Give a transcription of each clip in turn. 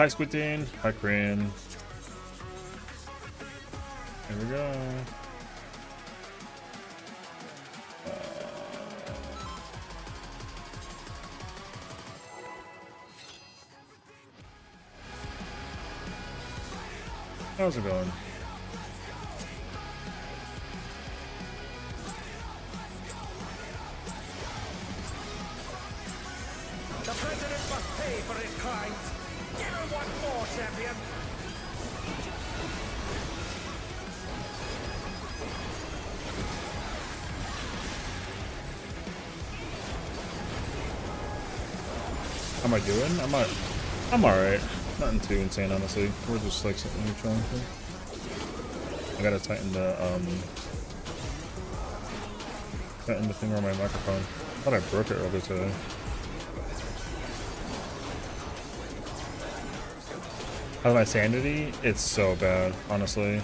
Hi Squidine. Hi Crane. Here we go. How's it going? The president must pay for his crimes. Give him one more, champion. How am I doing? I'm alright. Nothing too insane, honestly. We're just like sitting here chilling. I gotta tighten the thing on my microphone. I thought I broke it earlier today. How's my sanity? It's so bad, honestly.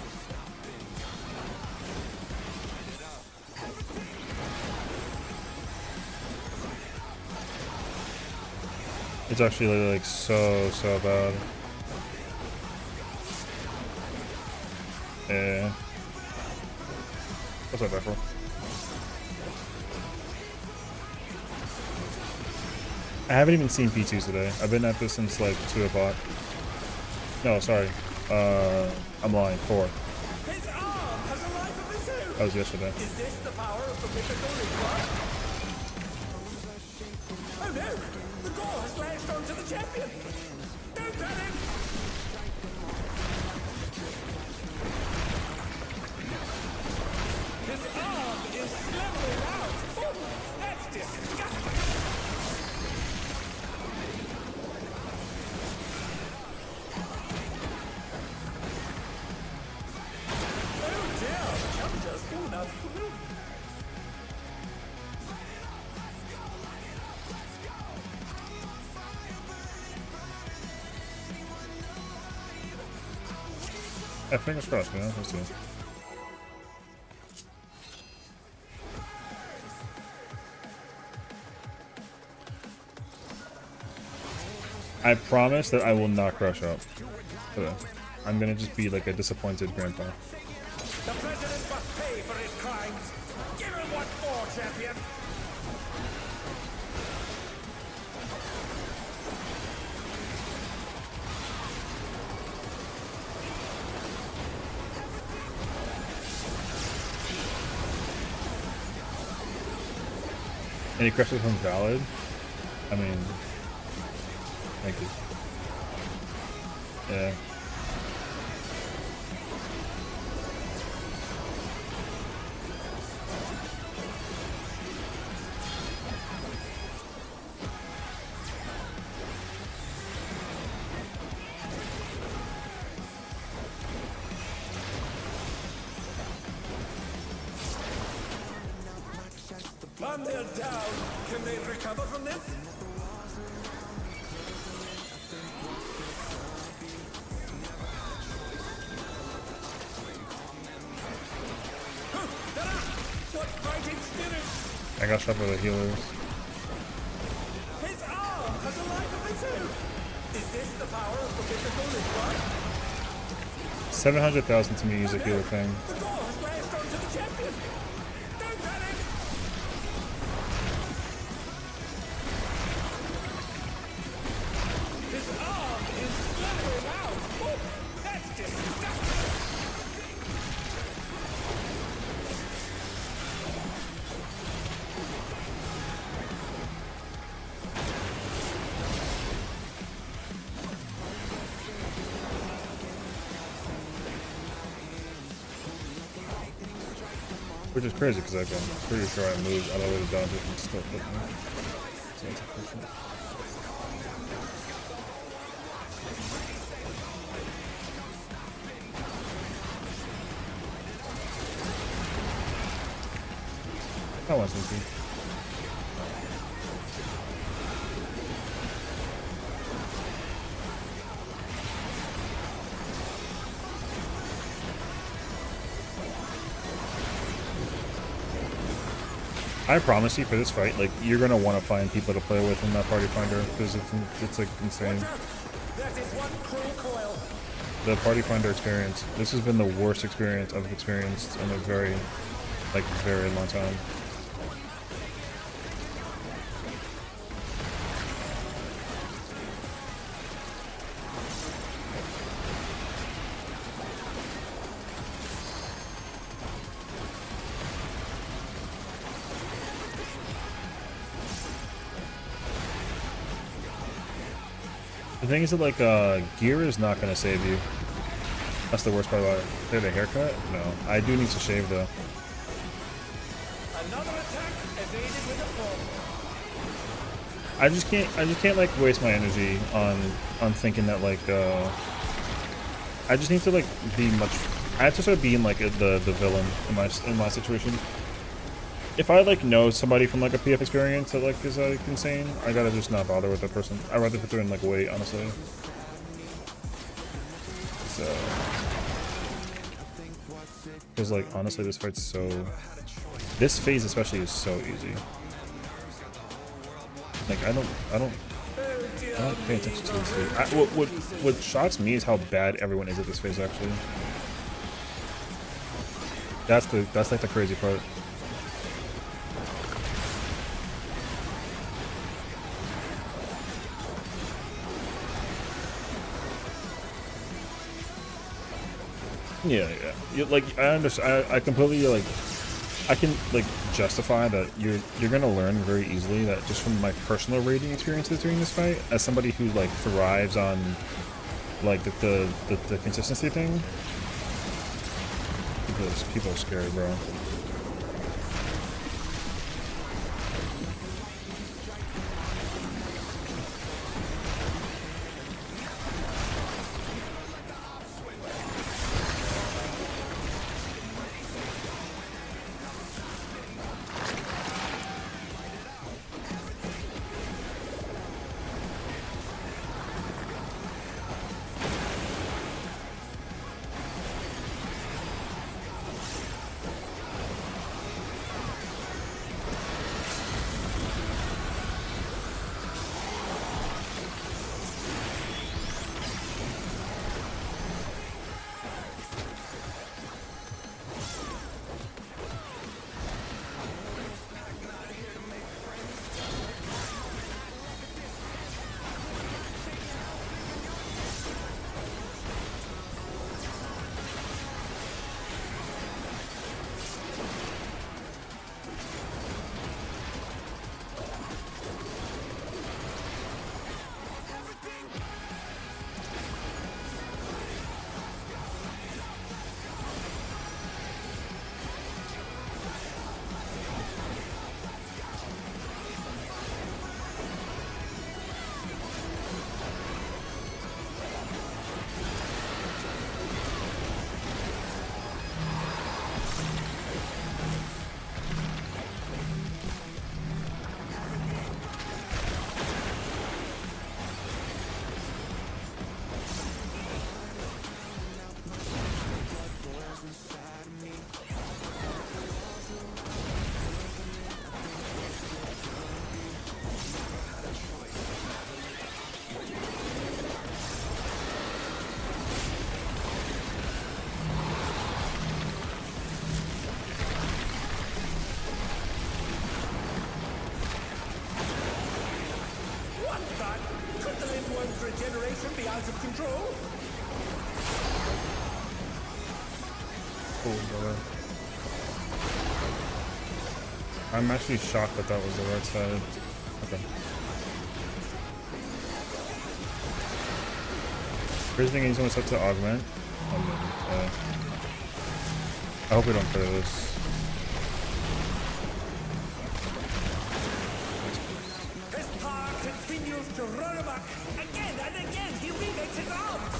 It's actually like so bad. Yeah. What's up, Efro? I haven't even seen P2s today. I've been at this since like 2 o'clock. No, sorry. I'm lying. 4. His arm has a life of its own. That was yesterday. Is this the power of the mythical Ringworm? Oh no! The door has latched onto the champion! Don't let him! His arm is slithering out! Oh, that's disgusting! Oh dear! The challenger's fallen out of the room! Yeah, fingers crossed, man. Let's see. I promise that I will not crush up. I'm gonna just be like a disappointed grandpa. The president must pay for his crimes. Give him one more, champion. Any crushes from Valid? I mean, thank you. Yeah. And they're down. Can they recover from this? What fighting spirit! I got shot by the healers. His arm has a life of its own. Is this the power of the mythical Ringworm? 700,000 to me is a healer thing. The door has latched onto the champion. Don't panic. His arm is slithering out. Oh, that's disgusting. Which is crazy because I'm pretty sure I moved all the way to dodge it and still hit me. So that's unfortunate. That wasn't easy. I promise you, for this fight, like, you're gonna want to find people to play with in that party finder because it's like insane. That is one the party finder experience. This has been the worst experience I've experienced in a very, like, very long time. The thing is that, like, gear is not going to save you. That's the worst part about it. Did a haircut? No. I do need to shave, though. Another attack evaded with a fall. I just can't, like, waste my energy on thinking that, like, I just need to, like, be much... I have to start being, like, the villain in my situation. If I, like, know somebody from, like, a PF experience that, like, is, like, insane, I gotta just not bother with that person. I'd rather put them in, like, wait, honestly. So... Because, like, honestly, this fight's so... This phase especially is so easy. Like, I don't pay attention to this phase. What shocks me is how bad everyone is at this phase, actually. That's like the crazy part. Yeah. Like, I understand. I completely, like, I can, like, justify that you're gonna learn very easily that just from my personal raiding experiences during this fight, as somebody who, like, thrives on, like, the consistency thing. People are scary, bro. Regeneration be out of control? Cool, brother. I'm actually shocked that that was the right side. Okay. Crazy thing is, he's set to augment. I hope we don't clear this. His power continues to run amok. Again and again, he remakes his arms.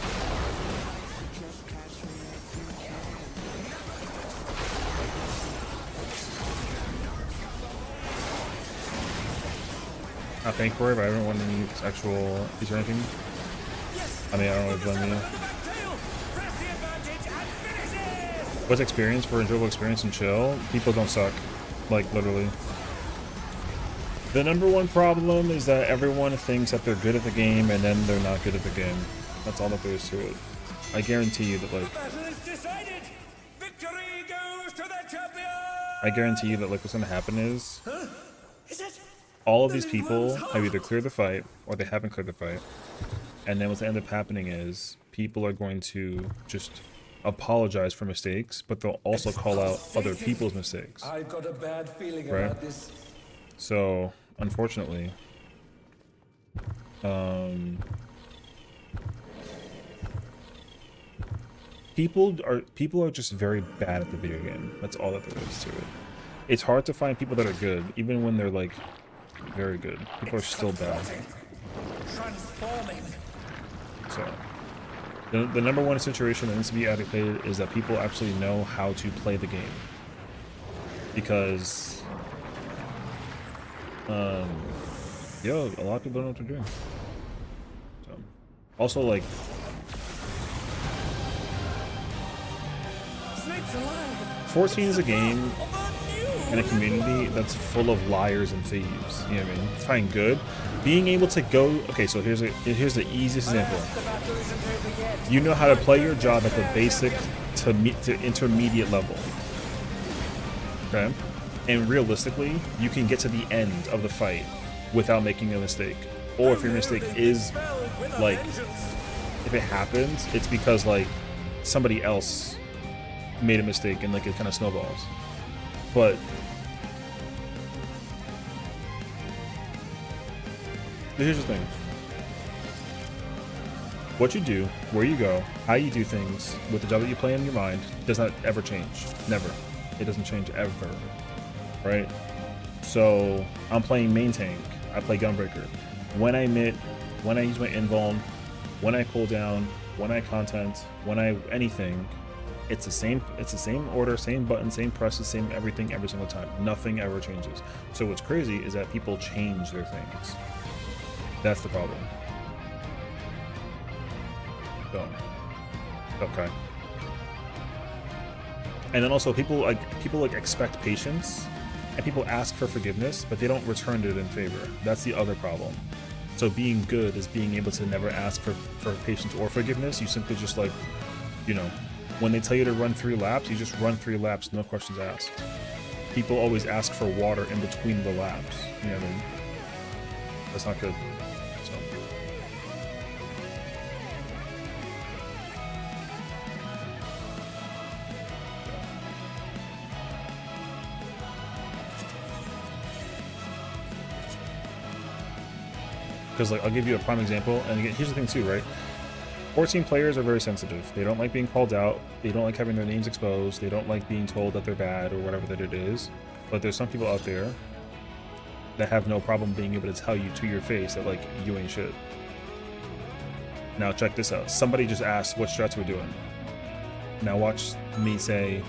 Not paying for it, but I don't want any actual piece or anything. I mean, I don't really blame you. What's experience for enjoyable experience and chill? People don't suck. Like, literally. The number one problem is that everyone thinks that they're good at the game and then they're not good at the game. That's all that there is to it. I guarantee you that like Battle is decided. Victory goes to the champion. I guarantee you that like what's gonna happen is Is it? all of these people have either cleared the fight or they haven't cleared the fight. And then what's gonna end up happening is people are going to just apologize for mistakes, but they'll also call out other people's mistakes. I've got a bad feeling Right. about this. So, unfortunately, people are just very bad at the video game. That's all that there is to it. It's hard to find people that are good, even when they're like very good. People are still bad. Transforming. So, the number one situation that needs to be advocated is that people actually know how to play the game. Because, yo, a lot of people don't know what they're doing. So, also, like, Snape's alive. 14 is a game and a community that's full of liars and thieves. You know what I mean? It's fine, good. Being able to go, okay, so here's the easiest example. The battle isn't over yet. You know how to play your job at the basic to intermediate level. Okay? And realistically, you can get to the end of the fight without making a mistake. Or if your mistake is, like, if it happens, it's because, like, somebody else made a mistake and, like, it kind of snowballs. But here's the thing. What you do, where you go, how you do things, with the job that you play in your mind, does not ever change. Never. It doesn't change ever. Right? So, I'm playing main tank. I play Gunbreaker. When I use my invuln, when I cool down, when I content, when I anything, it's the same order, same button, same presses, same everything every single time. Nothing ever changes. So what's crazy is that people change their things. That's the problem. So, okay. And then also people expect patience, and people ask for forgiveness, but they don't return it in favor. That's the other problem. So being good is being able to never ask for patience or forgiveness. You simply just, like, you know, when they tell you to run 3 laps, you just run 3 laps, no questions asked. People always ask for water in between the laps. You know what I mean? That's not good. So. Because, like, I'll give you a prime example, and again, here's the thing too, right? 14 players are very sensitive. They don't like being called out. They don't like having their names exposed. They don't like being told that they're bad or whatever that it is. But there's some people out there that have no problem being able to tell you to your face that, like, you ain't shit. Now check this out. Somebody just asked what strats we're doing. Now watch me say,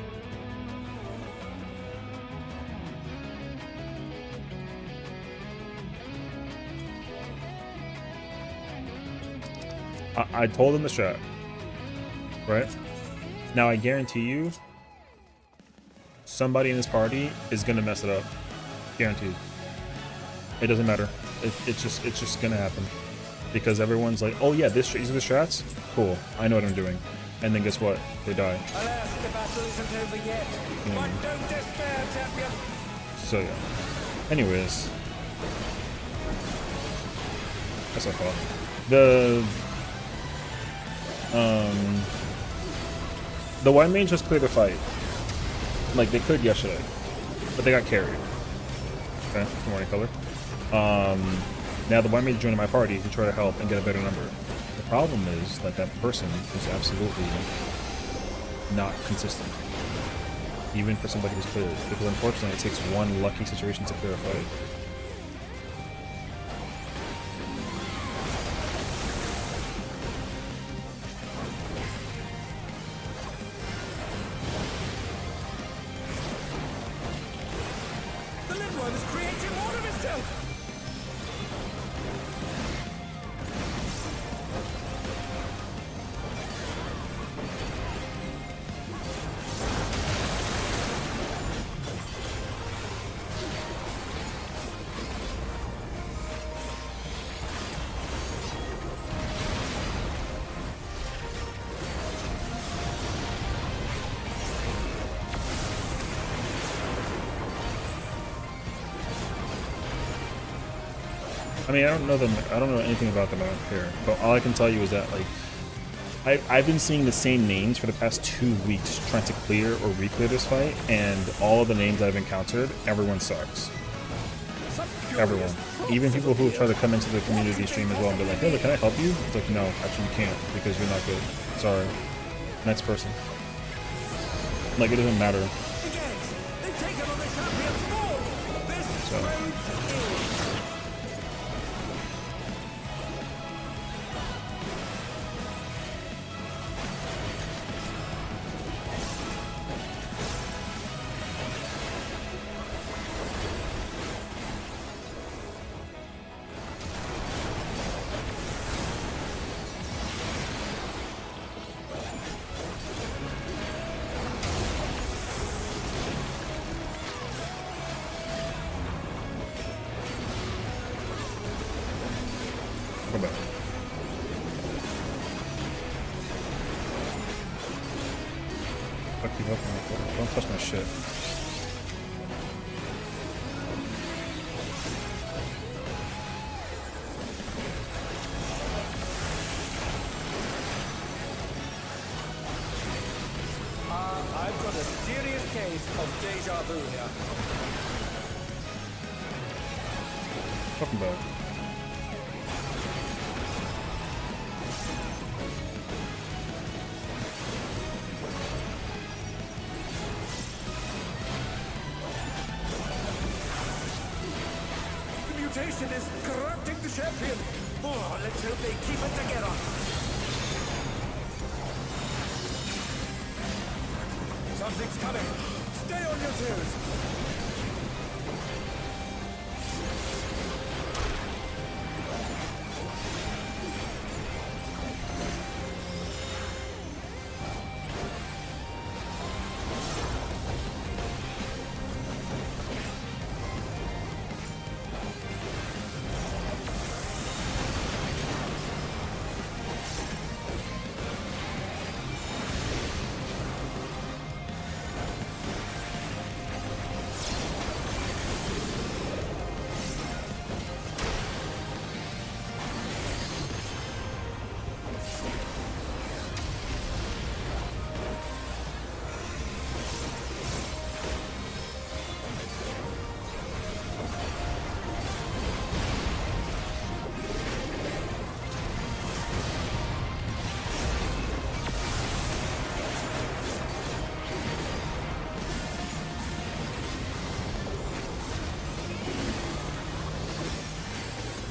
I told him the strat, right? Now I guarantee you, somebody in this party is gonna mess it up, guaranteed. It doesn't matter. It's just gonna happen, because everyone's like, oh yeah, these are the strats. Cool, I know what I'm doing. And then guess what? They die. Alas, the battle isn't over yet. But don't despair, champion. So yeah. Anyways, that's what I thought. The white mage just cleared the fight. Like, they cleared yesterday, but they got carried. Okay, good morning, color. Now the white mage joined my party to try to help and get a better number. The problem is that that person is absolutely not consistent, even for somebody who's cleared, because unfortunately it takes one lucky situation to clear a fight. The Lindworm is creating more of itself. I mean, I don't know them. I don't know anything about them. I don't care. But all I can tell you is that like I've been seeing the same names for the past 2 weeks trying to clear or re-clear this fight, and all of the names I've encountered, everyone sucks. Everyone. Even people who try to come into the community stream as well and be like, hey, look, can I help you? It's like, no, actually you can't because you're not good. Sorry. Next person. Like, it doesn't matter. So. Come back. Fuck you up. Don't touch my shit. I've got a serious case of deja vu here. Fucking back. Mutation is corrupting the champion. Oh, let's hope they keep it together. Something's coming. Stay on your toes.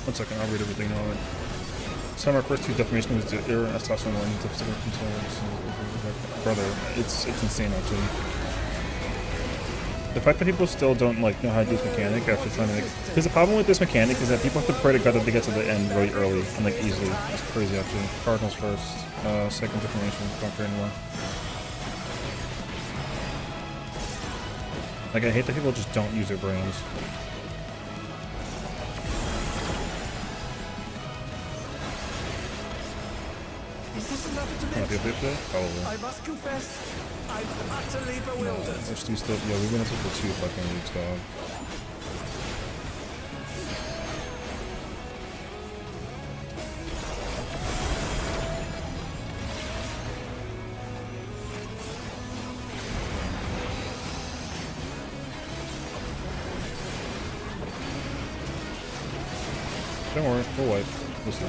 One second, I'll read everything on it. Some of our first 2 defamations was the error and testosterone one deficit control. Brother, it's insane actually. The fact that people still don't like know how to do this mechanic after trying to make, because the problem with this mechanic is that people have to pray to God that they get to the end really early and like easily. It's crazy actually. Cardinals first, second defamation, don't care anymore. Like I hate that people just don't use their brains. Is this enough to mention? Probably. I must confess, I'm utterly bewildered. Let's do still. Yeah, we've been at this for 2 fucking weeks, dog. Don't worry, we'll wipe. We'll see.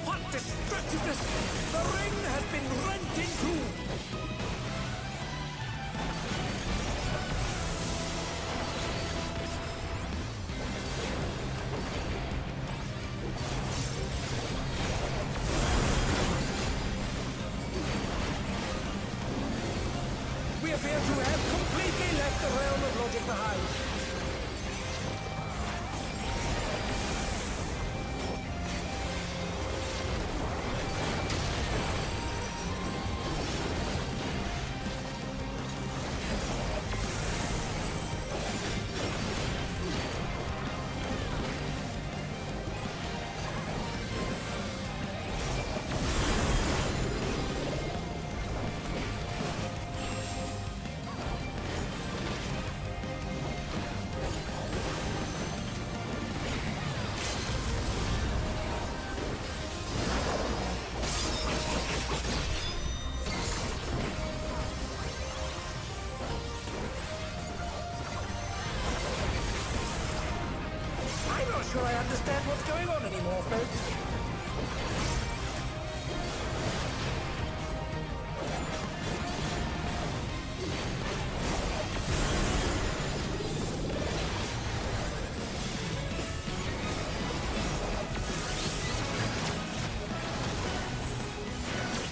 What destructiveness! The ring has been rent in two! We appear to have completely left the realm of logic behind. not sure I understand what's going on anymore, folks.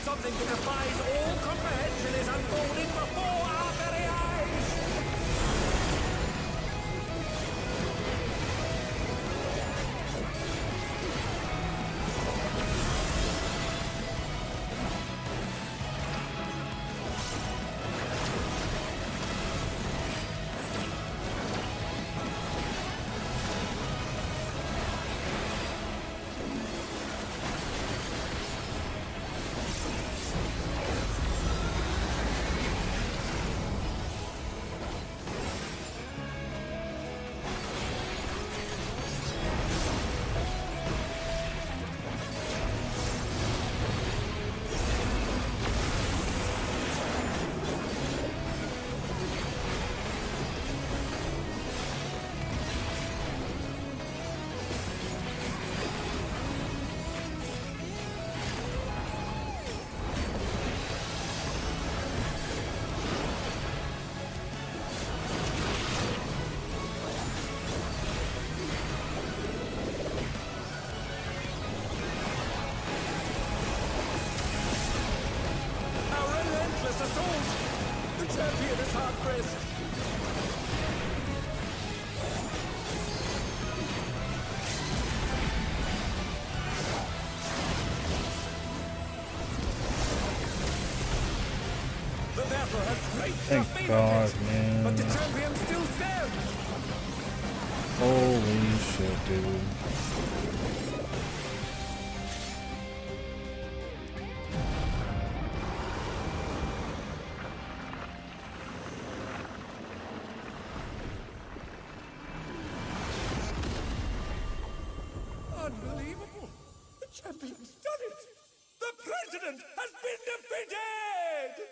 Something that defies all comprehension is unfolding before our very eyes! The champion is hard-pressed. The battle has reached Thank a fever God, pitch, man. but the champion still stands. Holy shit, dude. Unbelievable! The champion's done it! The president has been defeated!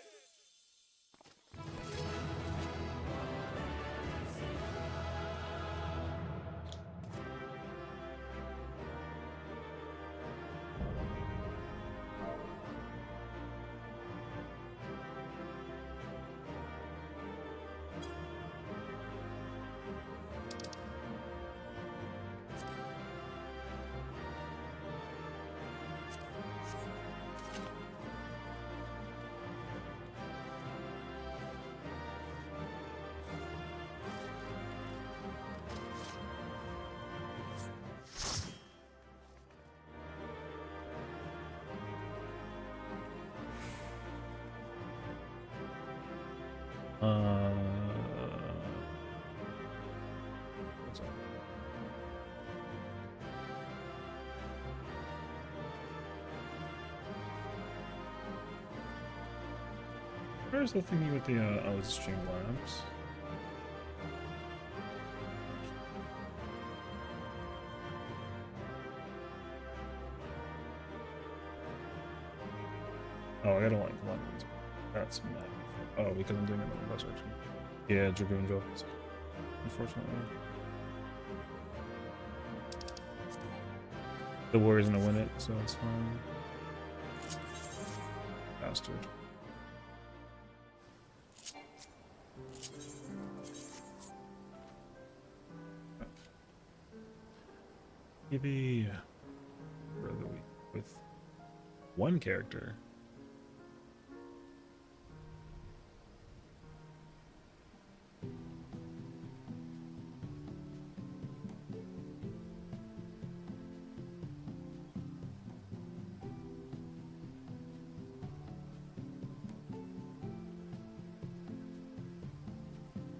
What's up? Where's the thingy with the oh, it's Streamlabs? Oh, I gotta like one. That's mad. Oh, because I'm doing it in the bus section. Yeah, Dragoon builds. Unfortunately. The warrior's gonna win it, so it's fine. Bastard. Maybe for the week with one character.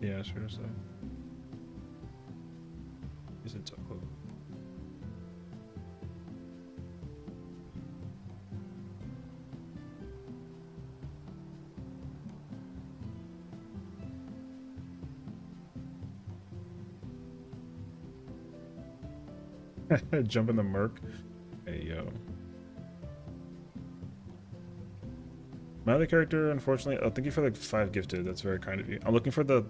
Yeah, sure. So is it Tahoe? Jump in the Merc. Hey yo. My other character, unfortunately, oh, thank you for like 5 gifted. That's very kind of you. I'm looking for the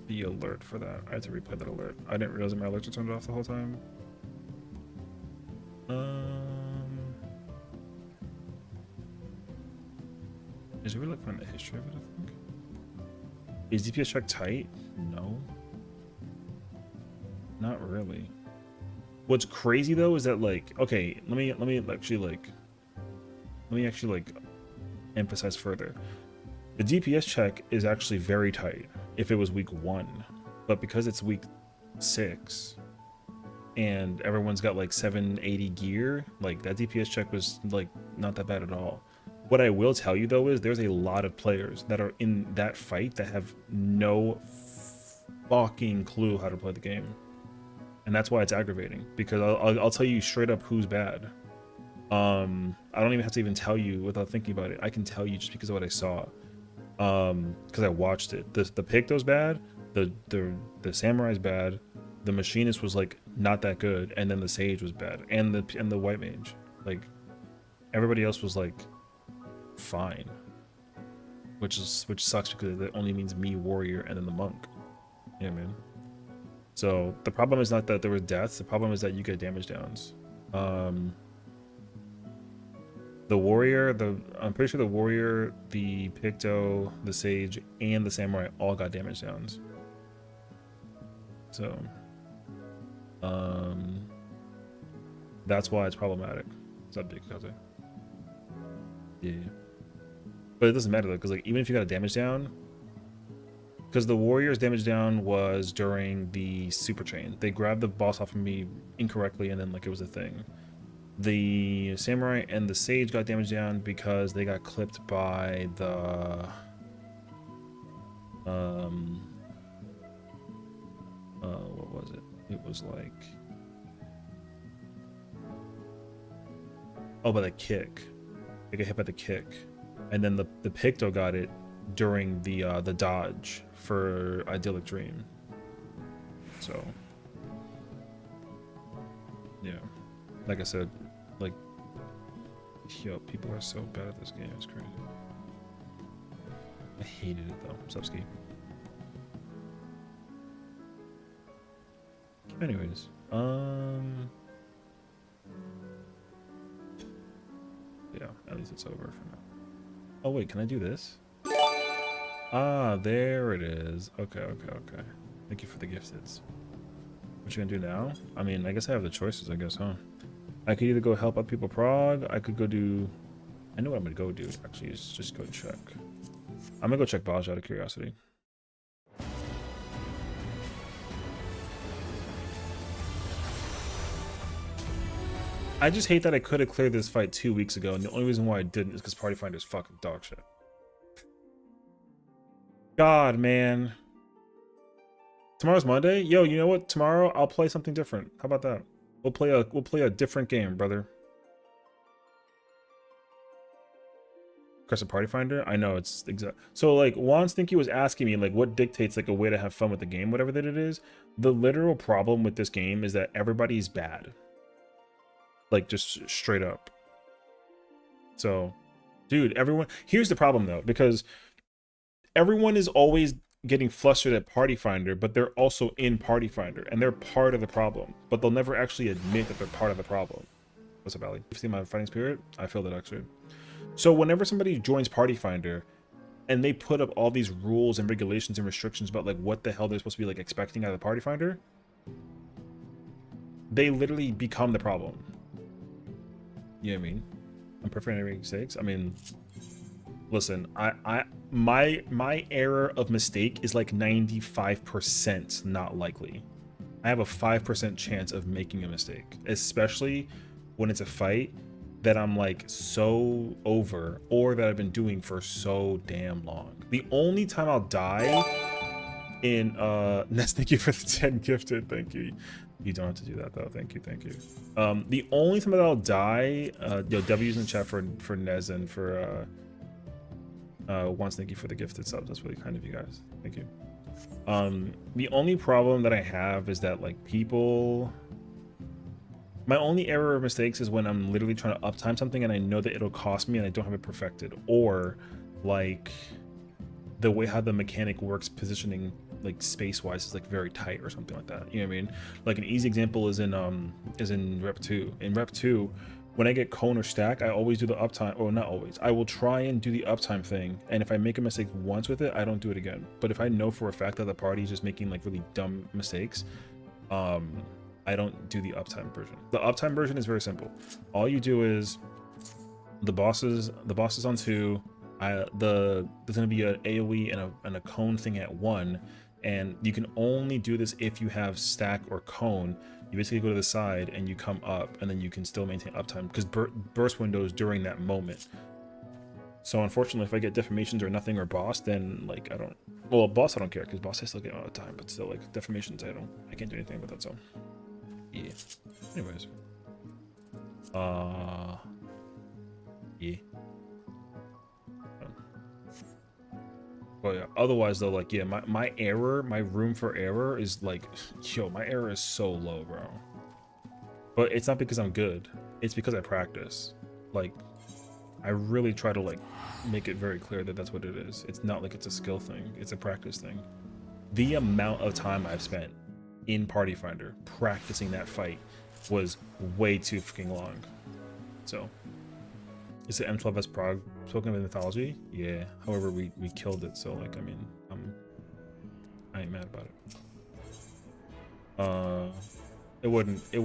the alert for that. I had to replay that alert. I didn't realize that my alerts were turned off the whole time. Is there really like the history of it, I think? Is DPS check tight? No. Not really. What's crazy though is that like, okay, let me actually emphasize further. The DPS check is actually very tight if it was week 1, but because it's week 6 and everyone's got like 780 gear, like that DPS check was like not that bad at all. What I will tell you though is there's a lot of players that are in that fight that have no fucking clue how to play the game, and that's why it's aggravating. Because I'll tell you straight up who's bad. I don't even have to even tell you without thinking about it. I can tell you just because of what I saw. Because I watched it. The Picto's bad. The Samurai's bad. The Machinist was like not that good, and then the Sage was bad, and the White Mage. Like everybody else was like fine, which sucks because it only means me, Warrior, and then the Monk. Yeah, man. So the problem is not that there were deaths. The problem is that you get damage downs. The Warrior, I'm pretty sure the Warrior, the Picto, the Sage, and the Samurai all got damage downs. So, that's why it's problematic. It's not big, Kaze. Yeah. But it doesn't matter though, because like even if you got a damage down, because the Warrior's damage down was during the Super Chain. They grabbed the boss off of me incorrectly, and then like it was a thing. The Samurai and the Sage got damage down because they got clipped by the what was it? It was like, oh, by the kick. They got hit by the kick, and then the Picto got it during the dodge for Idyllic Dream. So yeah, like I said, like, yo, people are so bad at this game, it's crazy. I hated it though. Subski. Anyways, yeah, at least it's over for now. Oh wait, can I do this? Ah, there it is. Okay, okay, okay. Thank you for the gifteds. What you gonna do now? I mean, I guess I have the choices, I guess, huh? I could either go help out people prog, I could go do... I know what I'm gonna go do, actually, is just go check. I'm gonna go check Baj out of curiosity. I just hate that I could have cleared this fight 2 weeks ago, and the only reason why I didn't is because Party Finder's fucking dog shit. God, man. Tomorrow's Monday? Yo, you know what? Tomorrow I'll play something different. How about that? We'll play a different game, brother. Crescent Party Finder? I know, it's exact. So like Juan Stinky was asking me like what dictates like a way to have fun with the game, whatever that it is. The literal problem with this game is that everybody's bad. Like just straight up. So, dude, everyone, here's the problem though, because everyone is always getting flustered at Party Finder, but they're also in Party Finder, and they're part of the problem, but they'll never actually admit that they're part of the problem. What's up, Ali? You see my fighting spirit? I feel that actually. So whenever somebody joins Party Finder, and they put up all these rules and regulations and restrictions about like what the hell they're supposed to be like expecting out of the Party Finder, they literally become the problem. You know what I mean? I'm preferring any mistakes. I mean, listen, my error of mistake is like 95% not likely. I have a 5% chance of making a mistake, especially when it's a fight that I'm like so over or that I've been doing for so damn long. The only time I'll die in Ness, thank you for the 10 gifted, thank you. You don't have to do that though, thank you, thank you. The only time that I'll die, yo, W's in the chat for Nez and for once, thank you for the gifted subs, that's really kind of you guys, thank you. The only problem that I have is that like people, my only error or mistakes is when I'm literally trying to uptime something and I know that it'll cost me and I don't have it perfected, or like the way how the mechanic works positioning like space wise is like very tight or something like that. You know what I mean? Like an easy example is in Rep 2. In Rep 2, when I get cone or stack, I always do the uptime, or not always. I will try and do the uptime thing, and if I make a mistake once with it, I don't do it again. But if I know for a fact that the party is just making like really dumb mistakes, I don't do the uptime version. The uptime version is very simple. All you do is the bosses on 2. There's gonna be an AoE and a cone thing at 1, and you can only do this if you have stack or cone. You basically go to the side and you come up, and then you can still maintain uptime because burst windows during that moment. So unfortunately, if I get deformations or nothing or boss, then like I don't. Well, boss I don't care because boss I still get all the time, but still like deformations I can't do anything about that. So yeah. Anyways. Yeah. But yeah, otherwise though, like yeah, my room for error is like, yo, my error is so low, bro. But it's not because I'm good, it's because I practice. Like I really try to like make it very clear that that's what it is. It's not like it's a skill thing, it's a practice thing. The amount of time I've spent in Party Finder practicing that fight was way too freaking long. So is it M12s Prague spoken of mythology? Yeah. However, we killed it, so like I mean, I ain't mad about it. It wouldn't you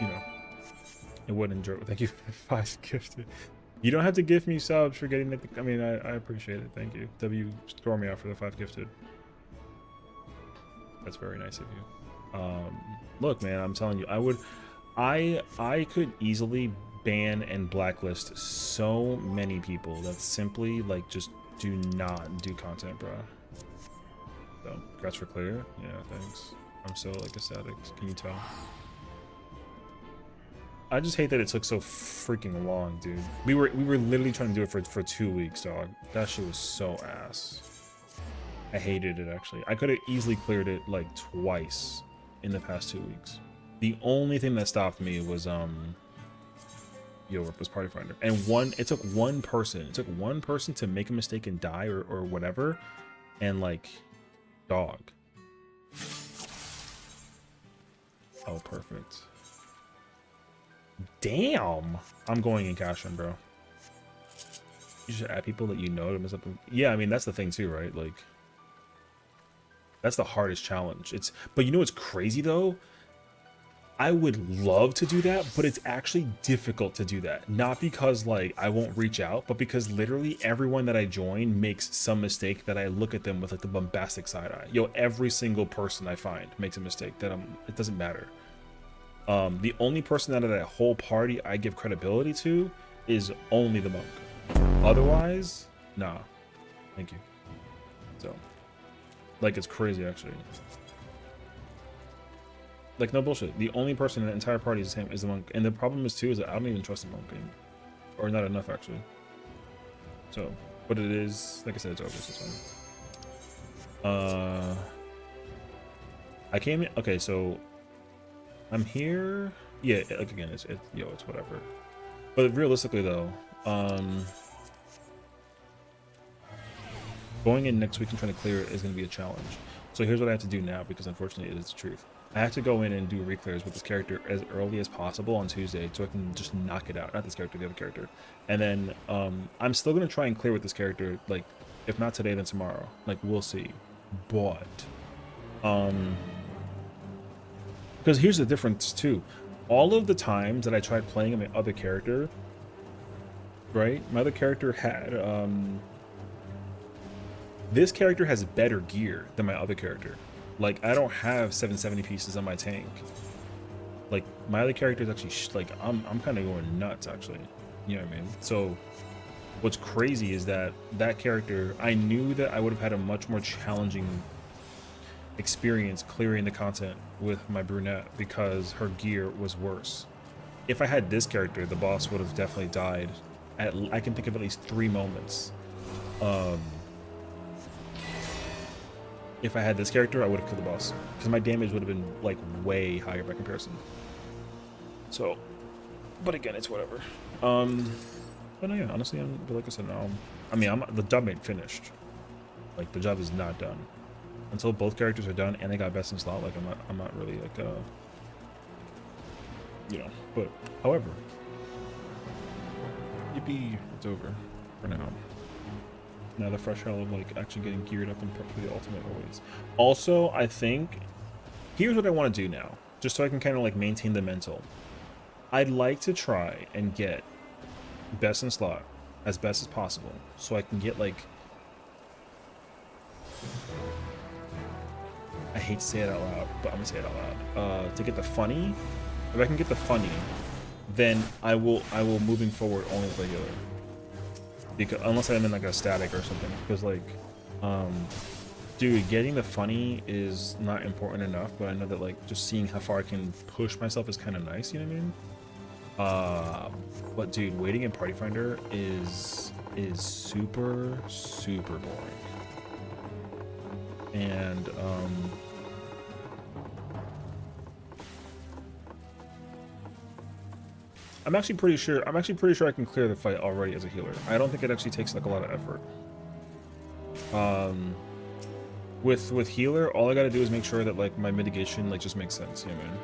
know, it wouldn't enjoy. Thank you for 5 gifted. You don't have to gift me subs for getting it. I mean, I appreciate it. Thank you. W throw me out for the 5 gifted. That's very nice of you. Look, man, I'm telling you, I could easily ban and blacklist so many people that simply like just do not do content, bro. So congrats for clear. Yeah, thanks. I'm so like ecstatic. Can you tell? I just hate that it took so freaking long, dude. We were literally trying to do it for 2 weeks, dog. That shit was so ass. I hated it actually. I could have easily cleared it like twice in the past 2 weeks. The only thing that stopped me was was Party Finder, and it took one person to make a mistake and die or whatever, and like dog. Oh, perfect. Damn, I'm going in cash in, bro. You should add people that you know to mess up. Yeah, I mean that's the thing too, right? Like that's the hardest challenge. But you know what's crazy though? I would love to do that, but it's actually difficult to do that. Not because like I won't reach out, but because literally everyone that I join makes some mistake that I look at them with like the bombastic side eye. Yo, every single person I find makes a mistake that it doesn't matter. The only person out of that whole party I give credibility to is only the monk. Otherwise, nah. Thank you. So, like, it's crazy actually. Like, no bullshit. The only person in the entire party is the monk, and the problem is too is that I don't even trust the monk, or not enough actually. So, but it is, like I said, it's over. So it's fine. I came in. Okay, so I'm here. Yeah, like again, it's whatever. But realistically though, going in next week and trying to clear it is going to be a challenge. So here's what I have to do now, because unfortunately it is the truth. I have to go in and do reclears with this character as early as possible on Tuesday, so I can just knock it out. Not this character, the other character. And then I'm still going to try and clear with this character, like, if not today, then tomorrow. Like, we'll see. But, because here's the difference, too. All of the times that I tried playing my other character, right? My other character had, this character has better gear than my other character. Like, I don't have 770 pieces on my tank. Like, my other character is actually, like, I'm kind of going nuts, actually. You know what I mean? So, what's crazy is that character, I knew that I would have had a much more challenging experience clearing the content with my brunette because her gear was worse. If I had this character, the boss would have definitely died. I can think of at least 3 moments. If I had this character, I would have killed the boss because my damage would have been like way higher by comparison. So, but again, it's whatever. But no, yeah, honestly, like I said, no. I mean, the job ain't finished. Like, the job is not done. until both characters are done and they got best in slot, like I'm not really like you know. But however, yippee, it's over for now. Now the fresh hell of like actually getting geared up and prep for the ultimate always. Also, I think here's what I want to do now, just so I can kind of like maintain the mental. I'd like to try and get best in slot as best as possible, so I can get like, I hate to say it out loud, but I'm gonna say it out loud. To get the funny, if I can get the funny, then I will moving forward only with regular. Because unless I'm in like a static or something, because like, dude, getting the funny is not important enough. But I know that like just seeing how far I can push myself is kind of nice. You know what I mean? But dude, waiting in Party Finder is super boring. And I'm actually pretty sure I can clear the fight already as a healer. I don't think it actually takes like a lot of effort. With healer, all I gotta do is make sure that like my mitigation like just makes sense, you know what I mean?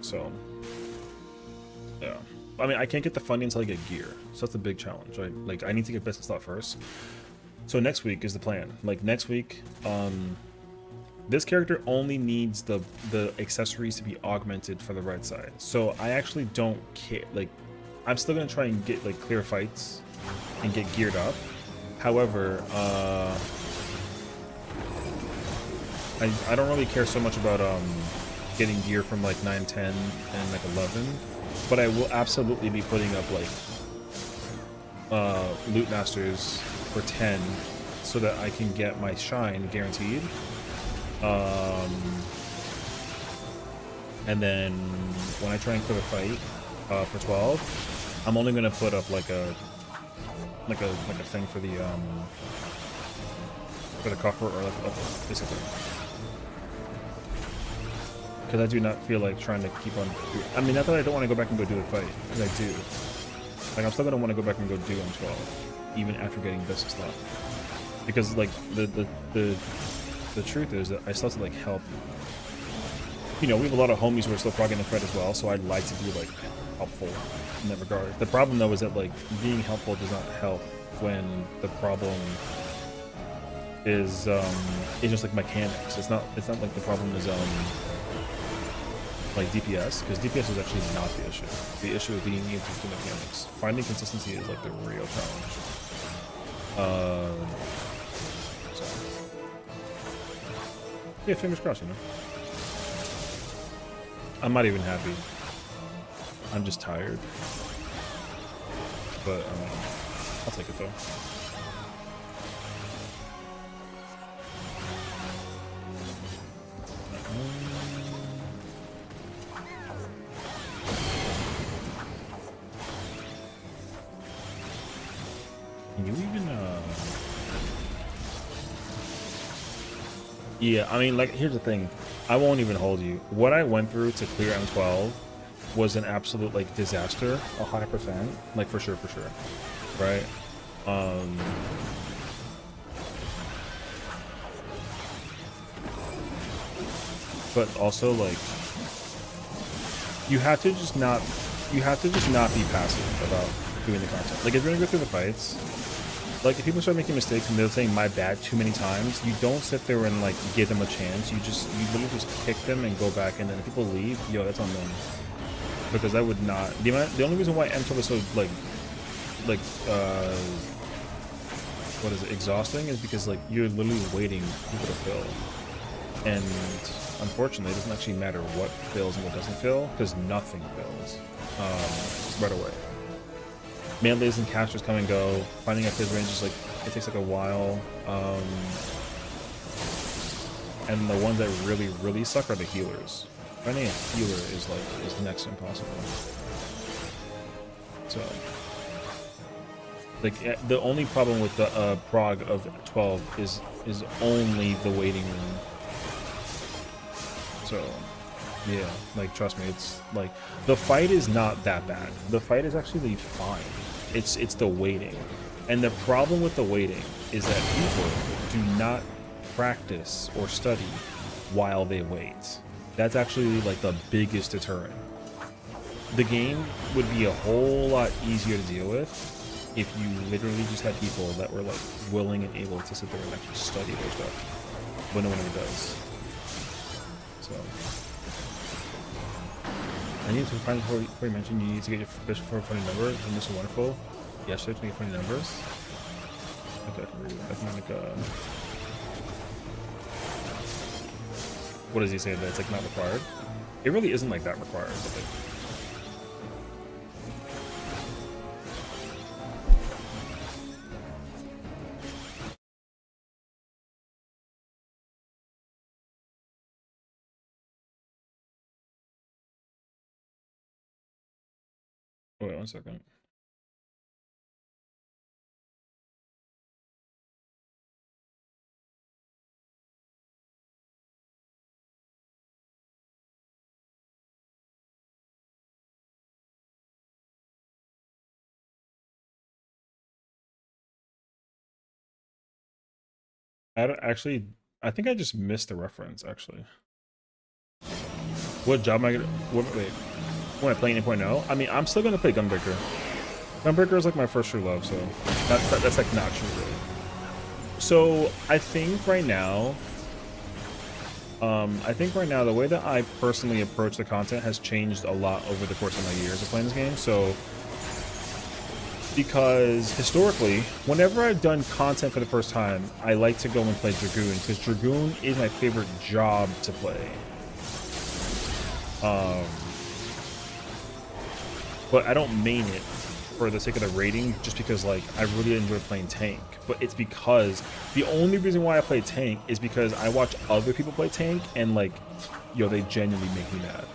So yeah. I mean, I can't get the funding until I get gear. So that's a big challenge, right? Like I need to get best in slot first. So next week is the plan. Like next week, this character only needs the accessories to be augmented for the right side. So I actually don't care. Like, I'm still gonna try and get like clear fights and get geared up. However, I don't really care so much about getting gear from like 9, 10, and like 11. But I will absolutely be putting up like loot masters for 10 so that I can get my shine guaranteed. And then when I try and clear the fight for 12, I'm only gonna put up like a thing for the coffer, or like basically, because I do not feel like trying to keep on. I mean, not that I don't want to go back and go do the fight, because I do. Like I'm still gonna want to go back and go do M12, even after getting best in slot, because like the truth is that I still have to like help. You know, we have a lot of homies who are still progging the fight as well, so I'd like to be like helpful in that regard. The problem though is that like being helpful does not help when the problem is just like mechanics. It's not like the problem is like DPS, because DPS is actually not the issue. The issue is being able to do mechanics. Finding consistency is like the real challenge. So. Yeah, fingers crossed, you know. I'm not even happy. I'm just tired. But I'll take it though. Can you even yeah, I mean, like, here's the thing. I won't even hold you. What I went through to clear M12 was an absolute, like, disaster. 100%. Like, for sure. Right? But also, like, you have to just not be passive about doing the content. Like, if you're gonna go through the fights, like, if people start making mistakes and they're saying my bad too many times, you don't sit there and like give them a chance. You literally just kick them and go back, and then if people leave, yo, that's on them. Because I would not. The only reason why M12 is so like what is it, exhausting, is because like you're literally waiting for people to fill, and unfortunately, it doesn't actually matter what fills and what doesn't fill, because nothing fills right away. Melees and casters come and go. Finding a his range is like, it takes like a while. And the ones that really suck are the healers. Finding a healer is next to impossible. So, like, the only problem with the prog of 12 is only the waiting room. So, yeah, like, trust me, it's like, the fight is not that bad. The fight is actually fine. It's the waiting. And the problem with the waiting is that people do not practice or study while they wait. That's actually like the biggest deterrent. The game would be a whole lot easier to deal with if you literally just had people that were like willing and able to sit there and actually study their stuff, but no one ever does. So I need to find before you mentioned you need to get your fish for a funny number, and this is wonderful. Yes, to get funny numbers. Okay, I can make a. What does he say that it's like not required? It really isn't like that required. But wait 1 second. I don't actually. I think I just missed the reference. Actually, what job am I gonna? Wait, when I play 8.0? I mean, I'm still gonna play Gunbreaker. Gunbreaker is like my first true love, so that's like not true really. So I think right now, the way that I personally approach the content has changed a lot over the course of my years of playing this game. So, because historically, whenever I've done content for the first time, I like to go and play Dragoon, because Dragoon is my favorite job to play. But I don't main it for the sake of the rating, just because like I really enjoy playing tank. But it's because the only reason why I play tank is because I watch other people play tank and like, yo, they genuinely make me mad.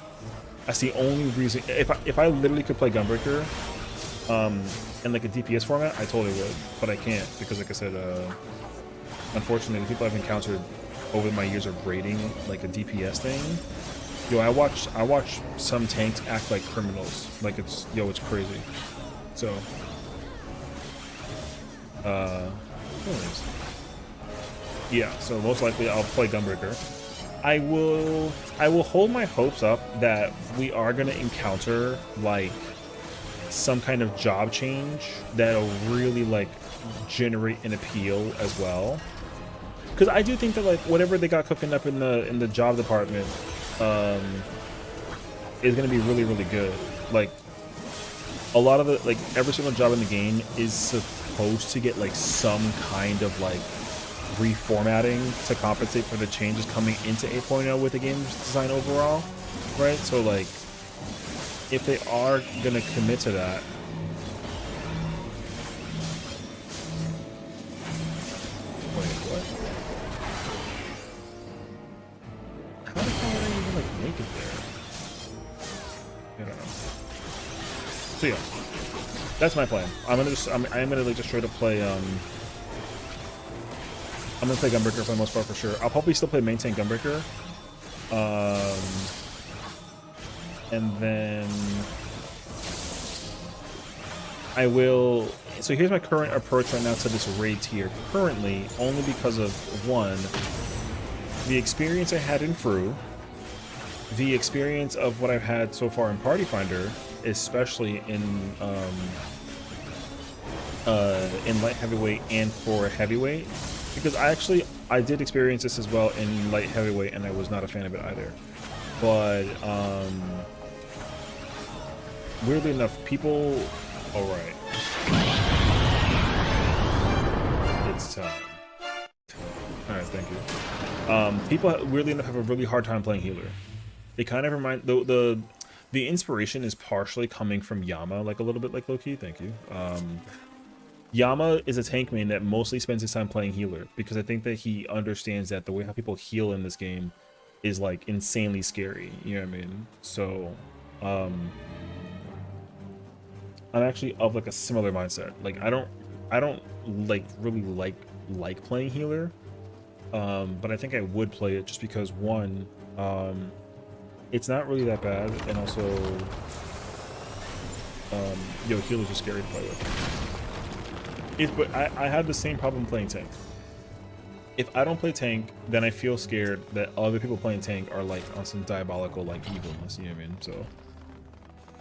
That's the only reason. If I literally could play Gunbreaker in like a DPS format, I totally would, but I can't because, like I said, unfortunately, the people I've encountered over my years of rating like a DPS thing, yo, I watch some tanks act like criminals. Like it's crazy. So, anyways. Yeah. So most likely I'll play Gunbreaker. I will hold my hopes up that we are gonna encounter like some kind of job change that'll really like generate an appeal as well. Because I do think that like whatever they got cooking up in the job department is gonna be really, really good. Like a lot of the like every single job in the game is supposed to get like some kind of like reformatting to compensate for the changes coming into 8.0 with the game's design overall, right? So like if they are gonna commit to that, wait, what? How the hell did I even like make it there? I don't know. So yeah, that's my plan. I'm gonna like just try to play I'm gonna play Gunbreaker for the most part for sure. I'll probably still play main tank Gunbreaker. And then I will. So here's my current approach right now to this raid tier. Currently, only because of one, the experience I had in Fru, the experience of what I've had so far in Party Finder, especially in light heavyweight and for heavyweight, because I did experience this as well in light heavyweight and I was not a fan of it either. But weirdly enough, people. All right, it's time. All right, thank you. People weirdly enough have a really hard time playing healer. They kind of remind the inspiration is partially coming from Yama, like a little bit like Loki. Thank you. Yama is a tank main that mostly spends his time playing healer because I think that he understands that the way how people heal in this game is like insanely scary. You know what I mean? So, I'm actually of like a similar mindset. Like I don't like really like playing healer, but I think I would play it just because one, it's not really that bad, and also, healers are scary to play with. But I have the same problem playing tank. if I don't play tank, then I feel scared that other people playing tank are like on some diabolical like evilness, you know what I mean? So,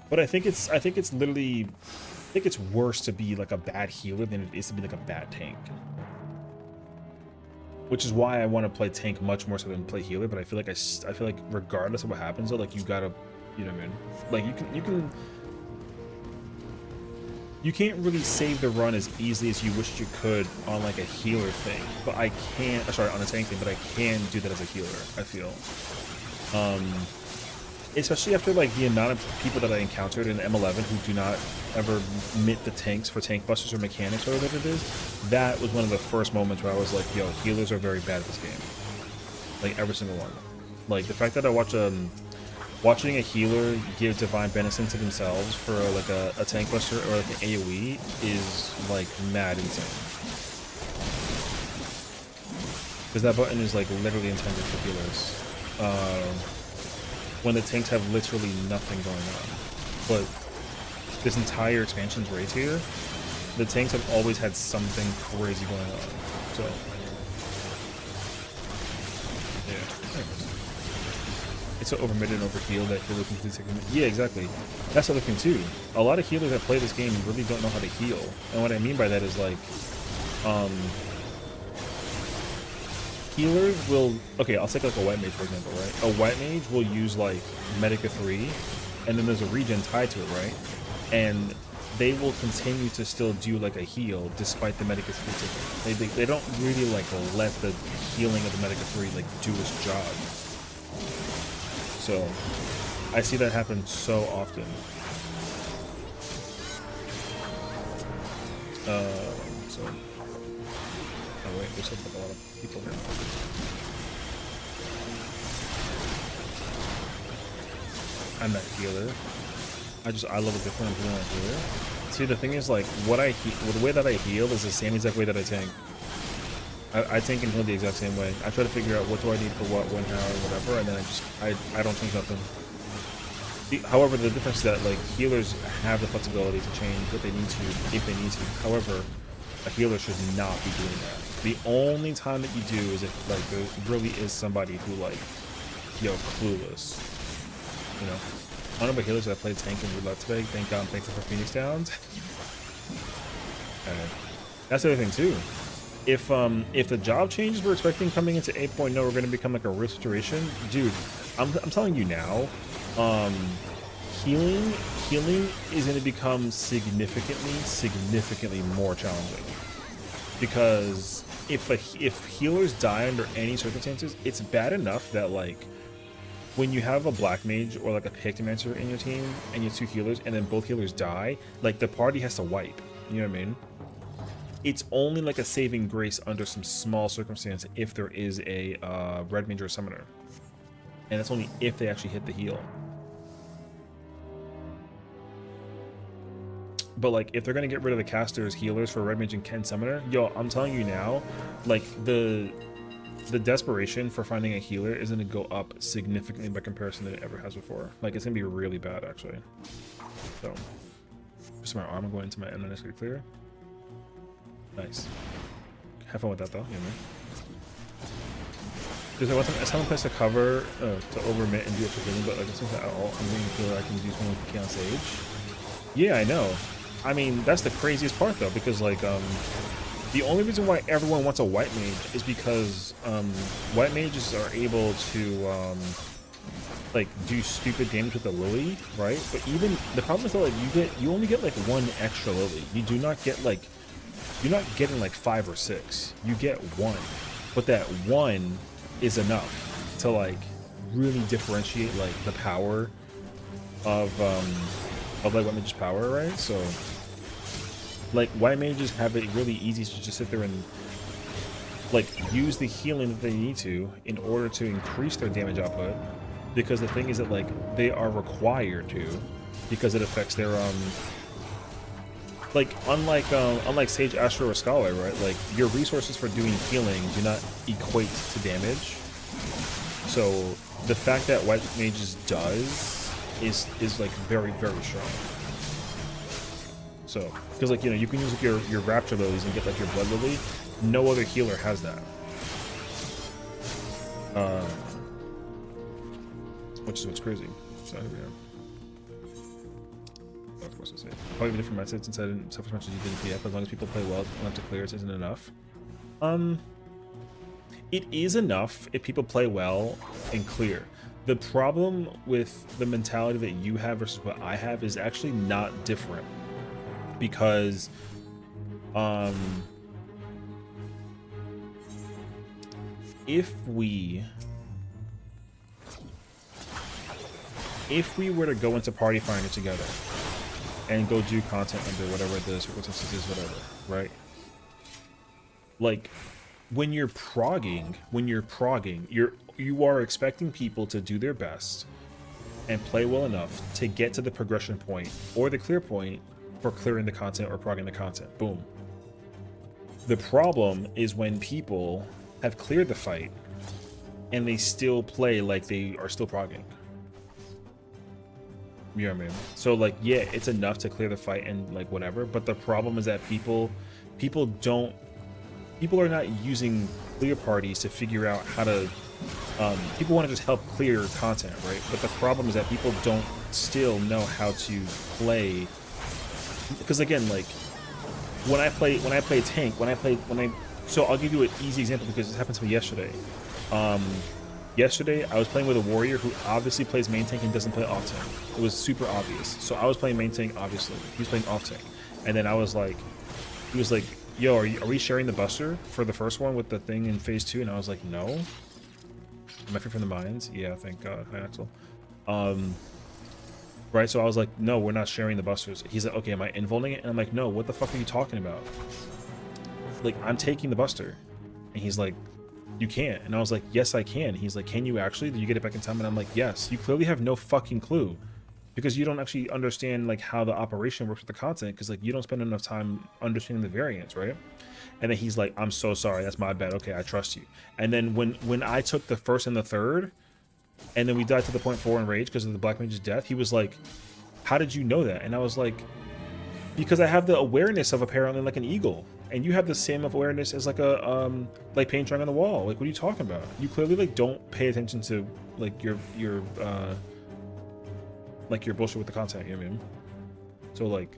but I think it's literally, I think it's worse to be like a bad healer than it is to be like a bad tank. Which is why I want to play tank much more so than play healer. But I feel like I feel like regardless of what happens, though, like you gotta, you know what I mean? Like you can't really save the run as easily as you wish you could on like a healer thing. But I can't, sorry, on a tank thing. But I can do that as a healer, I feel. Especially after like the amount of people that I encountered in M11 who do not ever mint the tanks for tank busters or mechanics or whatever it is. That was one of the first moments where I was like, yo, healers are very bad at this game. Like every single one. Like the fact that I watch watching a healer give divine benison to themselves for like a tank buster or like an AoE is like mad insane. Because that button is like literally intended for healers. When the tanks have literally nothing going on. But this entire expansion's raid here, the tanks have always had something crazy going on. So, yeah. It's so overmitted and overhealed that you're looking to take them. Yeah, exactly. That's the other thing too. A lot of healers that play this game really don't know how to heal. And what I mean by that is like, healers will, okay, I'll take like a white mage for example, right? A white mage will use like Medica 3, and then there's a regen tied to it, right? And they will continue to still do like a heal despite the Medica 3 ticket. They don't really like let the healing of the Medica 3 like do its job. So I see that happen so often. So oh wait, there's like a lot of people here. I'm not a healer. I love a different healer than a healer. See, the thing is, like, the way that I heal is the same exact way that I tank. I tank and heal the exact same way. I try to figure out what do I need for what, when, how, or whatever, and then I don't change nothing. However, the difference is that like healers have the flexibility to change what they need to if they need to. However, a healer should not be doing that. The only time that you do is if like there really is somebody who like, yo, clueless. You know, one of the healers that played tank and roulette today, thank God, thankful for Phoenix Downs. That's the other thing too. If the job changes we're expecting coming into 8.0 are going to become like a real situation, dude, I'm telling you now, healing is going to become significantly more challenging, because if healers die under any circumstances, it's bad enough that like when you have a black mage or like a pictomancer in your team and you have two healers and then both healers die, like the party has to wipe, you know what I mean? It's only like a saving grace under some small circumstance if there is a red mage or summoner, and that's only if they actually hit the heal. But like if they're gonna get rid of the casters, healers for red mage and Ken summoner, yo, I'm telling you now, like the desperation for finding a healer is gonna go up significantly by comparison than it ever has before. Like it's gonna be really bad actually. So just my armor going into my M12s get clear. Nice. Have fun with that though, you know. Because I want a someone place to cover to overmit and do extra healing, but like it's something I'm going to feel like I can do something with Chaos Sage. Yeah, I know. I mean, that's the craziest part though, because like the only reason why everyone wants a white mage is because white mages are able to like do stupid damage with the lily, right? But even the problem is that like you only get like one extra lily. You do not get like, you're not getting like 5 or 6. You get 1, but that 1 is enough to like really differentiate like the power of like white mage's power, right? So like white mages have it really easy to just sit there and like use the healing that they need to in order to increase their damage output, because the thing is that like they are required to, because it affects their like unlike Sage, Astro, or Scholar, right? Like your resources for doing healing do not equate to damage. So the fact that white mages does is like very strong. So because like, you know, you can use like your rapture lilies and get like your blood lily. No other healer has that. Uh, which is what's crazy. So here we are. What was I supposed to say? Probably different methods since I didn't suffer as much as you did in PF. As long as people play well enough to clear it isn't enough. It is enough if people play well and clear. The problem with the mentality that you have versus what I have is actually not different, because if we were to go into Party Finder together and go do content under whatever the circumstances is, whatever, right? Like, when you're progging, you are expecting people to do their best and play well enough to get to the progression point or the clear point for clearing the content or progging the content. Boom. The problem is when people have cleared the fight and they still play like they are still progging. You know what I mean? So like, yeah, it's enough to clear the fight and like whatever, but the problem is that people are not using clear parties to figure out how to people want to just help clear content, right? But the problem is that people don't still know how to play, because again, like when I play tank, so I'll give you an easy example because it happened to me yesterday. Yesterday I was playing with a warrior who obviously plays main tank and doesn't play off tank. It was super obvious. So I was playing main tank, obviously he was playing off tank, and then he was like, yo, are we sharing the buster for the first one with the thing in phase 2? And I was like, no. Am I free from the mines? Yeah, thank God. Hi, Axel. Right, so I was like, no, we're not sharing the busters. He's like, okay, am I involving it? And I'm like, no, what the fuck are you talking about? Like, I'm taking the buster. And he's like, you can't. And I was like, yes, I can. He's like, can you actually? Did you get it back in time? And I'm like, yes. You clearly have no fucking clue, because you don't actually understand like how the operation works with the content, because like you don't spend enough time understanding the variants, right? And then he's like, I'm so sorry, that's my bad. Okay, I trust you. And then when I took the first and the third, and then we died to the point 4 in rage because of the Black Mage's death, he was like, how did you know that? And I was like, because I have the awareness of apparently like an eagle, and you have the same awareness as like a like paint drawing on the wall. Like, what are you talking about? You clearly like don't pay attention to like your bullshit with the content, you know what I mean? So like,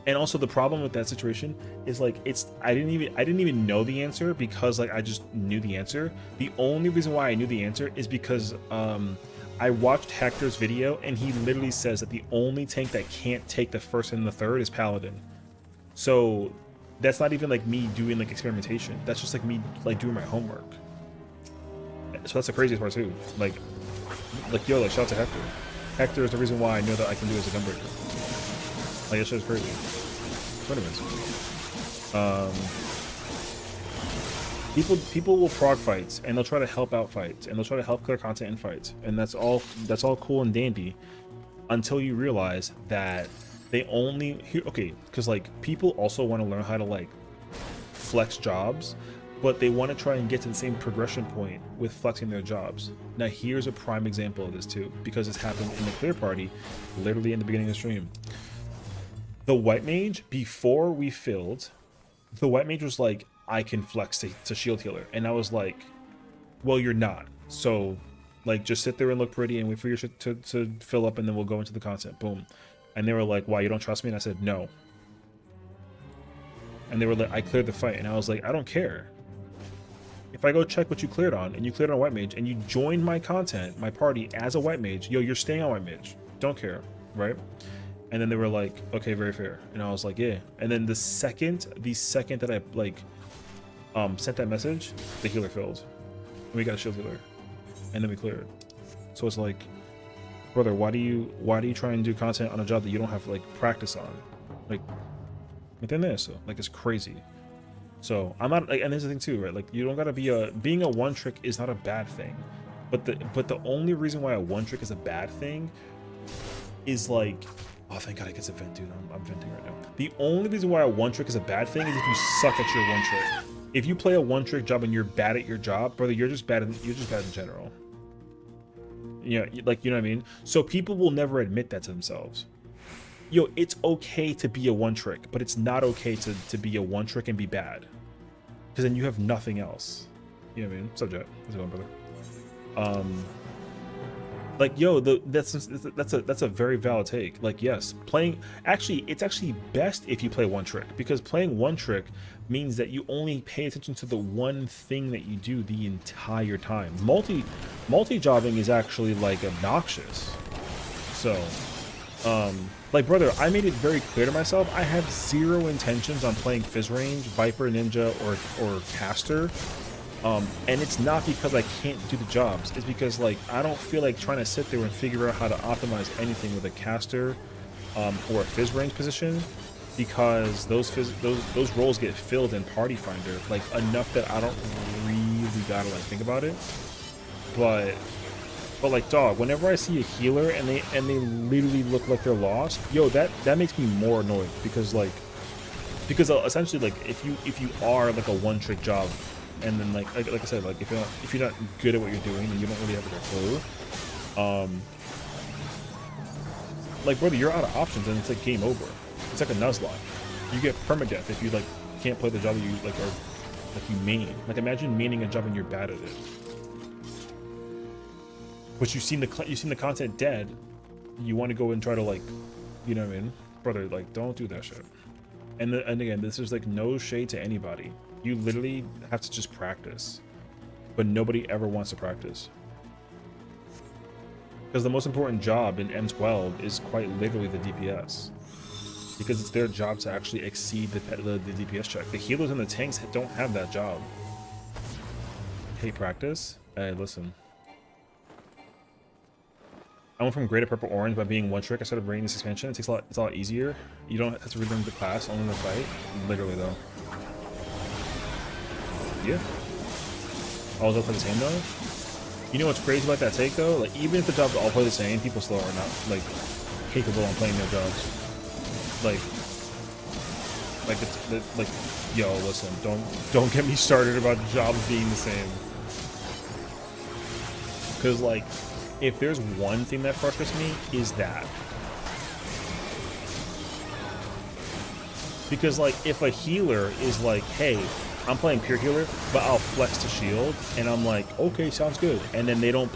and also the problem with that situation is like, I didn't even know the answer because like I just knew the answer. The only reason why I knew the answer is because I watched Hector's video, and he literally says that the only tank that can't take the first and the third is Paladin. So that's not even like me doing like experimentation. That's just like me like doing my homework. So that's the craziest part too. Like yo, like shout out to Hector. Hector is the reason why I know that I can do as a gunbreaker. Like, that shit is crazy. Wait a minute. People will prog fights, and they'll try to help out fights, and they'll try to help clear content in fights, and that's all cool and dandy, until you realize that they only because like people also want to learn how to like flex jobs, but they want to try and get to the same progression point with flexing their jobs. Now here's a prime example of this too, because this happened in the clear party literally in the beginning of the stream. The white mage, before we filled, the white mage was like, I can flex to shield healer, and I was like, well, you're not, so like just sit there and look pretty and wait for your shit to fill up, and then we'll go into the content. Boom. And they were like, why, you don't trust me? And I said, no. And they were like, I cleared the fight. And I was like, I don't care. If I go check what you cleared on, and you cleared on white mage, and you joined my content, my party as a white mage, yo, you're staying on white mage. Don't care, right? And then they were like, okay, very fair. And I was like, yeah. And then the second that I like sent that message, the healer filled, and we got a shield healer, and then we cleared. So it's like, brother, why do you try and do content on a job that you don't have like practice on? Like, within this, so like, it's crazy. So I'm not like, and there's the thing too, right? Like, you don't gotta be being a one trick is not a bad thing, but the only reason why a one trick is a bad thing is like, oh, thank God I get to vent, dude. I'm venting right now. The only reason why a one trick is a bad thing is if you suck at your one trick. If you play a one trick job and you're bad at your job, brother, you're just bad in general. Yeah, like, you know what I mean? So people will never admit that to themselves. Yo, it's okay to be a one trick, but it's not okay to be a one trick and be bad, because then you have nothing else. You know what I mean? Subject. How's it going, brother? Like, yo, that's a very valid take. Like, yes, playing it's actually best if you play one trick, because playing one trick means that you only pay attention to the one thing that you do the entire time. Multi-jobbing is actually like obnoxious. So, like, brother, I made it very clear to myself I have zero intentions on playing Fizz Range, Viper, Ninja, or Caster. And it's not because I can't do the jobs. It's because, like, I don't feel like trying to sit there and figure out how to optimize anything with a caster or a Fizz range position, because those roles get filled in Party Finder, like, enough that I don't really gotta like think about it. But like, dog, whenever I see a healer and they literally look like they're lost, yo, that makes me more annoyed, because essentially, like, if you are like a one trick job, and then like I said, like, if you're not good at what you're doing, then you don't really have a clue. Like, brother, you're out of options, and it's like game over. It's like a Nuzlocke. You get permadeath if you like can't play the job that you like, or like you main. Like, imagine maining a job and you're bad at it, but you've seen the content dead. You want to go and try to, like, you know what I mean, brother? Like, don't do that shit. And again, this is like no shade to anybody. You literally have to just practice, but nobody ever wants to practice, because the most important job in M12 is quite literally the DPS, because it's their job to actually exceed the DPS check. The healers and the tanks don't have that job. Hey, practice. Hey, listen. I went from gray to purple orange by being one trick. I started bringing this expansion. It's a lot easier. You don't have to relearn the class, only the fight. Literally though. Yeah. All those all play the same though. You know what's crazy about that take though? Like, even if the jobs all play the same, people still are not like capable on playing their jobs. Like like, yo, listen, don't get me started about jobs being the same. Cause like, if there's one thing that frustrates me, is that. Because like, if a healer is like, hey, I'm playing pure healer, but I'll flex to shield, and I'm like, okay, sounds good. And then they don't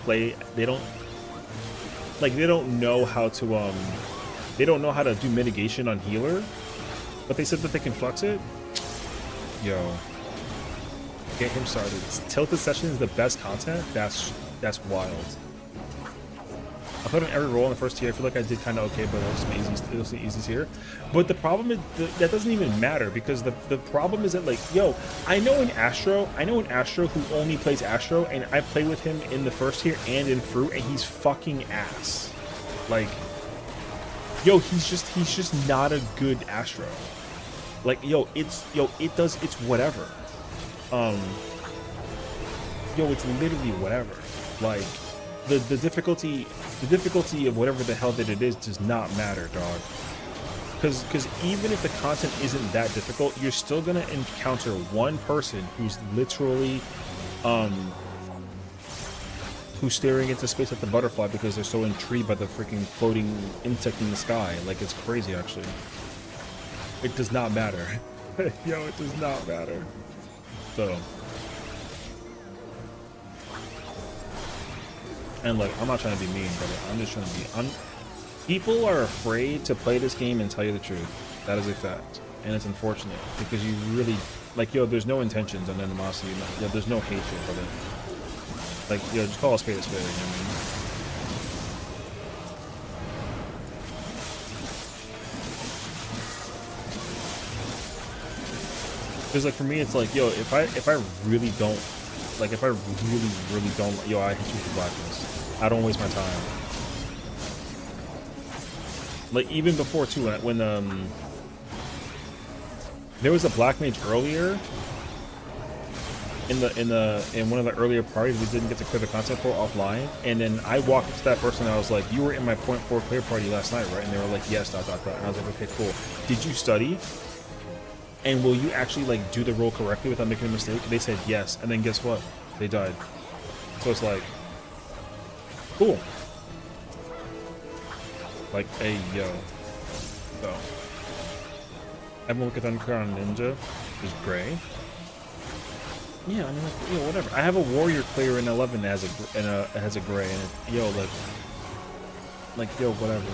know how to do mitigation on healer, but they said that they can flex it. Yo, get him started. Tilted Session is the best content. That's wild. I put in every role in the first tier. I feel like I did kind of okay, but it was the easy tier. But the problem is that doesn't even matter, because the problem is that, like, yo, I know an Astro who only plays Astro, and I play with him in the first tier and in Fruit, and he's fucking ass. Like, yo, he's just not a good Astro. Like, yo, it's whatever. Yo, it's literally whatever. Like, the difficulty of whatever the hell that it is does not matter, dog. Because even if the content isn't that difficult, you're still gonna encounter one person who's literally who's staring into space at the butterfly because they're so intrigued by the freaking floating insect in the sky. Like, it's crazy, actually. It does not matter. Yo, it does not matter. So, and look, I'm not trying to be mean, brother. I'm just trying to be. People are afraid to play this game and tell you the truth. That is a fact, and it's unfortunate, because you really, like, yo, there's no intentions on animosity. Yo, there's no hatred, brother. Like, yo, just call a spade a spade. You know what I mean? Because, like, for me, it's like, yo, if I really don't, like, if I really don't, yo, I hit you with the blackness. I don't waste my time. Like, even before too, when there was a black mage earlier in one of the earlier parties we didn't get to clear the content for offline, and then I walked up to that person and I was like, you were in my point 4 clear party last night, right? And they were like, yes, ... And I was like, okay, cool. Did you study? And will you actually, like, do the role correctly without making a mistake? They said yes, and then guess what? They died. So it's like, cool. Like, hey, yo. So, everyone look at Undercrown Ninja is gray. Yeah, I mean, like, yo, whatever. I have a warrior clear in 11 that has a gray, and yo, like, yo, whatever.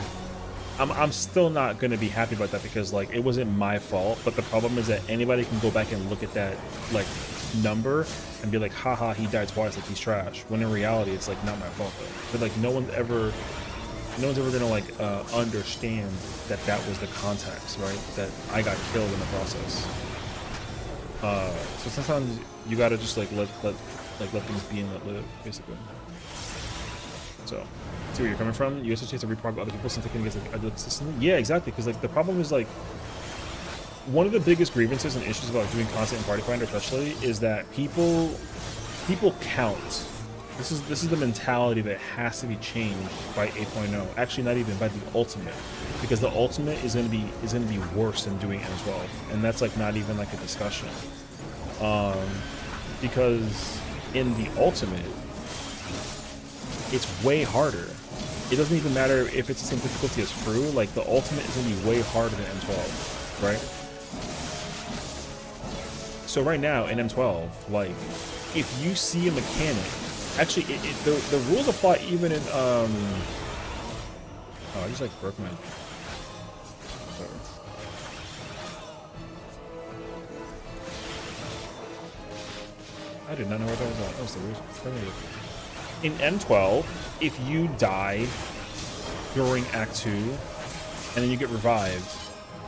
I'm still not gonna be happy about that because like it wasn't my fault. But the problem is that anybody can go back and look at that like number and be like, haha, he died twice, like he's trash. When in reality, it's like not my fault though. But like no one's ever gonna like understand that that was the context, right? That I got killed in the process. So sometimes you gotta just like let things be and let live, basically. So, see where you're coming from. You also have to reprog other people since they can get like idyllic consistently. Yeah, exactly. Because like the problem is like one of the biggest grievances and issues about doing content in Party Finder, especially, is that people count. This is the mentality that has to be changed by 8.0. Actually, not even by the ultimate, because the ultimate is gonna be worse than doing M12, and that's like not even like a discussion. Because in the ultimate, it's way harder. It doesn't even matter if it's the same difficulty as Fru. Like the ultimate is gonna be way harder than M12, right? So right now in M12, like if you see a mechanic, actually the rules apply even in oh, I just like broke my. Sorry. I did not know where that was at. That was the rules. In M12, if you die during Act 2, and then you get revived,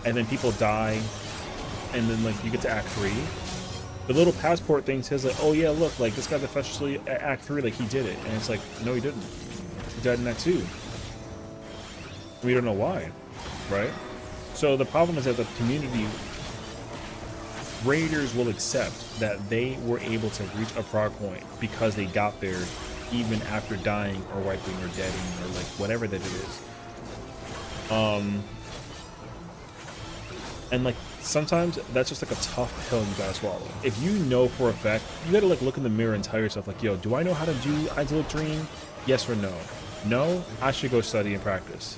and then people die, and then like you get to Act 3, the little passport thing says like, oh yeah, look, like this guy's officially at Act 3, like he did it, and it's like, no, he didn't. He died in Act 2. We don't know why, right? So the problem is that the community raiders will accept that they were able to reach a prog point because they got there even after dying or wiping or deading or like whatever that it is. And like sometimes that's just like a tough pill you gotta swallow. If you know for a fact, you gotta like look in the mirror and tell yourself like, yo, do I know how to do Idyllic Dream? Yes or no? No, I should go study and practice.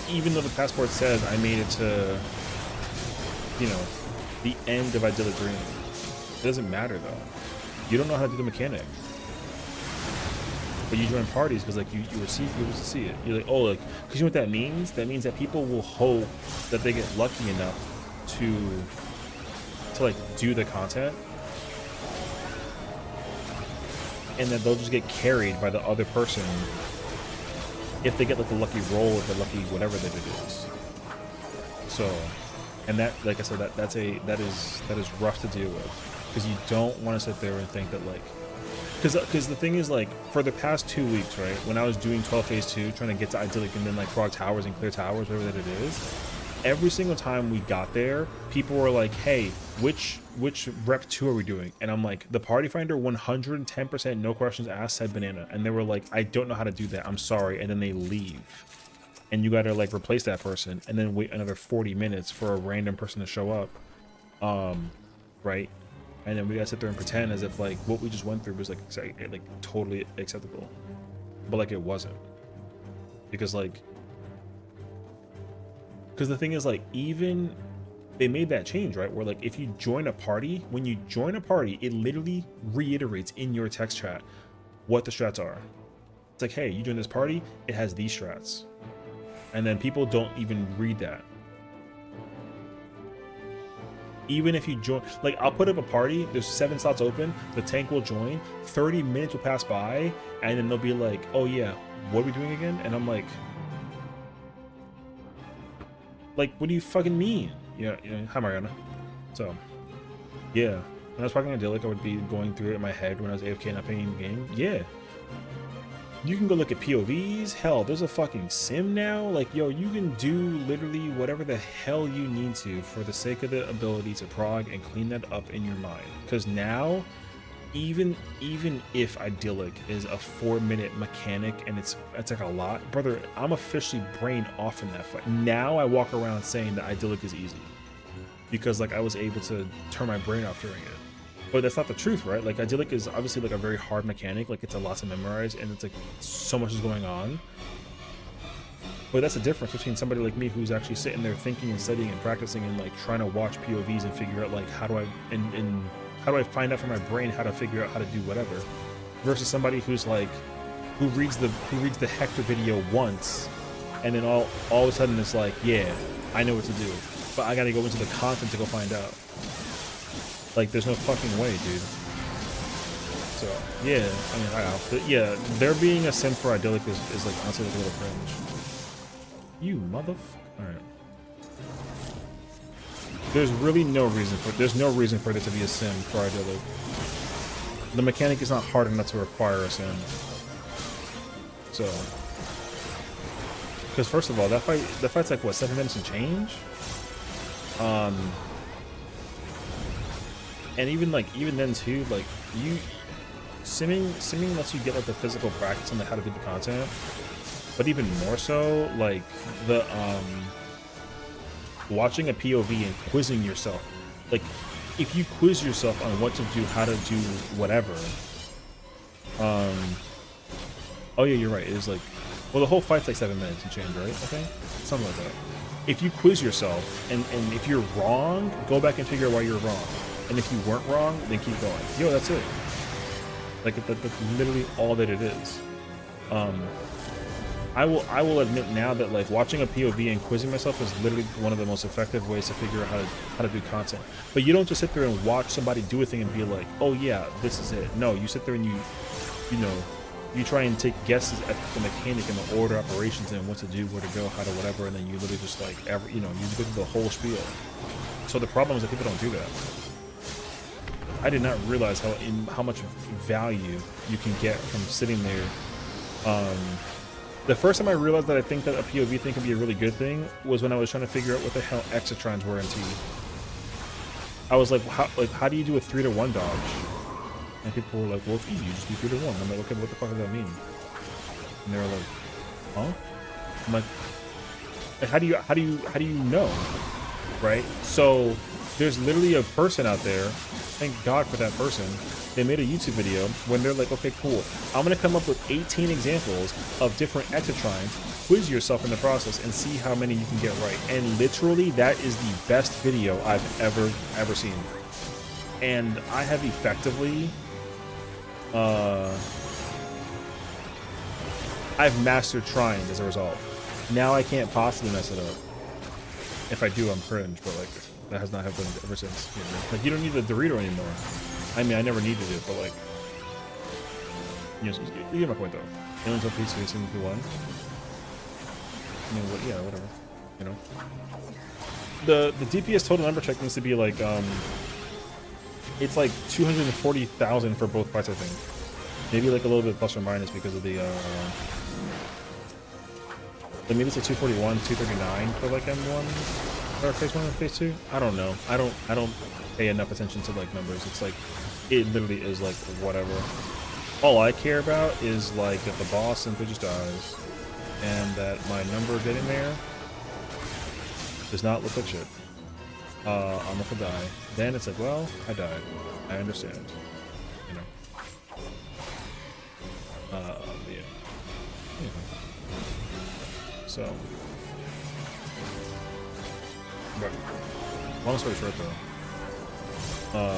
Even though the passport says I made it to, you know, the end of Idyllic Dream. It doesn't matter though. You don't know how to do the mechanic. But you join parties because like you receive people to see it. You're like, oh, like, because you know what that means? That means that people will hope that they get lucky enough to like do the content, and then they'll just get carried by the other person if they get like the lucky roll or the lucky whatever that it is. So, and that, like I said, that is rough to deal with because you don't want to sit there and think that like. Because the thing is, like, for the past 2 weeks, right, when I was doing 12 phase 2, trying to get to Idyllic and then, like, frog towers and clear towers, whatever that it is, every single time we got there, people were like, hey, which rep 2 are we doing? And I'm like, the Party Finder 110%, no questions asked, said banana. And they were like, I don't know how to do that, I'm sorry. And then they leave. And you gotta, like, replace that person and then wait another 40 minutes for a random person to show up. Right? And then we gotta sit there and pretend as if like what we just went through was like totally acceptable, but like it wasn't, because the thing is like even they made that change, right, where like if you join a party, when you join a party, it literally reiterates in your text chat what the strats are. It's like, hey, you join this party, it has these strats, and then people don't even read that. Even if you join, like I'll put up a party, there's 7 slots open, the tank will join, 30 minutes will pass by, and then they'll be like, oh yeah, what are we doing again? And I'm like, what do you fucking mean? Yeah, hi Mariana. So, yeah, when I was talking Idyllic, I would be going through it in my head when I was AFK not playing the game. Yeah. You can go look at POVs. Hell, there's a fucking sim now. Like, yo, you can do literally whatever the hell you need to for the sake of the ability to prog and clean that up in your mind. Because now, even if Idyllic is a 4-minute mechanic and it's like a lot, brother, I'm officially brain off in that fight. Now I walk around saying that Idyllic is easy because like I was able to turn my brain off during it. But that's not the truth, right? Like Idyllic is obviously like a very hard mechanic, like it's a lot to memorize and it's like so much is going on. But that's the difference between somebody like me who's actually sitting there thinking and studying and practicing and like trying to watch POVs and figure out like how do I find out from my brain how to figure out how to do whatever, versus somebody who's like who reads the Hector video once and then all of a sudden it's like, yeah, I know what to do, but I gotta go into the content to go find out. Like there's no fucking way, dude. So yeah, I mean I know. But yeah, there being a sim for idyllic is like honestly like a little cringe. You motherfucker. Alright. There's really no reason for there to be a sim for idyllic. The mechanic is not hard enough to require a sim. So because first of all, that fight's like what, 7 minutes and change? And even then too, like simming lets you get like the physical practice on like how to do the content. But even more so, like the watching a POV and quizzing yourself. Like if you quiz yourself on what to do, how to do whatever. Oh yeah, you're right. It is like, well, the whole fight's like 7 minutes and change, right? Okay, something like that. If you quiz yourself and if you're wrong, go back and figure out why you're wrong. And if you weren't wrong, then keep going. Yo, that's it. Like that's literally all that it is. I will admit now that like watching a POV and quizzing myself is literally one of the most effective ways to figure out how to do content. But you don't just sit there and watch somebody do a thing and be like, oh yeah, this is it. No, you sit there and you try and take guesses at the mechanic and the order operations and what to do, where to go, how to whatever, and then you literally just like you go through the whole spiel. So the problem is that people don't do that. I did not realize how much value you can get from sitting there. The first time I realized that I think that a POV thing can be a really good thing was when I was trying to figure out what the hell Exitrons were in T. I was like, how do you do a 3-to-1 dodge? And people were like, well, it's easy, you just do 3-to-1. I'm like, okay, what the fuck does that mean? And they were like, huh? I'm like, how do you know? Right? So there's literally a person out there, thank God for that person. They made a YouTube video when they're like, okay, cool, I'm gonna come up with 18 examples of different Exitrons, quiz yourself in the process and see how many you can get right. And literally that is the best video I've ever seen. And I have effectively I've mastered trying as a result. Now I can't possibly mess it up. If I do, I'm cringe, but like that has not happened ever since. You know? Like you don't need the Dorito anymore. I mean, I never needed it, but like, you get my point though. Aliens on PC facing P1. I mean, yeah, whatever. You know, the DPS total number check needs to be like it's like 240,000 for both fights, I think. Maybe like a little bit plus or minus because of the maybe it's like 241, 239 for like M1 or phase 1 and phase 2. I don't know. I don't pay enough attention to like numbers. It's like it literally is like whatever. All I care about is like that the boss simply just dies and that my number getting there does not look like shit. I'm gonna die. Then it's like, well, I died. I understand. You know. Yeah. Anyway. So, but long story short though,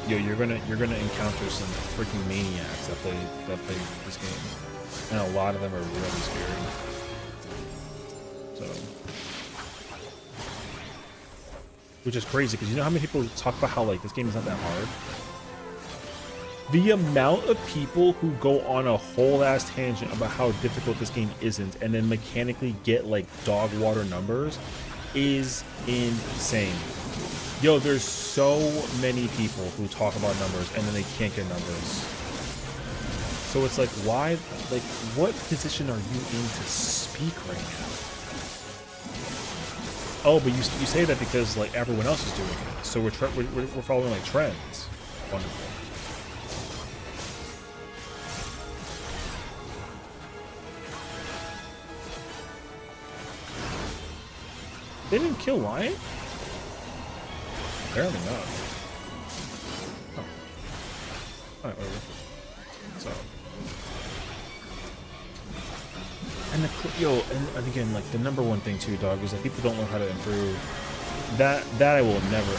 you're gonna encounter some freaking maniacs that play this game, and a lot of them are really scary. So, which is crazy because you know how many people talk about how like this game is not that hard. The amount of people who go on a whole ass tangent about how difficult this game isn't and then mechanically get like dog water numbers is insane. Yo, there's so many people who talk about numbers and then they can't get numbers. So it's like, why, like, what position are you in to speak right now? Oh, but you say that because like everyone else is doing it. So we're following like trends. Wonderful. They didn't kill Lion? Apparently not. Oh. Alright, whatever. So. And and again, like the number one thing too, dog, is that people don't know how to improve. That I will never.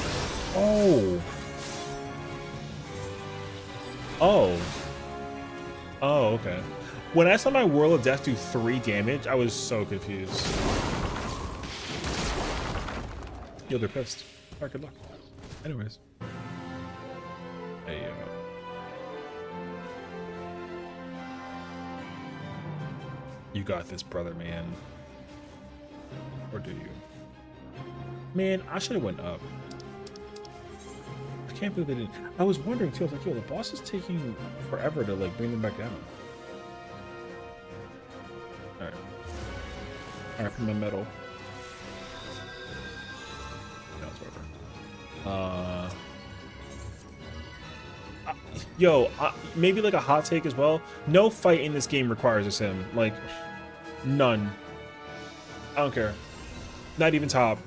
Oh. Oh. Oh, okay. When I saw my Whirl of Death do 3 damage, I was so confused. Yo, they're pissed. Alright, good luck. Anyways. Hey, you got this, brother, man. Or do you? Man, I should have went up. I can't believe they didn't. I was wondering too. I was like, yo, the boss is taking forever to like bring them back down. Alright. Alright, put my metal. No, it's whatever. Yo, maybe like a hot take as well. No fight in this game requires a sim. Like, none. I don't care. Not even top.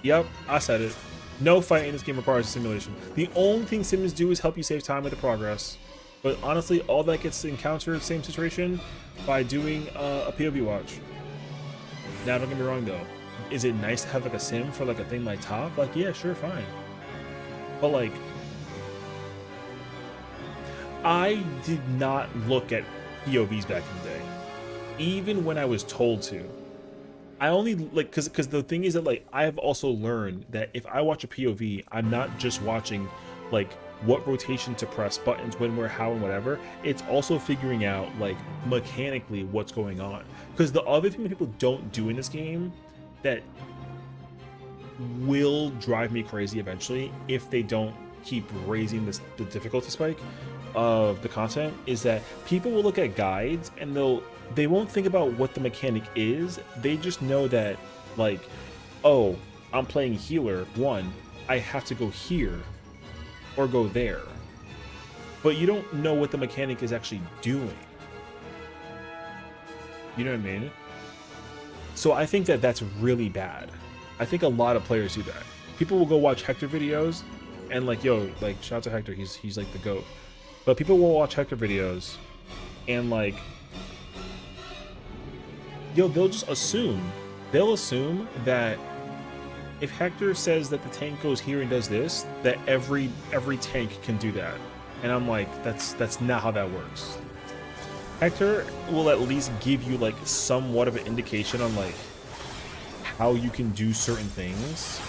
Yep, I said it. No fight in this game requires a simulation. The only thing sims do is help you save time with the progress. But honestly, all that gets encountered, same situation, by doing a POV watch. Now, don't get me wrong though. Is it nice to have like a sim for like a thing like top? Like, yeah, sure, fine. But like, I did not look at POVs back in the day, even when I was told to. I only like because the thing is that like I have also learned that if I watch a POV, I'm not just watching like what rotation to press buttons, when, where, how, and whatever. It's also figuring out like mechanically what's going on. Because the other thing that people don't do in this game that will drive me crazy eventually if they don't keep raising the difficulty spike of the content is that people will look at guides and they won't think about what the mechanic is. They just know that like, oh, I'm playing healer, I have to go here or go there, but you don't know what the mechanic is actually doing. You know what I mean? So I think that that's really bad. I think a lot of players do that. People will go watch Hector videos and like, yo, like shout out to Hector, he's like the GOAT. But people will watch Hector videos and like, yo, they'll just assume. They'll assume that if Hector says that the tank goes here and does this, that every tank can do that. And I'm like, that's not how that works. Hector will at least give you like somewhat of an indication on like how you can do certain things.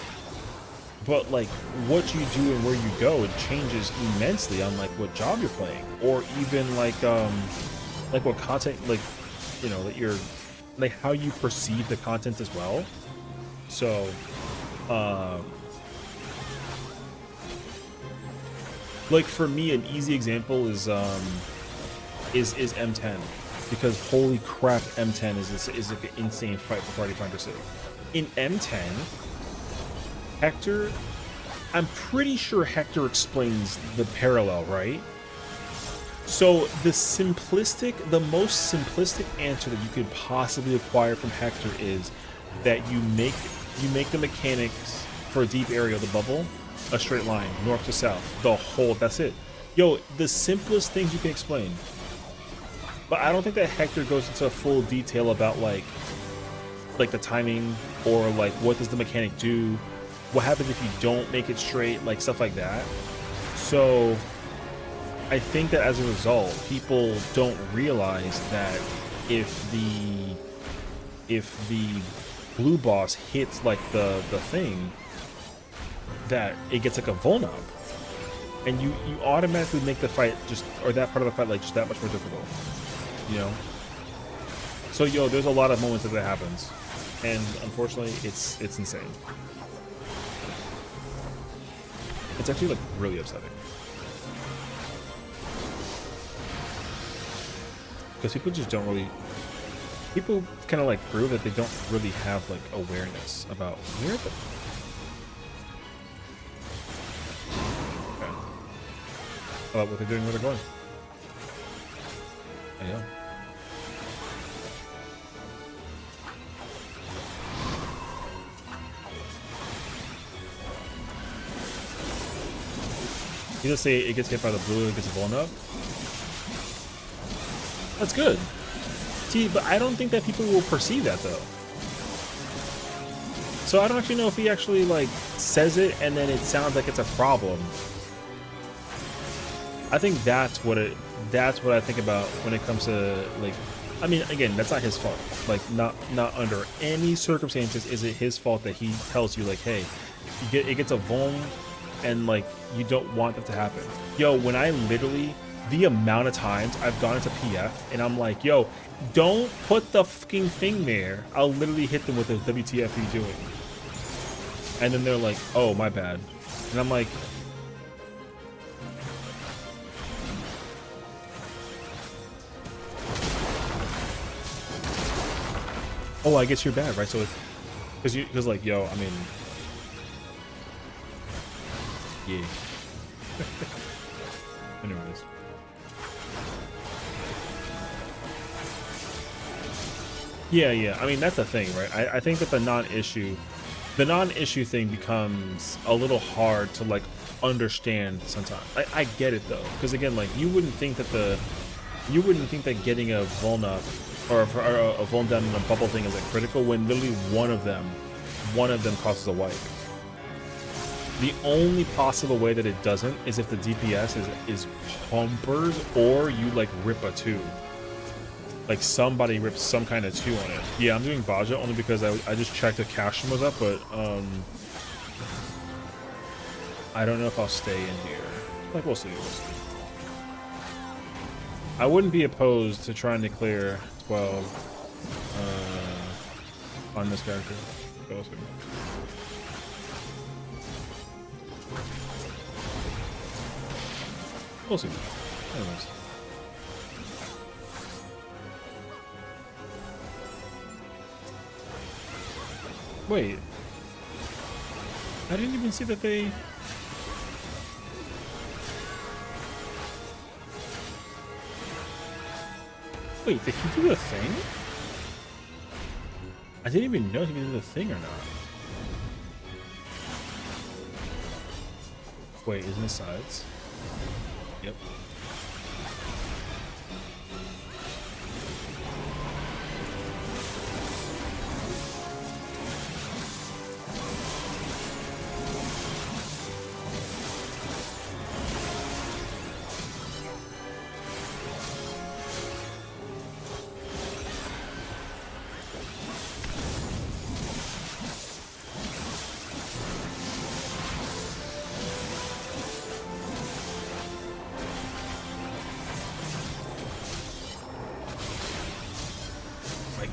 But like what you do and where you go, it changes immensely on like what job you're playing, or even like what content, like, you know, that you're like how you perceive the content as well. So like for me, an easy example is M10, because holy crap, M10 is like an insane fight for Party Finder City. In M10, Hector, I'm pretty sure Hector explains the parallel, right? So the most simplistic answer that you could possibly acquire from Hector is that you make the mechanics for a deep area of the bubble a straight line, north to south, the whole, that's it. Yo, the simplest things you can explain. But I don't think that Hector goes into full detail about like the timing, or like what does the mechanic do, what happens if you don't make it straight, like stuff like that. So I think that as a result, people don't realize that if the blue boss hits like the thing, that it gets like a vuln up, and you automatically make the fight just, or that part of the fight, like just that much more difficult, you know? So yo, there's a lot of moments that happens, and unfortunately it's insane. It's actually like really upsetting, because people just don't really, people kind of like prove that they don't really have like awareness about where the about what they're doing, where they're going. I know. You just say it gets hit by the blue, it gets blown up. That's good. See, but I don't think that people will perceive that though. So I don't actually know if he actually like says it and then it sounds like it's a problem. I think that's what I think about when it comes to like, I mean, again, that's not his fault. Like not under any circumstances is it his fault that he tells you like, hey, it gets a vuln and like you don't want that to happen. Yo, when I literally, the amount of times I've gone into PF and I'm like, yo, don't put the fucking thing there. I'll literally hit them with a WTF are you doing? And then they're like, oh, my bad. And I'm like, oh, I guess you're bad, right? So it's because like, yo, I mean, yeah. Anyways. Yeah. I mean, that's the thing, right? I think that the non-issue thing becomes a little hard to like understand sometimes. I get it though, because again, like you wouldn't think that getting a vuln up or a vuln down in a bubble thing is like critical when literally one of them causes a wipe. The only possible way that it doesn't is if the DPS is pumpers or you like rip a 2. Like somebody rips some kind of 2 on it. Yeah, I'm doing Baja only because I just checked if Cashman was up, but I don't know if I'll stay in here. Like we'll see. I wouldn't be opposed to trying to clear 12 on this character. We'll see. We'll see. Anyways. Wait. I didn't even see that they... Wait, did he do a thing? I didn't even know if he did a thing or not. Wait, isn't it sides? Yep.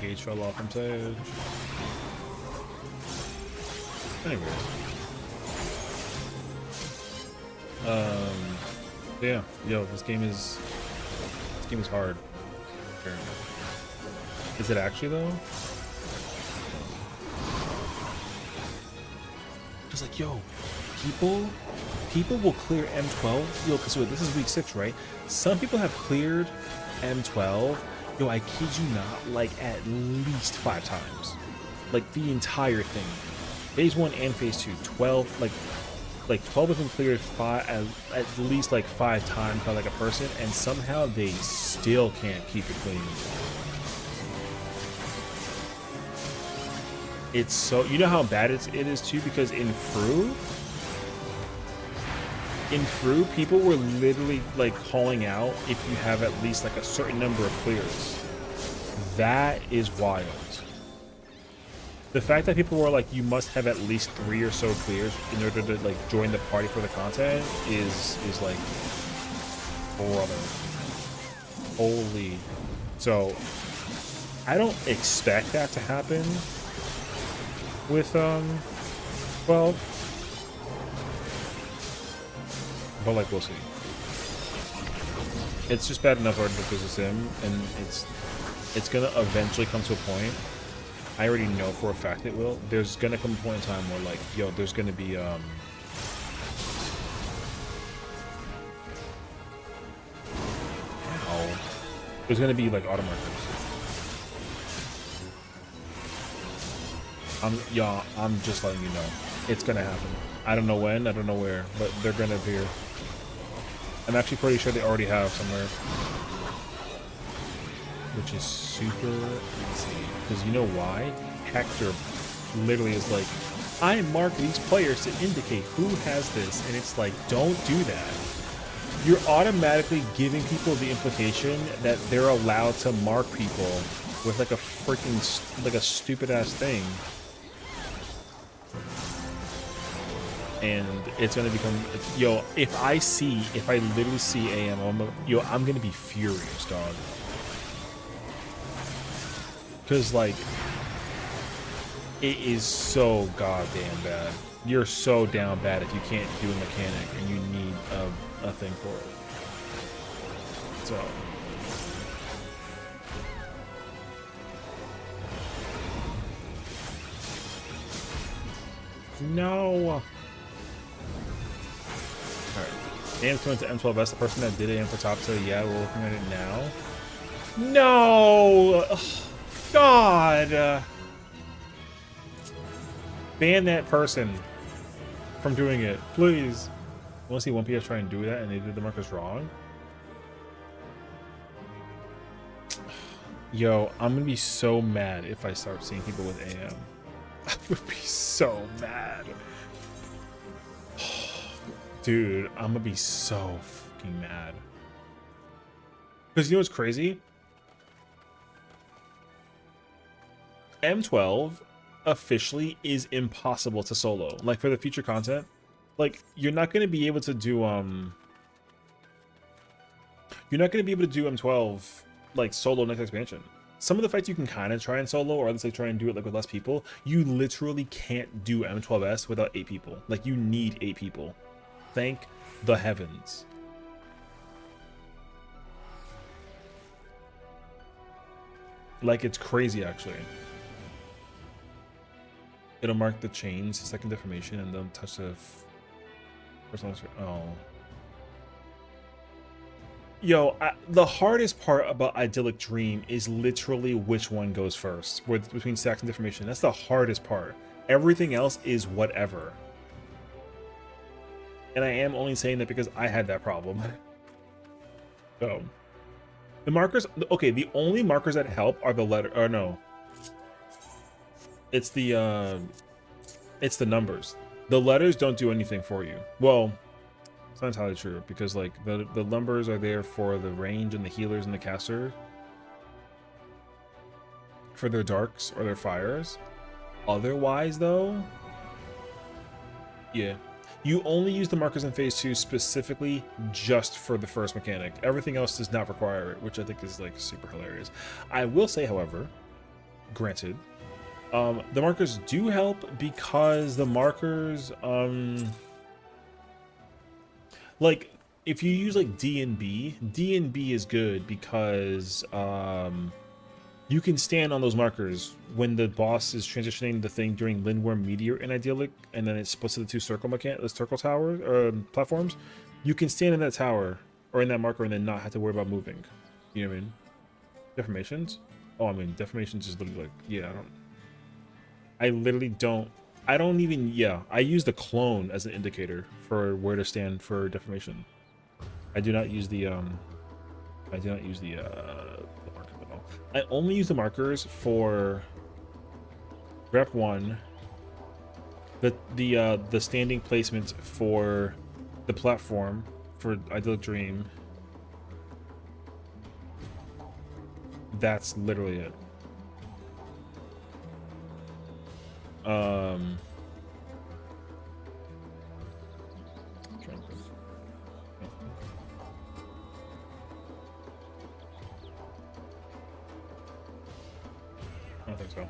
Gauge fell off from Sage. Anyways. Yeah, yo, this game is hard. Apparently. Is it actually though? Just like, yo, people will clear M12. Yo, cause this is week 6, right? Some people have cleared M12. Yo, I kid you not, like at least 5 times. Like the entire thing. Phase 1 and Phase 2, 12, like 12 have been cleared at least like 5 times by like a person, and somehow they still can't keep it clean. It's so, you know how bad it is too, because in Fru, people were literally like calling out if you have at least like a certain number of clears. That is wild. The fact that people were like, you must have at least 3 or so clears in order to like join the party for the content is like, brother. Holy. So I don't expect that to happen with 12. But like we'll see. It's just bad enough already because it's him, and it's gonna eventually come to a point. I already know for a fact it will. There's gonna come a point in time where like, yo, there's gonna be there's gonna be like auto markers. I'm just letting you know. It's gonna happen. I don't know when, I don't know where, but they're gonna appear. I'm actually pretty sure they already have somewhere. which is super easy. Because you know why? Hector literally is like, I mark these players to indicate who has this, and it's like, don't do that. You're automatically giving people the implication that they're allowed to mark people with like a freaking, like a stupid ass thing. And it's gonna become, yo, if I literally see AM, I'm gonna be furious, dog. Cause like, it is so goddamn bad. You're so down bad if you can't do a mechanic and you need a thing for it. So. No. Alright. AM went to M12s, the person that did AM for top, so yeah, we're looking at it now. No! Ugh. God! Ban that person from doing it, please. I want to see 1PS try and do that and they did the markers wrong. Yo, I'm gonna be so mad if I start seeing people with AM. I would be so mad. Dude, I'm gonna be so fucking mad. Because you know what's crazy? M12 officially is impossible to solo. Like for the future content, like you're not gonna be able to do M12 like solo next expansion. Some of the fights you can kind of try and solo, or let's say try and do it like with less people. You literally can't do M12s without 8 people. Like you need 8 people. Thank the heavens. Like it's crazy actually. It'll mark the chains, second deformation, and don't touch the personal. Oh. Yo, the hardest part about Idyllic Dream is literally which one goes first, between stacks and deformation. That's the hardest part. Everything else is whatever. And I am only saying that because I had that problem. So, the markers, okay, the only markers that help are the letter, or no. It's the numbers. The letters don't do anything for you. Well, it's not entirely true because like the numbers are there for the range and the healers and the caster for their darks or their fires. Otherwise though, yeah, you only use the markers in phase 2 specifically just for the first mechanic. Everything else does not require it, which I think is like super hilarious. I will say, however, granted, the markers do help because the markers, like if you use like D and B is good because you can stand on those markers when the boss is transitioning the thing during Lindworm Meteor and Idyllic, and then it's supposed to the 2 circle towers or platforms. You can stand in that tower or in that marker and then not have to worry about moving. You know what I mean? Deformations? Oh, I mean deformations is literally like, yeah, I don't even, yeah, I use the clone as an indicator for where to stand for deformation. I do not use the markers at all. I only use the markers for rep 1, the standing placements for the platform for Idyllic Dream. That's literally it. I don't think so.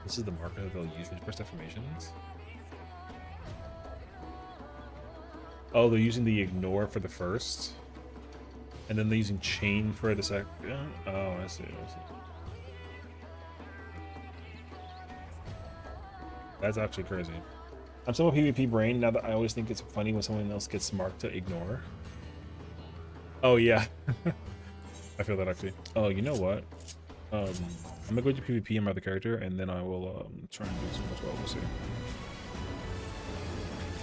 This is the marker that they'll use for first deformations. Oh, they're using the ignore for the first, and then they're using chain for the second. Oh, I see. That's actually crazy. I'm so PvP brain now that I always think it's funny when someone else gets marked to ignore. Oh yeah. I feel that actually. Oh, you know what? I'm gonna go to PvP and my other character, and then I will try and do some as well. We'll see.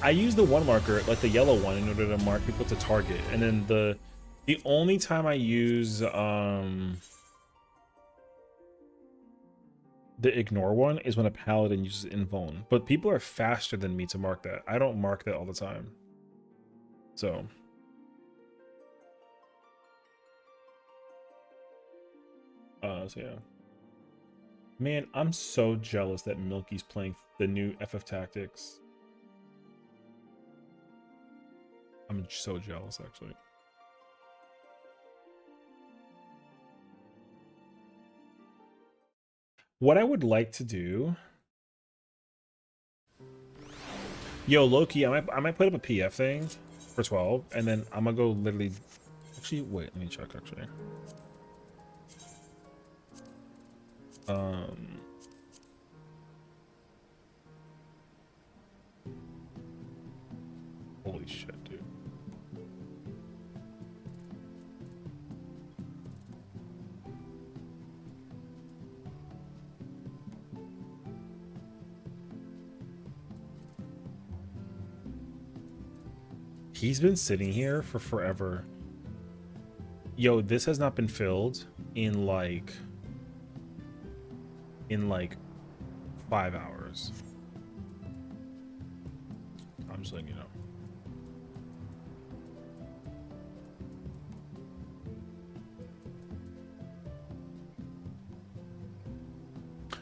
I use the one marker, like the yellow one, in order to mark people to target, and then the The only time I use the ignore one is when a paladin uses invuln, but people are faster than me to mark that. I don't mark that all the time. So yeah. Man, I'm so jealous that Milky's playing the new FF Tactics. I'm so jealous, actually. What I would like to do... Yo, Loki, I might put up a PF thing for 12, and then I'm gonna go literally... Actually, wait, let me check, actually. Holy shit, dude. He's been sitting here for forever. Yo, this has not been filled in like 5 hours. I'm just letting you know.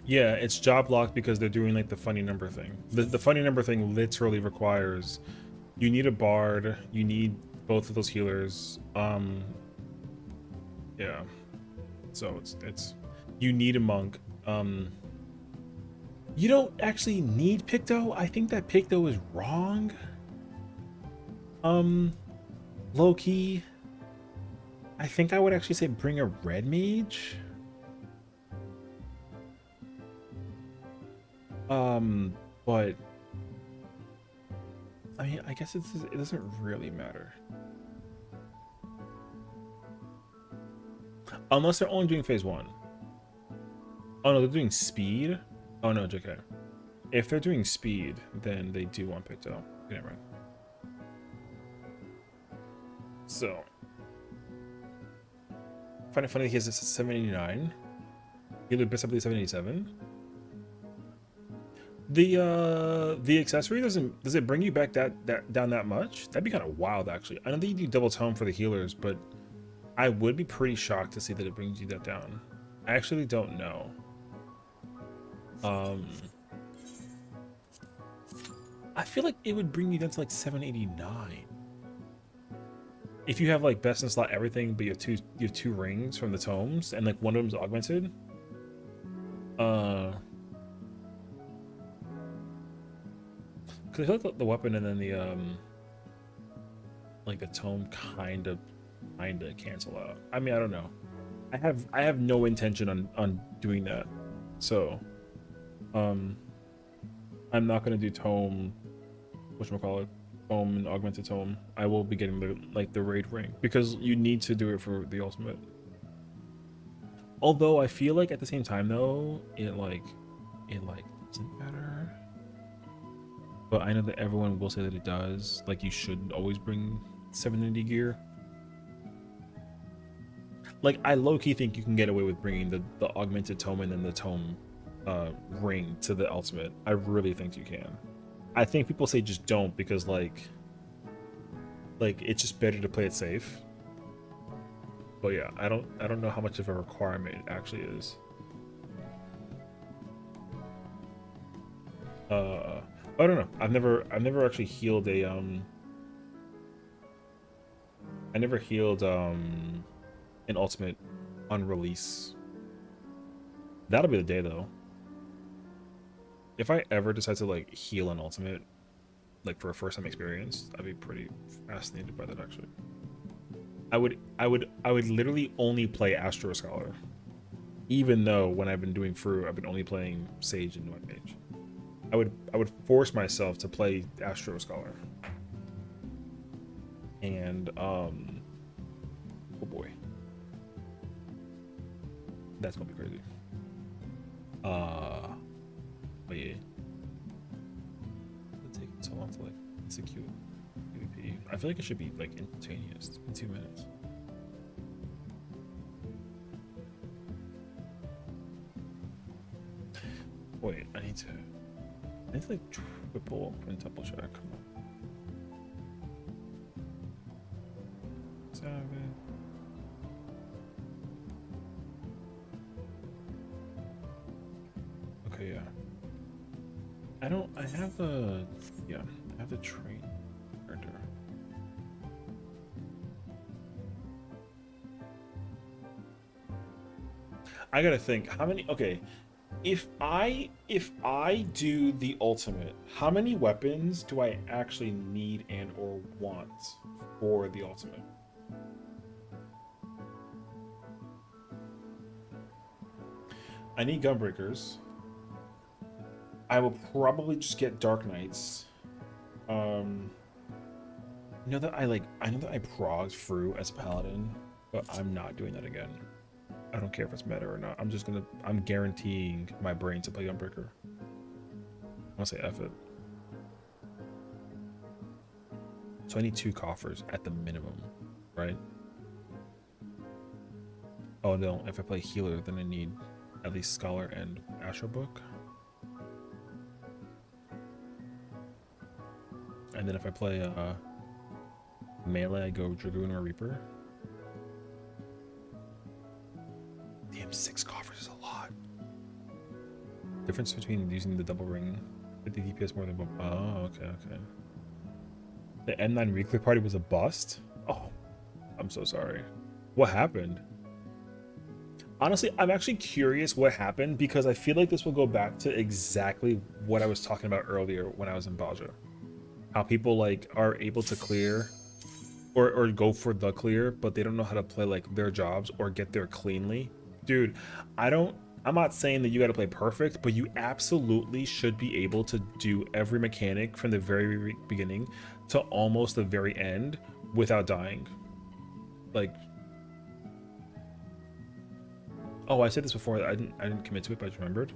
Yeah, it's job locked because they're doing like the funny number thing. The funny number thing literally requires you need a bard, you need both of those healers. Yeah. So it's you need a monk. You don't actually need Picto. I think that Picto is wrong. Low key, I think I would actually say bring a red mage. But I mean, I guess it doesn't really matter. Unless they're only doing phase 1. Oh no, they're doing speed? Oh no, JK. If they're doing speed, then they do want Picto. Never mind. So find it funny he has this at 789. Healer best I believe 787. The accessory does it bring you back that down that much? That'd be kind of wild, actually. I don't think you do double tone for the healers, but I would be pretty shocked to see that it brings you that down. I actually don't know. I feel like it would bring you down to like 789 if you have like best in slot everything, but you have two rings from the tomes and like one of them's augmented. Because I feel like the weapon and then the like the tome kind of cancel out. I mean, I don't know. I have no intention on doing that. So I'm not gonna do tome, whatchamacallit, tome and augmented tome. I will be getting the raid ring because you need to do it for the ultimate. Although I feel like at the same time though, it doesn't matter. But I know that everyone will say that it does. Like, you should always bring 790 gear. Like, I low-key think you can get away with bringing the augmented tome and then the tome ring to the ultimate. I really think you can. I think people say just don't because like it's just better to play it safe. But yeah, I don't know how much of a requirement it actually is. I don't know. I've never actually healed a I never healed an ultimate on release. That'll be the day though. If I ever decide to like heal an ultimate, like for a first time experience, I'd be pretty fascinated by that actually. I would literally only play Astro Scholar. Even though when I've been doing Fru, I've been only playing Sage and White Mage. I would force myself to play Astro Scholar. And oh boy. That's gonna be crazy. But yeah. It'll take so long to like execute PvP. I feel like it should be like instantaneous in 2 minutes. Wait, I need to like triple quintuple check. Come on. 7. Okay, yeah. I have the train character. I gotta think, how many, okay, if I do the ultimate, how many weapons do I actually need and or want for the ultimate? I need gunbreakers. I will probably just get Dark Knights. You know that I know that I progged through as Paladin, but I'm not doing that again. I don't care if it's meta or not. I'm guaranteeing my brain to play Gunbreaker. I'll say F it. So I need 2 coffers at the minimum, right? Oh no, if I play healer, then I need at least Scholar and Astro Book. And then if I play melee, I go Dragoon or Reaper. Damn, 6 coffers is a lot. Difference between using the double ring, 50 DPS more than... Oh, okay. The M9 Reclear party was a bust? Oh, I'm so sorry. What happened? Honestly, I'm actually curious what happened, because I feel like this will go back to exactly what I was talking about earlier when I was in Baja. How people like are able to clear or go for the clear, but they don't know how to play like their jobs or get there cleanly. Dude, I'm not saying that you got to play perfect, but you absolutely should be able to do every mechanic from the very beginning to almost the very end without dying. Like, oh, I said this before. I didn't commit to it, but I just remembered.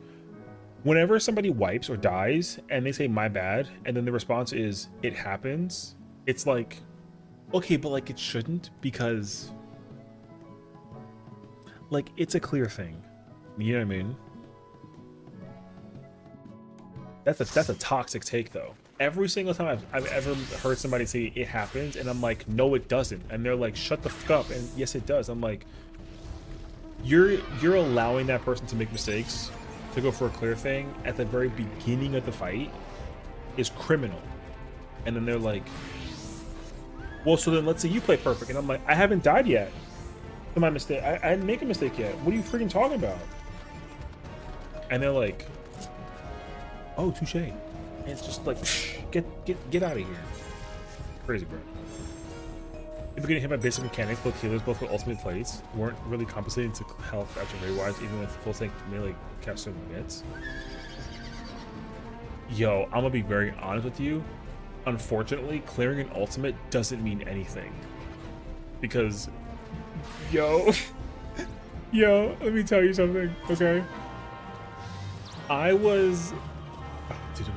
Whenever somebody wipes or dies and they say my bad, and then the response is it happens, it's like, okay, but like it shouldn't, because like it's a clear thing. You know what I mean? That's a toxic take though. Every single time I've ever heard somebody say it happens, and I'm like, no, it doesn't, and they're like, shut the fuck up, and yes, it does. I'm like, you're allowing that person to make mistakes to go for a clear thing at the very beginning of the fight is criminal. And then they're like, well, so then let's say you play perfect, and I'm like, I haven't died yet. So my mistake, I didn't make a mistake yet. What are you freaking talking about? And they're like, oh, touche. And it's just like, get out of here. Crazy, bro. People getting hit by basic mechanics, both healers, both with ultimate plates, weren't really compensating to health after wise, even with full tank melee caster bits. Yo, I'm gonna be very honest with you. Unfortunately, clearing an ultimate doesn't mean anything. Because, yo, let me tell you something, okay? Dude, it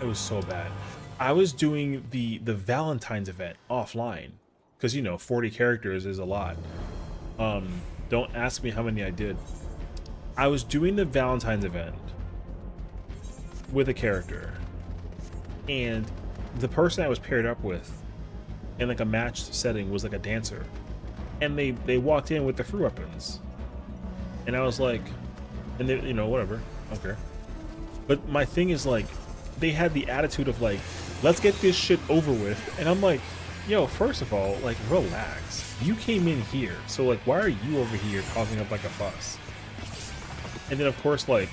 was so bad. I was doing the Valentine's event offline. Because, you know, 40 characters is a lot. Don't ask me how many I did. I was doing the Valentine's event with a character, and the person I was paired up with in like a matched setting was like a dancer, and they walked in with the free weapons, and I was like, and they, you know, whatever, okay. But my thing is like, they had the attitude of like, let's get this shit over with, and I'm like, yo, first of all, like, relax. You came in here, so like, why are you over here causing up like a fuss? And then of course, like,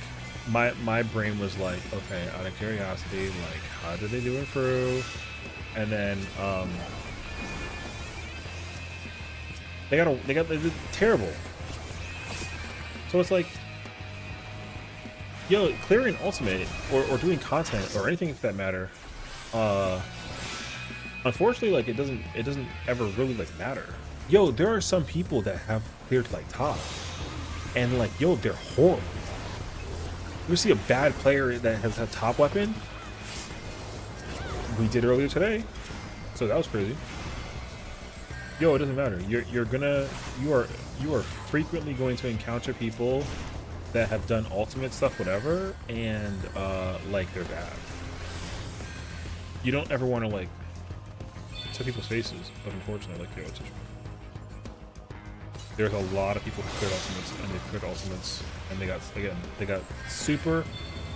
my brain was like, okay, out of curiosity, like, how did they do it through? And then they did terrible. So it's like, yo, clearing ultimate or doing content or anything for that matter, unfortunately, like, it doesn't ever really like matter. Yo, there are some people that have cleared like top, and like, yo, they're horrible. You see a bad player that has a top weapon? We did earlier today, so that was crazy. Yo, it doesn't matter. You are frequently going to encounter people that have done ultimate stuff, whatever, and like they're bad. You don't ever want to like to people's faces, but unfortunately, like, yo, it's just, there's a lot of people who cleared ultimates, and they cleared ultimates, and they got super,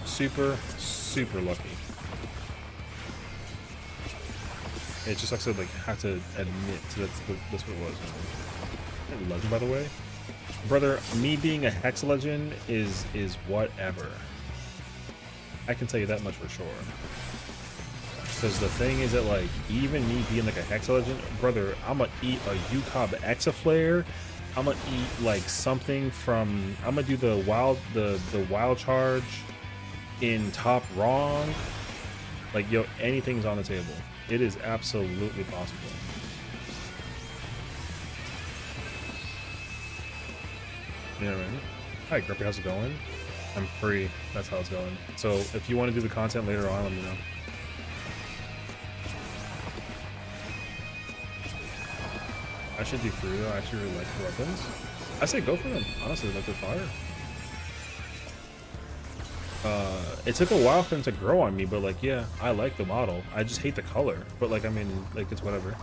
super, super lucky. It just sucks to like have to admit that's what it was. Legend, by the way, brother. Me being a Hex legend is whatever. I can tell you that much for sure. Because the thing is that, like, even me being like a Hex legend, brother, I'm gonna eat a UCOB Exaflare. I'm gonna eat like something from. I'm gonna do the wild charge in top wrong. Like, yo, anything's on the table. It is absolutely possible. Yeah, man. Hi, Grumpy, how's it going? I'm free. That's how it's going. So if you want to do the content later on, let me know. I should do free though. I actually really like the weapons. I say go for them. Honestly, like they're fire. It took a while for them to grow on me, but like, yeah, I like the model. I just hate the color, but like, I mean, like, it's whatever.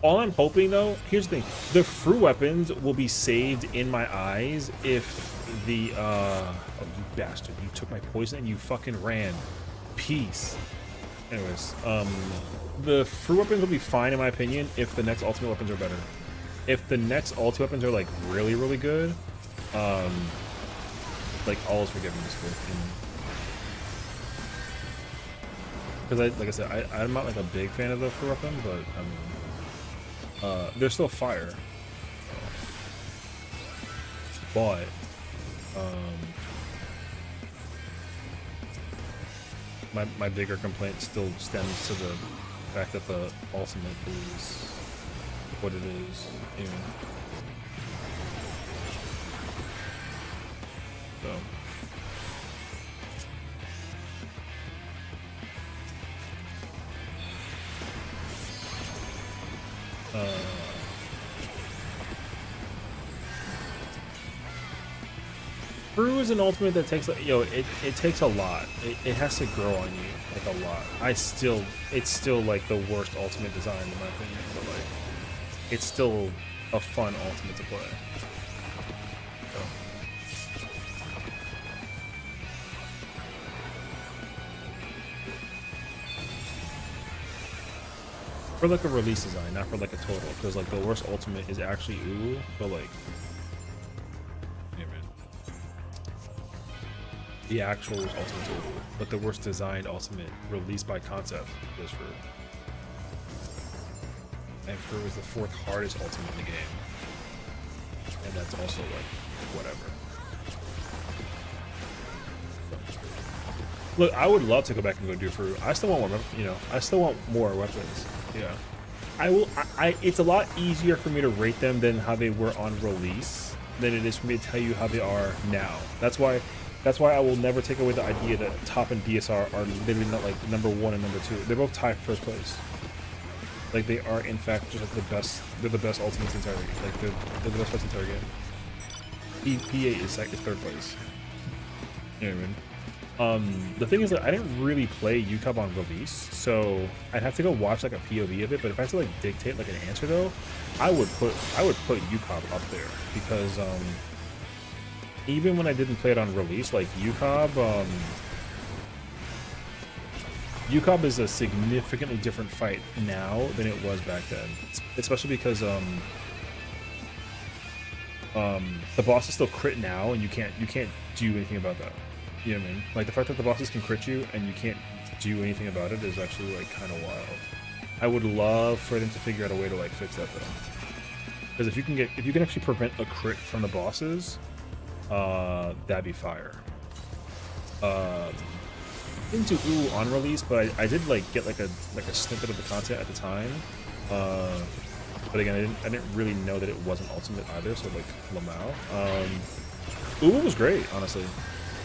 All I'm hoping though, here's the thing: the fruit weapons will be saved in my eyes if the oh, you bastard, you took my poison and you fucking ran. Peace. Anyways, the fruit weapons will be fine in my opinion if the next ultimate weapons are better. If the next ultimate weapons are like really, really good, like, all is forgiven this cool. Because like I said, I'm not like a big fan of the fruit weapon, but I mean, they're still fire. But my bigger complaint still stems to the fact that the ultimate is what it is, you know. So Brew is an ultimate that takes, yo, it takes a lot. It has to grow on you, like, a lot. It's still like the worst ultimate design in my opinion, but like, it's still a fun ultimate to play. So. For like a release design, not for like a total, because like the worst ultimate is actually Uwu, but like, yeah, man. The actual worst ultimate is Uwu, but the worst designed ultimate released by concept is Fru. And Fru is the 4th hardest ultimate in the game, and that's also like whatever. Look, I would love to go back and go do Fru. I still want more, you know, I still want more weapons. Yeah, I will. It's a lot easier for me to rate them than how they were on release than it is for me to tell you how they are now. That's why I will never take away the idea that top and DSR are literally not like number 1 and number 2. They're both tied for 1st place. Like, they are in fact just like the best. They're the best ultimates in entire. Like, they're the best fights in entire game. P8 is 3rd place. You know what I mean? The thing is that I didn't really play UCOB on release, so I'd have to go watch like a POV of it. But if I had to like dictate like an answer though, I would put UCOB up there because even when I didn't play it on release, like UCOB is a significantly different fight now than it was back then, especially because the bosses still crit now, and you can't do anything about that. You know what I mean? Like, the fact that the bosses can crit you and you can't do anything about it is actually like kind of wild. I would love for them to figure out a way to like fix that though, because if you can actually prevent a crit from the bosses, that'd be fire. Into Uwu on release, but I did like get like a snippet of the content at the time. But again, I didn't really know that it wasn't ultimate either. So like Lamau, Uwu was great, honestly.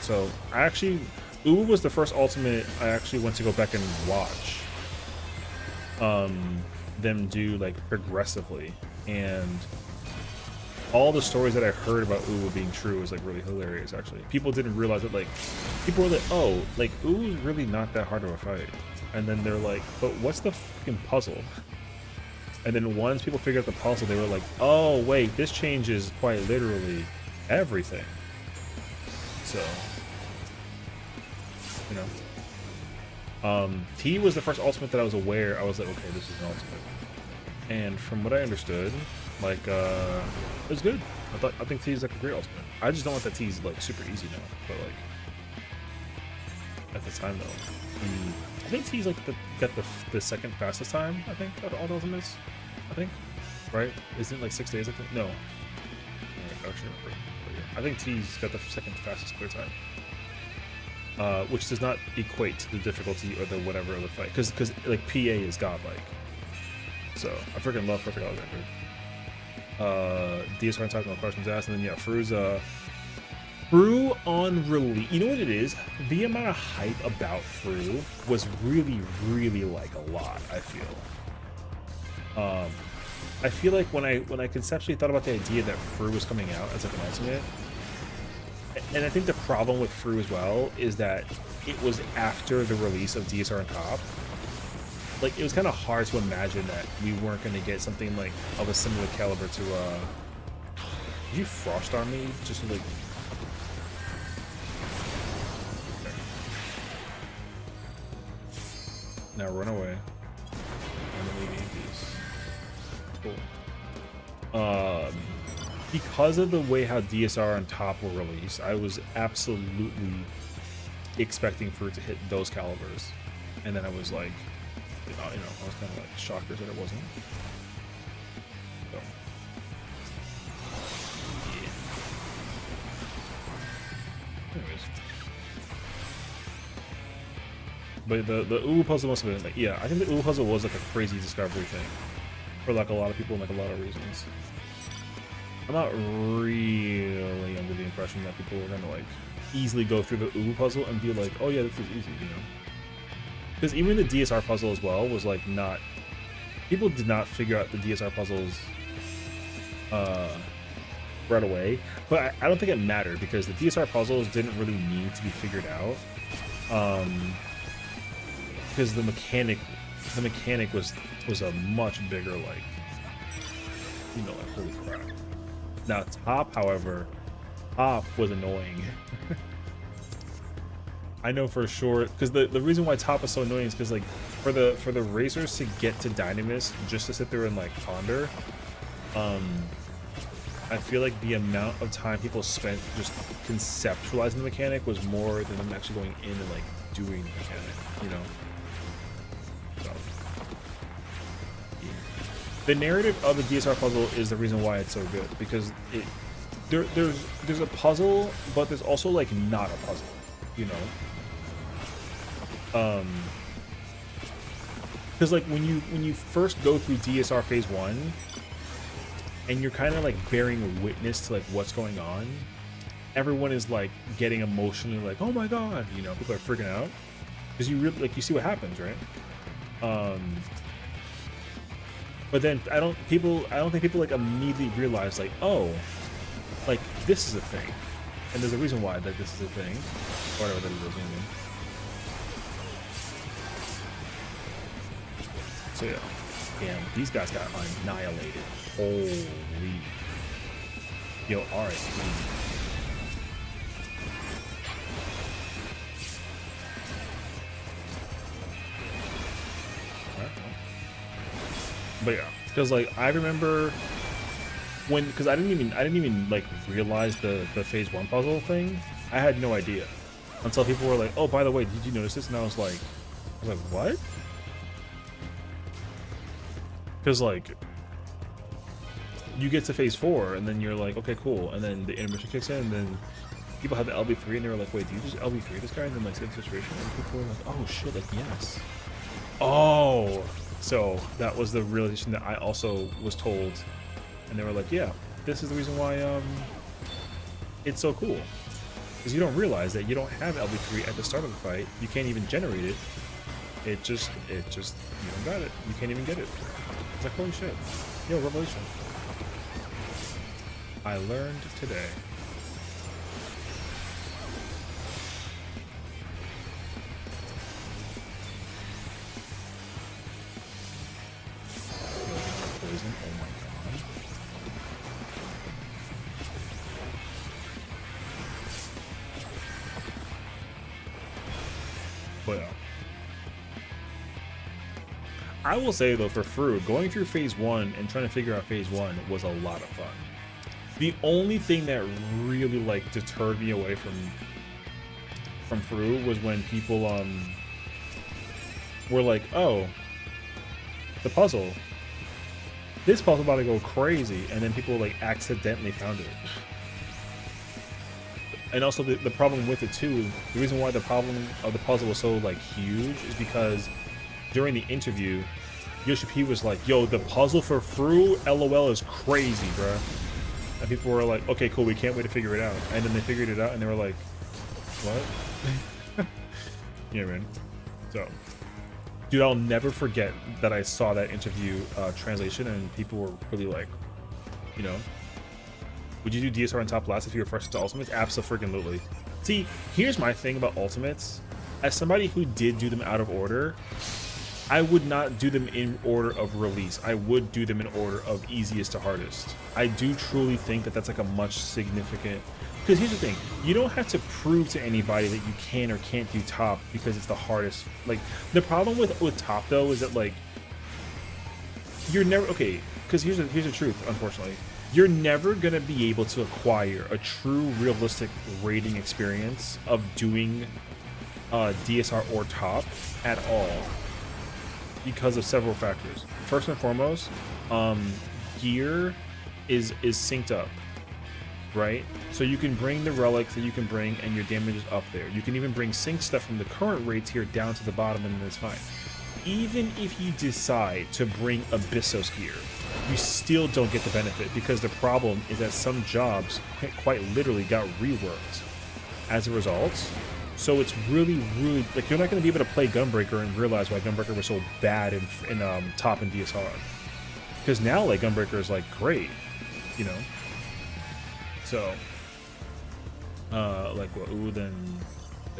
So Uwu was the first ultimate I actually went to go back and watch them do like progressively, and all the stories that I heard about Uwu being true was like really hilarious. Actually, people didn't realize that. Like, people were like, "Oh, like Uwu's really not that hard of a fight," and then they're like, "But what's the fucking puzzle?" And then once people figured out the puzzle, they were like, "Oh, wait, this changes quite literally everything." So, you know, T was the first ultimate that I was aware. I was like, "Okay, this is an ultimate," and from what I understood, like, it was good. I think T is like a great ultimate. I just don't want that T is like super easy now, but like at the time though, I think T's like got the second fastest time. I think out of all the ultimates. I think, right? Isn't it like 6 days? I think no. I actually remember. But yeah, I think T's got the second fastest clear time, which does not equate to the difficulty or the whatever of the fight, because like PA is godlike. So I freaking love Perfect Alexander. DSR on top, no questions asked, and then yeah, Fru on release. You know what it is? The amount of hype about Fru was really like a lot. I feel like when I conceptually thought about the idea that Fru was coming out as like an ultimate, and I think the problem with Fru as well is that it was after the release of DSR on top. Like, it was kind of hard to imagine that we weren't going to get something like of a similar caliber to did you frost on me just like okay. Now run away and then we need these. Cool. Because of the way how DSR on top were released, I was absolutely expecting for it to hit those calibers, and then I was like, you know, I was kind of like shocked that it wasn't. So, yeah. Anyways, but the Uwu puzzle must have been like, yeah, I think the Uwu puzzle was like a crazy discovery thing for like a lot of people and like a lot of reasons. I'm not really under the impression that people were gonna like easily go through the Uwu puzzle and be like, oh yeah, this is easy, you know. Because even the DSR puzzle as well was like not... People did not figure out the DSR puzzles right away. But I don't think it mattered because the DSR puzzles didn't really need to be figured out. Because the mechanic was a much bigger, like, you know, like, holy crap. Now top, however, top was annoying. I know for sure, because the reason why top is so annoying is because like for the racers to get to Dynamis just to sit there and like ponder, I feel like the amount of time people spent just conceptualizing the mechanic was more than them actually going in and like doing the mechanic, you know. So, yeah. The narrative of the DSR puzzle is the reason why it's so good, because there's a puzzle, but there's also like not a puzzle, you know. Because like when you first go through DSR phase 1 and you're kind of like bearing witness to like what's going on, everyone is like getting emotionally like, oh my god, you know, people are freaking out because you really like, you see what happens, right? But then I don't think people like immediately realize like, oh, like this is a thing, and there's a reason why that this is a thing, or whatever that is. So yeah, damn, these guys got annihilated. Holy, yo, alright. But yeah, because like I remember when, because I didn't even like realize the phase 1 puzzle thing. I had no idea until people were like, oh, by the way, did you notice this? And I was like what? Because like you get to phase 4 and then you're like, okay, cool, and then the intermission kicks in, and then people had the LB3 and they were like, wait, do you just LB3 this guy? And then like same situation, and people were like, oh shit, like yes. Oh, so that was the realization that I also was told, and they were like, yeah, this is the reason why it's so cool, because you don't realize that you don't have LB3 at the start of the fight. You can't even generate it. It just you don't got it. You can't even get it. It's like, holy shit. Yo, revelation. I learned today. Poison. Oh my god. But yeah. I will say though, for Fru, going through phase 1 and trying to figure out phase 1 was a lot of fun. The only thing that really like deterred me away from Fru was when people were like, oh, the puzzle. This puzzle about to go crazy, and then people like accidentally found it. And also the problem with it too, the reason why the problem of the puzzle was so like huge is because during the interview, Yoshi P was like, yo, the puzzle for Fru, LOL, is crazy, bruh. And people were like, okay, cool, we can't wait to figure it out. And then they figured it out and they were like, what? Yeah, man. So, dude, I'll never forget that I saw that interview translation and people were really like, you know, would you do DSR on top last if you were first to Ultimates? Absolutely. See, here's my thing about Ultimates. As somebody who did do them out of order, I would not do them in order of release. I would do them in order of easiest to hardest. I do truly think that that's like a much significant... Because here's the thing, you don't have to prove to anybody that you can or can't do top because it's the hardest. Like, the problem with top though is that like, you're never... Okay, because here's the truth, unfortunately. You're never going to be able to acquire a true realistic rating experience of doing DSR or top at all because of several factors. First and foremost, gear is synced up, right? So you can bring the relics that you can bring and your damage is up there. You can even bring sync stuff from the current rates here down to the bottom and it's fine. Even if you decide to bring Abyssos gear, you still don't get the benefit because the problem is that some jobs quite literally got reworked as a result. So it's really like you're not going to be able to play Gunbreaker and realize why Gunbreaker was so bad in top and DSR, because now like Gunbreaker is like great, you know. So like what Uwu then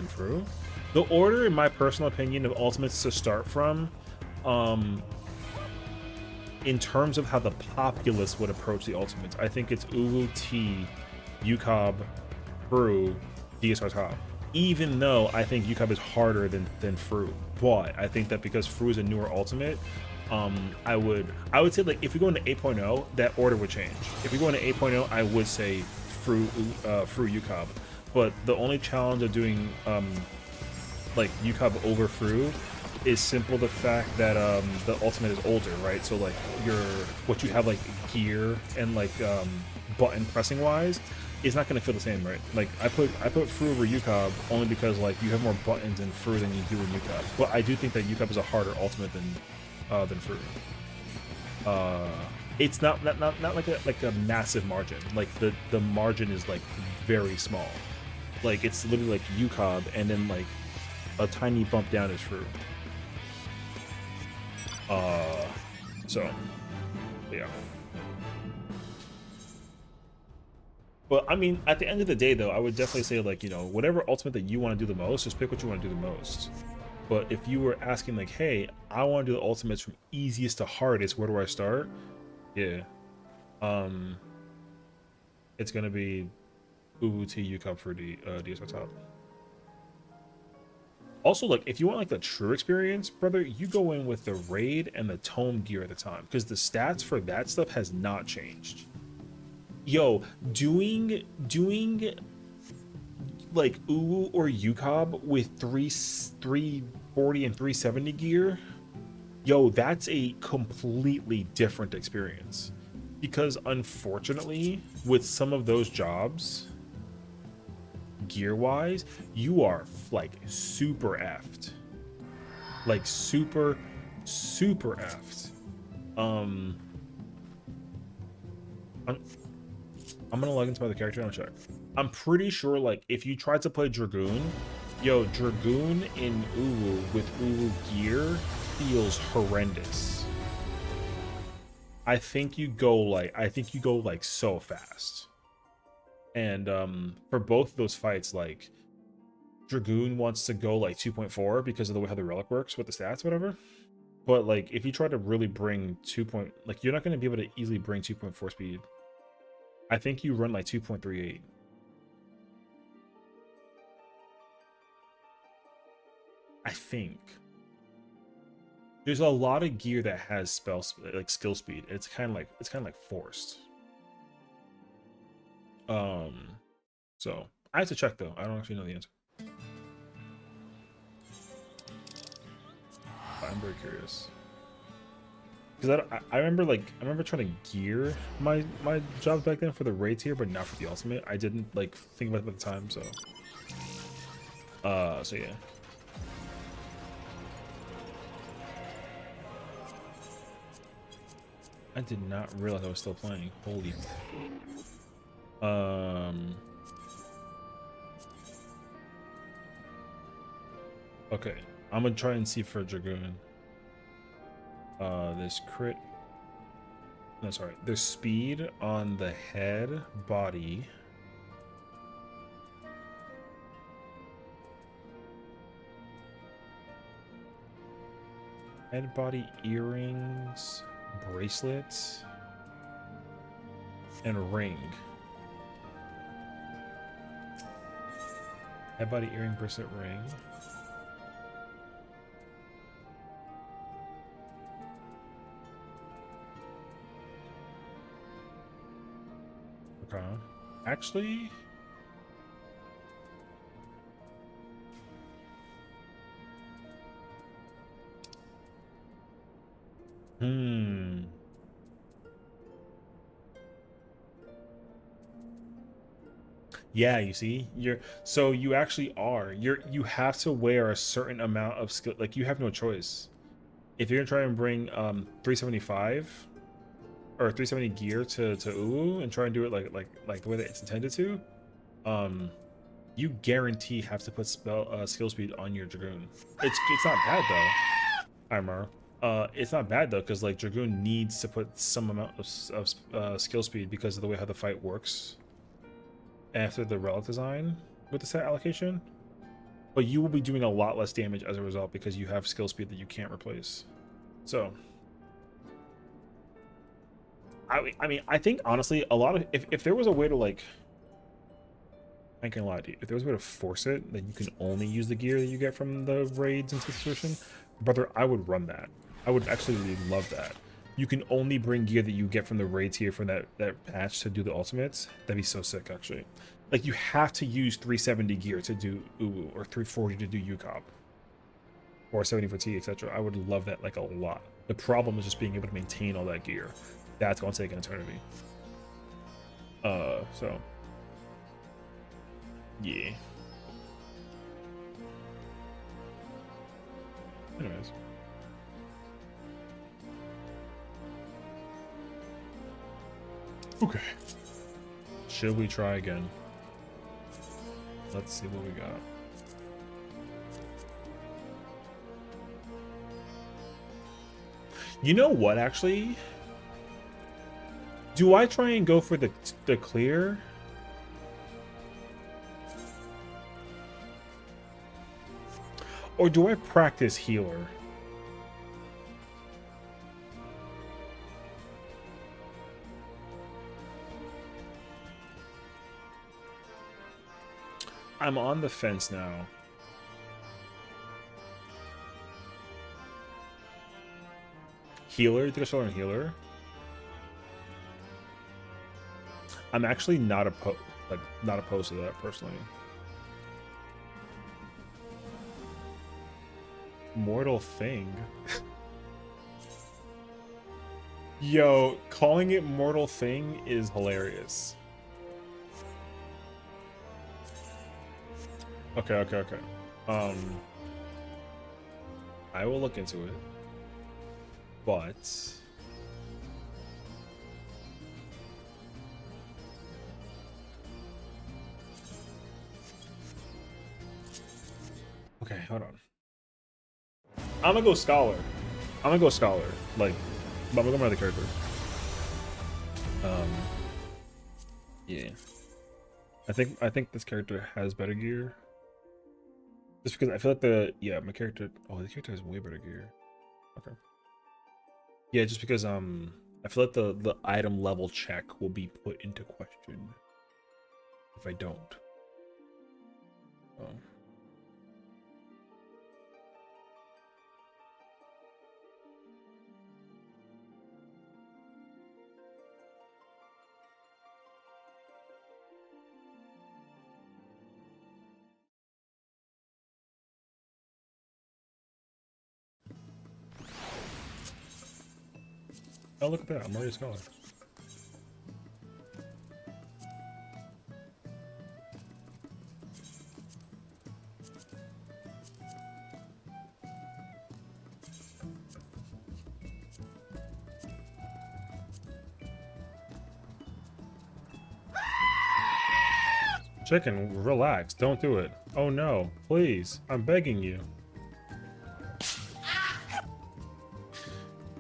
Fru. The order, in my personal opinion, of ultimates to start from, in terms of how the populace would approach the ultimates, I think it's Uwu, T, UCOB, Fru, DSR top. Even though I think UCOB is harder than Fru, but I think that because Fru is a newer ultimate, I would say like if we go into 8.0, that order would change. If we go into 8.0, I would say Fru UCOB. But the only challenge of doing like UCOB over Fru is simple the fact that the ultimate is older, right? So like what you have like gear and like button pressing wise is not going to feel the same, right? Like I put Fru over UCOB only because like you have more buttons in Fru than you do in UCOB. But I do think that UCOB is a harder ultimate than Fru. It's not like a massive margin. Like the margin is like very small. Like it's literally like UCOB and then like a tiny bump down is Fru. So yeah. But I mean, at the end of the day, though, I would definitely say, like, you know, whatever ultimate that you want to do the most, just pick what you want to do the most. But if you were asking, like, hey, I want to do the ultimates from easiest to hardest, where do I start? Yeah. It's going to be Uwu T UCOB for the DSR top. Also, like, if you want, like, the true experience, brother, you go in with the raid and the tome gear at the time, because the stats for that stuff has not changed. Yo, doing like Uwu or UCOB with 340 and 370 gear, yo, that's a completely different experience. Because unfortunately, with some of those jobs, gear-wise, you are like super effed. Like super effed. I'm gonna log into my other character and check. I'm pretty sure, like, if you tried to play Dragoon, yo, Dragoon in Uwu with Uwu gear feels horrendous. I think you go like so fast. And for both of those fights, like Dragoon wants to go like 2.4 because of the way how the relic works with the stats, whatever. But like if you try to really bring like you're not going to be able to easily bring 2.4 speed. I think you run like 2.38. I think there's a lot of gear that has like skill speed. It's kind of like forced. So I have to check though. I don't actually know the answer. I'm very curious because I remember trying to gear my jobs back then for the raids here, but not for the ultimate. I didn't like think about it at the time, so yeah. I did not realize I was still playing. Holy. Okay, I'm gonna try and see for Dragoon. This crit. No, sorry. There's speed on the head, body. Head, body, earrings, bracelets, and ring. Head, body, earring, bracelet, ring. Okay. Actually, yeah, you see, you actually are. You have to wear a certain amount of skill. Like you have no choice. If you're gonna try and bring 375 or 370 gear to Uwu and try and do it like the way that it's intended to, you guarantee have to put skill speed on your Dragoon. It's not bad though. Armor. It's not bad though, because like Dragoon needs to put some amount of skill speed because of the way how the fight works after the relic design with the set allocation. But you will be doing a lot less damage as a result because you have skill speed that you can't replace. So I mean, I think honestly a lot of if there was a way to like, I can't lie to you, if there was a way to force it that you can only use the gear that you get from the raids and situation, brother, I would run that. I would actually love that. You can only bring gear that you get from the raids here from that patch to do the ultimates. That'd be so sick, actually. Like, you have to use 370 gear to do Uwu, or 340 to do UCOP, or 70 for T, etc. I would love that, like, a lot. The problem is just being able to maintain all that gear. That's going to take an eternity. So... yeah. Anyways. Okay. Should we try again? Let's see what we got. You know what, actually? Do I try and go for the clear? Or do I practice healer? I'm on the fence now. Healer? You think I should learn healer? I'm actually not opposed to that personally. Mortal thing. Yo, calling it mortal thing is hilarious. Okay. I will look into it. But okay, hold on. I'm gonna go scholar. Like, but I'm gonna go my other character. Yeah. I think this character has better gear. Just because I feel like my character, the character has way better gear. Okay. Yeah, just because I feel like the item level check will be put into question if I don't. Oh. Oh, look at that! I'm already a scholar. Chicken, relax. Don't do it. Oh no, please. I'm begging you.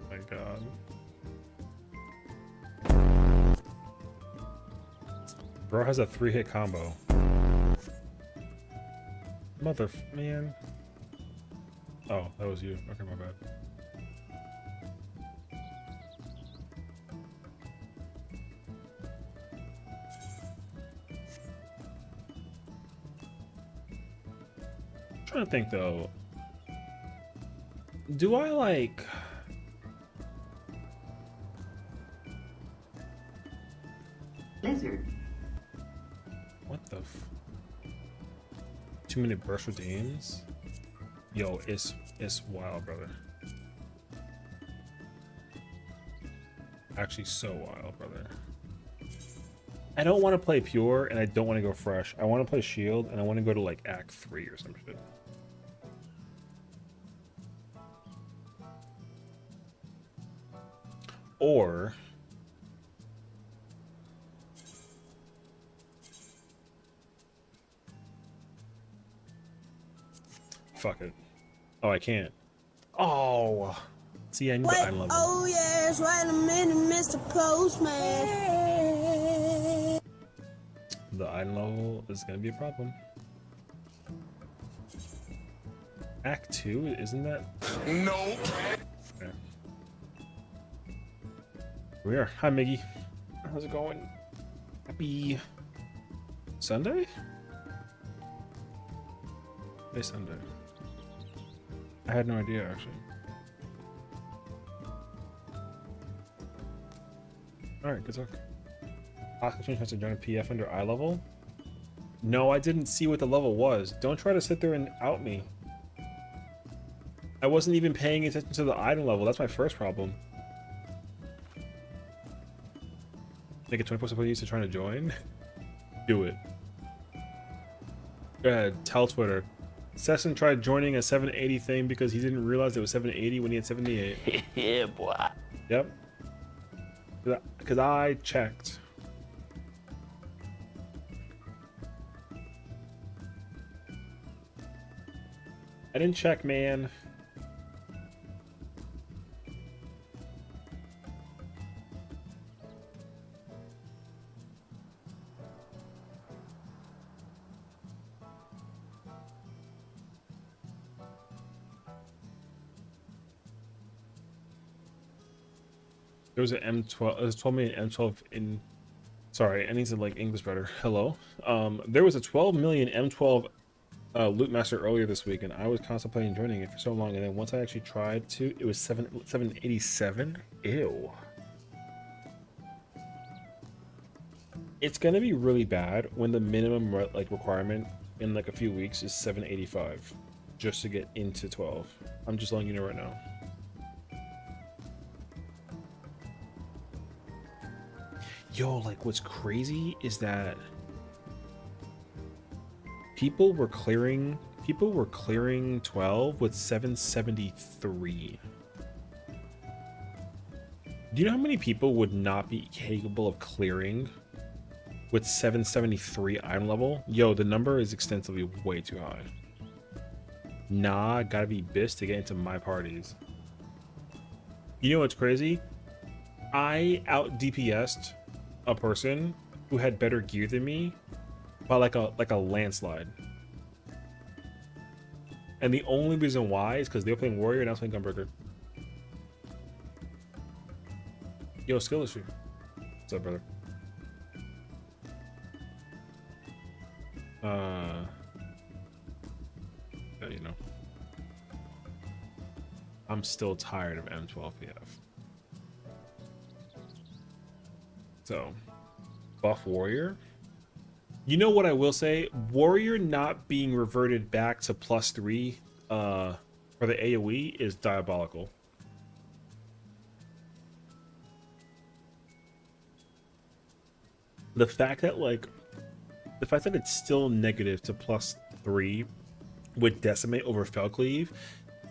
My god. Bro has a 3-hit combo. Man. Oh, that was you. Okay, my bad. I'm trying to think though. Do I like... Lizard. What the f... 2-minute burst with aims? Yo, it's wild, brother. Actually so wild, brother. I don't want to play pure and I don't want to go fresh. I want to play shield and I want to go to like act 3 or some shit. Or fuck it. Oh, I can't. Oh, see, I need the item level. Oh yes, wait a minute, Mr. Postman. The item level is gonna be a problem. Act 2, isn't that? No. Okay. Here we are. Hi, Miggy. How's it going? Happy Sunday? Hey, Sunday. I had no idea, actually. Alright, good talk. Oxygen has to join a PF under eye level? No, I didn't see what the level was. Don't try to sit there and out me. I wasn't even paying attention to the item level. That's my first problem. Make a 20% use to trying to join? Do it. Go ahead, tell Twitter. Sessiion tried joining a 780 thing because he didn't realize it was 780 when he had 78. Yeah, boy. Yep. Because I checked. I didn't check, man. There was an M12. It was told me an M12 in. Sorry, I need to like English better. Hello. There was a 12 million M12 loot master earlier this week, and I was contemplating joining it for so long, and then once I actually tried to, it was 787. Ew. It's gonna be really bad when the minimum requirement in like a few weeks is 785, just to get into 12. I'm just letting you know right now. Yo, like what's crazy is that people were clearing 12 with 773. Do you know how many people would not be capable of clearing with 773 item level? Yo, the number is extensively way too high. Nah, gotta be bis to get into my parties. You know what's crazy? I out DPS'd a person who had better gear than me by like a landslide. And the only reason why is because they were playing Warrior and I was playing Gunbreaker. Yo, skill issue. What's up, brother? Yeah, you know. I'm still tired of M12 PF. So, buff Warrior. You know what I will say? Warrior not being reverted back to +3 for the AoE is diabolical. The fact that it's still negative to +3 with Decimate over Felcleave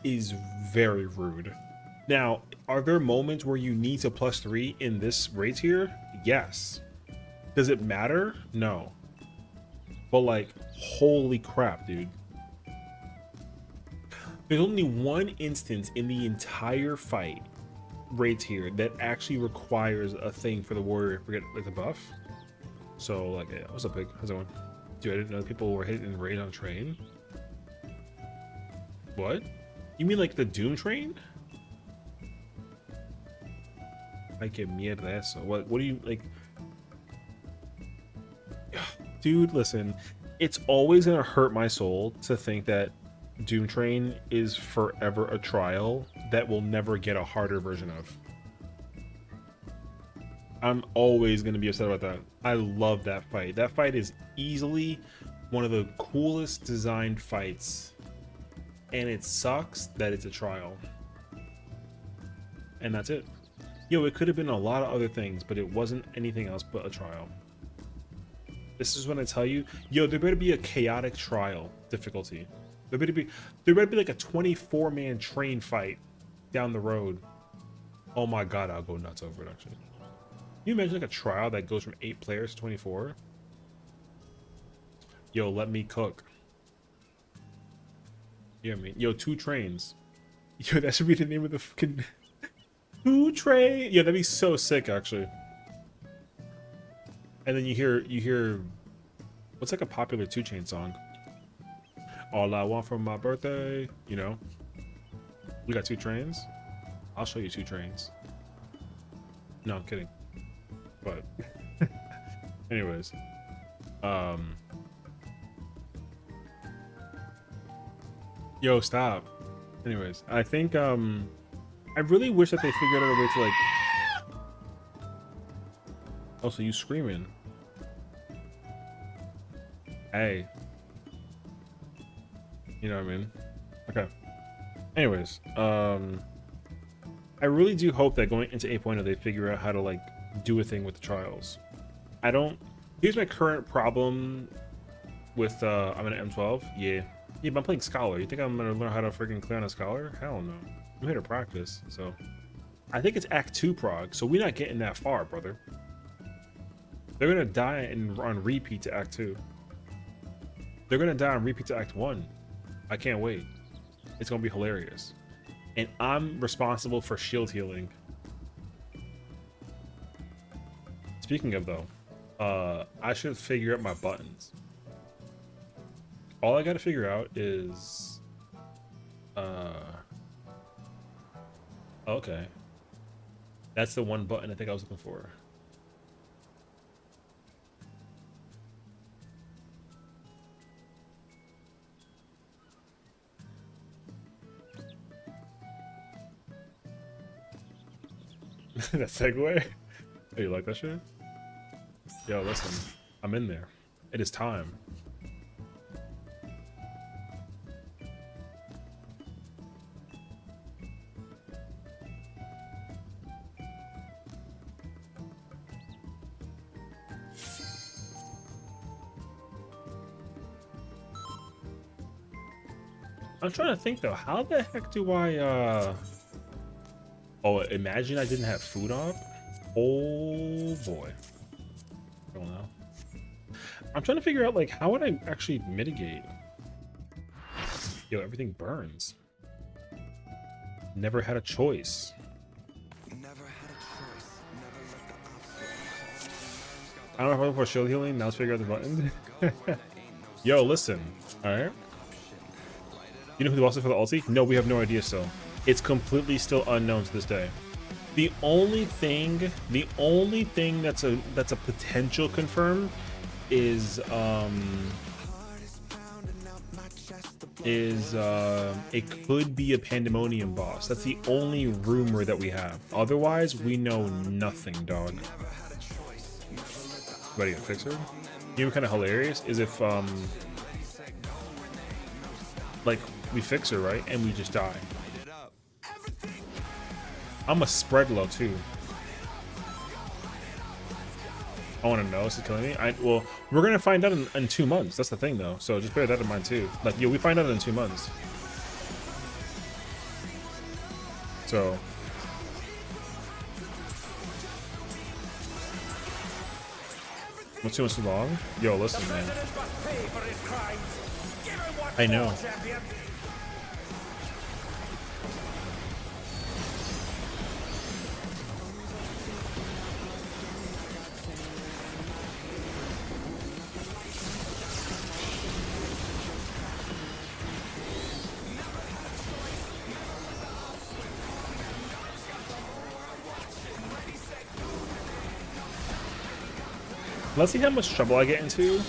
is very rude. Now, are there moments where you need to +3 in this raid tier? Yes. Does it matter? No. But like, holy crap, dude. There's only one instance in the entire fight raid tier that actually requires a thing for the warrior to forget like the buff. So like, yeah, what's up, Pig? How's it going? Dude, I didn't know people were hitting raid on train. What? You mean like the Doom train? Ay, que mierda eso. What do you like? Dude, listen, it's always gonna hurt my soul to think that Doom Train is forever a trial that we'll never get a harder version of. I'm always gonna be upset about that. I love that fight. That fight is easily one of the coolest designed fights, and it sucks that it's a trial. And that's it. Yo, it could have been a lot of other things, but it wasn't anything else but a trial. This is when I tell you, yo, there better be a chaotic trial difficulty. There better be like a 24-man train fight down the road. Oh my god, I'll go nuts over it actually. Can you imagine like a trial that goes from 8 players to 24? Yo, let me cook. You know what I mean? Yo, 2 trains. Yo, that should be the name of the fucking 2 train. Yeah, that'd be so sick actually. And then you hear what's like a popular 2 Chainz song? All I want for my birthday, you know. We got 2 trains. I'll show you 2 trains. No, I'm kidding. But anyways, yo, stop. Anyways, I think I really wish that they figured out a way to like. Oh, so you screaming? Hey. You know what I mean? Okay. Anyways, I really do hope that going into 8.0 they figure out how to like do a thing with the trials. Here's my current problem with I'm an M12. Yeah, but I'm playing Scholar. You think I'm gonna learn how to freaking clear on a Scholar? Hell no. I'm here to practice. So I think it's Act 2 prog, so we're not getting that far, brother. They're gonna die and on repeat to Act 2. They're gonna die on repeat to Act 1. I can't wait. It's gonna be hilarious. And I'm responsible for shield healing. Speaking of though, I should figure out my buttons. All I gotta figure out is okay. That's the one button I think I was looking for. That segue? Oh, you like that shit? Yo, listen, I'm in there. It is time. I'm trying to think though, how the heck do I oh, imagine I didn't have food on? Oh boy. I don't know. I'm trying to figure out like how would I actually mitigate? Yo, everything burns. Never had a choice. I don't know if shield healing. Now let's figure out the button. Yo, listen. All right. You know who the boss is for the ulti? No, we have no idea still. It's completely still unknown to this day. The only thing that's a potential confirm is it could be a Pandemonium boss. That's the only rumor that we have. Otherwise, we know nothing, dog. Ready to fix her? You know, kind of hilarious is if like we fix her, right, and we just die. I'm a spread low too. I want to know. This is killing me. Well, we're gonna find out in 2 months. That's the thing, though. So just bear that in mind too. Like, we find out in 2 months. So. What's 2 months too long? Yo, listen, man. I know. Let's see how much trouble I get into.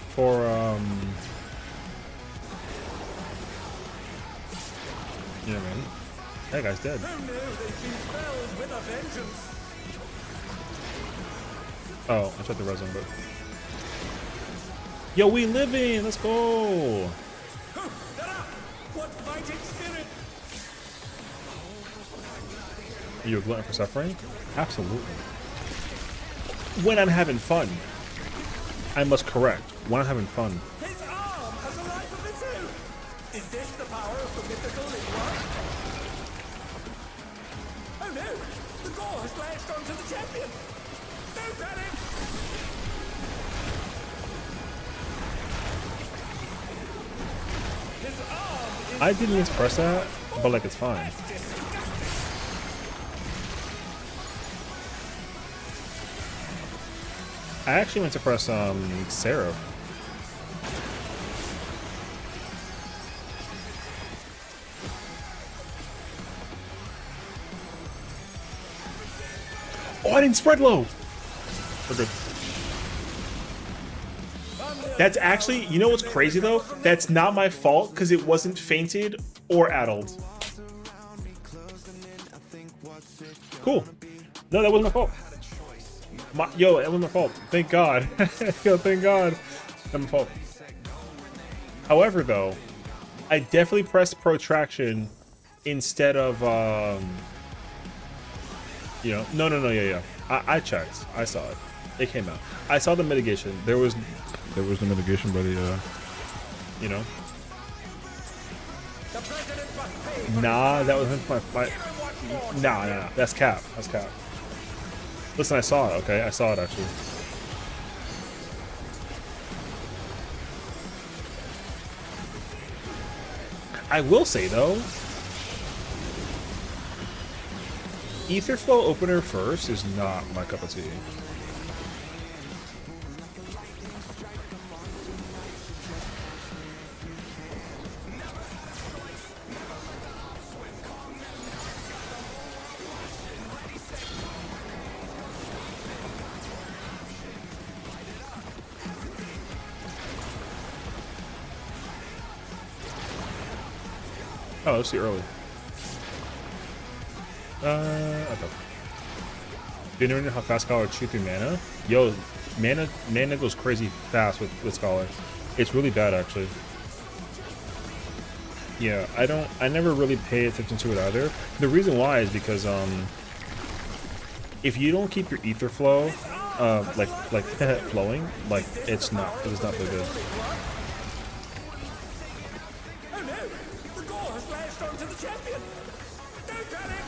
For, yeah, man. That guy's dead. Oh, I tried the resin, but. Yo, we living! Let's go! What fighting spirit! Are you a glutton for suffering? Absolutely. When I'm having fun. I must correct. When I'm having fun. His arm has a life of its own! Is this the power of the mythical in one? Oh no! The gore has latched onto the champion! Don't panic! His arm is I didn't even press that, but like it's fine. I actually went to press Seraph. Oh, I didn't spread low. We're good. That's actually, you know what's crazy though? That's not my fault because it wasn't fainted or addled. Cool. No, that wasn't my fault. Yo, that was my fault. Thank God. Yo, thank God. That's my fault. However, though, I definitely pressed protraction instead of, you know, no, yeah. I checked. I saw it. It came out. I saw the mitigation. There was the mitigation, but you know. Nah, that wasn't my. Nah. That's cap. That's cap. Listen, I saw it, okay? I saw it, actually. I will say, though, Etherflow opener first is not my cup of tea. Oh, let's see early. Okay. Do you know how fast Scholar chew through mana? Yo, mana goes crazy fast with Scholar. It's really bad, actually. Yeah, I never really pay attention to it either. The reason why is because if you don't keep your ether flow like flowing, like it's not very good. champion! Don't panic!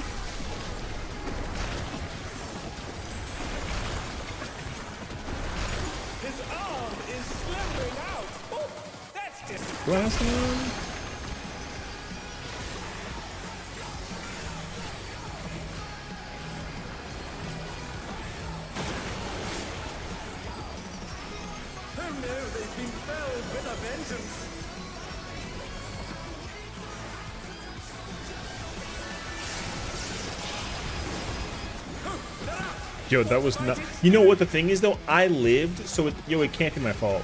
His arm is slithering out! Oh, that's disgusting! been felled with a vengeance. Yo, that was not. You know what the thing is though? I lived, so it can't be my fault.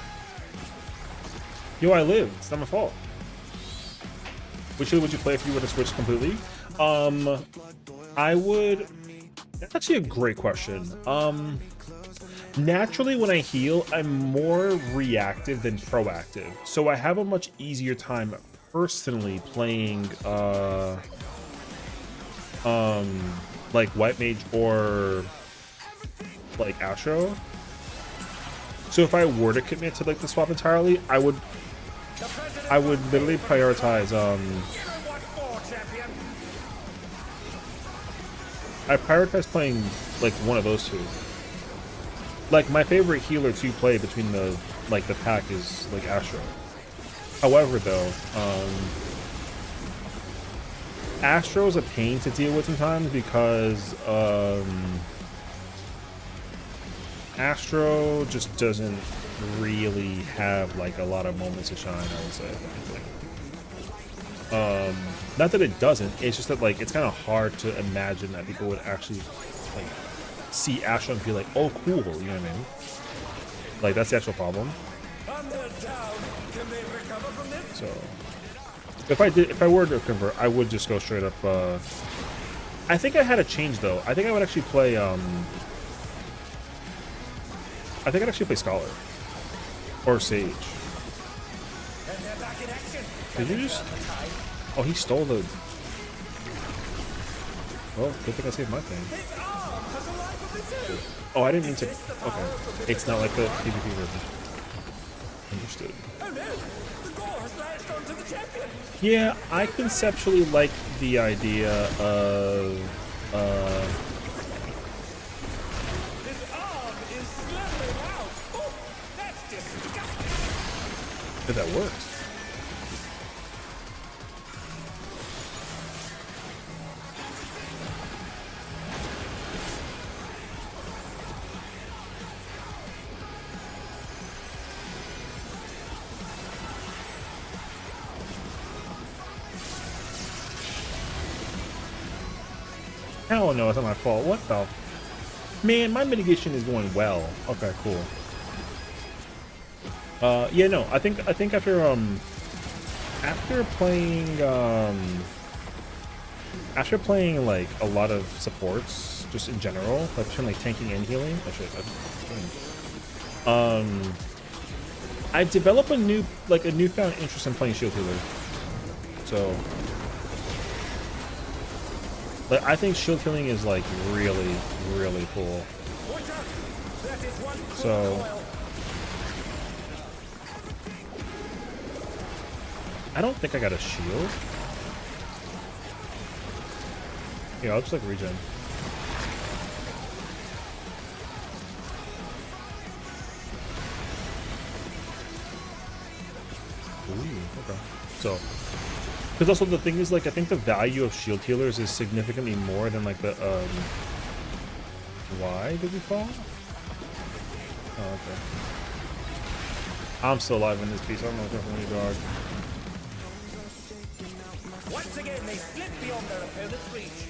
Yo, I lived. It's not my fault. Which would you play if you were to switch completely? I would. That's actually a great question. Naturally, when I heal, I'm more reactive than proactive, so I have a much easier time personally playing like White Mage or like Astro. So if I were to commit to like the swap entirely, I would literally prioritize I prioritize playing like one of those two. Like my favorite healer to play between the pack is like Astro. However though, Astro is a pain to deal with sometimes because Astro just doesn't really have like a lot of moments to shine, I would say. Not that it doesn't, it's just that like it's kind of hard to imagine that people would actually like see Astro and be like, oh cool, you know what I mean? Like that's the actual problem. So if I were to convert, I would just go straight up I think I had a change though. I think I would actually play I think I'd actually play Scholar or Sage. Did you just? Oh, he stole the. Well, good thing I saved my thing. Oh, I didn't mean to. Okay, it's not like the PvP version. Understood. Yeah, I conceptually like the idea of if that works. Hell no, it's not my fault. What the? Man, my mitigation is going well. Okay, cool. Yeah, no, I think after playing like a lot of supports, just in general, like between like tanking and healing, I've developed a newfound interest in playing shield healer. So, like, I think shield healing is like really, really cool. So. I don't think I got a shield. Yeah, I'll just like regen. Ooh, okay. So, because also the thing is, like, I think the value of shield healers is significantly more than like the Why did we fall? Oh, okay. I'm still alive in this piece. I don't know what's happening to dog. Once again, they slip beyond their opponent's reach.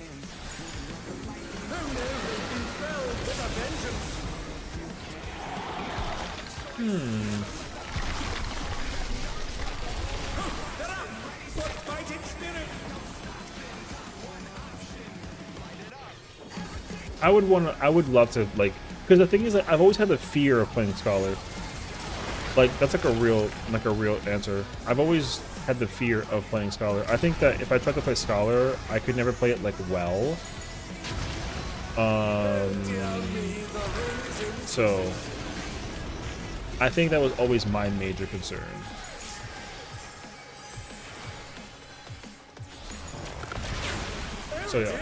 Who knew they'd been felled with a vengeance? What fighting spirit? I would love to, like, because the thing is that I've always had the fear of playing Scholar. Like, that's like a real answer. I've always had the fear of playing Scholar. I think that if I tried to play Scholar, I could never play it like well. So I think that was always my major concern. So yeah,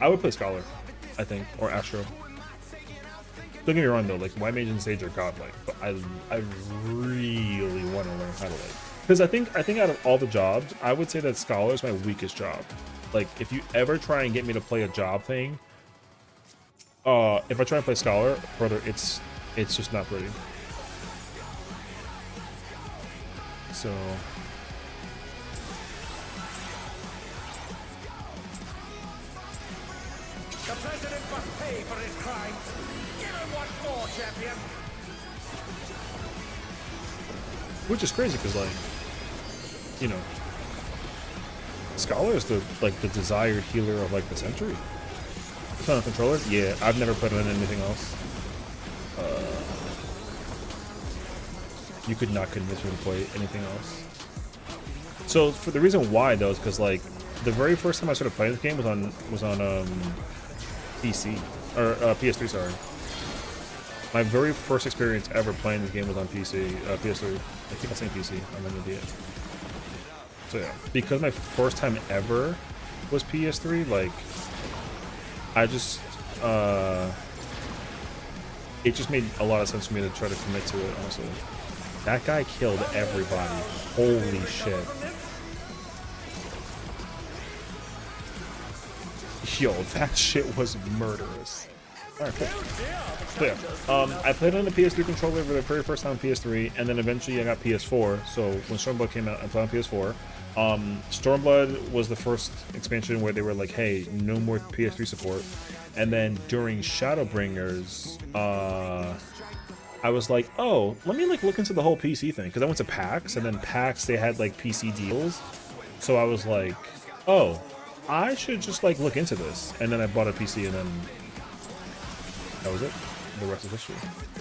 I would play Scholar, I think, or Astro. Don't get me wrong though, like White Mage and Sage are godlike, but I really want to learn how to like, because I think out of all the jobs, I would say that Scholar is my weakest job. Like if you ever try and get me to play a job thing, if I try and play Scholar, brother, it's just not pretty. So The president must pay for his crimes. Give him what for, champion. which is crazy because, like, you know, Scholar is the desired healer of like the century. On a controller, yeah, I've never put on anything else. You could not convince me to play anything else. So for the reason why though is because like the very first time I started playing this game was on PC or PS3. Sorry, my very first experience ever playing this game was on PC, PS3. I think I'm saying PC. I'm an idiot. So yeah, because my first time ever was PS3, like I just it just made a lot of sense for me to try to commit to it, honestly. That guy killed everybody. Holy shit. Yo, that shit was murderous. Alright, cool. So yeah, I played on the PS3 controller for the very first time on PS3, and then eventually I got PS4. So when Stormblood came out, I played on PS4. Stormblood was the first expansion where they were like, hey, no more PS3 support. And then during Shadowbringers, I was like, oh, let me like look into the whole PC thing, because I went to PAX, and then PAX they had like PC deals. So I was like, oh, I should just like look into this. And then I bought a PC, and then that was it. The rest is history.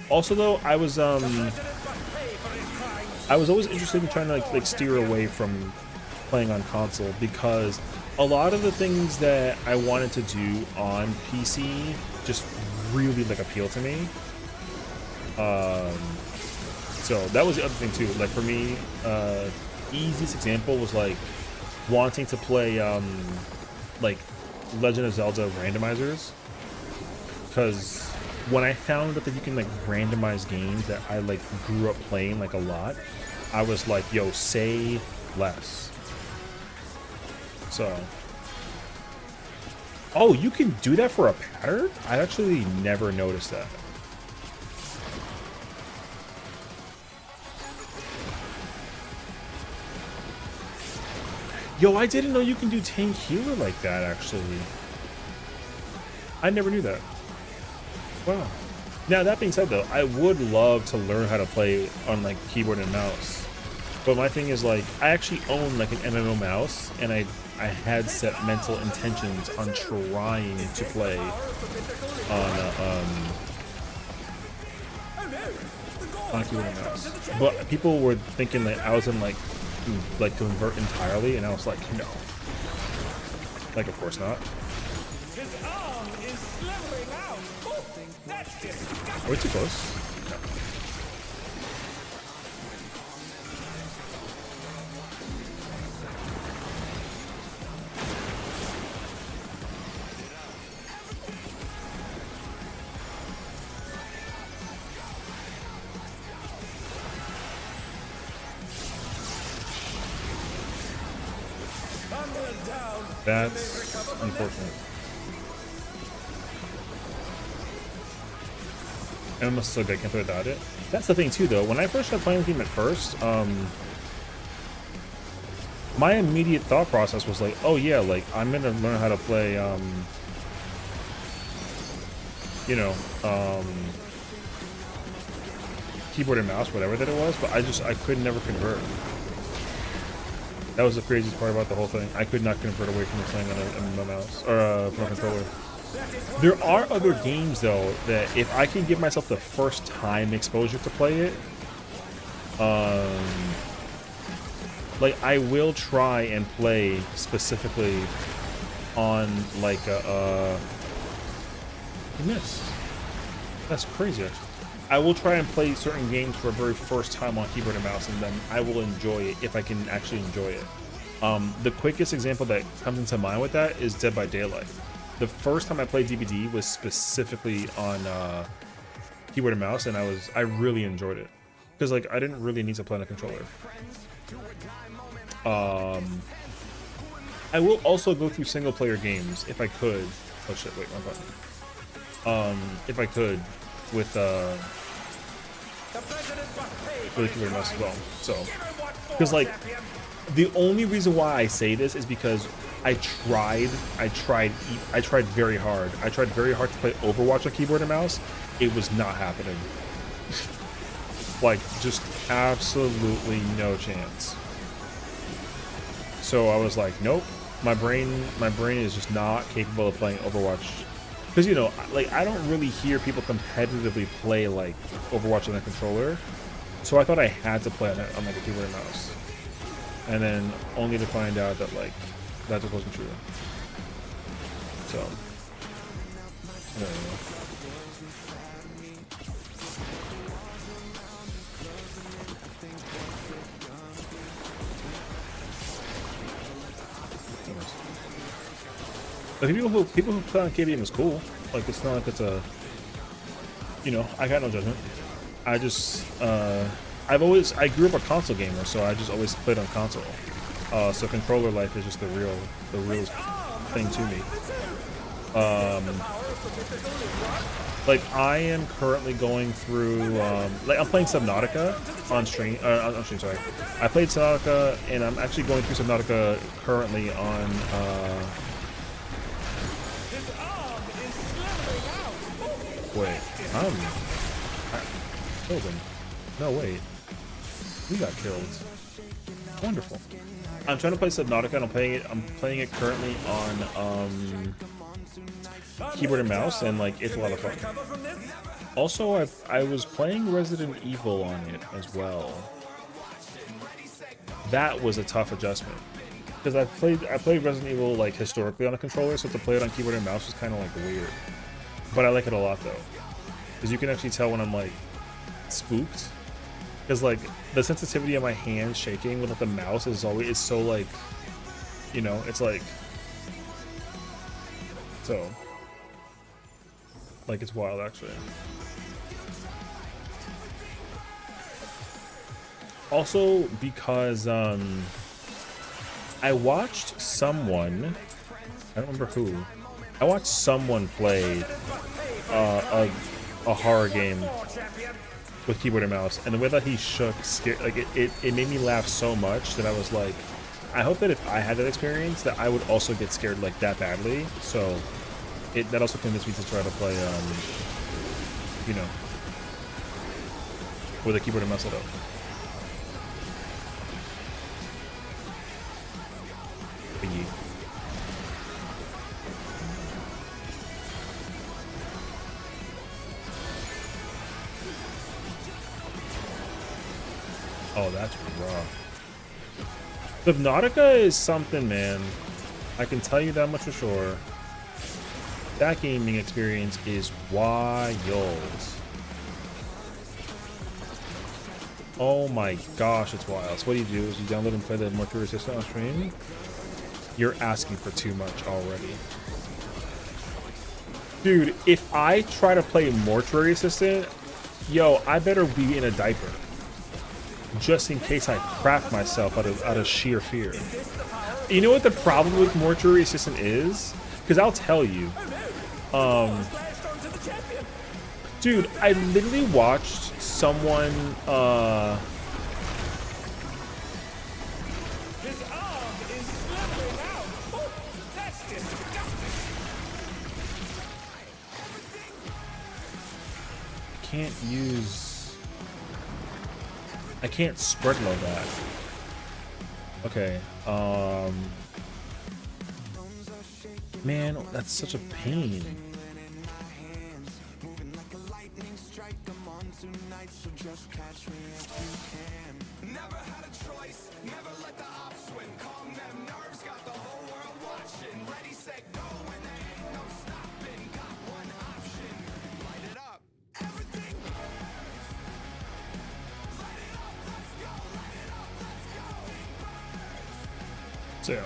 Also though, I was always interested in trying to like steer away from playing on console, because a lot of the things that I wanted to do on PC just really like appeal to me. So that was the other thing too. Like for me, easiest example was like wanting to play like Legend of Zelda randomizers, because when I found out that you can like randomize games that I like grew up playing like a lot, I was like, yo, say less. So, oh, you can do that for a pattern? I actually never noticed that. Yo, I didn't know you can do tank healer like that, actually. I never knew that. Wow. Now, that being said, though, I would love to learn how to play on, like, keyboard and mouse. But my thing is, like, I actually own, like, an MMO mouse, and I had set mental intentions on trying to play on keyboard and mouse. But people were thinking that I was in, like to convert entirely, and I was like, no. Like, of course not. His arm is slithering out. Oh, that's disgusting. Are we too close? No. That's unfortunate. And I'm still good. I can't play without it. That's the thing too, though. When I first started playing the game at first, my immediate thought process was like, oh yeah, like I'm gonna learn how to play, you know, keyboard and mouse, whatever that it was. But I could never convert. That was the craziest part about the whole thing. I could not convert away from playing on a mouse or from a controller. There are other games though that if I can give myself the first time exposure to play it, like I will try and play specifically on like a you missed. That's crazy actually. I will try and play certain games for the very first time on keyboard and mouse, and then I will enjoy it if I can actually enjoy it. The quickest example that comes into mind with that is Dead by Daylight. The first time I played DBD was specifically on keyboard and mouse, and I really enjoyed it because like I didn't really need to play on a controller. I will also go through single player games if I could. Oh shit! Wait, one button. If I could. With keyboard and mouse as well. So Because like, the only reason why I say this is because I tried very hard. I tried very hard to play Overwatch on keyboard and mouse. It was not happening. Like, just absolutely no chance. So I was like, nope. My brain is just not capable of playing Overwatch. Because, you know, like, I don't really hear people competitively play like Overwatch on a controller. So I thought I had to play on like a keyboard and mouse. And then only to find out that like that just wasn't true. So I don't know. Like people who play on KBM is cool. Like, it's not like it's a, you know, I got no judgment. I just I grew up a console gamer, so I just always played on console. So controller life is just the real thing to me. Like, I am currently going through like, I'm playing Subnautica on stream. Sorry. I played Subnautica, and I'm actually going through Subnautica currently on wait, killed him. No, wait. We got killed. Wonderful. I'm trying to play Subnautica, and I'm playing it currently on keyboard and mouse, and like, it's a lot of fun. Also, I was playing Resident Evil on it as well. That was a tough adjustment, because I played Resident Evil like historically on a controller, so to play it on keyboard and mouse was kind of like weird. But I like it a lot though, because you can actually tell when I'm like spooked, because like the sensitivity of my hands shaking with like the mouse is so like, you know, it's like, so like, it's wild actually. Also, because I watched someone, I don't remember who, I watched someone play a horror game with keyboard and mouse, and the way that he shook scared, like, it made me laugh so much that I was like, I hope that if I had that experience, that I would also get scared like that badly. So that also convinced me to try to play you know, with a keyboard and mouse setup. Oh, that's rough. Subnautica is something, man. I can tell you that much for sure. That gaming experience is wild. Oh my gosh, it's wild. So what do? Is you download and play the Mortuary Assistant on stream? You're asking for too much already. Dude, if I try to play Mortuary Assistant, yo, I better be in a diaper, just in case I crap myself out of sheer fear. You know what the problem with Mortuary Assistant is? Because I'll tell you. Dude, I literally watched someone, I can't spread load that. Okay, man, that's such a pain. So yeah.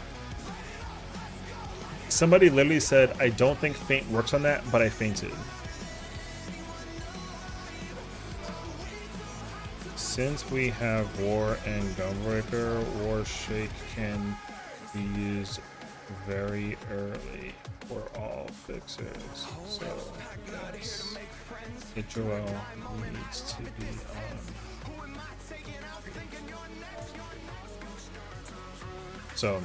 Somebody literally said, I don't think feint works on that, but I fainted. Since we have War and Gunbreaker, War Shake can be used very early for all fixes. So yes, HOL needs to be on. So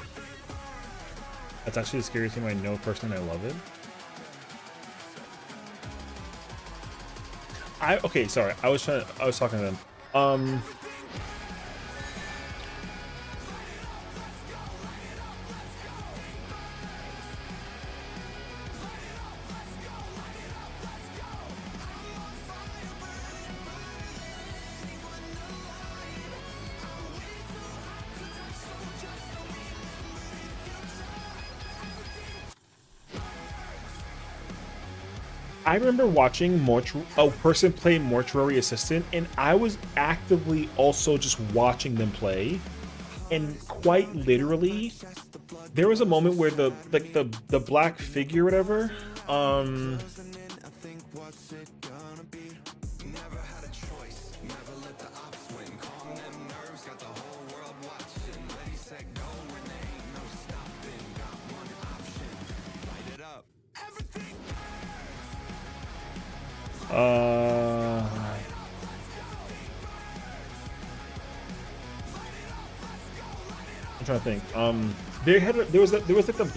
that's actually the scariest thing I know personally, and I love it. Okay, sorry. I was talking to them. I remember watching a person play Mortuary Assistant, and I was actively also just watching them play. And quite literally, there was a moment where the black figure, whatever, I'm trying to think. There was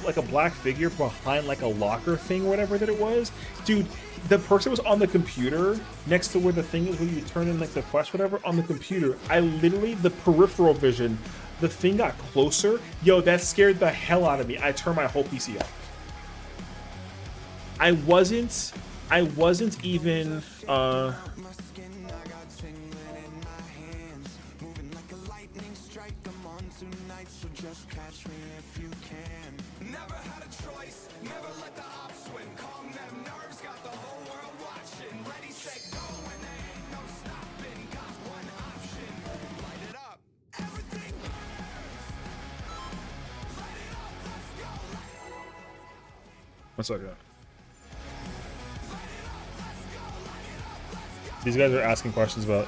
like a black figure behind like a locker thing or whatever that it was. Dude, the person was on the computer next to where the thing is where you turn in like the quest, whatever, on the computer. I literally, the peripheral vision, the thing got closer. Yo, that scared the hell out of me. I turned my whole PC off. I wasn't even What's up, guy? These guys are asking questions about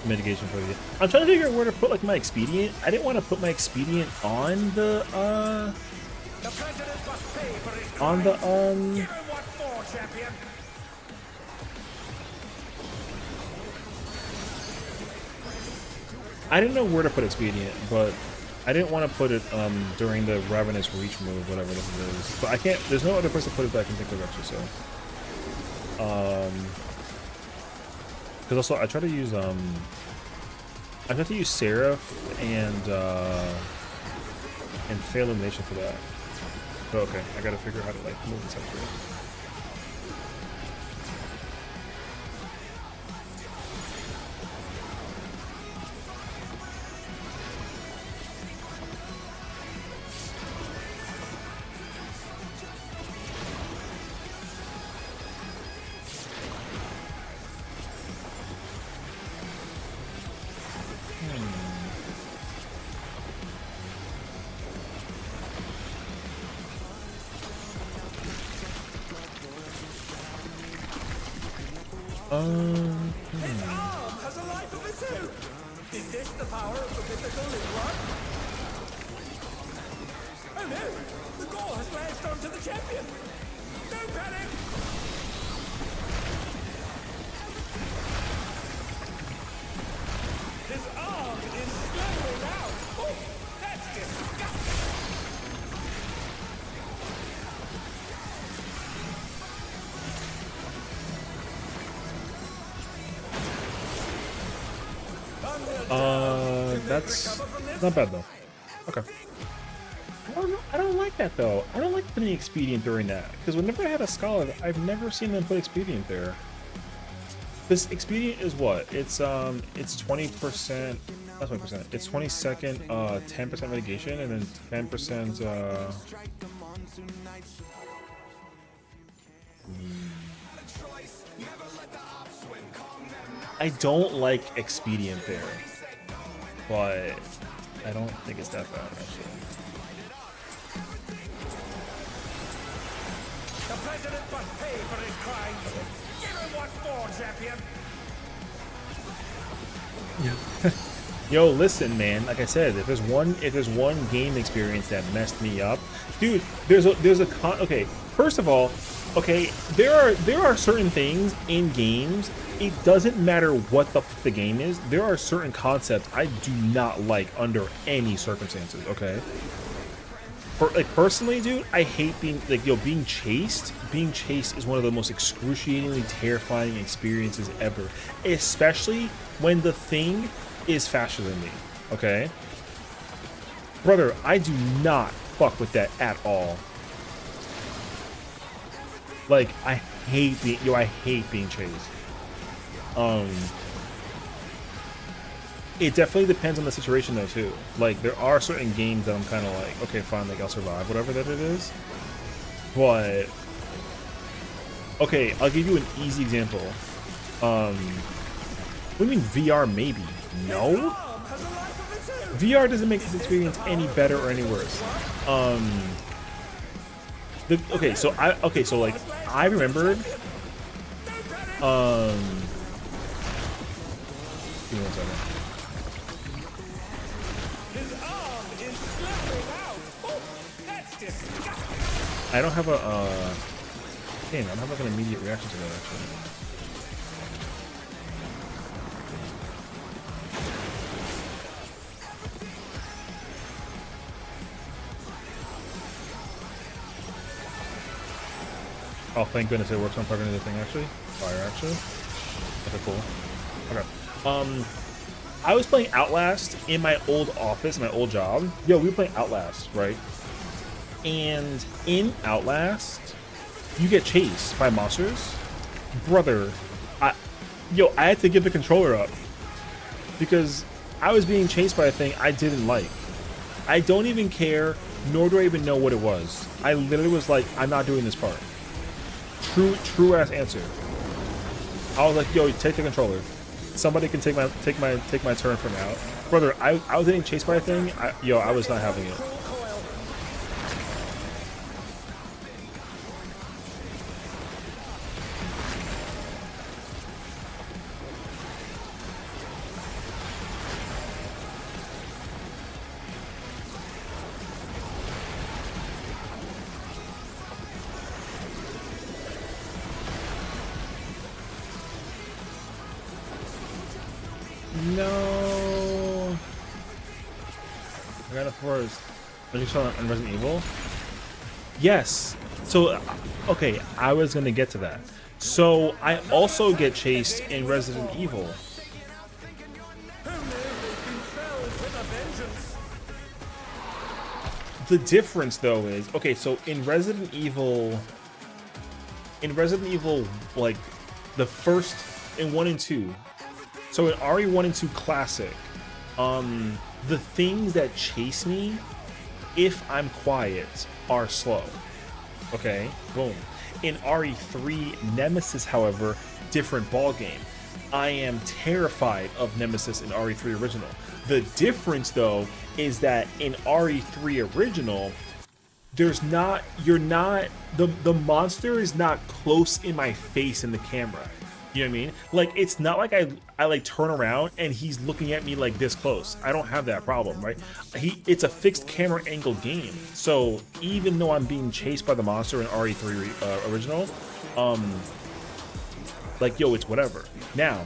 mitigation for the. I'm trying to figure out where to put like my expedient. I didn't want to put my expedient on the I didn't know where to put expedient, but I didn't want to put it during the Ravenous Reach move, whatever this is. But I can't. There's no other place to put it that I can think of actually. So, because also I try to use Seraph and Fail Elimination for that. But okay, I gotta figure out how to like move this actually. His arm has a life of its own. Is this the power of the mythical in blood? Oh no! The gore has lashed onto the champion! Don't panic! His arm is slowing out! Oh, that's disgusting! That's not bad though. Okay. I don't like that though. I don't like putting expedient during that because whenever I had a scholar, I've never seen them put expedient there. This expedient is what? It's 20%. Not 20%. It's 20-second, 10% mitigation, and then 10%. I don't like expedient there, but I don't think it's that bad actually. The president must pay for his crimes. Give him what for, champion. Yo, listen, man. Like I said, if there's one game experience that messed me up, dude. Okay. First of all, Okay, there are certain things in games. It doesn't matter what the game is. There are certain concepts I do not like under any circumstances. Okay. For like personally, dude, I hate being like being chased. Being chased is one of the most excruciatingly terrifying experiences ever, especially when the thing is faster than me. Okay, brother, I do not fuck with that at all. Like, I hate being chased. It definitely depends on the situation though too. Like, there are certain games that I'm kind of like, okay, fine, like I'll survive whatever that it is. But okay, I'll give you an easy example. What do you mean VR? Maybe no. VR doesn't make this experience any better or any worse. So like I remembered. Give me 1 second. His arm is slipping out. Oh, that's disgusting. I don't have a. Damn, I don't have like an immediate reaction to that actually. Oh, thank goodness it works on plugging into the thing actually. Fire actually. Okay, cool. Okay. I was playing Outlast in my old office, my old job. Yo, we were playing Outlast, right? And in Outlast, you get chased by monsters. Brother, I had to give the controller up because I was being chased by a thing I didn't like. I don't even care, nor do I even know what it was. I literally was like, I'm not doing this part. True ass answer. I was like, yo, take the controller. Somebody can take my turn for now. Brother, I was getting chased by a thing. I was not having it. No. I got a forest. Are you talking on Resident Evil? Yes. So, okay, I was gonna get to that. So I also get chased in Resident Evil. The difference though is, okay, so in Resident Evil, like the first in 1 and 2. So in RE1 and 2 Classic, the things that chase me, if I'm quiet, are slow. Okay, boom. In RE3 Nemesis, however, different ball game. I am terrified of Nemesis in RE3 Original. The difference, though, is that in RE3 Original, the monster is not close in my face in the camera. You know what I mean? Like, it's not like I like turn around and he's looking at me like this close. I don't have that problem, right? It's a fixed camera angle game. So even though I'm being chased by the monster in RE3 original, like, yo, it's whatever. Now,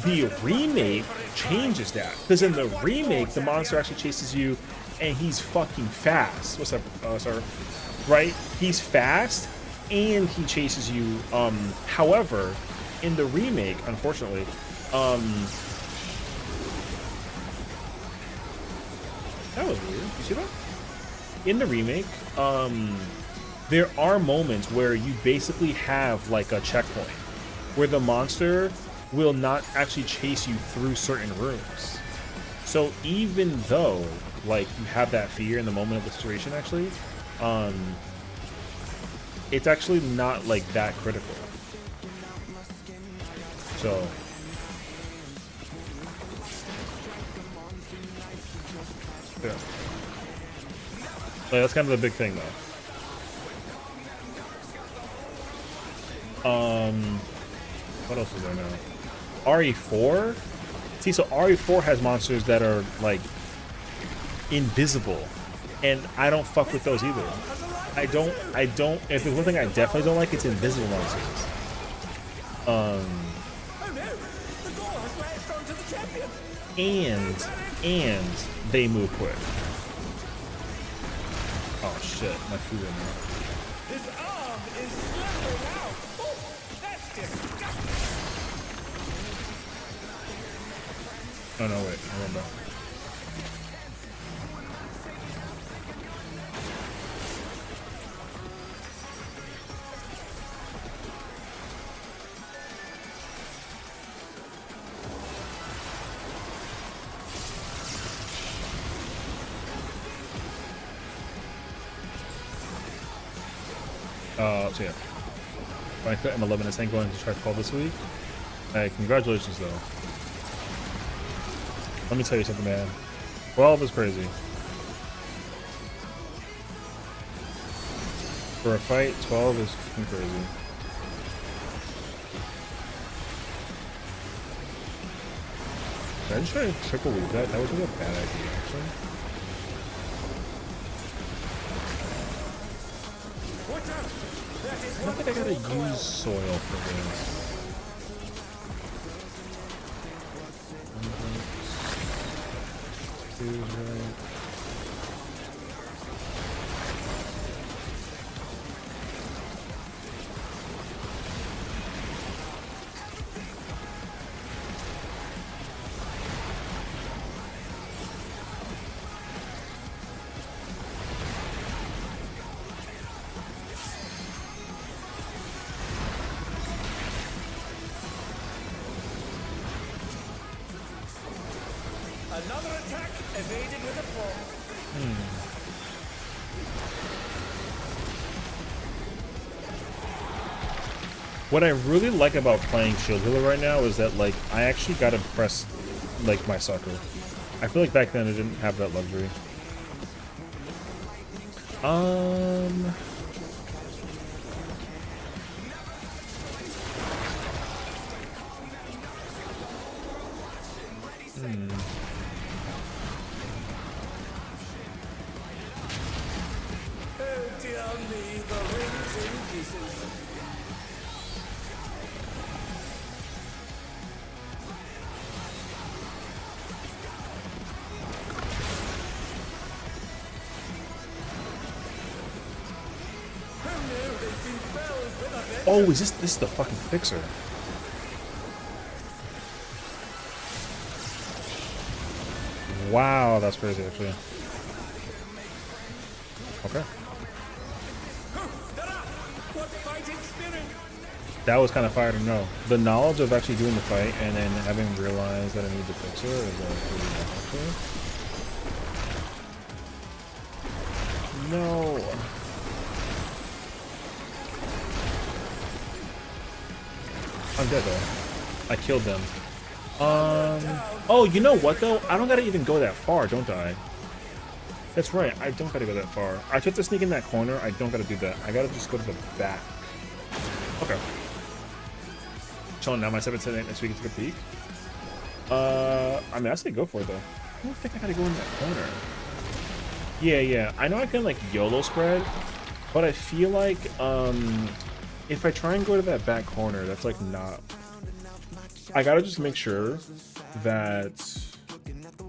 the remake changes that, because in the remake, the monster actually chases you and he's fucking fast. What's up, sir? Right? He's fast and he chases you. However, in the remake, unfortunately, that was weird. You see that? In the remake, there are moments where you basically have like a checkpoint where the monster will not actually chase you through certain rooms. So even though like you have that fear in the moment of the situation, actually, it's actually not like that critical. So yeah, like, that's kind of the big thing, though. What else is there now? RE4. See, so RE4 has monsters that are like invisible, and I don't fuck with those either. If there's one thing I definitely don't like, it's invisible monsters. Oh no! The door has latched onto the champion! And they move quick. Oh shit, my food in there. His arm is slithering out! Oh, that's disgusting! Oh no, wait, I remember. So yeah, I quit M11 and ain't going to try to call this week. Hey, congratulations though. Let me tell you something, man. 12 is crazy. For a fight, 12 is fucking crazy. Did I just try to triple loop that? That was like a bad idea, actually. I don't think I gotta use soil for this. Another attack evaded with a fall. What I really like about playing Shield Healer right now is that, like, I actually gotta press, like, my sucker. I feel like back then I didn't have that luxury. Oh dear me, the ring's in pieces. Oh, is this is the fucking fixer? Wow, that's crazy, actually. Okay. That was kind of fire to know. The knowledge of actually doing the fight and then having realized that I need the fixer is really helpful. No. I'm dead though. I killed them. Oh, you know what though? I don't gotta even go that far, don't I? That's right, I don't gotta go that far. I tried to sneak in that corner, I don't gotta do that. I gotta just go to the back. Okay. Chilling now, my 7 next week to take a peek. I mean, I say go for it though. I don't think I gotta go in that corner. Yeah, I know I can like YOLO spread, but I feel like, if I try and go to that back corner, that's like not... I gotta just make sure that...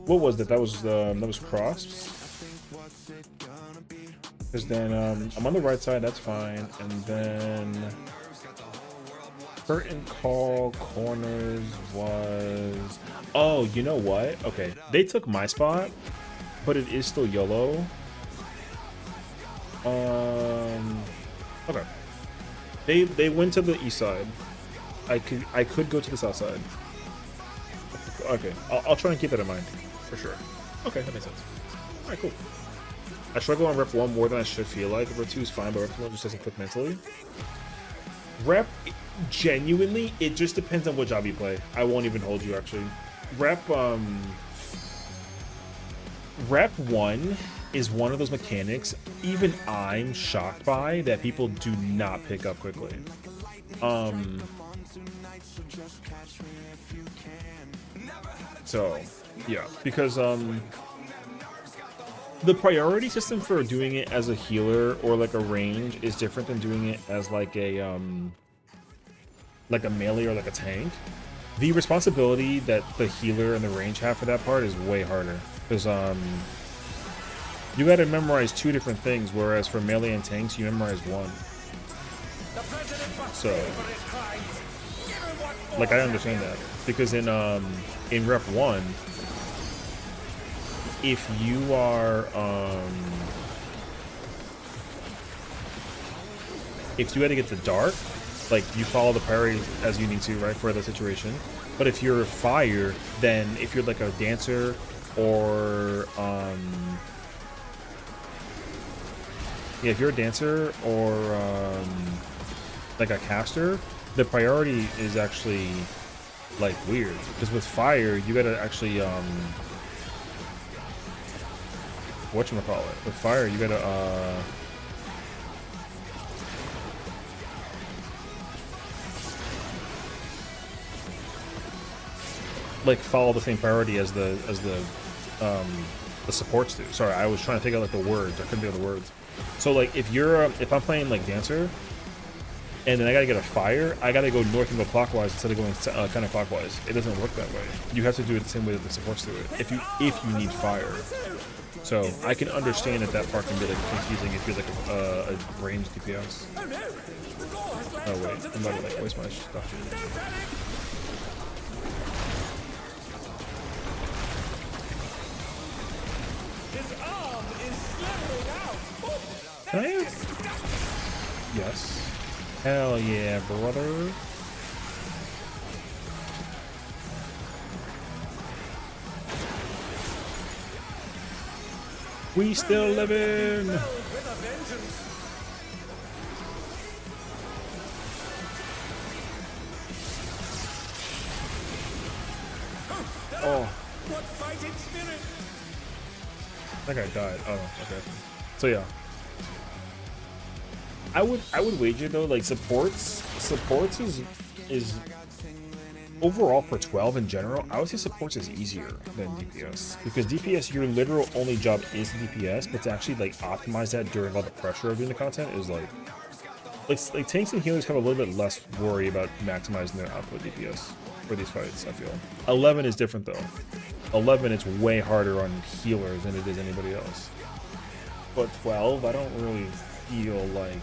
What was that? That was crossed. Because then I'm on the right side, that's fine. And then curtain call corners was... Oh, you know what? Okay, they took my spot, but it is still YOLO. Okay. They went to the east side. I could go to the south side. Okay, I'll try and keep that in mind for sure. Okay, that makes sense. All right, cool. I struggle on rep 1 more than I should feel like. Rep 2 is fine, but rep 1 just doesn't click mentally. Genuinely, it just depends on what job you play. I won't even hold you actually. Rep 1 is one of those mechanics even I'm shocked by that people do not pick up quickly. So yeah, because The priority system for doing it as a healer or like a range is different than doing it as like a melee or like a tank. The responsibility that the healer and the range have for that part is way harder because you got to memorize 2 different things, whereas for melee and tanks you memorize 1. So, like, I understand that because in Rep 1, if you are if you had to get the dark, like, you follow the priority as you need to, right, for the situation. But if you're fire, then if you're like a dancer or yeah, if you're a dancer or like a caster, the priority is actually like weird because with fire you gotta actually whatchamacallit, with fire you gotta like follow the same priority as the supports do. Sorry, I was trying to think of like the words. I couldn't think of the words. So like if I'm playing like dancer, and then I gotta get a fire, I gotta go north and go clockwise instead of going counterclockwise. It doesn't work that way. You have to do it the same way that the supports do it. If you need fire. So I can understand that part can be like confusing if you're like a ranged DPS. Oh wait, I'm about to like waste my stuff. Can I have? Yes. Hell yeah, brother. We still living. Oh. That guy died. Oh, okay. So yeah. I would wager though, like supports is overall for 12 in general, I would say supports is easier than DPS because DPS, your literal only job is DPS, but to actually like optimize that during all the pressure of doing the content is like tanks and healers have a little bit less worry about maximizing their output DPS for these fights. I feel 11 is different though. 11 it's way harder on healers than it is anybody else. But 12, I don't really feel like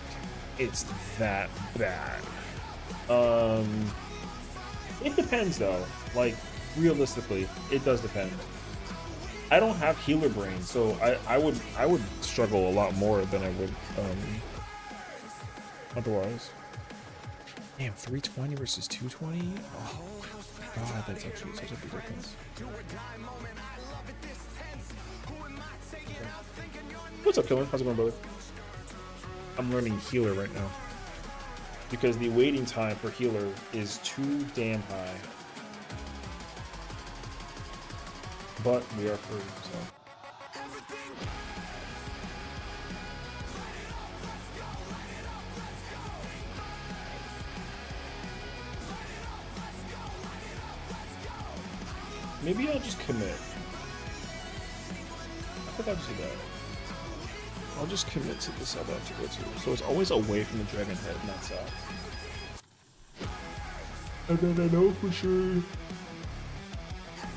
it's that bad. It depends though. Like realistically, it does depend. I don't have healer brain, so I would struggle a lot more than I would otherwise. Damn, 320 versus 220? Oh god, that's actually such a big difference. What's up, Killer? How's it going, brother? I'm learning healer right now because the waiting time for healer is too damn high. But we are free, so. Maybe I'll just commit. I think I'll just do that. I'll just commit to the sub I have to go to. So it's always away from the dragon head, not south. And then I know for sure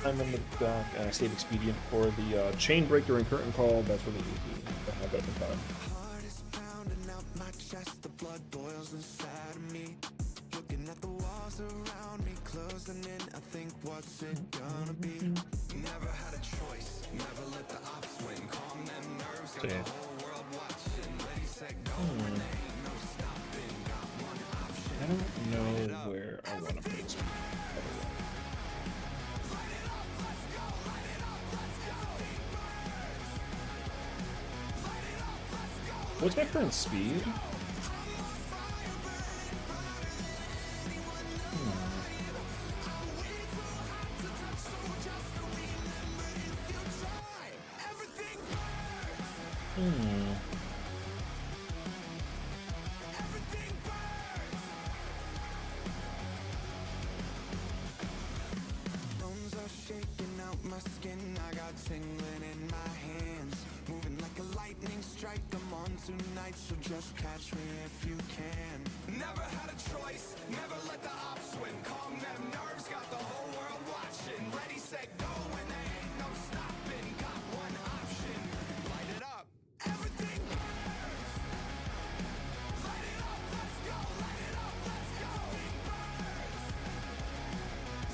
I'm in the back and I save expedient for the chain break during curtain call. That's really easy. I have that in time. Damn. I don't know where I want to put some. What's my current speed? My skin, I got tingling in my hands, moving tonight, so just catch me if you can. Never had a choice, never let the ops win. Calm them nerves, got the whole world watching. Ready, set, go, and there ain't no stopping. Got one option, light it up. Everything burns. Light it up, let's go. Light it up, let's go. Everything burns.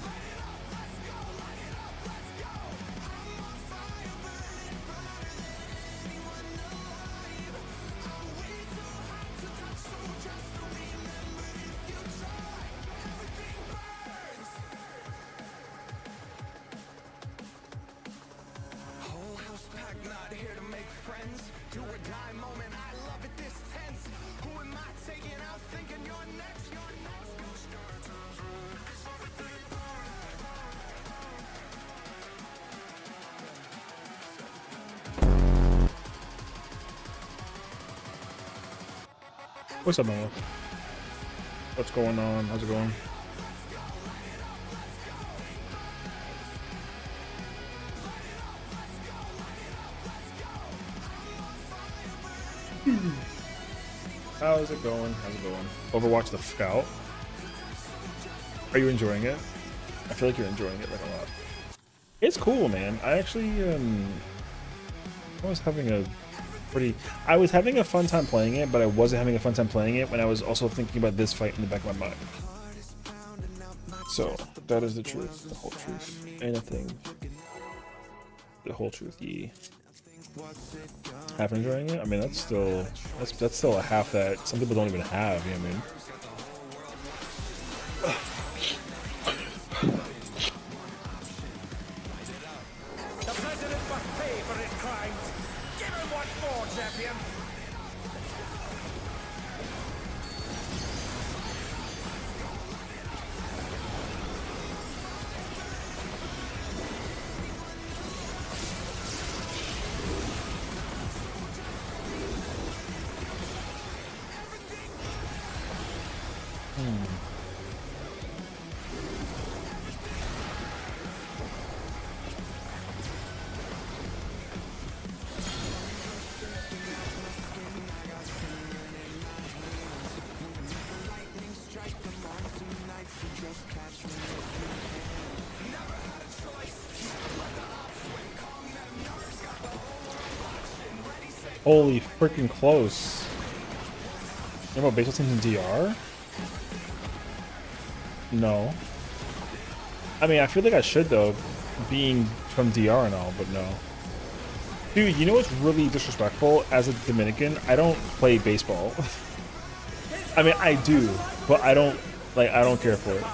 Light it up, let's go. Light it up, let's go. I'm on fire, burning brighter than anyone alive. I'm way too hot to touch, so just remember if you try. Everything burns. Whole house packed, not here to make friends. Do or die moment, I love it this tense. Who am I taking out thinking you're next? You're next. What's up, Noah? What's going on? How's it going? How's it going? How's it going? Overwatch the Scout. Are you enjoying it? I feel like you're enjoying it like a lot. It's cool, man. I actually I was having a fun time playing it, but I wasn't having a fun time playing it when I was also thinking about this fight in the back of my mind. So that is the truth, the whole truth, and a thing. The whole truth, ye. Half enjoying it? I mean, that's still a half that some people don't even have, you know what I mean? The president must pay for his crimes. Give him what for, champion. Holy freaking close. You know about baseball teams in DR? No. I mean, I feel like I should though, being from DR and all, but no. Dude, you know what's really disrespectful? As a Dominican, I don't play baseball. I mean, I do, but I don't care for it.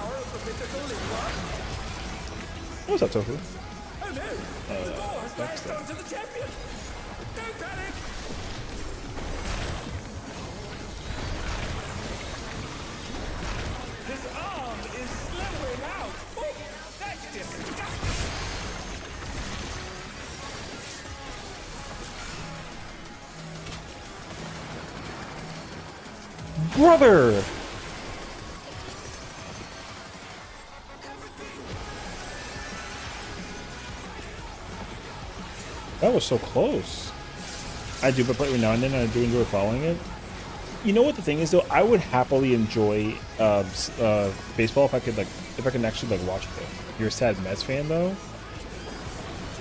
What's up, Tofu? Backstab. To the champion. Don't panic. His arm is slowing out. Oh, that's disgusting. Brother! That was so close. I do, but every now and then I do enjoy following it. You know what the thing is though? I would happily enjoy baseball if I could actually watch it though. You're a sad Mets fan though?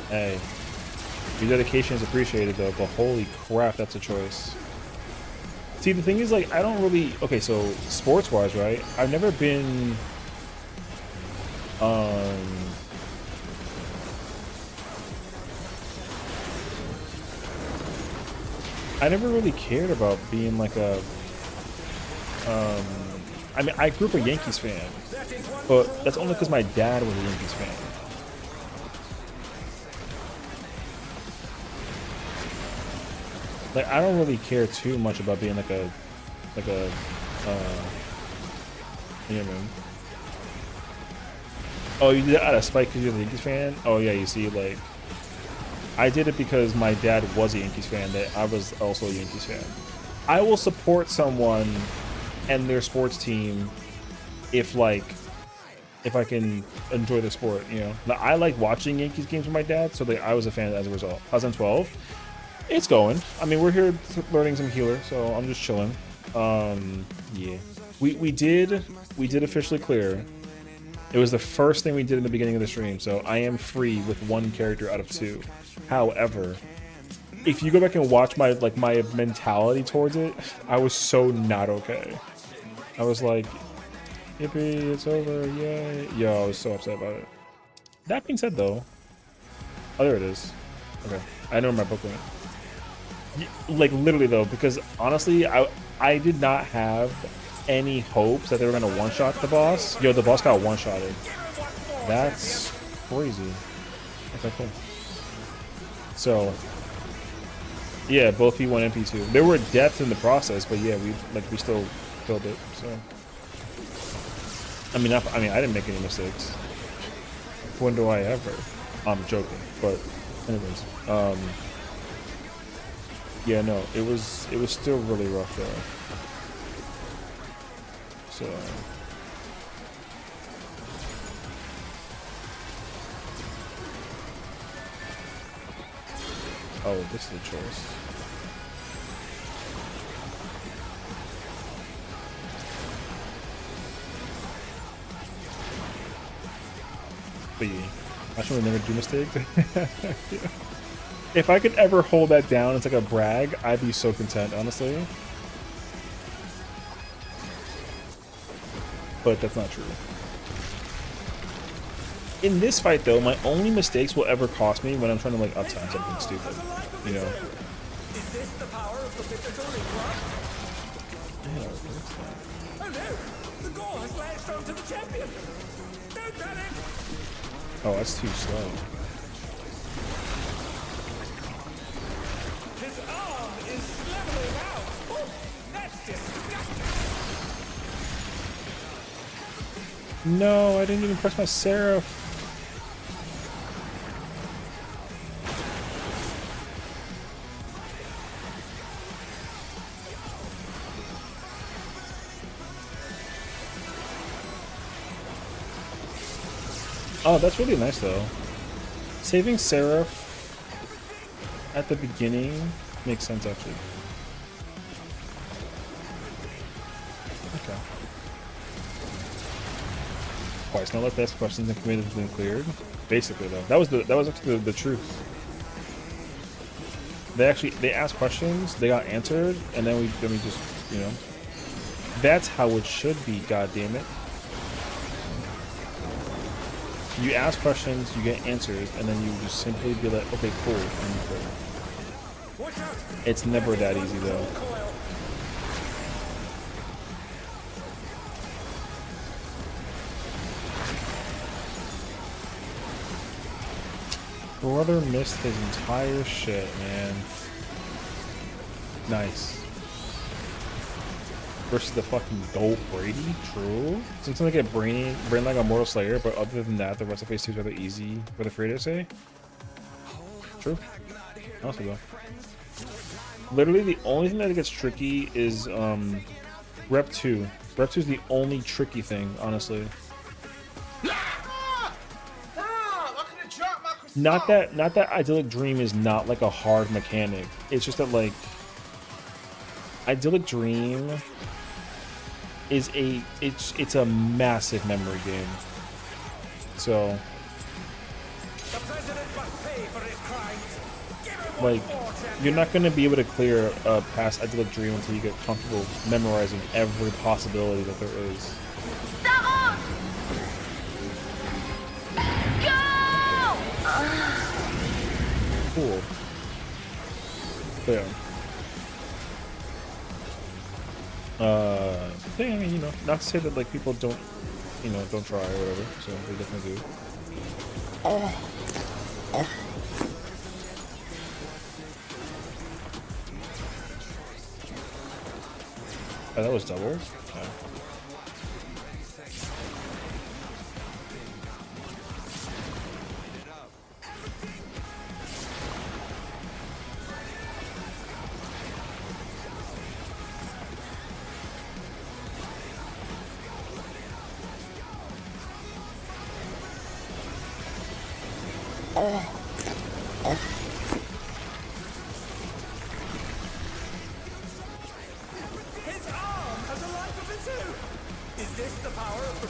Hey. Your dedication is appreciated though, but holy crap, that's a choice. See, the thing is, like, I don't really... Okay, so, sports-wise, right? I've never been... I never really cared about being, like, a... I mean, I grew up a Yankees fan. But that's only because my dad was a Yankees fan. Like, I don't really care too much about being like a, you know what I mean? Oh, you did it out of spite because you're a Yankees fan? Oh yeah, you see, like, I did it because my dad was a Yankees fan, that I was also a Yankees fan. I will support someone and their sports team if I can enjoy the sport, you know? Now, I like watching Yankees games with my dad, so I was a fan as a result. I was on 12. It's going. I mean, we're here learning some healer, so I'm just chilling. Yeah. We did officially clear. It was the first thing we did in the beginning of the stream, so I am free with 1 character out of 2. However, if you go back and watch my my mentality towards it, I was so not okay. I was like, yippee, it's over, yay. Yo, I was so upset about it. That being said, though, oh, there it is. Okay, I know where my book went. Like, literally, though, because honestly, I did not have any hopes that they were going to one-shot the boss. Yo, the boss got one-shotted. That's crazy. Okay, cool. So, yeah, both P1 and P2. There were deaths in the process, but yeah, we still killed it. So, I mean, I didn't make any mistakes. When do I ever? I'm joking, but anyways, yeah, no, it was still really rough though. So, oh, this is a choice. But yeah, I should never do mistakes. Yeah. If I could ever hold that down, it's like a brag, I'd be so content, honestly. But that's not true. In this fight, though, my only mistakes will ever cost me when I'm trying to like uptime something stupid, you know. Is this the power of the victory club? Oh no! The goal has latched onto the champion! Don't panic! Oh, that's too slow. His arm is leveling out! Oh, that's disgusting! No, I didn't even press my Seraph. Oh, that's really nice though. Saving Seraph at the beginning makes sense actually. Okay. Twice now let's ask questions and committed has been cleared. Basically though. That was actually the truth. They asked questions, they got answered, and then we just, you know. That's how it should be, god damn it. You ask questions, you get answers, and then you just simply be like, okay, cool, and you go. It's never that easy though. Brother missed his entire shit, man. Nice. Versus the fucking Gold Brady? True. Sometimes I get brain like a Mortal Slayer, but other than that, the rest of phase 2 is rather easy for the free to say. True. Also though. Literally the only thing that gets tricky is Rep 2. Rep 2 is the only tricky thing, honestly. Not that Idyllic Dream is not like a hard mechanic. It's just that like Idyllic Dream is it's a massive memory game. So like you're not gonna be able to clear past Idyllic Dream until you get comfortable memorizing every possibility that there is. Cool. So, yeah. I mean, you know, not to say that like people don't, you know, don't try or whatever. So they definitely do. Oh, that was double. Okay.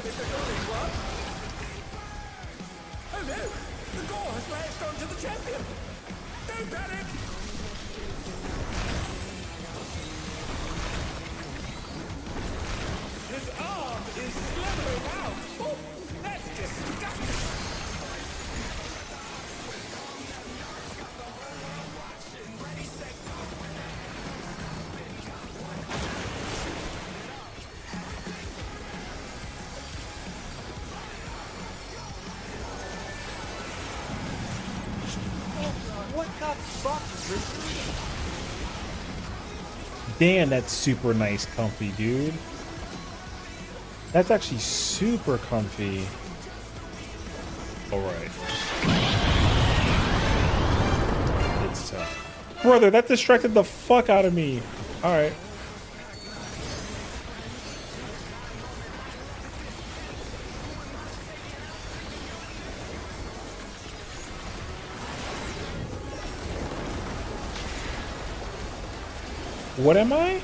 bit of golden one. Oh no! The gore has latched onto the champion! Don't panic! His arm is slithering out! Oh, that's disgusting! What the fuck, Richard? Damn, that's super nice, comfy, dude. That's actually super comfy. All right. It's tough. Brother, that distracted the fuck out of me. All right. What am I?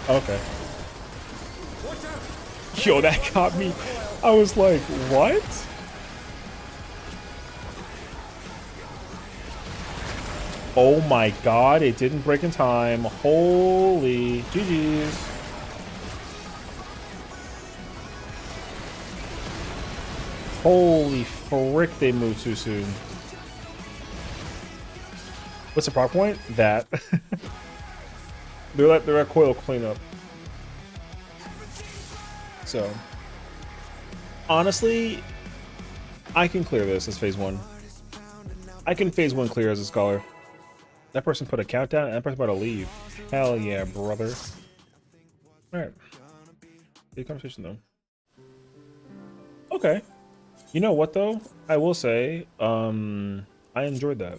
Okay. Yo, that got me. I was like, what? Oh my god, it didn't break in time. Holy GG's. Holy frick, they moved too soon. What's the prop point? That. They're at coil cleanup. So, honestly, I can clear this as phase 1. I can phase 1 clear as a scholar. That person put a countdown and that person about to leave. Hell yeah, brother. Alright. Good conversation though. Okay. You know what though? I will say, I enjoyed that.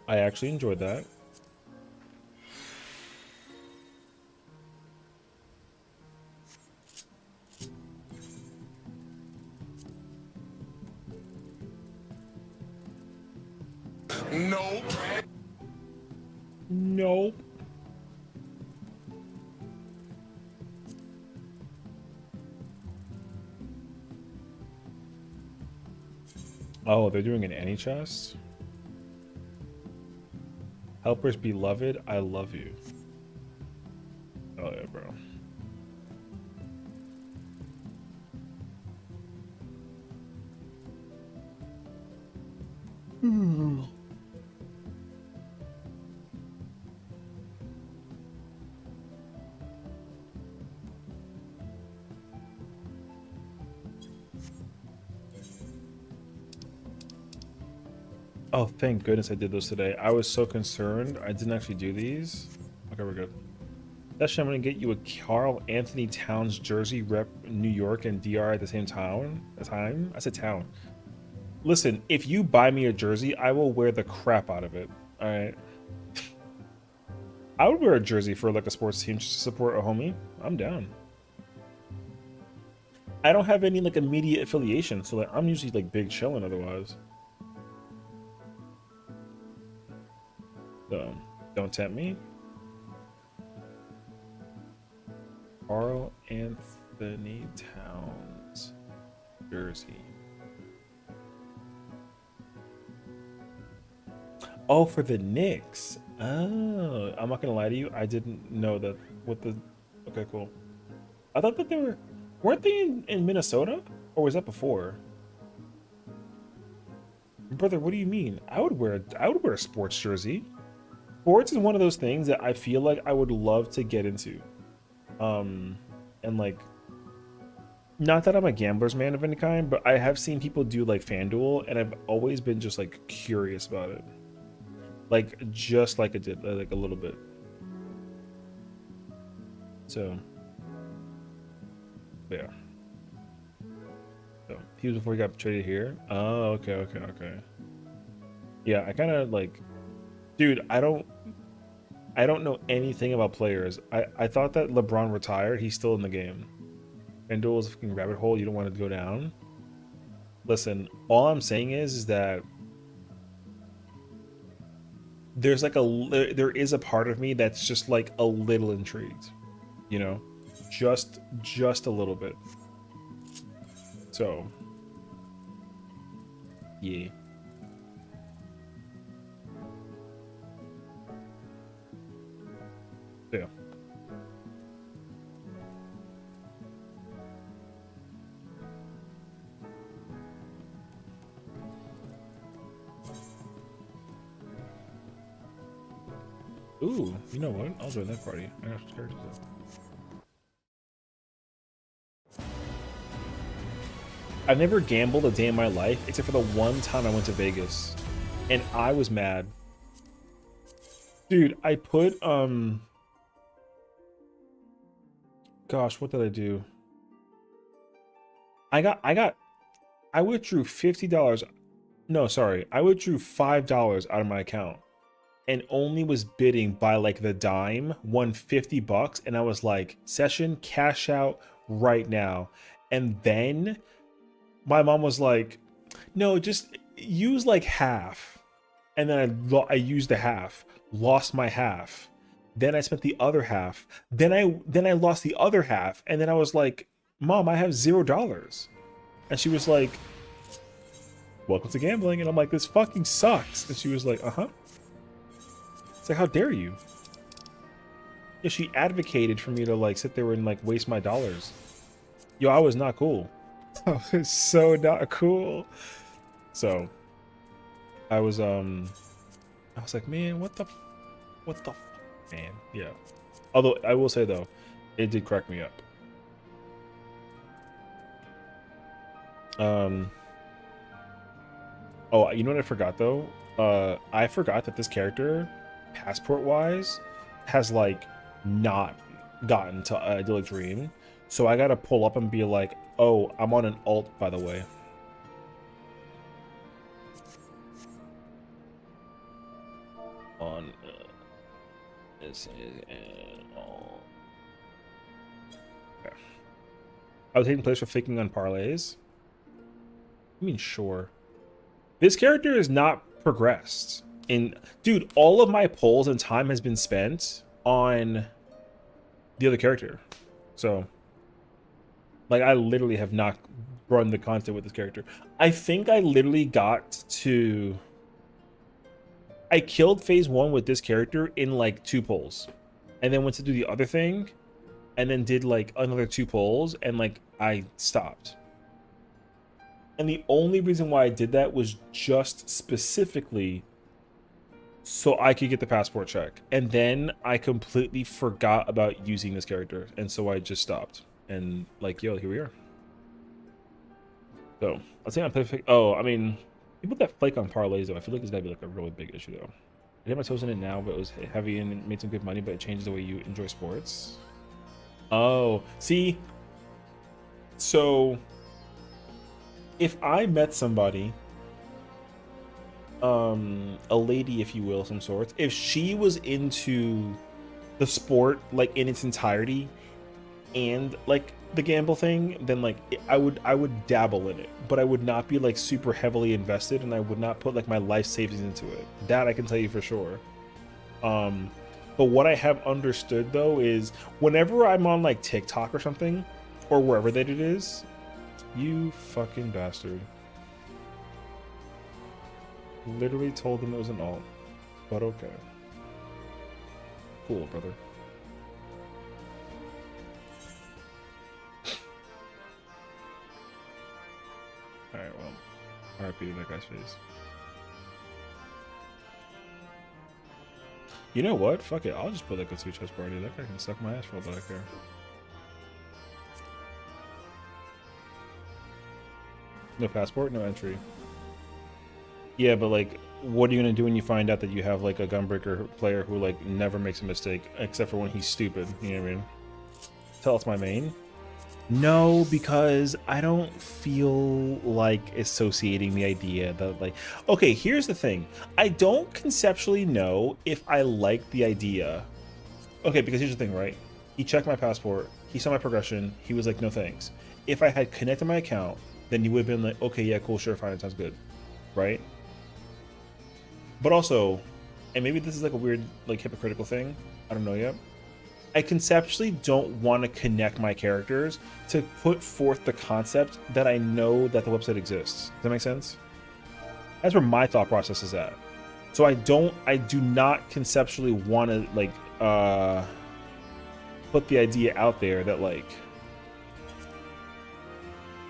I actually enjoyed that. Nope. Nope. Oh, they're doing an any chest? Helpers beloved, I love you. Oh yeah, bro. Oh, thank goodness I did those today. I was so concerned. I didn't actually do these. Okay, we're good. That's I'm gonna get you a Carl Anthony Towns jersey rep New York and DR at the same time. I said town. Listen, if you buy me a jersey, I will wear the crap out of it. All right. I would wear a jersey for like a sports team just to support a homie. I'm down. I don't have any like immediate affiliation, so like I'm usually like big chilling otherwise. So don't tempt me. Carl Anthony Towns jersey. Oh, for the Knicks. Oh, I'm not gonna lie to you. I didn't know that. What the? Okay, cool. I thought that weren't they in Minnesota, or was that before? Brother, what do you mean? I would wear a sports jersey. Sports is one of those things that I feel like I would love to get into. And like, not that I'm a gambler's man of any kind, but I have seen people do like FanDuel, and I've always been just like curious about it. Like, just like it did, like a little bit. So, yeah. So, he was before he got traded here. Oh, okay. Yeah, I kind of like, dude, I don't know anything about players. I thought that LeBron retired. He's still in the game. FanDuel is a fucking rabbit hole you don't want to go down. Listen, all I'm saying is that there is a part of me that's just like a little intrigued, you know, just a little bit. So, yeah. Yeah. Ooh, you know what? I'll join that party. I have characters up. I've never gambled a day in my life except for the one time I went to Vegas, and I was mad. Dude, I put gosh, what did I do? I withdrew $50. No, sorry. I withdrew $5 out of my account and only was bidding by like the dime, won $50, and I was like, Sessiion, cash out right now. And then my mom was like, no, just use like half. And then I used the half, lost my half. Then I spent the other half. Then I lost the other half. And then I was like, Mom, I have $0. And she was like, welcome to gambling. And I'm like, this fucking sucks. And she was like, uh-huh. It's like, how dare you? Yeah, she advocated for me to like sit there and like waste my dollars. Yo, I was not cool. I was so not cool. So I was like, man, what the man, yeah. Although I will say though, it did crack me up. Oh, you know what I forgot though? I forgot that this character, passport wise, has like not gotten to Idyllic Dream. So I gotta pull up and be like, oh, I'm on an alt, by the way. On this is an alt. Okay. I was taking place for faking on parlays. I mean, sure. This character is not progressed. Dude, all of my polls and time has been spent on the other character. So, like, I literally have not run the content with this character. I think I literally got to... I killed phase 1 with this character in, like, 2 polls. And then went to do the other thing. And then did, like, another 2 polls. And, like, I stopped. And the only reason why I did that was just specifically so I could get the passport check. And then I completely forgot about using this character. And so I just stopped. And like, yo, here we are. So, I think I'm perfect. Oh, I mean, people that flake on parlays, though, I feel like it's gotta be like a really big issue, though. I did my toes in it now, but it was heavy and made some good money, but it changes the way you enjoy sports. Oh, see? So... if I met somebody, a lady, if you will, some sort, if she was into the sport, like, in its entirety, and, like, the gamble thing, then, like, I would dabble in it, but I would not be, like, super heavily invested, and I would not put, like, my life savings into it. That I can tell you for sure. But what I have understood, though, is whenever I'm on, like, TikTok or something, or wherever that it is, you fucking bastard. Literally told them it was an alt. But okay. Cool, brother. Alright, well. RIP to that guy's face. You know what? Fuck it. I'll just put like a 2 chess party. That guy can suck my ass for all that I care. No passport, no entry. Yeah, but like, what are you gonna do when you find out that you have like a gunbreaker player who like never makes a mistake except for when he's stupid? You know what I mean? Tell us my main. No, because I don't feel like associating the idea that like, okay, here's the thing. I don't conceptually know if I like the idea. Okay, because here's the thing, right? He checked my passport. He saw my progression. He was like, no thanks. If I had connected my account, then you would have been like, okay, yeah, cool, sure, fine, it sounds good, right? But also, and maybe this is like a weird, like, hypocritical thing, I don't know yet, I conceptually don't want to connect my characters to put forth the concept that I know that the website exists. Does that make sense? That's where my thought process is at. So I do not conceptually want to like put the idea out there that like,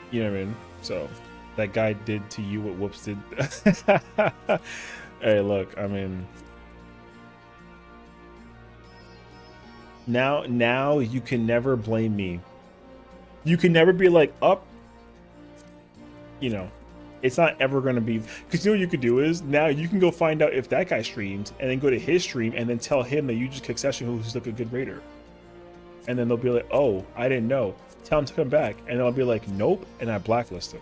you know what I mean? So that guy did to you what Whoops did. Hey, look, I mean, now you can never blame me. You can never be like, up, you know, it's not ever going to be, because you know what you could do is now you can go find out if that guy streamed and then go to his stream and then tell him that you just kicked Sessiion, who's like a good raider. And then they'll be like, oh, I didn't know. Tell him to come back. And I'll be like, nope. And I blacklist him.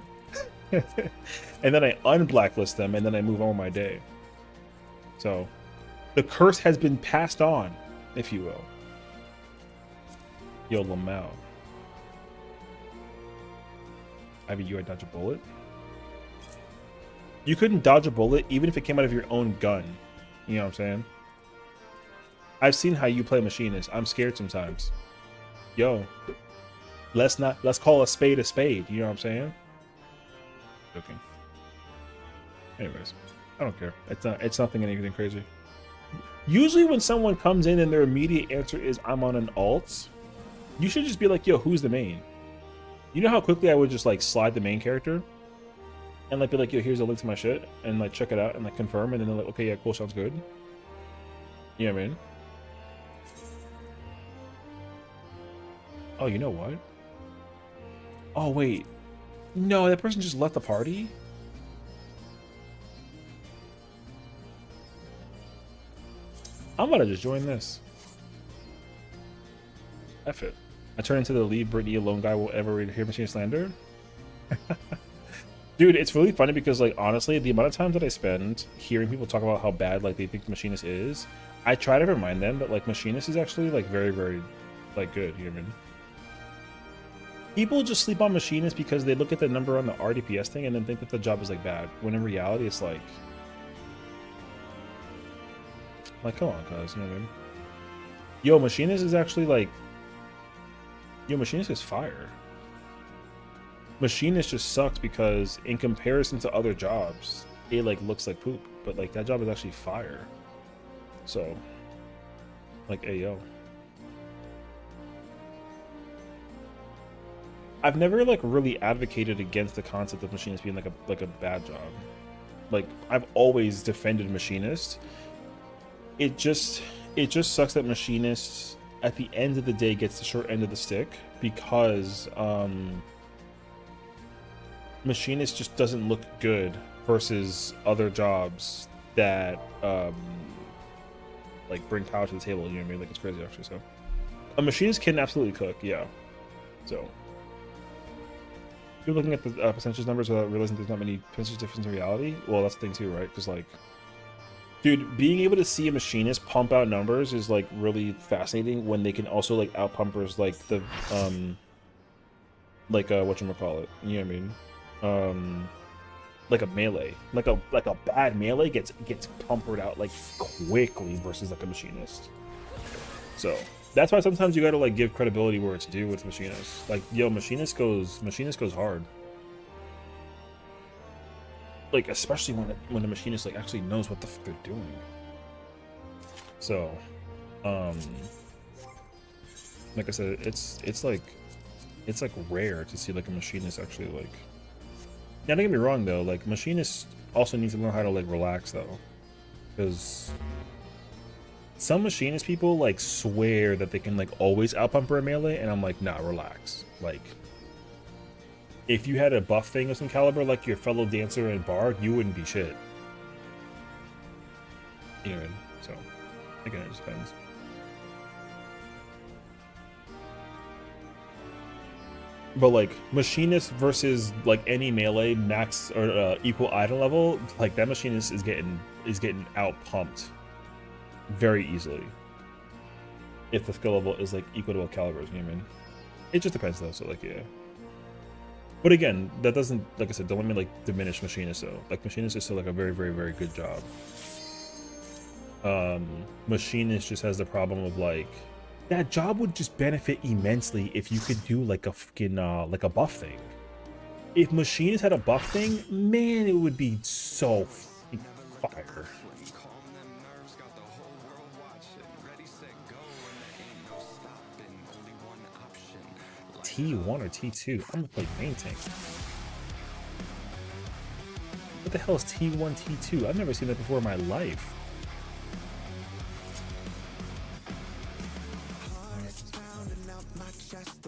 And then I unblacklist them and then I move on with my day. So the curse has been passed on, if you will. Yo, Lamau. Ivy, you had dodge a bullet? You couldn't dodge a bullet even if it came out of your own gun. You know what I'm saying? I've seen how you play Machinist. I'm scared sometimes. Yo, let's call a spade a spade. You know what I'm saying? Joking. Anyways, I don't care. It's nothing anything crazy. Usually when someone comes in and their immediate answer is I'm on an alt, you should just be like, yo, who's the main? You know how quickly I would just like slide the main character and like be like, yo, here's a link to my shit and like check it out and like confirm, and then they're like, okay, yeah, cool, sounds good. You know what I mean? Oh, you know what? Oh, wait. No, that person just left the party? I'm about to just join this. F it. I turn into the leave Brittany alone guy will ever hear Machine slander. Dude, it's really funny because, like, honestly, the amount of time that I spend hearing people talk about how bad, like, they think the Machinist is, I try to remind them that, like, Machinist is actually, like, very, very, like, good. You know what I mean? People just sleep on Machinist because they look at the number on the RDPS thing and then think that the job is, like, bad. When in reality, it's like, come on, guys. You know what I mean? Yo, Machinist is actually, like, yo, Machinist is fire. Machinist just sucks because in comparison to other jobs, it like looks like poop, but like that job is actually fire. So, like, hey, yo. I've never like really advocated against the concept of Machinist being like a bad job. Like, I've always defended Machinist. It just sucks that Machinist at the end of the day gets the short end of the stick because Machinist just doesn't look good versus other jobs that like bring power to the table. You know what I mean? Like, it's crazy actually. So a Machinist can absolutely cook, yeah. So you're looking at the percentage numbers without realizing there's not many percentage difference in reality. Well, that's the thing too, right? Because like, dude, being able to see a Machinist pump out numbers is like really fascinating when they can also like out pumpers like the whatchamacallit, you know what I mean? Like a melee, like a bad melee gets pumpered out like quickly versus like a Machinist. So that's why sometimes you gotta like give credibility where it's due with Machinist. Like, yo, Machinist goes hard. Like, especially when the Machinist like actually knows what the fuck they're doing. So, like I said, it's like rare to see like a Machinist actually like. Now, don't get me wrong though, like Machinists also need to learn how to like relax though, because some Machinist people like swear that they can like always outpumper a melee, and I'm like, nah, relax. Like, if you had a buff thing of some caliber like your fellow dancer and bard, you wouldn't be shit. You know what I mean? So again, it just depends. But like Machinist versus like any melee max or equal item level, like that Machinist is getting out pumped very easily if the skill level is like equal to what caliber is. You know what I mean? It just depends though. So like, yeah. But again, that doesn't, like I said, don't let me like diminish Machinist though. Like, Machinist is still like a very, very, very good job. Machinist just has the problem of like that job would just benefit immensely if you could do like a fucking like a buff thing. If machinists had a buff thing, man, it would be so fucking fire. T1 or T2? I'm gonna play main tank. What the hell is T1, T2? I've never seen that before in my life.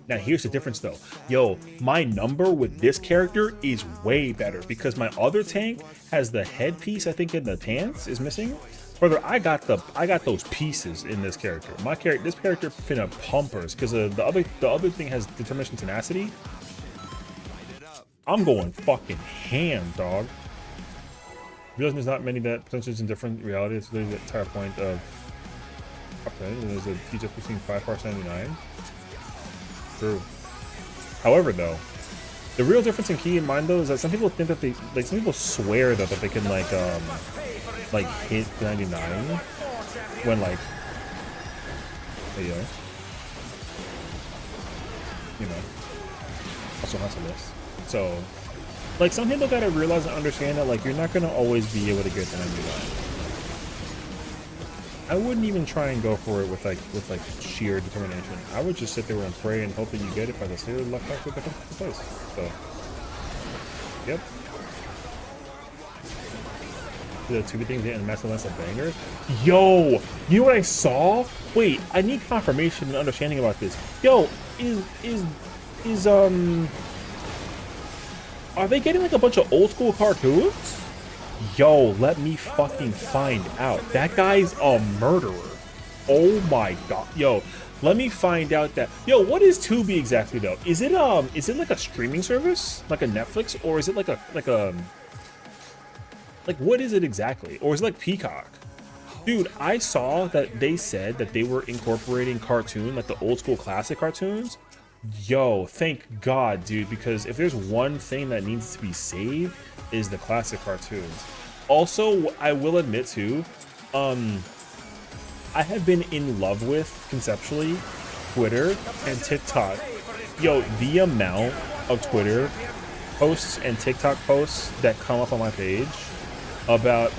Now here's the difference though. Yo, my number with this character is way better because my other tank has the headpiece, I think, in the pants is missing. Brother, I got those pieces in this character. This character finna pumpers because the other thing has determination tenacity. I'm going fucking ham, dog. Realizing there's not many that potentially in different realities. There's the entire point of okay. There's a T-Jet between 5 parts 99. True. However, though, the real difference in key in mind though is that some people think that they like some people swear though that they can like hit 99 when like you know also has a list. So like some people gotta realize and understand that like you're not gonna always be able to get the 99. I wouldn't even try and go for it with like sheer determination. I would just sit there and pray and hope that you get it by the state of luck factor that comes into place. So yep. The two things and massive less of bangers. Yo, you know what I saw? Wait, I need confirmation and understanding about this. Yo, is are they getting like a bunch of old school cartoons? Yo, let me fucking find out. That guy's a murderer. Oh my god. Yo, let me find out that. Yo, what is Tubi exactly though? Is it like a streaming service? Like a Netflix? Or is it like what is it exactly? Or is it like Peacock? Dude, I saw that they said that they were incorporating cartoon, like the old school classic cartoons. Yo, thank God, dude, because if there's one thing that needs to be saved is the classic cartoons. Also, I will admit too, I have been in love with, conceptually, Twitter and TikTok. Yo, the amount of Twitter posts and TikTok posts that come up on my page about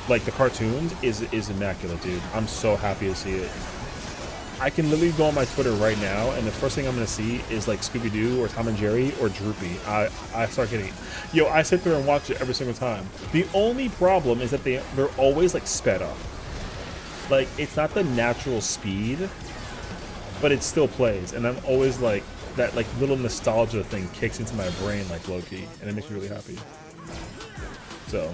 like the cartoons is immaculate, dude. I'm so happy to see it. I can literally go on my Twitter right now and the first thing I'm gonna see is like Scooby-Doo or Tom and Jerry or Droopy. I start getting it. Yo, I sit there and watch it every single time. The only problem is that they're always like sped up. Like it's not the natural speed, but it still plays, and I'm always like that like little nostalgia thing kicks into my brain like low-key, and it makes me really happy. So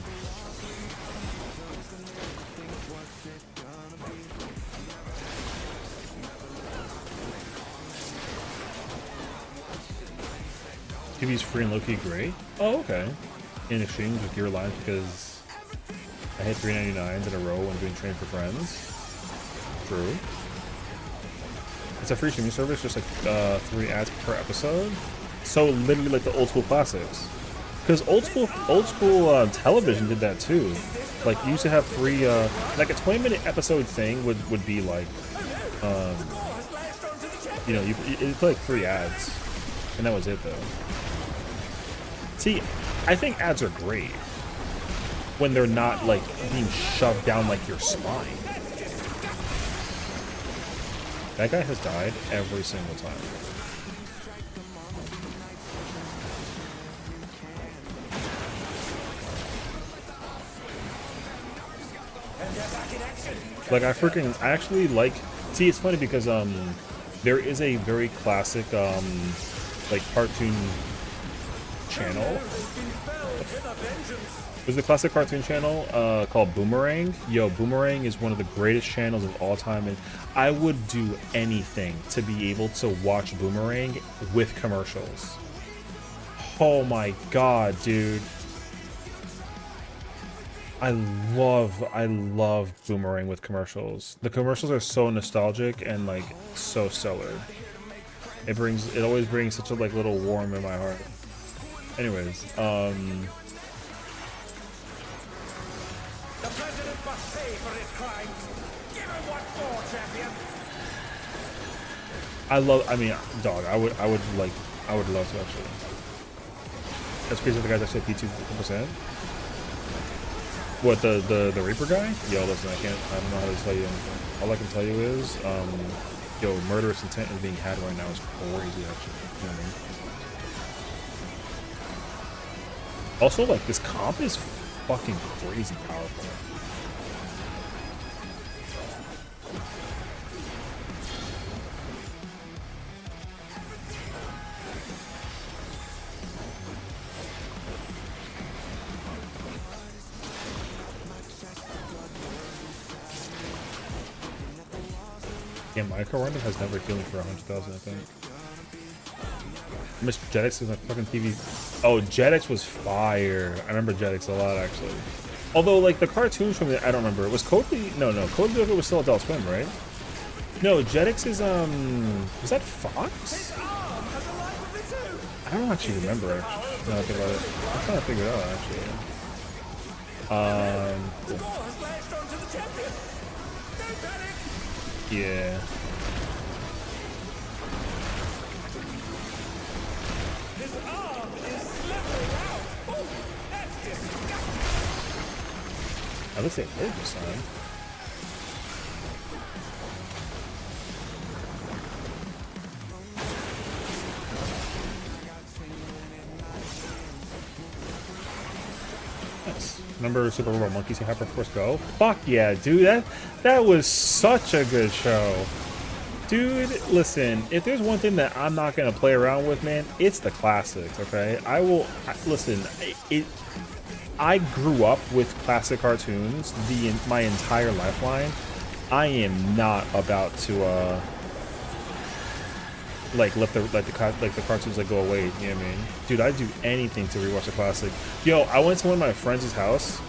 TV's free and low-key great. Oh, okay. In exchange with your lines because I hit 399s in a row when doing Train for Friends. True. It's a free streaming service, just like 3 ads per episode. So literally like the old school classics. Because old school television did that too. Like you used to have 3 like a 20-minute episode thing would be like you know, it'd play like 3 ads. And that was it though. See, I think ads are great when they're not like being shoved down like your spine. That guy has died every single time. Like I actually like. See, it's funny because there is a very classic like cartoon channel. There's a classic cartoon channel called Boomerang. Yo, Boomerang is one of the greatest channels of all time, and I would do anything to be able to watch Boomerang with commercials. Oh my god, dude. I love Boomerang with commercials. The commercials are so nostalgic and like so stellar. It always brings such a like little warm in my heart. Anyways, The president must pay for his crimes. Give him what I mean, dog, I would love to actually. That's crazy. The guys actually P2 percent. What the Reaper guy? Yo, listen, I don't know how to tell you anything. All I can tell you is, yo, murderous intent is being had right now is crazy actually. You know what I mean? Also, like, this comp is fucking crazy powerful. Yeah, my Corona has never healing for 100,000, I think. Miss Jetix is my fucking TV. Oh, Jetix was fire. I remember Jetix a lot, actually. Although, like, the cartoons from it, I don't remember. It was Cody? No, Code Lyoko was still Adult Swim, right? No, Jetix is, was that Fox? I don't actually remember, actually. Now I think about it. I'm trying to figure it out, actually. Cool. Yeah. At least they heard this time. Nice. Remember Super Robot Monkeys and Hyperforce Go? Fuck yeah, dude. That was such a good show. Dude, listen, if there's one thing that I'm not gonna play around with, man, it's the classics, okay? Listen, I grew up with classic cartoons my entire lifeline. I am not about to like let the cartoons like go away. You know what I mean? Dude, I'd do anything to rewatch a classic. Yo, I went to one of my friends' house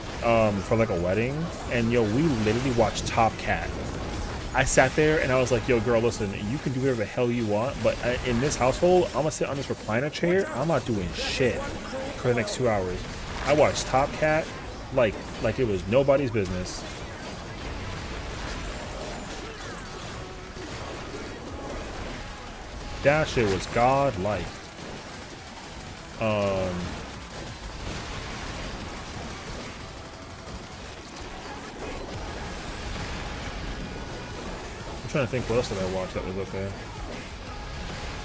for like a wedding, and yo, we literally watched Top Cat. I sat there and I was like, yo, girl, listen, you can do whatever the hell you want, but in this household, I'm gonna sit on this recliner chair. I'm not doing shit for the next 2 hours. I watched Top Cat like it was nobody's business. That shit was godlike. I'm trying to think what else did I watch that was okay.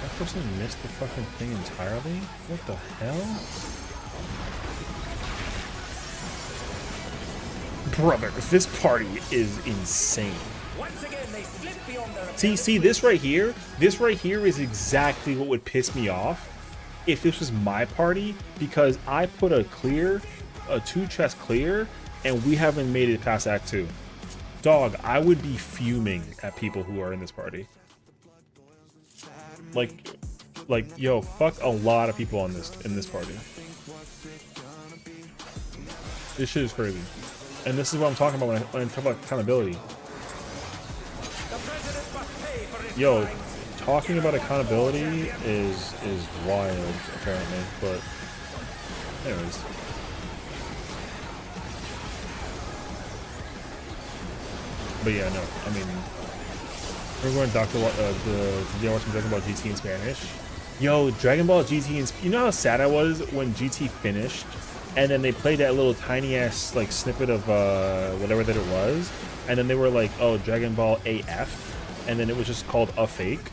That person missed the fucking thing entirely? What the hell? Brother, this party is insane. See, this right here is exactly what would piss me off if this was my party, because I put a 2 chest clear, and we haven't made it past Act 2. Dog, I would be fuming at people who are in this party. Like, yo, fuck a lot of people in this party. This shit is crazy. And this is what I'm talking about when I talk about accountability. Yo, talking about accountability is wild, apparently. But anyways. But yeah, no, I mean, we're going to Dr. Did you watch some Dragon Ball GT in Spanish? Yo, Dragon Ball GT in you know how sad I was when GT finished? And then they played that little tiny ass like snippet of whatever that it was, and then they were like, "Oh, Dragon Ball AF," and then it was just called a fake.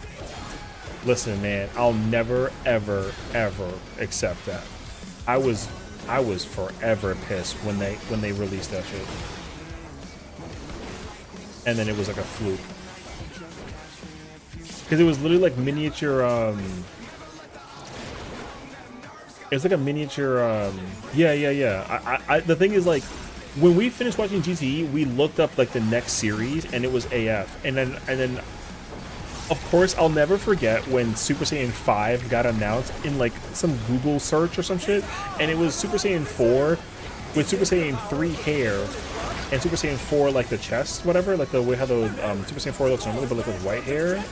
Listen, man, I'll never, ever, ever accept that. I was forever pissed when they released that shit, and then it was like a fluke because it was literally like miniature. It's like a miniature, yeah. The thing is, like, when we finished watching GTE, we looked up like the next series, and it was AF. And then, of course, I'll never forget when Super Saiyan 5 got announced in like some Google search or some shit, and it was Super Saiyan 4 with Super Saiyan 3 hair and Super Saiyan 4 like the chest, whatever, like the way how the Super Saiyan 4 looks normally, but like with white hair.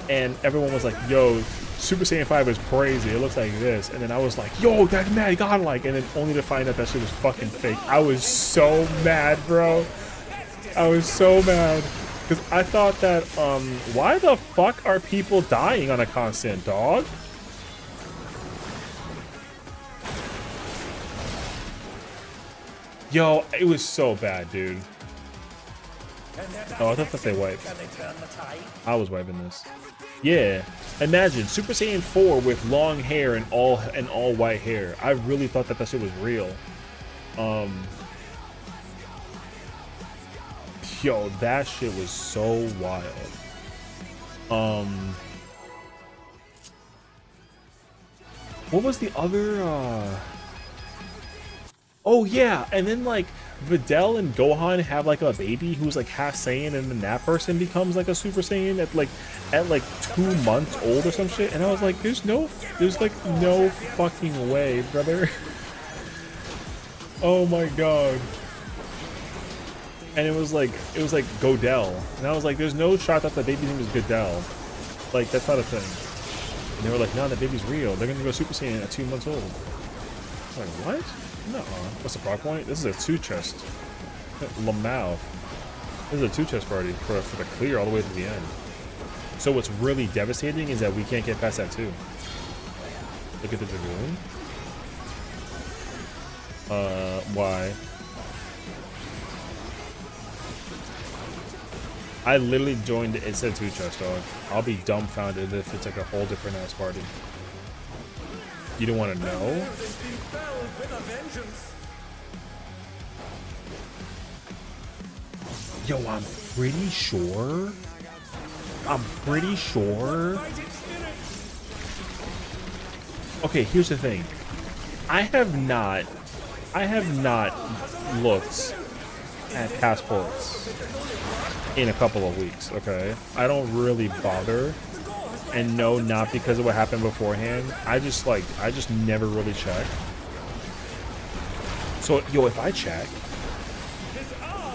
And everyone was like, yo, Super Saiyan 5 is crazy, it looks like this. And then I was like, yo, that's mad godlike. And then only to find out that shit was fucking fake. I was so mad, bro. I was so mad. Because I thought that, why the fuck are people dying on a constant, dog? Yo, it was so bad, dude. Oh, I thought that they wiped. I was wiping this. Yeah. Imagine Super Saiyan 4 with long hair and all white hair. I really thought that shit was real. Yo, that shit was so wild. What was the other Oh yeah, and then like Videl and Gohan have like a baby who's like half Saiyan, and then that person becomes like a Super Saiyan at like 2 months old or some shit. And I was like, there's like no fucking way, brother. Oh my god. And it was like Godel, and I was like, there's no shot that the baby's name is Godel. Like, that's not a thing. And they were like, no, that baby's real. They're gonna go Super Saiyan at 2 months old. I'm like, what? No. What's the proc point? This is a 2-chest. Lamau. This is a 2-chest party for the clear all the way to the end. So what's really devastating is that we can't get past that too. Look at the Dragoon. Why? I literally joined it said 2-chest, dog. I'll be dumbfounded if it's like a whole different ass party. You don't want to know? Yo, I'm pretty sure. Okay, here's the thing. I have not looked at passports in a couple of weeks, okay? I don't really bother. And no, not because of what happened beforehand. I just never really check. So, yo, if I check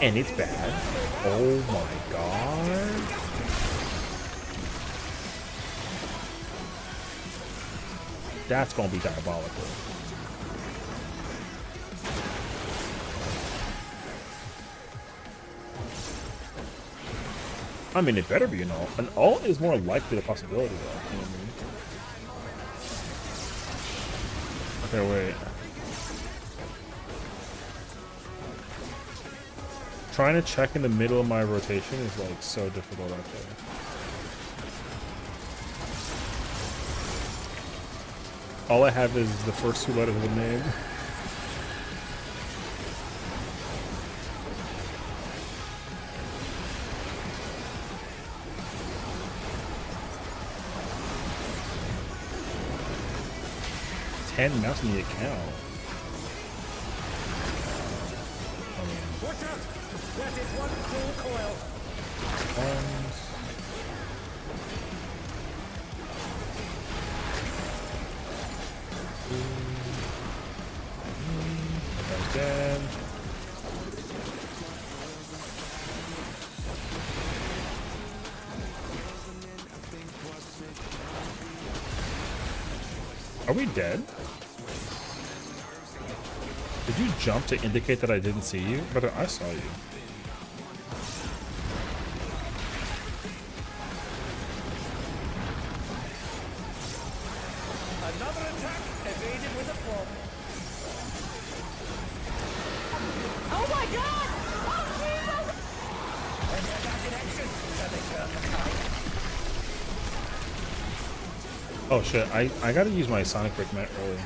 and it's bad, oh my god. That's gonna be diabolical. I mean, it better be an alt. An alt is more likely the possibility, though. You know what I mean? Okay, wait. Trying to check in the middle of my rotation is like so difficult out there. All I have is the first 2 letters of the name. Mouse in the account. Watch out! That is one cool coil. That's dead. Are we dead? Did you jump to indicate that I didn't see you? But I saw you. Another attack evaded with a flop. Oh my god! Oh Jesus! And they're back in action. Can they turn the tide? Oh shit, I gotta use my Sonic Break mat early.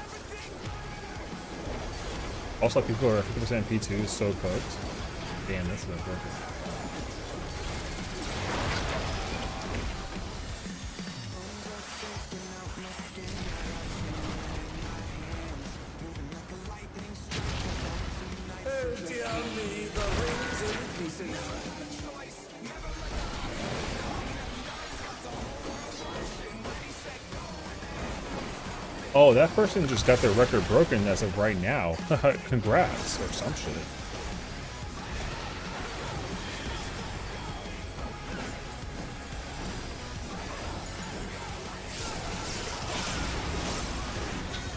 Also, people are 50% P2 so cooked. Damn, that's not perfect. Oh dear me, the ring's in pieces. Oh, that person just got their record broken as of right now. Congrats, or some shit.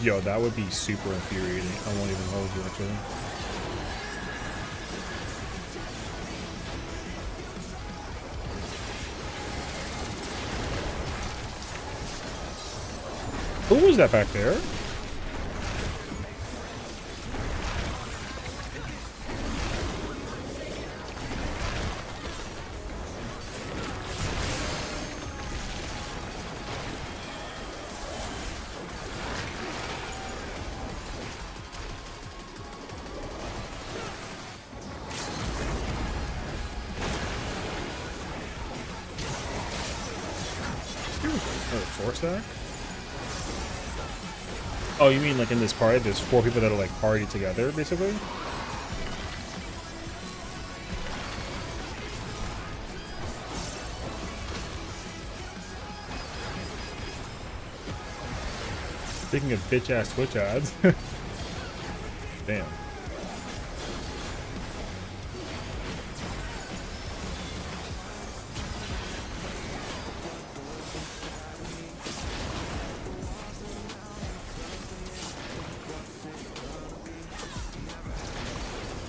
Yo, that would be super infuriating. I won't even hold you, actually. Who was that back there? Oh, four stack? Oh, you mean like in this party, there's 4 people that are like party together, basically? Speaking of bitch-ass Twitch ads. Damn.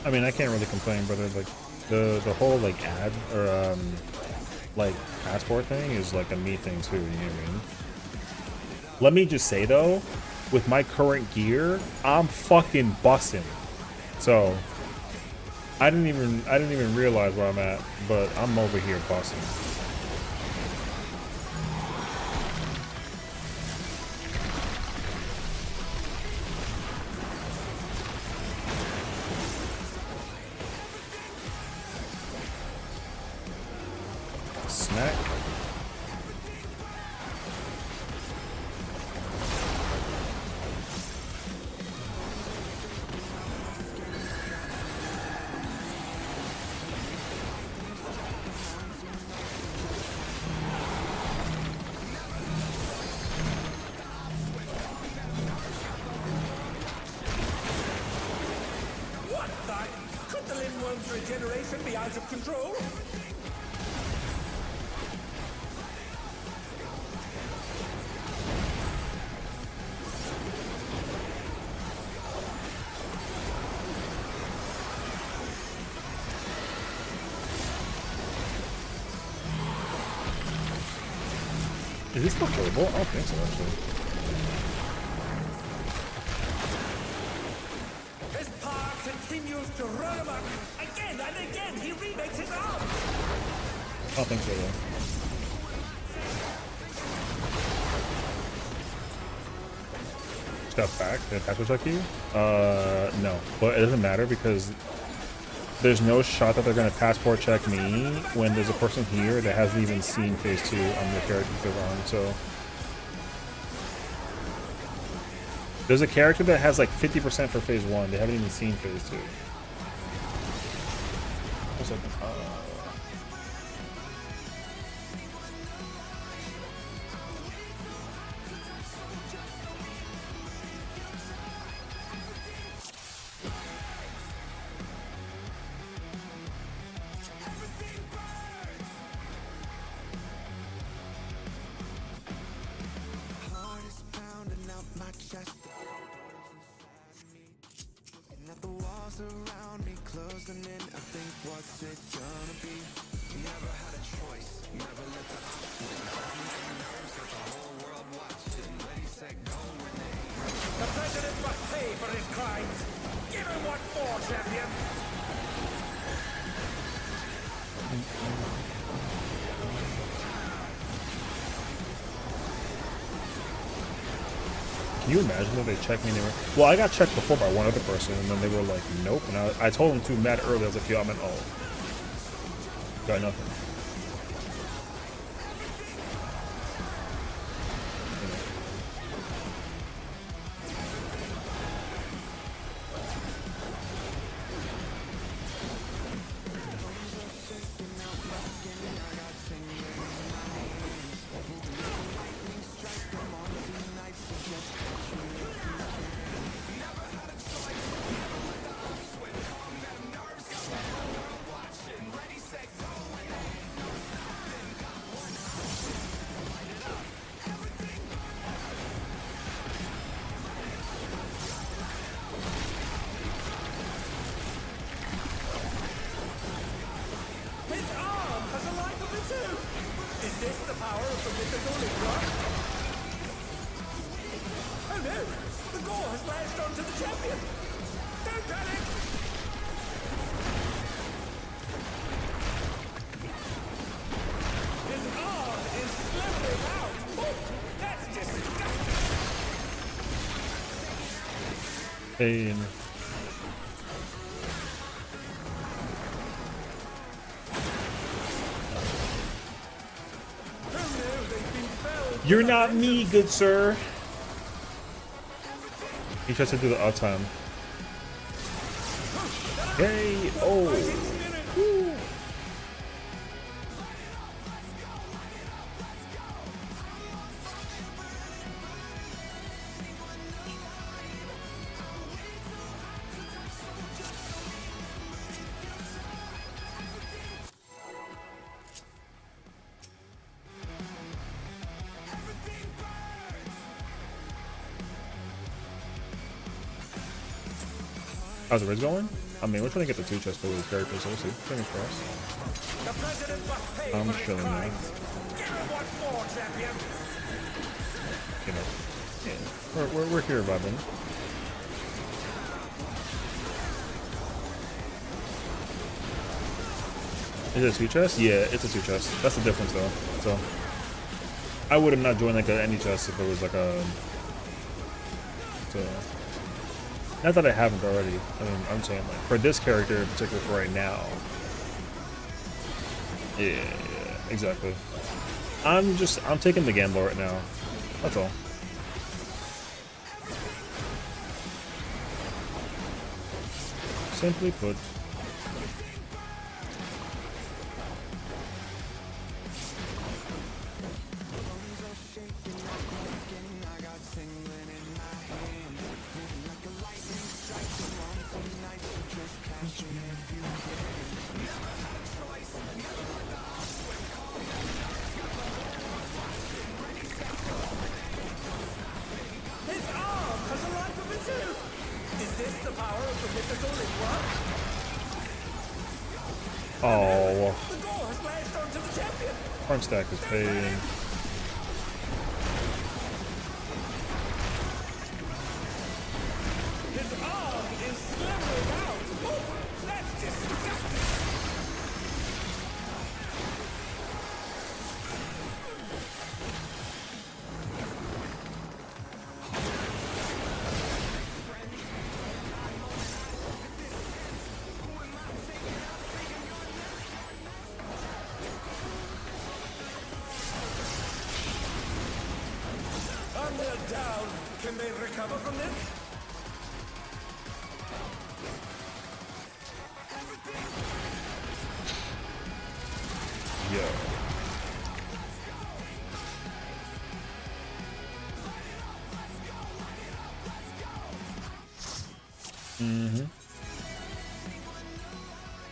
I mean, I can't really complain, brother. Like, the whole like ad or like passport thing is like a me thing too. You know what I mean? Let me just say though, with my current gear, I'm fucking busting. So I didn't even realize where I'm at, but I'm over here busting. Snack. What the? Could the Limworm's regeneration be out of control? Is this still playable? I don't think so, actually. His power continues to run amok. Again and again, he remakes his arm. I don't think so, though. Step back. Did I password check you? No. But it doesn't matter because there's no shot that they're going to passport check me when there's a person here that hasn't even seen phase 2 on the character they're on, so. There's a character that has like 50% for phase 1. They haven't even seen phase 2. What's up? Heart is pounding out my chest. And at the walls around me closing in, I think what's it gonna be? Never had a choice, never let the option. Nerves got the whole world watching. Ready, set, go, renee. The president must pay for his crimes. Give him what for, champion. Can you imagine that they checked me and they were, well, I got checked before by one other person and then they were like, nope. And I told them to mad early. I was like, yo, I'm an oh. Got nothing. His arm has a life of its own. Is this the power of the mythical Libra? Oh no! The gore has lashed onto the champion! Don't panic! His arm is slithering out! Oh, that's disgusting! Pain. Oh no, they've been felled! You're not me, good sir. He tries to do the uptime. Hey, oh. Woo. How's the Riz going? I mean, we're trying to get the 2 chests for these characters, so we'll see. Fingers crossed. The president must pay I'm for his chilling now. crimes. Give him once more, champion! You know, yeah. We're here vibing. Is it a 2 chest? Yeah, it's a 2 chest. That's the difference, though. So, I would have not joined like any chest if it was like a. So, not that I haven't already. I mean, I'm saying like for this character in particular, for right now. Yeah, exactly. I'm taking the gamble right now. That's all. Simply put. His arm has a life of its own! Is this the power of the mythical Lingua? Oh, The gore has lashed onto the champion! front stack is paying. His arm is slithering out! Oh, that's disgusting! They're down. Can they recover from this? Yo.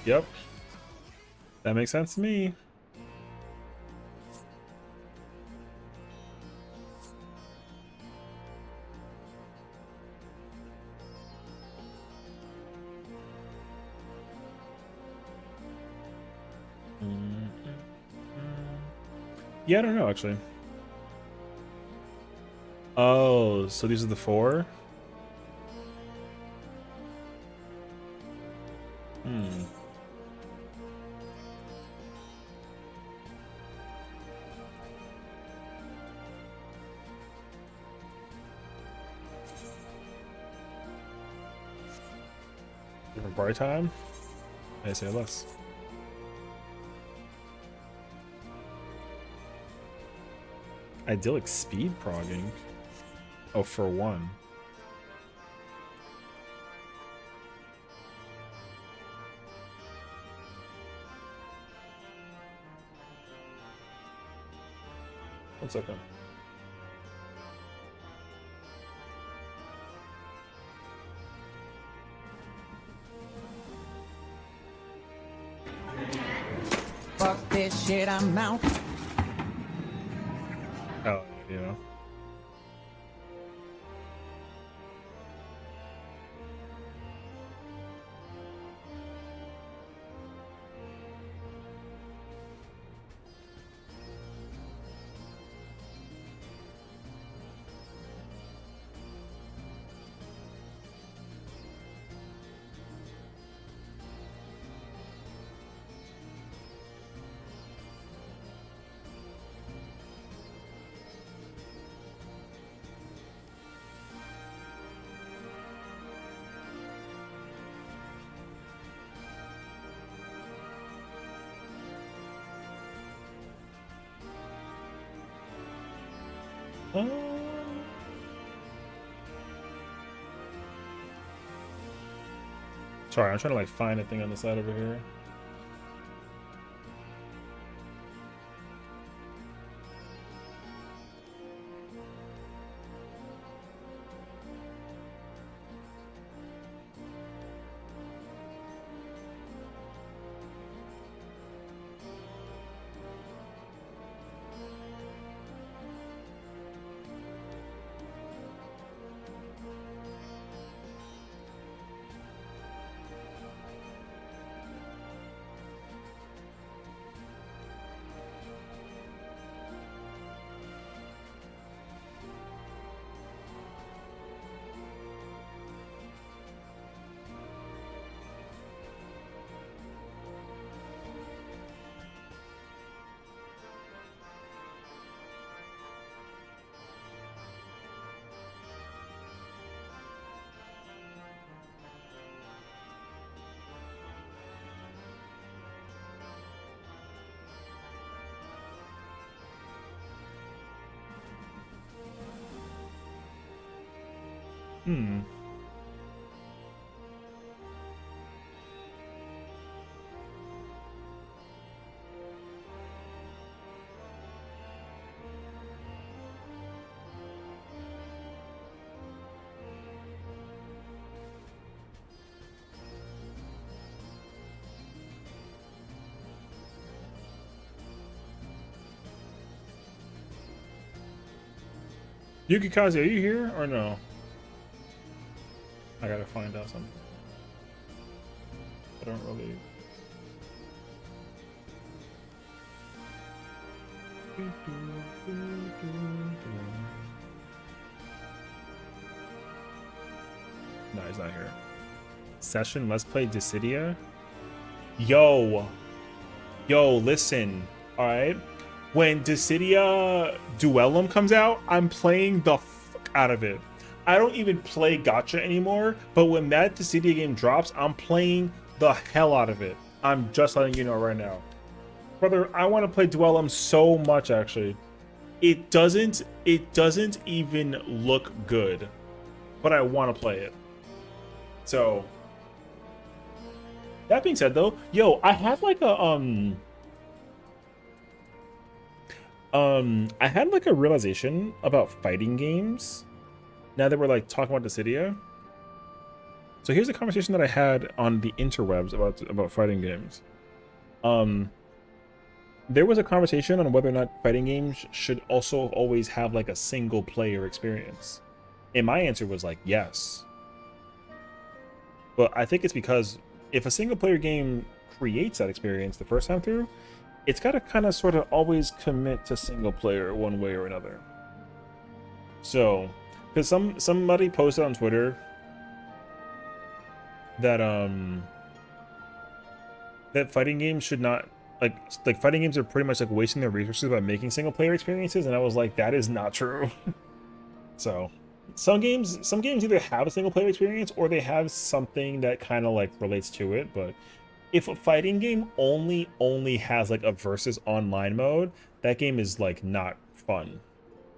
Yep. That makes sense to me. Yeah, I don't know actually. Oh, so these are the 4? Different party time? I say less. Idyllic speed progging? Oh, for 1. One second. Fuck this shit, I'm out. Oh, you know. Sorry, I'm trying to like find a thing on the side over here. Hmm. Yukikaze, are you here or no? I gotta find out something. I don't really. No, he's not here. Session, let's play Dissidia. Yo, listen. All right, when Dissidia Duellum comes out, I'm playing the fuck out of it. I don't even play gacha anymore, but when that Dissidia game drops, I'm playing the hell out of it. I'm just letting you know right now. Brother, I want to play Duellum so much, actually. It doesn't even look good, but I want to play it. So, that being said, though, yo, I had like a, I had like a realization about fighting games now that we're like talking about Dissidia. So here's a conversation that I had on the interwebs about fighting games. There was a conversation on whether or not fighting games should also always have like a single player experience. And my answer was like, yes. But I think it's because if a single player game creates that experience the first time through, it's got to kind of sort of always commit to single player one way or another. So, because somebody posted on Twitter that that fighting games should not like fighting games are pretty much like wasting their resources by making single player experiences, and I was like, that is not true. So some games either have a single player experience or they have something that kind of like relates to it, but if a fighting game only has like a versus online mode, that game is like not fun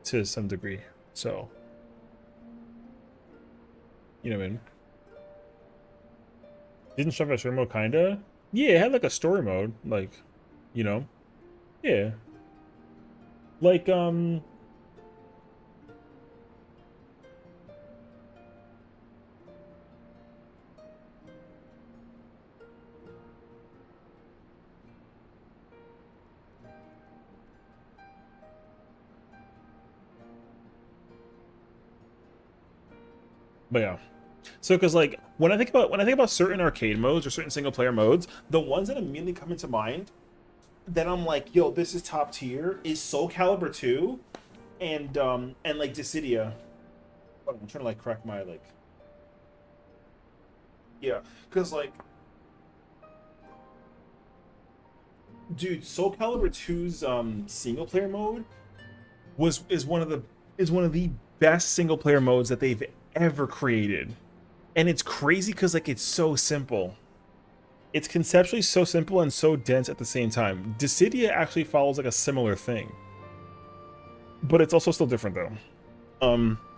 to some degree. So, you know what I mean? Didn't Strive at mode kinda? Yeah, it had like a story mode, like, you know? Yeah. Like, but yeah. So, because like when I think about certain arcade modes or certain single player modes, the ones that immediately come into mind that I'm like, yo, this is top tier is Soul Calibur 2 and like Dissidia. Oh, I'm trying to like crack my like. Yeah, because like, dude, Soul Calibur 2's single player mode is one of the best single player modes that they've ever created. And it's crazy because like it's so simple. It's conceptually so simple and so dense at the same time. Dissidia actually follows like a similar thing. but it's also still different though.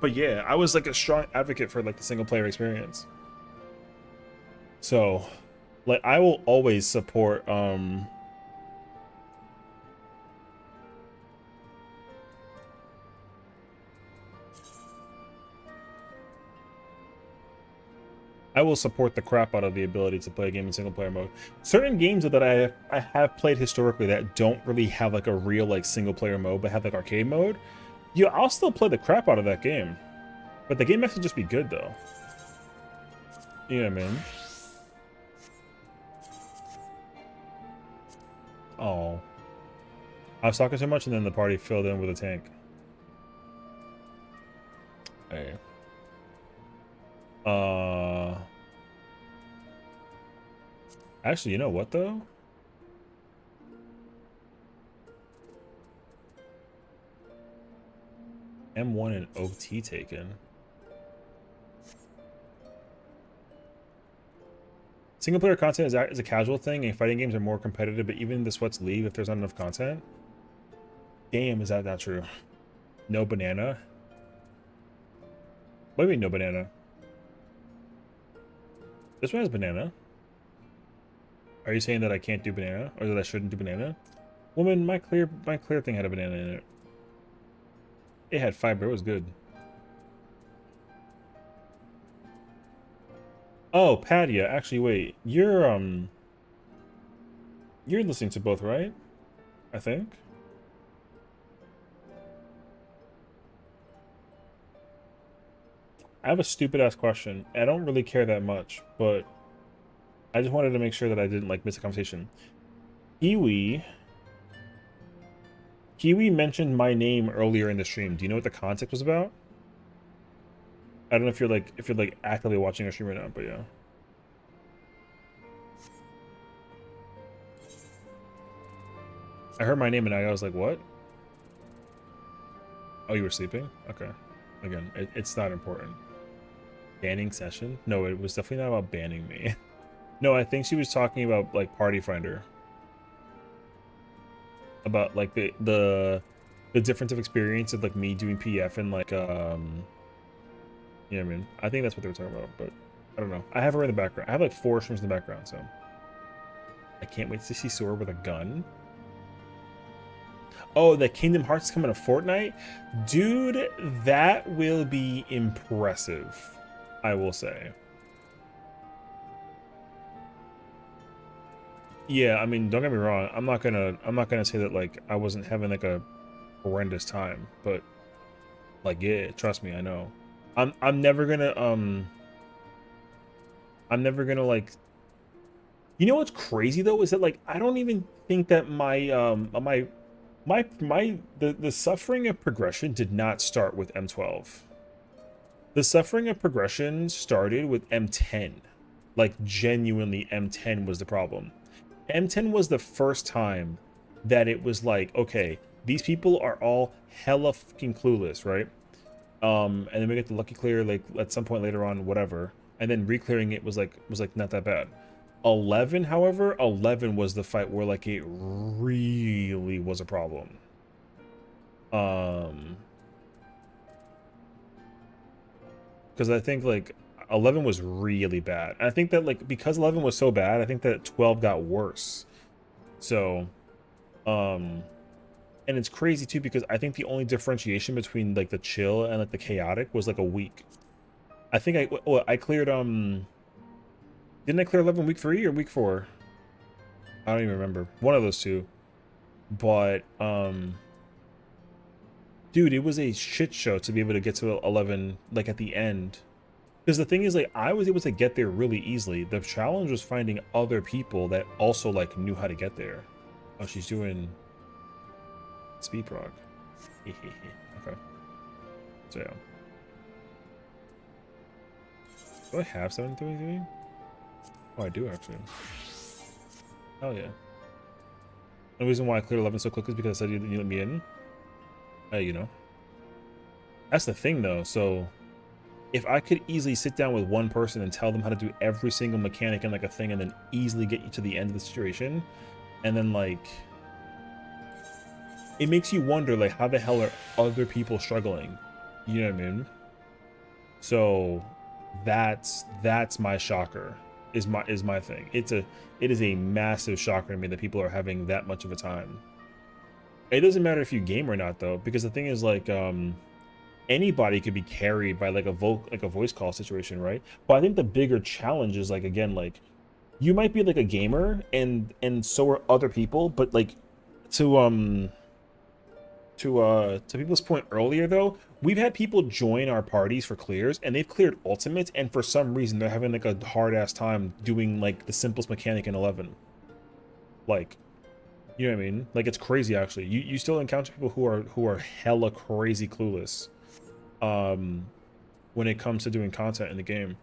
But yeah, I was like a strong advocate for like the single player experience. So, like, I will always support I will support the crap out of the ability to play a game in single player mode. Certain games that I have played historically that don't really have like a real like single player mode but have like arcade mode, yeah, I'll still play the crap out of that game. But the game has to just be good though. You know what I mean? Oh. I was talking too much and then the party filled in with a tank. Hey. Actually, you know what though? M1 and OT taken. Single player content is a casual thing, and fighting games are more competitive, but even the sweats leave if there's not enough content. Damn, is that not true? No banana? What do you mean no banana? This one has banana. Are you saying that I can't do banana? Or that I shouldn't do banana? Woman, my clear thing had a banana in it. It had fiber, it was good. Oh, Padia, actually wait. You're listening to both, right? I think. I have a stupid ass question. I don't really care that much, but I just wanted to make sure that I didn't like miss a conversation. Kiwi mentioned my name earlier in the stream. Do you know what the context was about? I don't know if you're like actively watching our stream right now, but yeah. I heard my name and I was like, what? Oh, you were sleeping? Okay. Again, it's not important. Banning session? No, it was definitely not about banning me. No, I think she was talking about like Party Finder. About like the difference of experience of like me doing PF and like you know what I mean? I think that's what they were talking about, but I don't know. I have her in the background. I have like 4 streams in the background, so I can't wait to see Sora with a gun. Oh, the Kingdom Hearts is coming to Fortnite? Dude, that will be impressive, I will say. Yeah, I mean, don't get me wrong. I'm not gonna say that like I wasn't having like a horrendous time, but like yeah, trust me, I know. I'm never gonna like, you know what's crazy though is that like I don't even think that my the suffering of progression did not start with M12. The suffering of progression started with M10. Like genuinely M10 was the problem. M10 was the first time that it was like, okay, these people are all hella fucking clueless, right? And then we get the lucky clear like at some point later on, whatever. And then re-clearing it was like not that bad. 11, however, 11 was the fight where like it really was a problem. Because I think like 11 was really bad. And I think that like because 11 was so bad, I think that 12 got worse. So, and it's crazy too because I think the only differentiation between like the chill and like the chaotic was like a week. I think I cleared didn't I clear 11 week 3 or week 4? I don't even remember. One of those two. But dude, it was a shit show to be able to get to 11 like at the end. Because the thing is, like, I was able to get there really easily. The challenge was finding other people that also like knew how to get there. Oh, she's doing speed prog. Okay. So yeah. Do I have 733? Oh, I do actually. Hell yeah. The reason why I cleared 11 so quickly is because I said you let me in. You know. That's the thing though, so if I could easily sit down with one person and tell them how to do every single mechanic in like a thing and then easily get you to the end of the situation, and then like it makes you wonder, like, how the hell are other people struggling? You know what I mean? So that's my shocker, is my thing. It is a massive shocker to me that people are having that much of a time. It doesn't matter if you game or not, though, because the thing is, like, anybody could be carried by like a voice call situation, right? But I think the bigger challenge is, like, again, like, you might be like a gamer and so are other people, but like to people's point earlier, though, we've had people join our parties for clears and they've cleared ultimates, and for some reason they're having like a hard ass time doing like the simplest mechanic in 11. Like, you know what I mean? Like, it's crazy. Actually, you still encounter people who are hella crazy clueless when it comes to doing content in the game.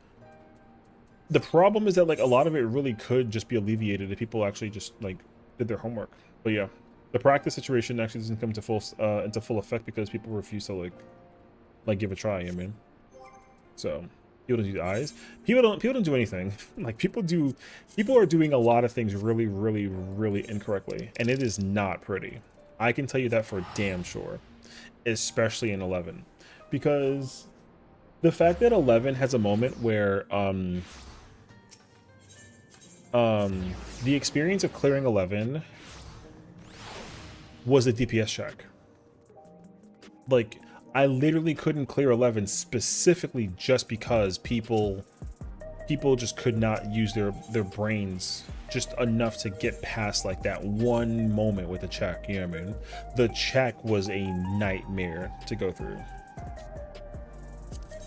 The problem is that, like, a lot of it really could just be alleviated if people actually just like did their homework. But yeah, the practice situation actually doesn't come to into full effect because people refuse to like give a try. You know what I mean? So people don't do eyes. People don't do anything. Like, people are doing a lot of things really, really, really incorrectly, and it is not pretty. I can tell you that for damn sure, especially in 11, because the fact that 11 has a moment where the experience of clearing 11 was a DPS check. Like, I literally couldn't clear 11 specifically just because people just could not use their brains just enough to get past like that one moment with the check. You know what I mean? The check was a nightmare to go through.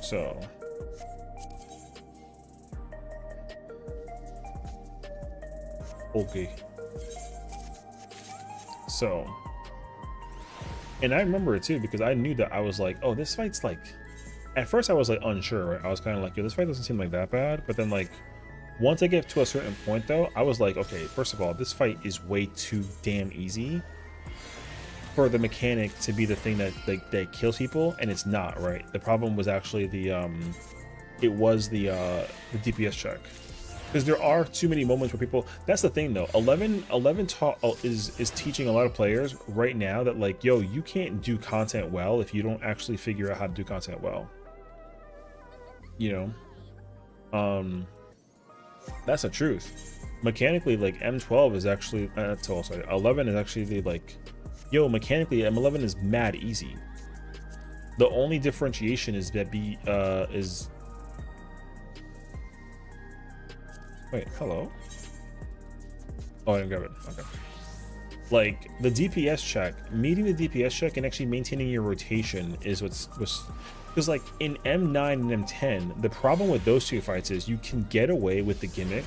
So okay. So, and I remember it too because I knew that I was like, oh, this fight's like, at first I was like unsure, right? I was kind of like, yo, this fight doesn't seem like that bad. But then, like, once I get to a certain point though, I was like, okay, first of all, this fight is way too damn easy for the mechanic to be the thing that that kills people, and it's not, right? The problem was actually the DPS check. Because there are too many moments where people, that's the thing though, 11 is teaching a lot of players right now that, like, yo, you can't do content well if you don't actually figure out how to do content well. You know? That's the truth. Mechanically, like, M12 is actually, 11 is actually the, like, yo, mechanically, M11 is mad easy. The only differentiation is that wait, hello? Oh, I didn't grab it. Okay. Like, the DPS check, meeting the DPS check and actually maintaining your rotation is because, like, in M9 and M10, the problem with those two fights is you can get away with the gimmick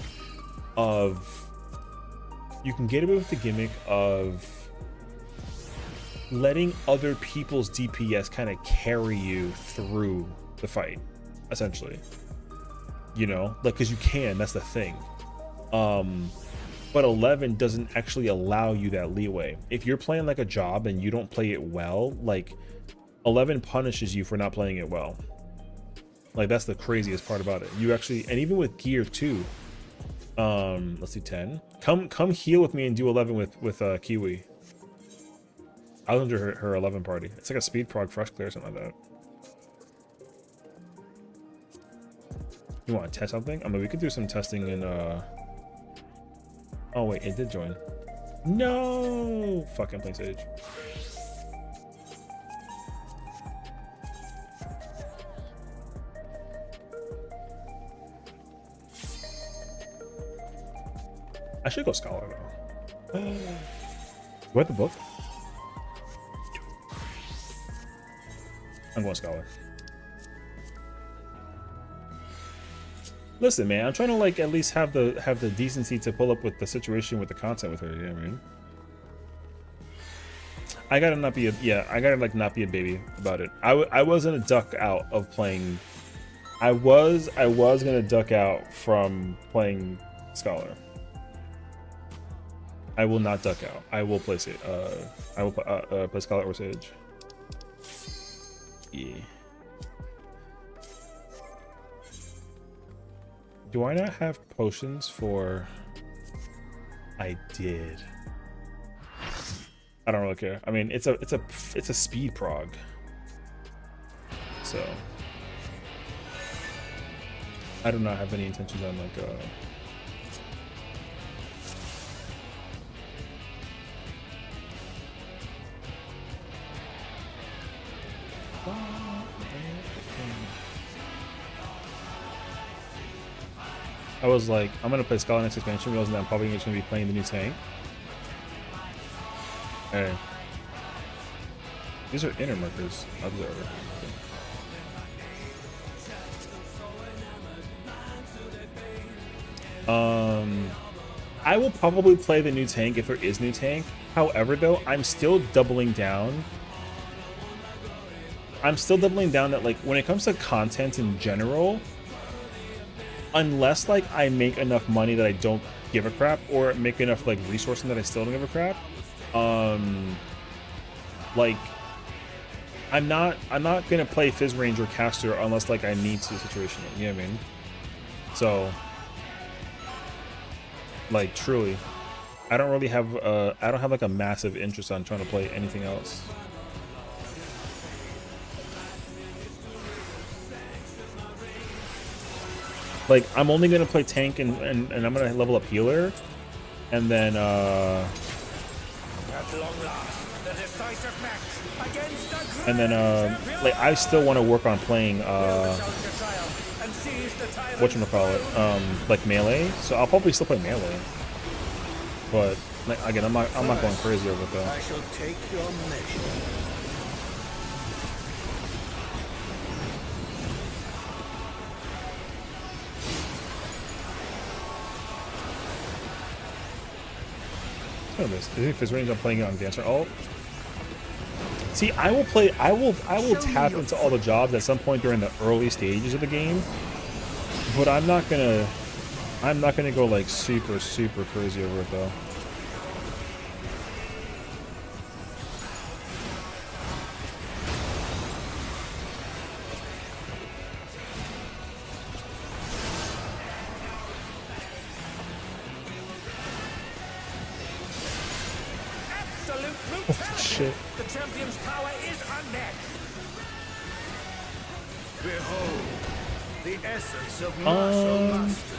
of letting other people's DPS kind of carry you through the fight, essentially. You know, like, because you can, that's the thing. But 11 doesn't actually allow you that leeway. If you're playing like a job and you don't play it well, like, 11 punishes you for not playing it well. Like, that's the craziest part about it. You actually, and even with gear too. Let's do 10. Come heal with me and do 11 with Kiwi. I was under her 11 party. It's like a speed prog fresh clear or something like that. You want to test something? I mean, we could do some testing in oh wait, it did join. No, fucking play Sage. I should go Scholar though. What, the book? I'm going Scholar. Listen, man, I'm trying to, like, at least have the decency to pull up with the situation with the content with her. You know what I mean? I gotta not be not be a baby about it. I was gonna duck out of playing. I was gonna duck out from playing Scholar. I will not duck out. I will play it. I will play Scholar or Sage. Yeah. Do I not have potions for... I did. I don't really care. I mean, it's a speed prog. So I do not have any intentions on like I was like, I'm gonna play Skull next expansion, realizing that I'm probably just gonna be playing the new tank. Hey. These are inner markers. Observer. I will probably play the new tank if there is new tank. However, though, I'm still doubling down. That like when it comes to content in general, unless like I make enough money that I don't give a crap, or make enough like resourcing that I still don't give a crap, like I'm not gonna play Fizz Range or Caster unless like I need to situation. You know what I mean? So like truly, I don't really have I don't have like a massive interest on trying to play anything else. Like I'm only gonna play tank and I'm gonna level up healer, and then like I still want to work on playing whatchamacallit, like melee. So I'll probably still play melee, but like, again, I'm not going crazy over it though. I shall take your measure. Look at this. I think Fizz Range I'm playing it on Dancer alt. See, I will tap into all the jobs at some point during the early stages of the game, but I'm not gonna go like super crazy over it though. Oh, shit. The champion's power is unmatched. Behold, the essence of martial mastery.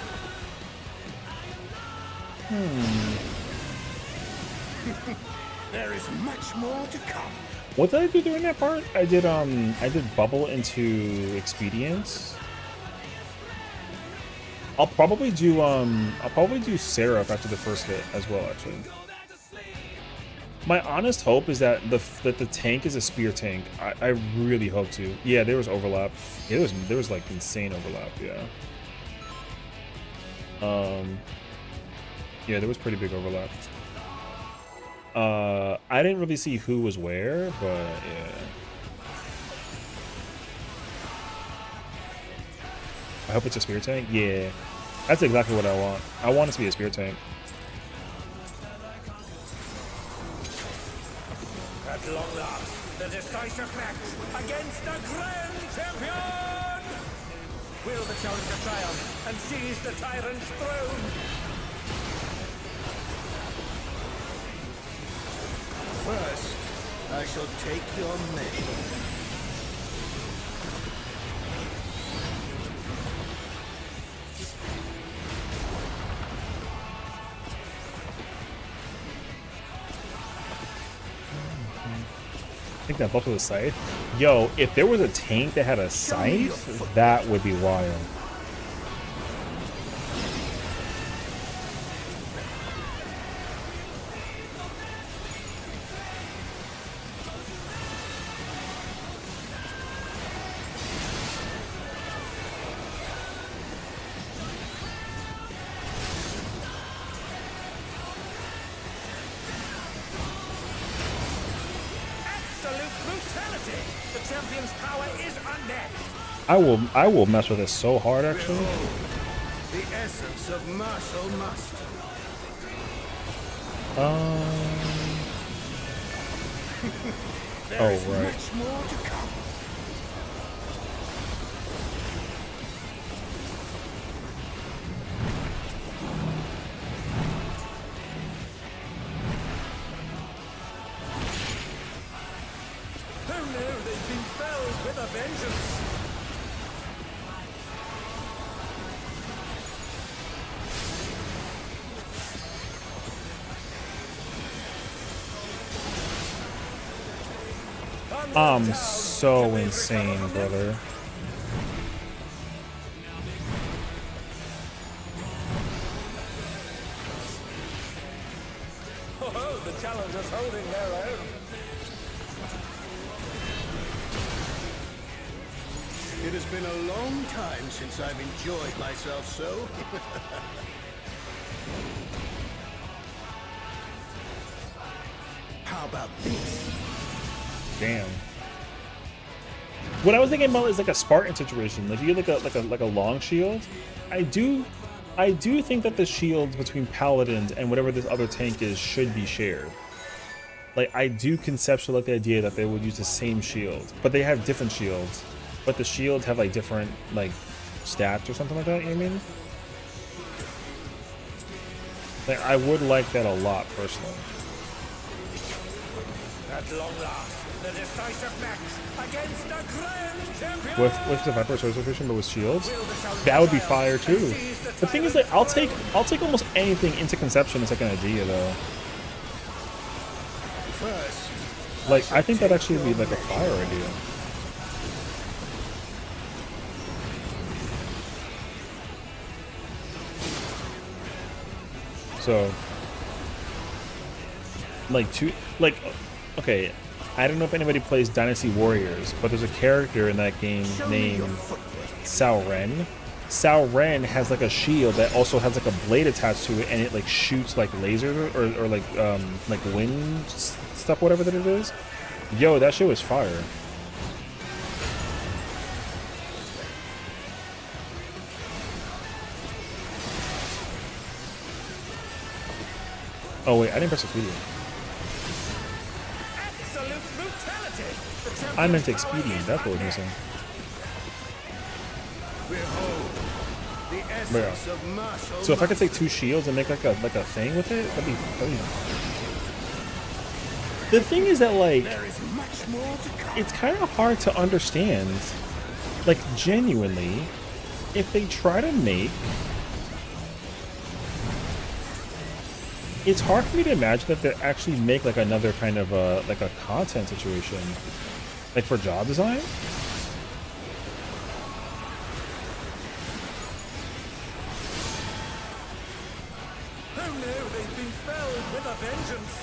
There is much more to come. What did I do during that part? I did bubble into expedience. I'll probably do Seraph after the first hit as well, actually. My honest hope is that the tank is a spear tank. I really hope to. Yeah, there was overlap. Yeah, there was like insane overlap. Yeah. Yeah, there was pretty big overlap. I didn't really see who was where, but yeah. I hope it's a spear tank. Yeah, that's exactly what I want. I want it to be a spear tank. At long last, the decisive match against the grand champion! Will the challenger triumph and seize the tyrant's throne? First, I shall take your measure. I think that buff with a scythe. Yo, if there was a tank that had a scythe, that would be wild. I will mess with this so hard, actually. The essence of martial mastery. Oh, right. Much more to come. I'm so insane, brother. Oh, the challengers holding their own. It has been a long time since I've enjoyed myself so. How about this? Damn. What I was thinking about is like a Spartan situation. Like you get like a long shield. I do think that the shields between paladins and whatever this other tank is should be shared. Like I do conceptually like the idea that they would use the same shield, but they have different shields. But the shields have like different like stats or something like that, you know what I mean? Like I would like that a lot personally. At long last, the decisive match against the grand champion. With the Viper Certification, but with shields, that would be fire too. The thing is, like, I'll take almost anything into conception as like an idea though. First, Like I think that actually would be like a fire idea. So, okay, I don't know if anybody plays Dynasty Warriors, but there's a character in that game named Sao Ren. Sao Ren has like a shield that also has like a blade attached to it, and it like shoots like lasers or like wind stuff, whatever that it is. Yo, that shit was fire. Oh wait, I didn't press Expedient. Absolute brutality. I meant Expedient. That's what was missing. behold, the Yeah. essence of martial. So if I could take two shields and make like a thing with it, that'd be. The thing is that like There is much more to come. it's kind of hard to understand, like genuinely, if they try to make. It's hard for me to imagine that they actually make like another kind of like a content situation, like for job design. Who knew they'd been felled with a vengeance?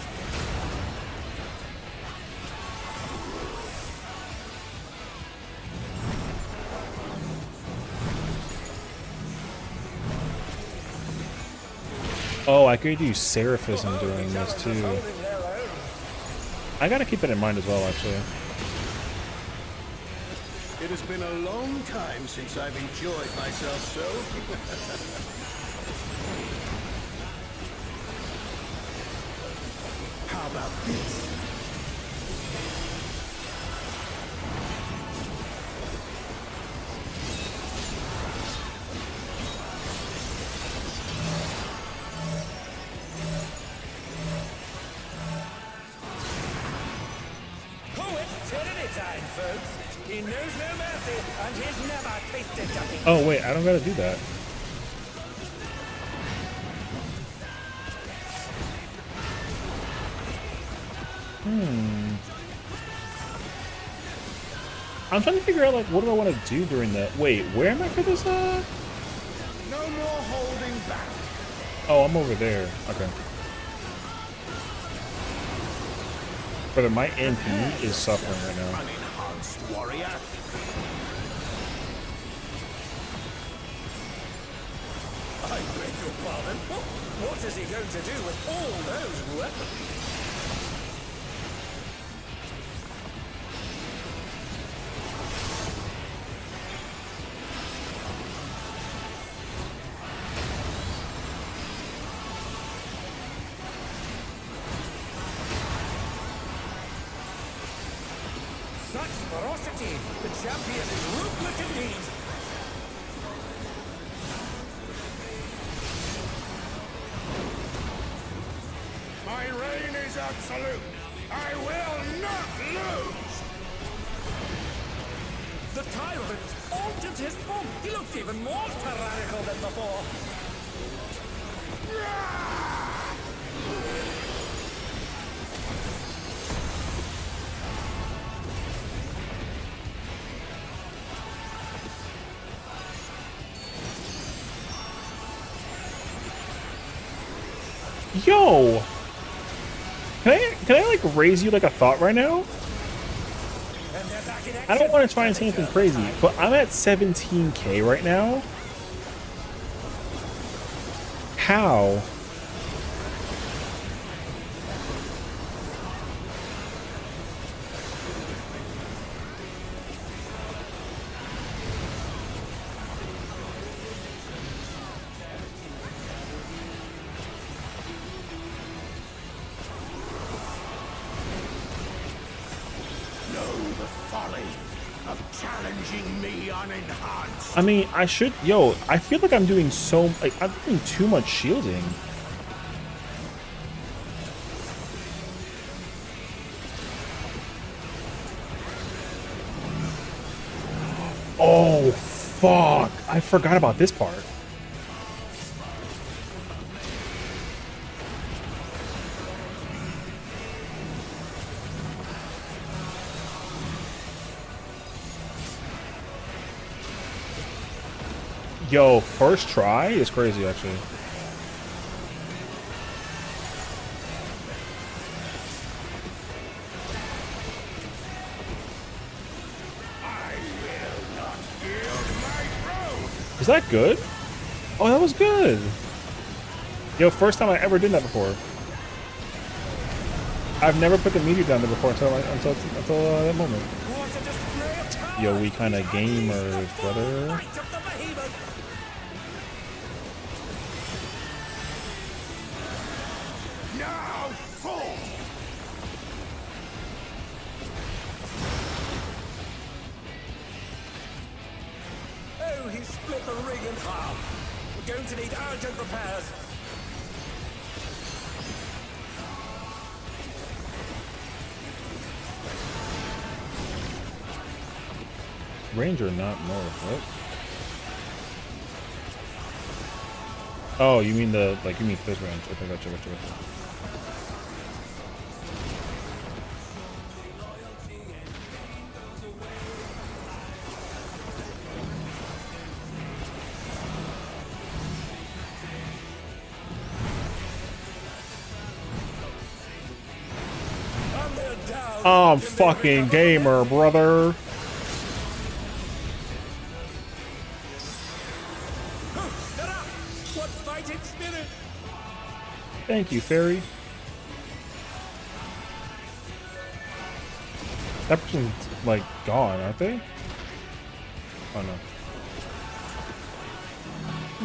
Oh, I could use Seraphism during this too. Holding their own. I gotta keep it in mind as well, actually. It has been a long time since I've enjoyed myself so. How about this? Poet's tyranny time, folks. He knows no mercy, and he's never tasted defeat. Oh wait, I don't gotta do that. I'm trying to figure out like what do I want to do during that. Wait, where am I for this? No more holding back. Oh, I'm over there. Okay. Brother, my NP is suffering right now. Unenhanced warrior. I beg your pardon. What is he going to do with all those weapons? Such ferocity! The champion is ruthless indeed! My reign is absolute. I will not lose. The tyrant altered his form. He looked even more tyrannical than before. Yo! Can I like raise you like a thought right now? I don't want to try and say anything crazy, but I'm at 17K right now. How? Challenging me unenhanced. I mean, I should. Yo, I feel like I'm doing so. Like, I'm doing too much shielding. Oh, fuck. I forgot about this part. Yo, first try is crazy, actually. Is that good? Oh, that was good. Yo, first time I ever did that before. I've never put the meteor down there before until that moment. Yo, we kind of gamers, brother. Oh, he split the ring in half. We're going to need urgent repairs. Ranger, not north. What? Oh, you mean the you mean this range? Okay, gotcha. I'm fucking gamer, brother. What fighting spirit! Thank you, fairy. That person's like gone, aren't they? Oh no.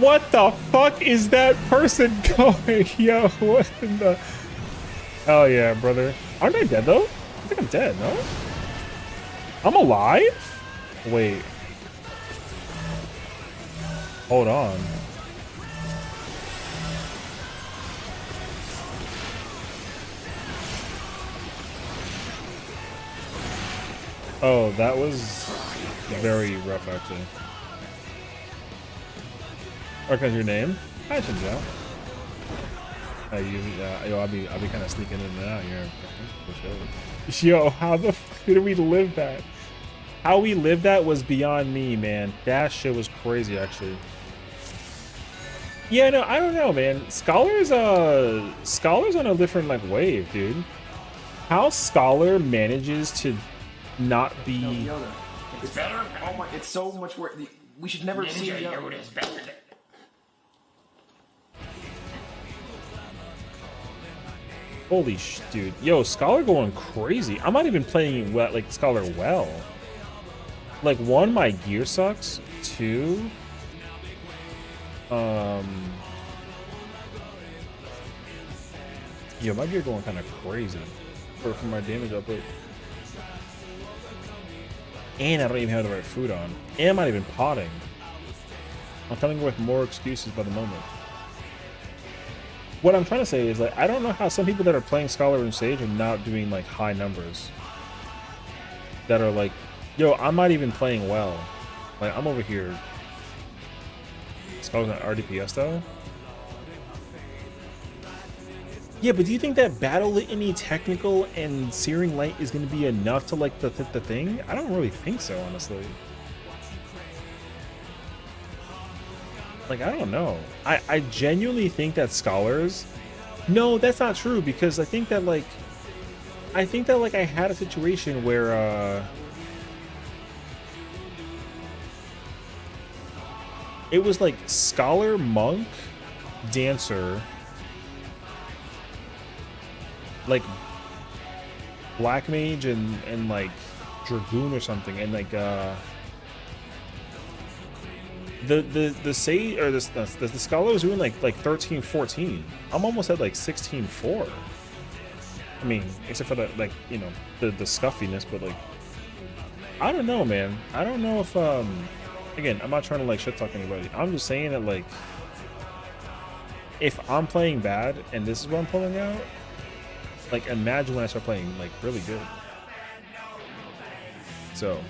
What the fuck is that person going? Yo, what in the... Oh yeah, brother. Aren't I dead though? I think I'm dead, no? I'm alive? Wait. Hold on. Oh, that was very rough, actually. Okay, your name? Hi, Shinjo. Yo, I'll be kind of sneaking in and out here. For sure. Yo, how the fuck did we live that? How we lived that was beyond me, man. That shit was crazy, actually. Yeah, no, I don't know, man. Scholar's on a different like wave, dude. How Scholar manages to not be. No, Yoda. It's better. Oh my! It's so much worse. We should never see Yoda. Yoda's better than... Holy dude. Yo, Scholar going crazy. I'm not even playing well, like Scholar well. Like, one, my gear sucks. Two, yo, my gear going kind of crazy for my damage output. And I don't even have the right food on. And I'm not even potting. I'm coming with more excuses by the moment. What I'm trying to say is, like, I don't know how some people that are playing Scholar and Sage are not doing, like, high numbers. That are like, yo, I'm not even playing well. Like, I'm over here. Scholar's not RDPS, though? Yeah, but do you think that Battle Litany, Technical, and Searing Light is going to be enough to, like, the thing? I don't really think so, honestly. Like, I don't know. I genuinely think that Scholars No, that's not true because I think that like I had a situation where it was like scholar, monk, dancer, like black mage and like dragoon or something, and like the sage or the scholar was doing like 13, 14. I'm almost at like 16, 4. I mean, except for that, like, you know, the scuffiness, but like, I don't know, man. I don't know if again, I'm not trying to like shit talk anybody. I'm just saying that like, if I'm playing bad and this is what I'm pulling out, like, imagine when I start playing like really good. So,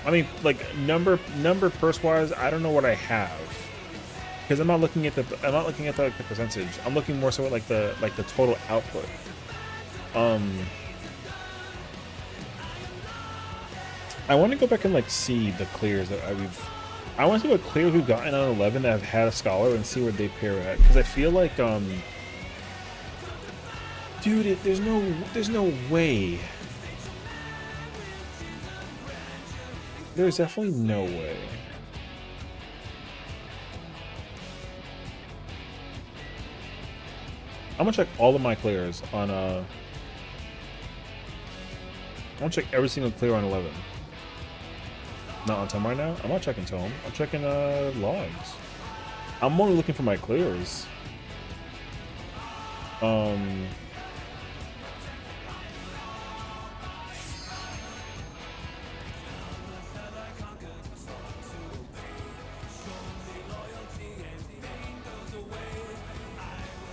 I mean, like number purse wise, I don't know what I have because I'm not looking at the percentage. I'm looking more so at like the total output. I want to go back and like see the clears that I want to see what clears we've gotten on 11 that have had a scholar and see where they pair at, because I feel like dude, there's no way. There's definitely no way. I'm gonna check all of my clears on I'm gonna check every single clear on 11. Not on Tome right now. I'm not checking Tome. I'm checking logs. I'm only looking for my clears.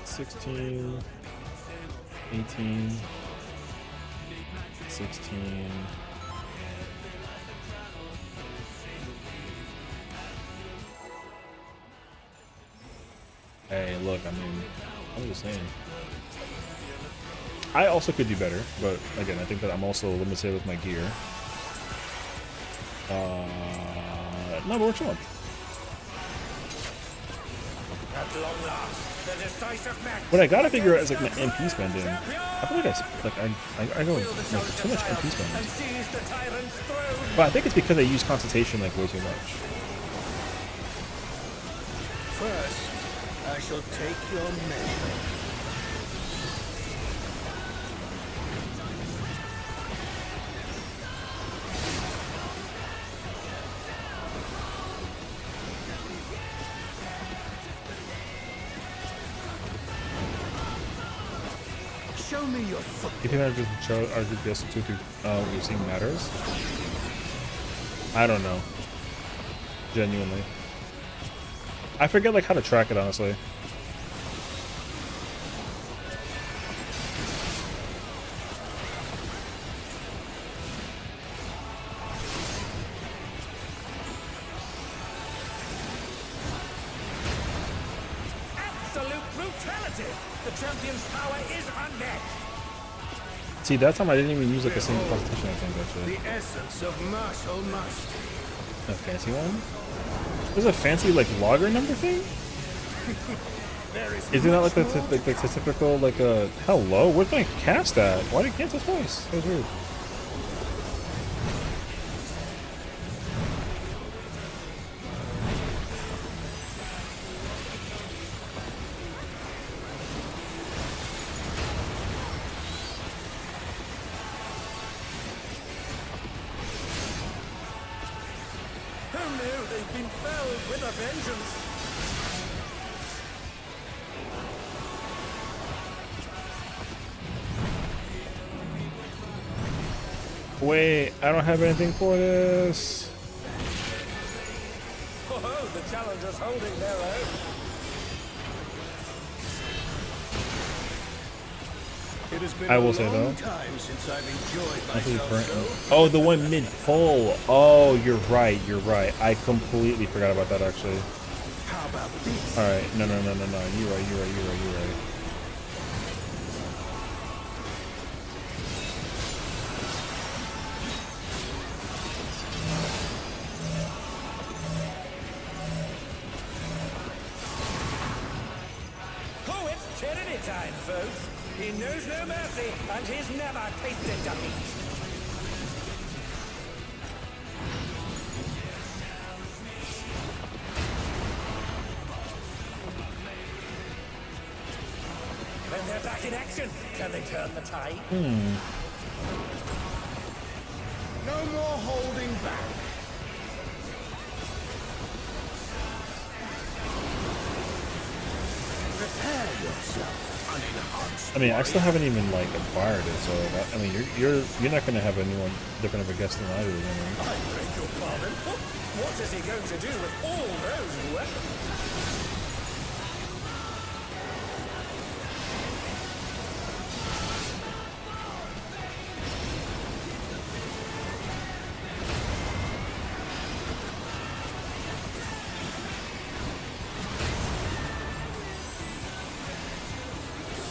16, 18, 16. Hey, look, I mean, I'm just saying. I also could do better, but again, I think that I'm also limited with my gear. No, but we're chilling. At long last, the decisive match. What I gotta figure out is like my MP spending. I feel like I go like too much MP spending. But I think it's because I use consultation like way too much. First, I shall take your measure. Show me your foot. You think that just show our GPS to what we've seen matters? I don't know. Genuinely. I forget like how to track it, honestly. Absolute brutality. The champion's power is unmatched. See, that time I didn't even use like a single constitution, I think, actually. The essence of martial must. A fancy one? There's a fancy like logger number thing? Isn't that like the typical like hello? Where's my cast at? Why did it cancel twice? That was weird. Who knew they've been felled with a vengeance? Wait, I don't have anything for this. Oh, the challenger's holding their own. It has been I will a say long though. time since I've enjoyed That's what myself current- so. Oh, the one mid pull. Oh, you're right. You're right. I completely forgot about that actually. How about this? All right. No. You're right. Who it's tyranny time, folks. He knows no mercy, and he's never tasted defeat. When they're back in action, can they turn the tide? No more holding back. Prepare yourself, unenhanced. I mean, I still haven't even like acquired it, so that, I mean, you're not gonna have anyone different of a guest than I do. You know? I beg your pardon. What is he going to do with all those weapons?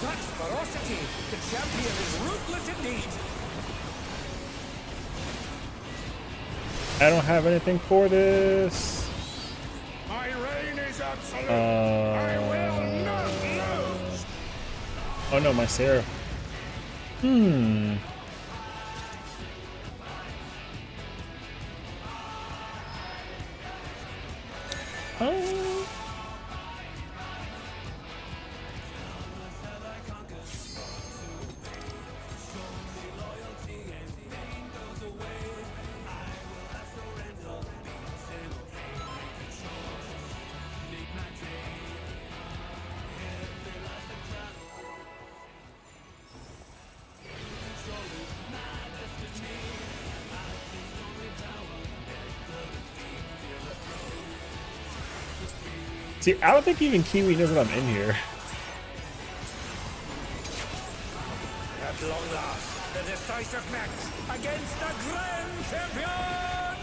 Such ferocity! The champion is ruthless indeed! I don't have anything for this. My reign is absolute. I will not lose. Oh no, my Sarah. Oh. See, I don't think even Kiwi knows that I'm in here. At long last, the decisive match against the Grand Champion!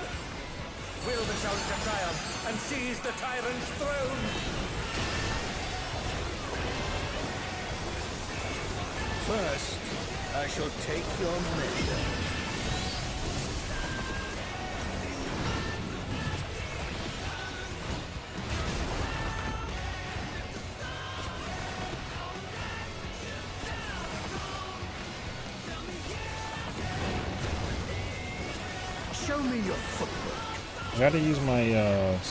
Will the challenger triumph and seize the tyrant's throne? First, I shall take your measure. Show me your footwork. I gotta use my if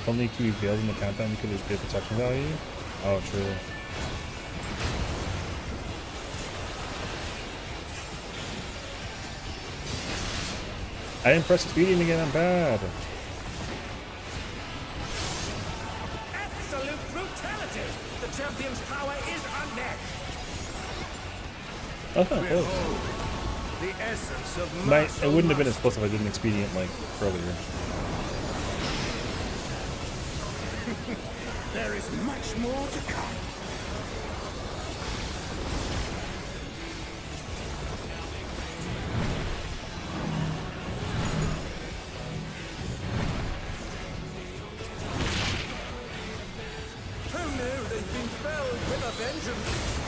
only Kiwi fails in the countdown, you could get protection value. Oh, true. I didn't press speeding again. I'm bad. Absolute brutality! The champion's power is unmatched! That's not close. The essence of It wouldn't have been as close if I did an expedient like earlier. There is much more to come. Who knew they'd been felled with a vengeance?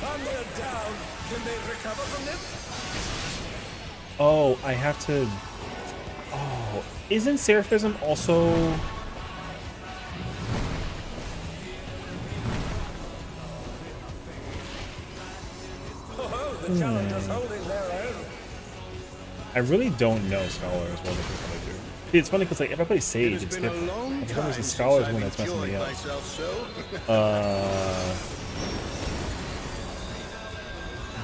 And they're down. Can they recover from this? Oh, I have to. Oh, isn't Seraphism also? Oh, the challenger's holding their own. I really don't know Scholars what they're gonna do. It's funny because like if I play Sage, it's Been a different. long For some time reason, since Scholars I've when it's messing me enjoyed up. myself so.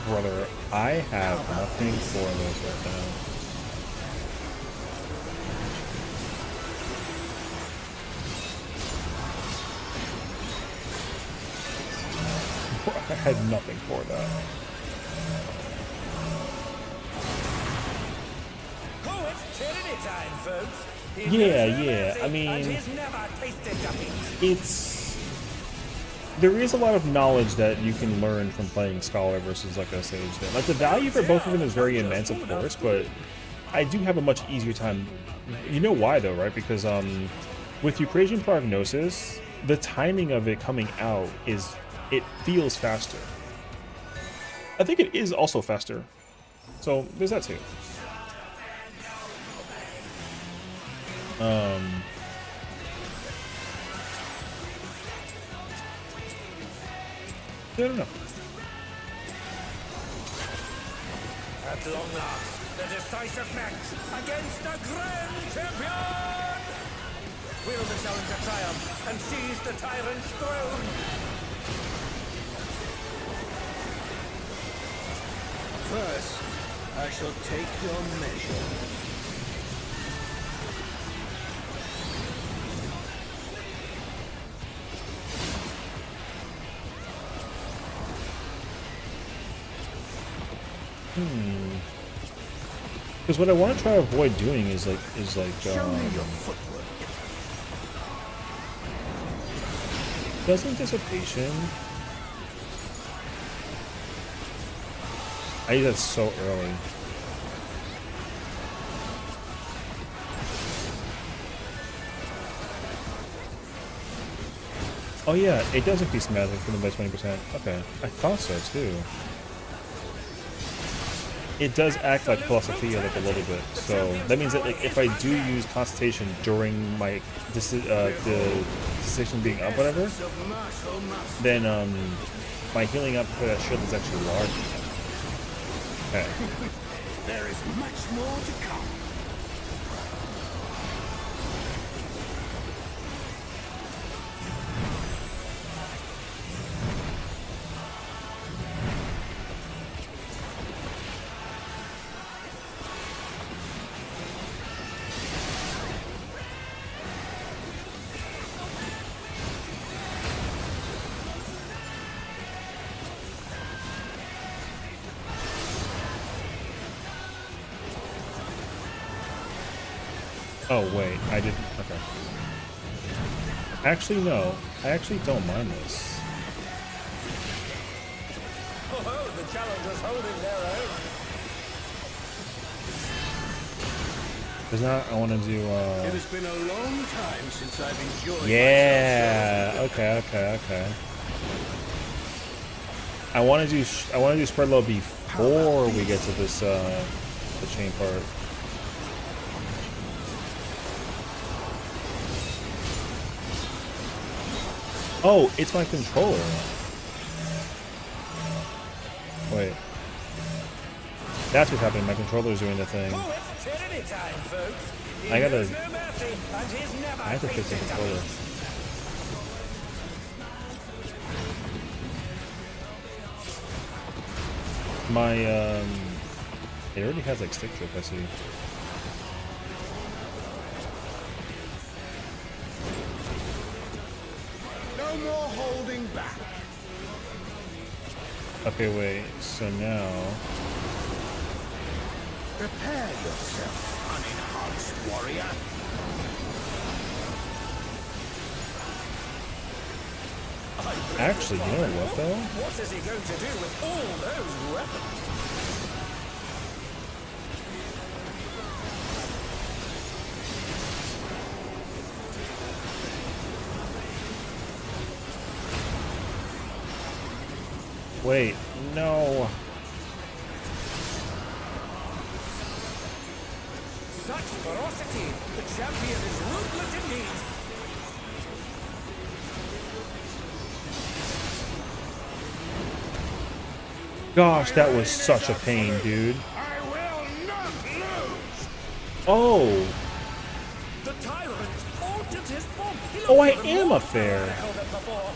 Brother, I have nothing for this right now. I had nothing for that. Oh, it's tyranny time, folks. He Yeah, knows no yeah, mercy, I mean- and he's never tasted defeat. There is a lot of knowledge that you can learn from playing Scholar versus like a Sage. Then, like the value for both of them is very immense, of course, but I do have a much easier time. You know why though, right? Because with Eucrasian Prognosis, the timing of it coming out it feels faster. I think it is also faster. So there's that too. I don't know. At long last, the decisive match against the Grand Champion! Wield the challenge to triumph and seize the tyrant's throne! First, I shall take your measure. Because what I want to try to avoid doing is like Show me your footwork. doesn't dissipation. I use that so early. Oh yeah, it does increase magic for them by 20%. Okay, I thought so too. It does act like philosophy like a little bit, so that means that like if I do use concentration during my the station being up, whatever, then my healing up for that shield is actually large. Okay. There is much more to come. Oh wait, I didn't. Okay. Actually, no. I actually don't mind this. Oh, the challengers holding their own. Because now I want to do. It has been a long time since I've enjoyed Yeah. myself. Okay. I want to do spread low before we get to this the chain part. Oh, it's my controller. Wait. That's what's happening. My controller's doing the thing. Oh, it's tyranny time, folks. He I gotta. knows no mercy, and he's never I have to fix the faced it controller. My it already has like stick drift, I see. No more holding back. Okay, wait. So now. Prepare yourself, unenhanced warrior. Actually, you know what though? What is he going to do with all those weapons? Wait, no. Such ferocity! The champion is ruthless indeed! Gosh, that was such a pain, dude. I will not lose! Oh. The tyrant altered his form! He Oh, I looked even am more up there. powerful than before.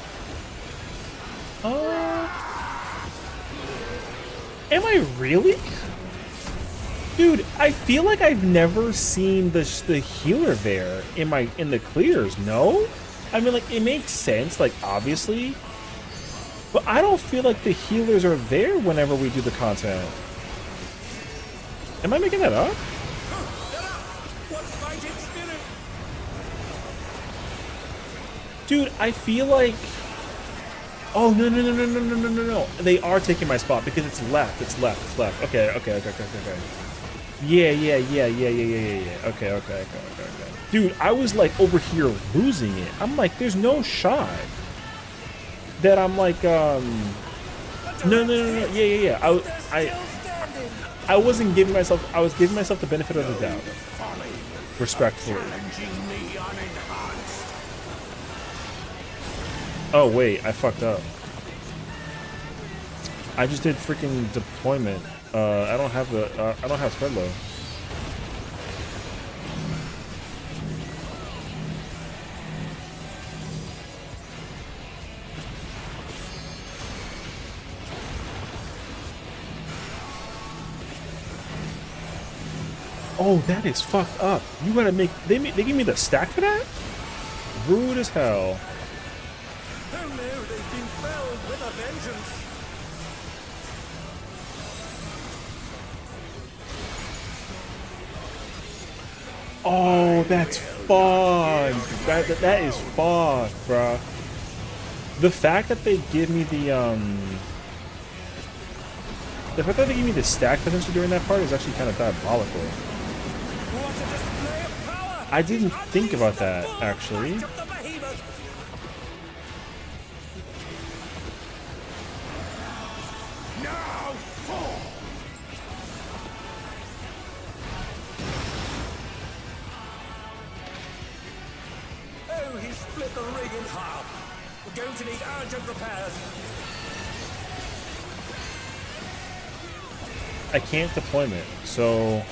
Am I really? Dude, I feel like I've never seen the healer there in the clears. No, I mean like it makes sense, like obviously, but I don't feel like the healers are there whenever we do the content. Am I making that up? What fighting spirit! Dude, I feel like. Oh no! They are taking my spot because it's left. It's left. Okay. Yeah. Okay. Dude, I was like over here losing it. I'm like, there's no shot that I'm like No. Yeah. I wasn't giving myself. I was giving myself the benefit of the doubt, respectfully. Oh wait, I fucked up. I just did freaking deployment. I don't have the. I don't have spread low. Oh, that is fucked up. You gotta make. They give me the stack for that? Rude as hell. Who knew they've been felled with a vengeance? Oh, that's fucked. That is fucked, bruh. The fact that they give me the fact that they give me the stack potentially during that part is actually kind of diabolical. What a display of power! I didn't think about that, actually. Took the behemoth. Now fall! Oh, he split the rig in half. We're going to need urgent repairs. I can't deployment, so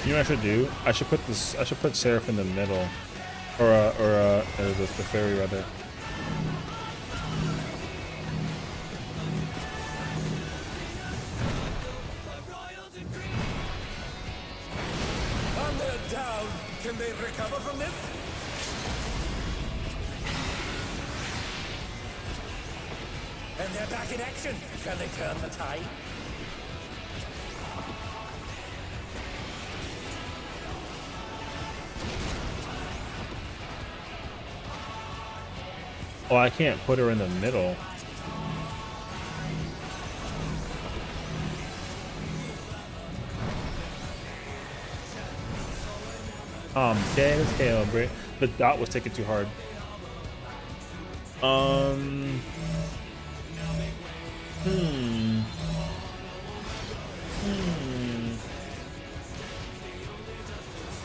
you know what I should do? I should put this. I should put Seraph in the middle, or the fairy rather. And they're down. Can they recover from this? And they're back in action. Can they turn the tide? Oh, I can't put her in the middle. Okay, let's KO, Brit. The dot was taken too hard.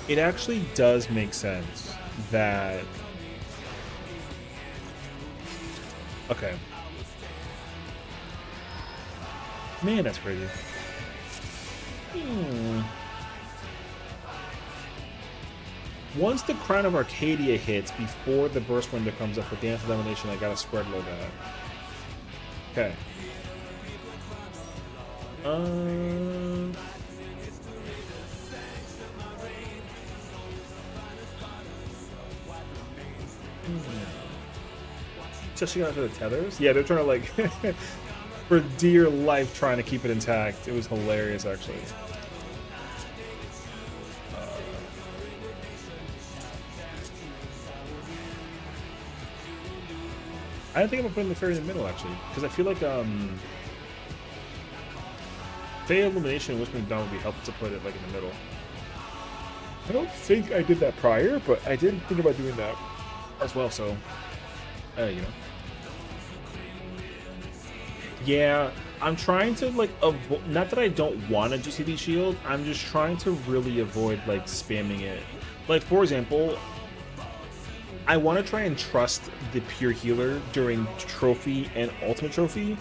It actually does make sense that. Okay. Man, that's crazy. Once the Crown of Arcadia hits, before the burst window comes up for Dance of Domination, I gotta spread load that. Okay. Just out to the tethers? Yeah, they're trying to like, for dear life, trying to keep it intact. It was hilarious, actually. I don't think I'm gonna put the fairy in the middle, actually, because I feel like Fey Illumination and Whispering Dawn would be helpful to put it like in the middle. I don't think I did that prior, but I did think about doing that as well. So, you know. Yeah, I'm trying to like not that I don't want a GCD shield. I'm just trying to really avoid like spamming it. Like for example, I want to try and trust the pure healer during trophy and ultimate trophy.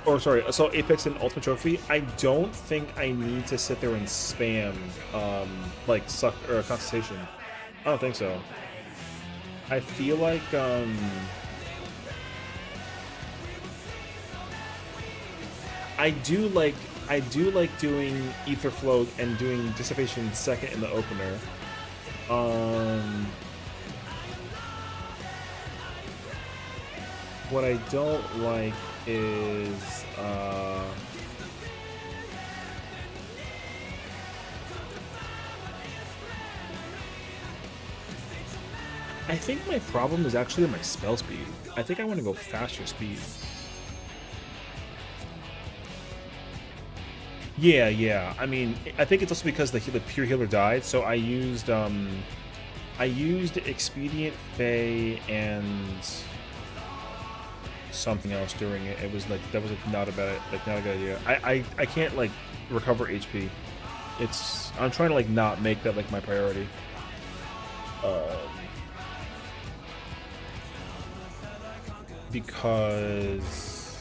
Or sorry, Assault Apex and ultimate trophy. I don't think I need to sit there and spam like suck or concentration. I don't think so. I feel like I do like doing Ether Flow and doing Dissipation second in the opener. What I don't like is I think my problem is actually my spell speed. I think I want to go faster speed. Yeah, yeah. I mean, I think it's also because the pure healer died, so I used Expedient, Fey, and something else during it. It was like that was like not a good idea. I can't like recover HP. I'm trying to like not make that like my priority. Because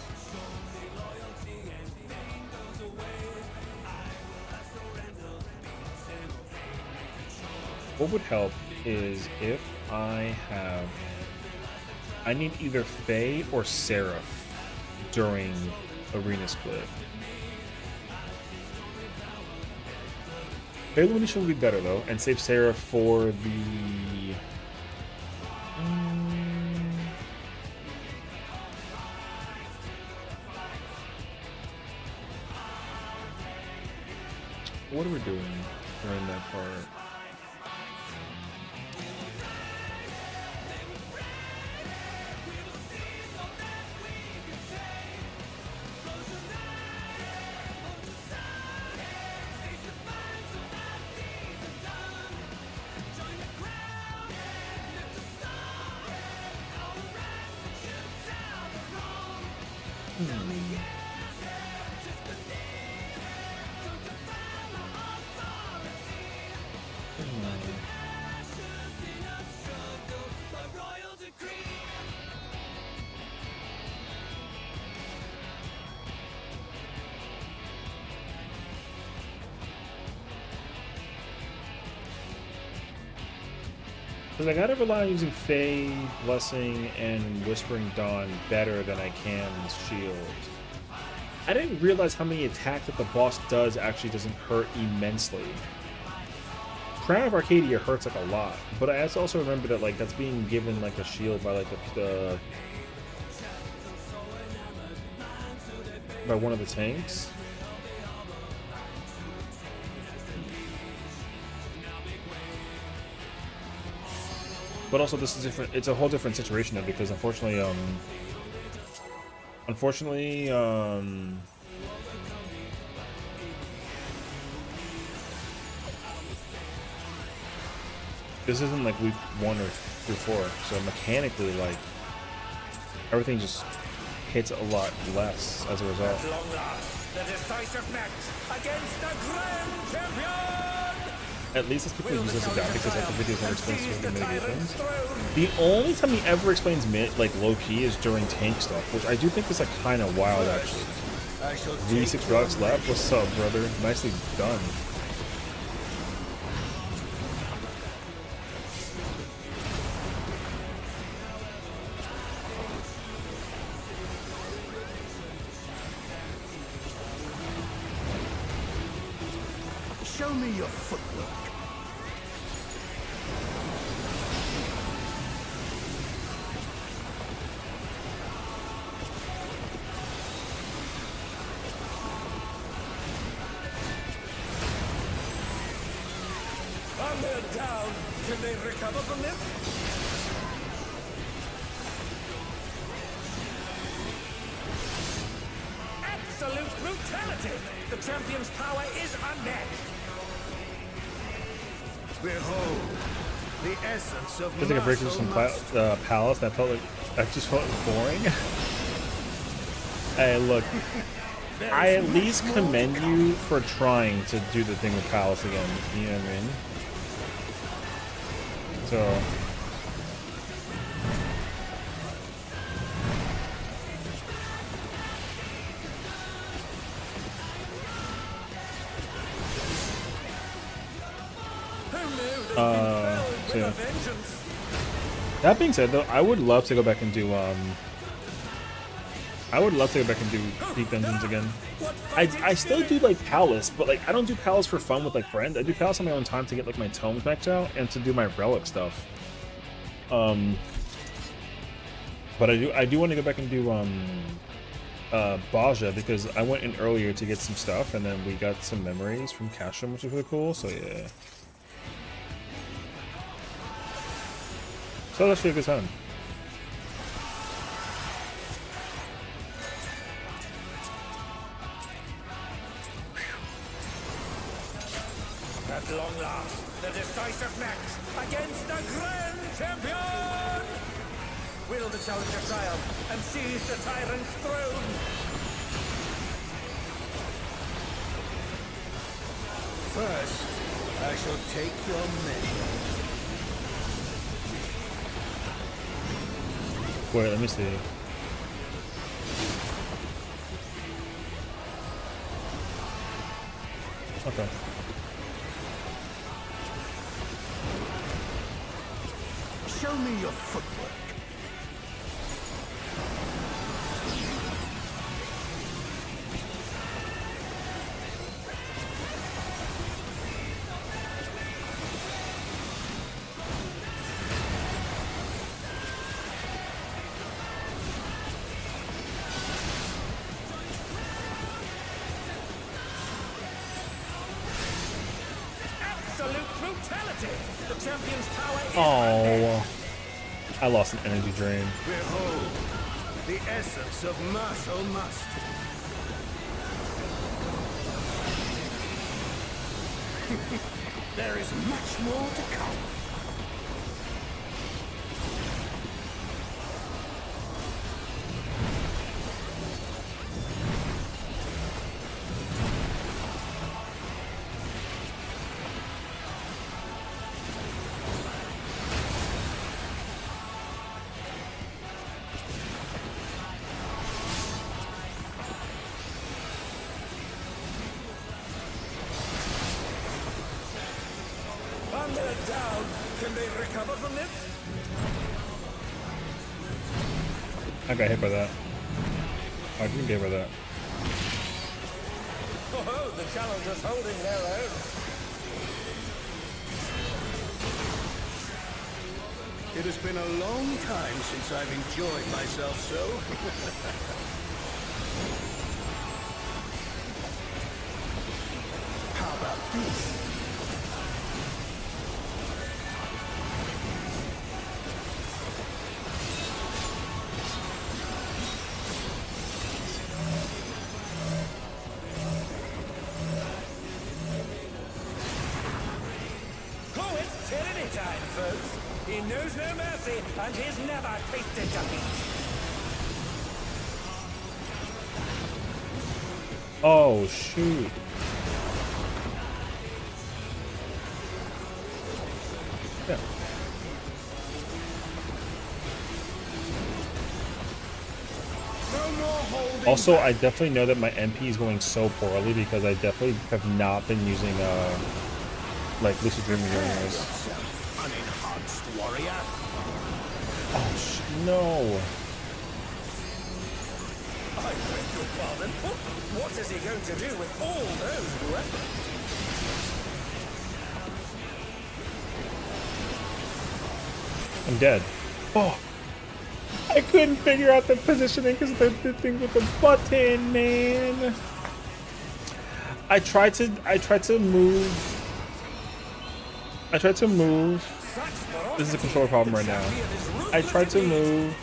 what would help is if I need either Faye or Seraph during Arena Split. Faye Illumination would be better though, and save Seraph for the what are we doing during that part? Because I gotta rely on using Faye, Blessing, and Whispering Dawn better than I can Shield. I didn't realize how many attacks that the boss does actually doesn't hurt immensely. Crown of Arcadia hurts like a lot, but I also remember that like that's being given like a shield by like by one of the tanks. But also, this is different. It's a whole different situation though, because unfortunately, this isn't like week 1 or through 4, so mechanically, like everything just hits a lot less as a result. At long last, the decisive match against the Grand Champion. At least it's people use this as because like the videos never explains so many things. The only time he ever explains like low key is during tank stuff, which I do think is like kind of wild actually. V6 rocks left. What's up, brother? Nicely done. Show me your footwork. I'm down. Can they recover from this? Absolute brutality! The champion's power is unmatched. Behold, the essence of Feels like a break from some palace that felt like I just felt boring. Hey, look, I at least commend you for trying to do the thing with palace again. You know what I mean? So. So yeah. That being said, though, I would love to go back and do Deep Dungeons again. I still do like Palace, but like I don't do Palace for fun with like friends. I do Palace on my own time to get like my tomes maxed out and to do my relic stuff. But I do want to go back and do Baja because I went in earlier to get some stuff and then we got some memories from Casham, which is really cool. So yeah. So that's really a good time. At long last, the decisive match against the Grand Champion! Will the challenger triumph and seize the tyrant's throne? First, I shall take your measure. Wait, let me see. Okay. Show me your footwork. Absolute brutality! The champion's power is Oh, I lost an energy drain. Behold, the essence of martial must. There is much more to come. Thunder down! Can they recover from this? I got hit by that. I didn't get hit by that. Oh, the challenger's holding their own. It has been a long time since I've enjoyed myself so. How about this? Oh, it's tyranny time, folks. He knows no mercy, and he's never tasted defeat. Oh, shoot. Yeah. No more holding Also, back. I definitely know that my MP is going so poorly because I definitely have not been using, like, Lucid Dreaming during this. Yourself, unenhanced warrior. Oh, no. I beg your pardon. What is he going to do with all those weapons? I'm dead. Oh. I couldn't figure out the positioning because of the thing with the button, man. I tried to move. This is a controller problem right now. I tried to move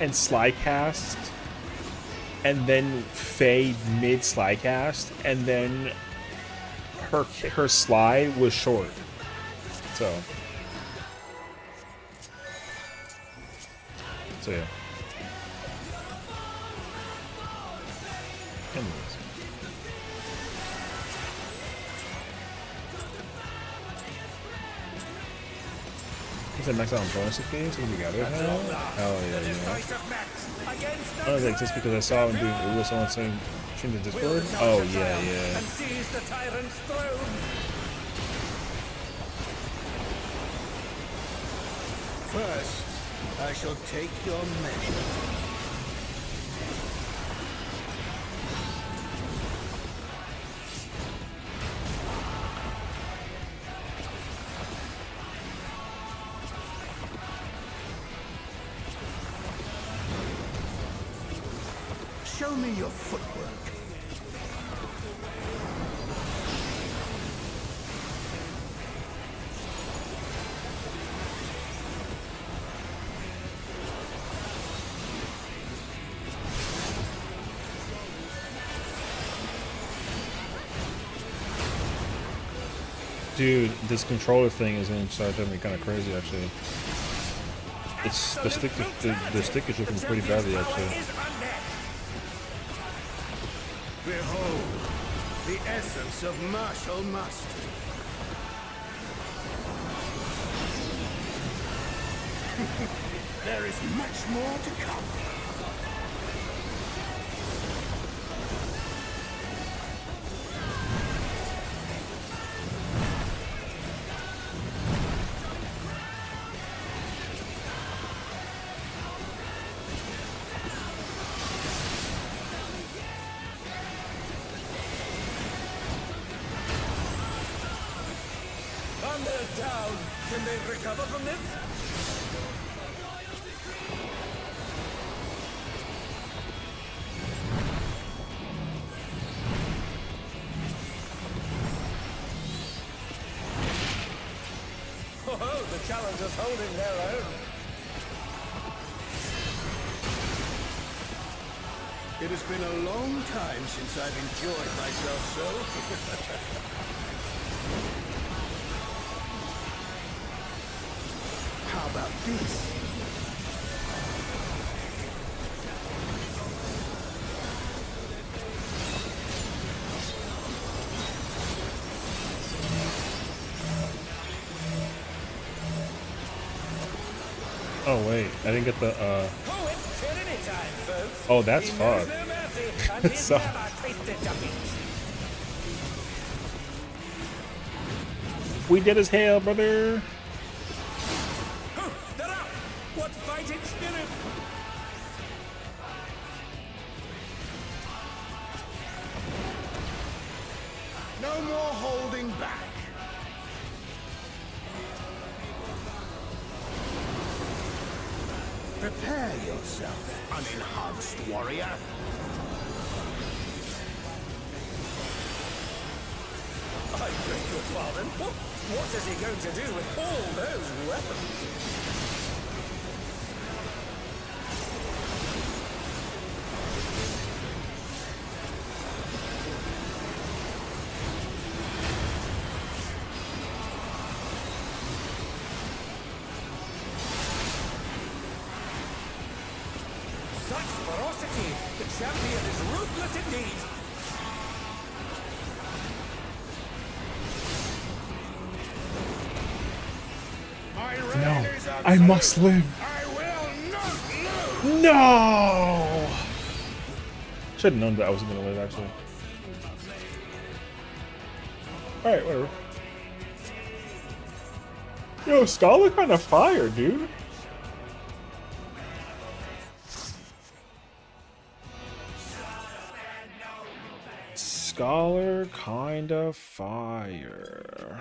and slide cast and then fade mid slide cast, and then her slide was short. So yeah. Anyways. Is it max out on bonus games? What do we got right now? Hell yeah, you know. I was like, just because I saw him doing it was someone saying stream the Discord? Oh yeah, yeah. And seize the tyrant's throne. First, I shall take your measure. Show me your footwork. Dude, this controller thing is gonna start driving me kind of crazy. Actually, it's the stick. The stick is looking pretty badly. Actually. Behold, the essence of martial mastery. There is much more to come. Thunder down! Can they recover from this? Oh, the challengers holding their own. It has been a long time since I've enjoyed myself so. How about this? Oh wait, I didn't get the. Oh, it's tyranny time, folks. Oh, that's He far. knows no mercy, and he's So- never tasted defeat. We did as hell, brother. Oh, they're up! What fighting spirit! No more holding back. Prepare yourself, unenhanced warrior. I beg your pardon. What is he going to do with all those weapons? Such ferocity! The champion is ruthless indeed! My reign No, is I must live. I will not lose. No. Should have known that I wasn't gonna live. Actually. All right, whatever. Yo, Scholar kind of fire, dude. Scholar kind of fire.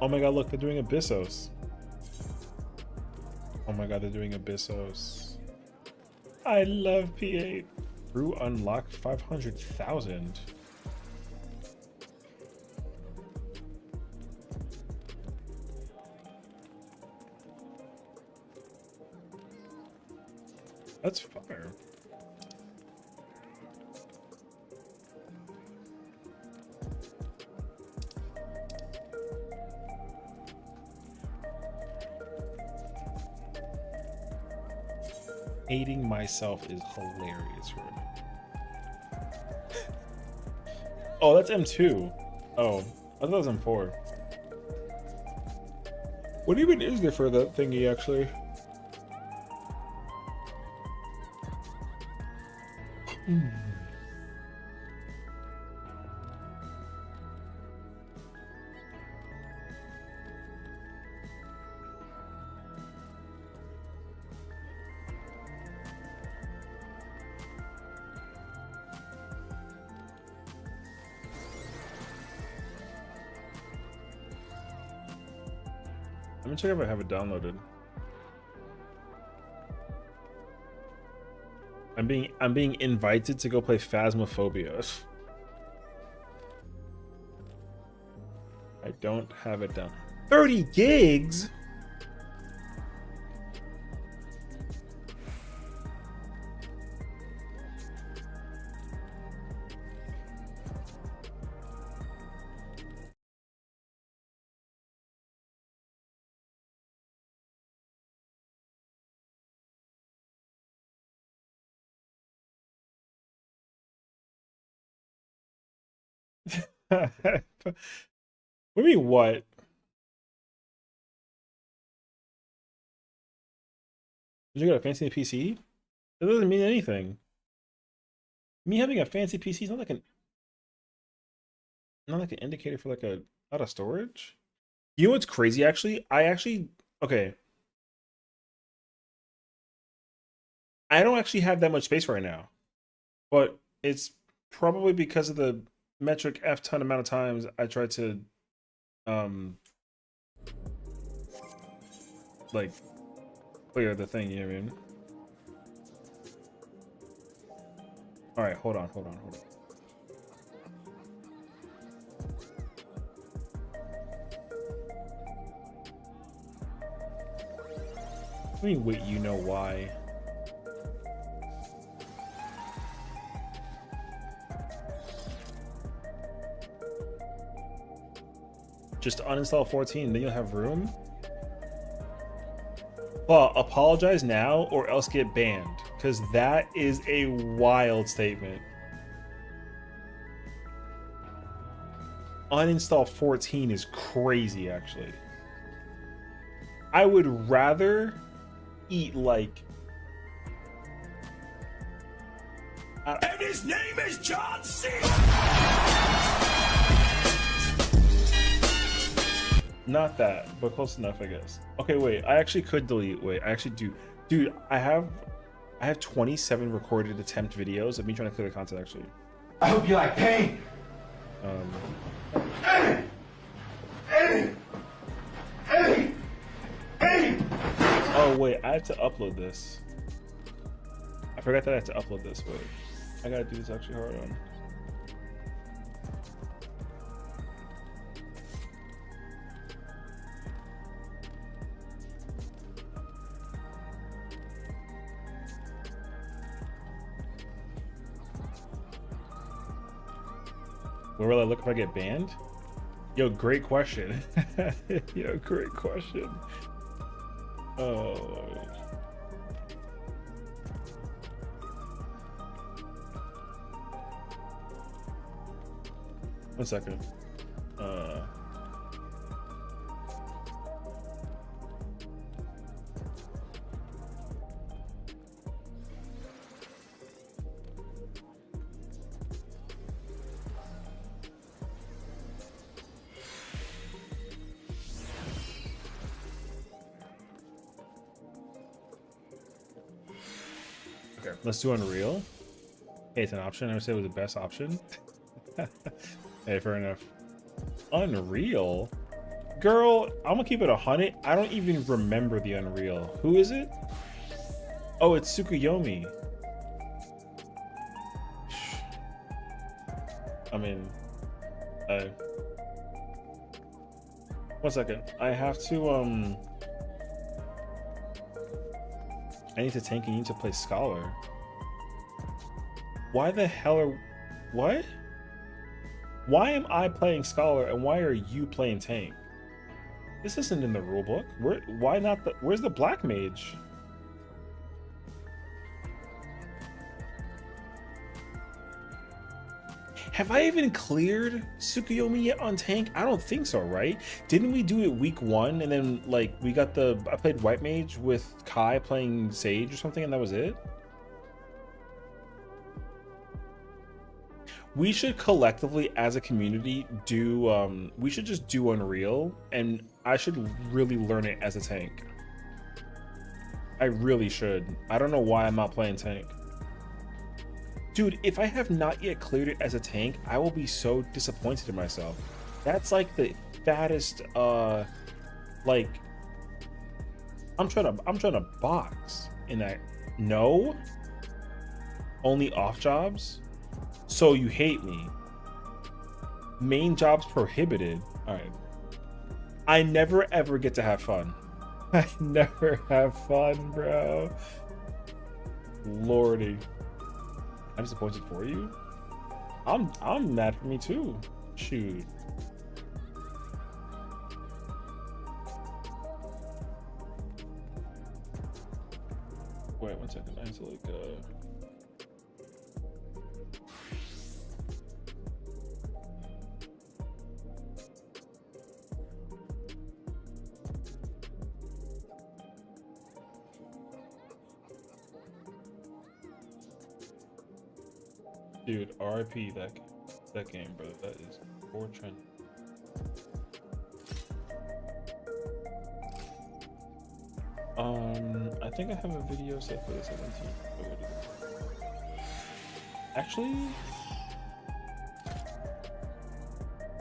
Oh my god, look, they're doing Abyssos. Oh my god, they're doing Abyssos. I love P8. Brew unlocked 500,000. That's fire. Hating myself is hilarious right now. Oh, that's M2. Oh, I thought that was M4. What even is there for that thingy, actually? Let me check if I have it downloaded. I'm being invited to go play Phasmophobia. I don't have it down. 30 gigs? What do you mean, what? Did you got a fancy PC? That doesn't mean anything. Me having a fancy PC is not like an indicator for like a lot of storage. You know what's crazy actually? Okay. I don't actually have that much space right now. But it's probably because of the metric F ton amount of times I tried to like clear the thing, you know what I mean? Alright, hold on. Let me wait, you know why. Just uninstall 14, then you'll have room. Well, apologize now or else get banned, because that is a wild statement. Uninstall 14 is crazy, actually. I would rather eat like... And his name is John C. Not that, but close enough, I guess. Okay, wait, I actually could delete. Wait, I actually do. Dude, I have 27 recorded attempt videos of me trying to clear the content, actually. I hope you like pain. Oh, wait, I have to upload this. I forgot that I have to upload this. Wait, I gotta do this actually hard on. Where will I look if I get banned? Yo, great question. Yo, great question. Oh. 1 second. Okay, let's do Unreal. Hey, it's an option. I would say it was the best option. Hey, fair enough. Unreal? Girl, I'm gonna keep it 100. I don't even remember the Unreal. Who is it? Oh, it's Tsukuyomi. I mean, 1 second. I have to, I need to tank and you need to play Scholar. Why the hell are, what? Why am I playing Scholar and why are you playing tank? This isn't in the rulebook. Why not the, where's the Black Mage? Have I even cleared Tsukuyomi yet on tank? I don't think so, right? Didn't we do it week 1 and then like we got the, I played White Mage with Kai playing Sage or something and that was it? We should collectively as a community do, we should just do Unreal and I should really learn it as a tank. I really should. I don't know why I'm not playing tank. Dude, if I have not yet cleared it as a tank, I will be so disappointed in myself. That's like the fattest, like, I'm trying to box in that. No? Only off jobs? So you hate me. Main jobs prohibited. All right. I never ever get to have fun. I never have fun, bro. Lordy. I'm disappointed for you. I'm mad for me too. Shoot. Wait 1 second. I need to like dude, RIP that game, bro. That is poor trend. I think I have a video set for the 17th. Actually,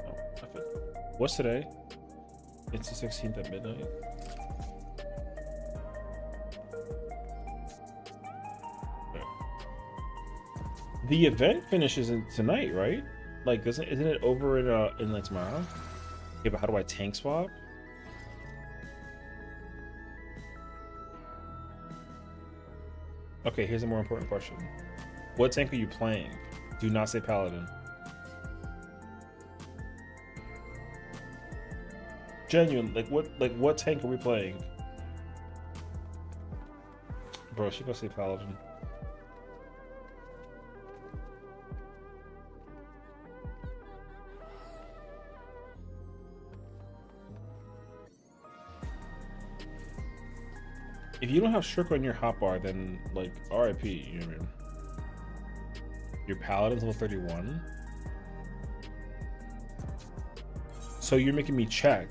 oh, what's today? It's the 16th at midnight. The event finishes tonight, right? Like, isn't it over in like tomorrow? Okay, but how do I tank swap? Okay, here's a more important question. What tank are you playing? Do not say Paladin. Genuine, like what tank are we playing? Bro, she gonna say Paladin. If you don't have Shirk on your hotbar, then like RIP, you know what I mean? Your Paladin's level 31. So you're making me check.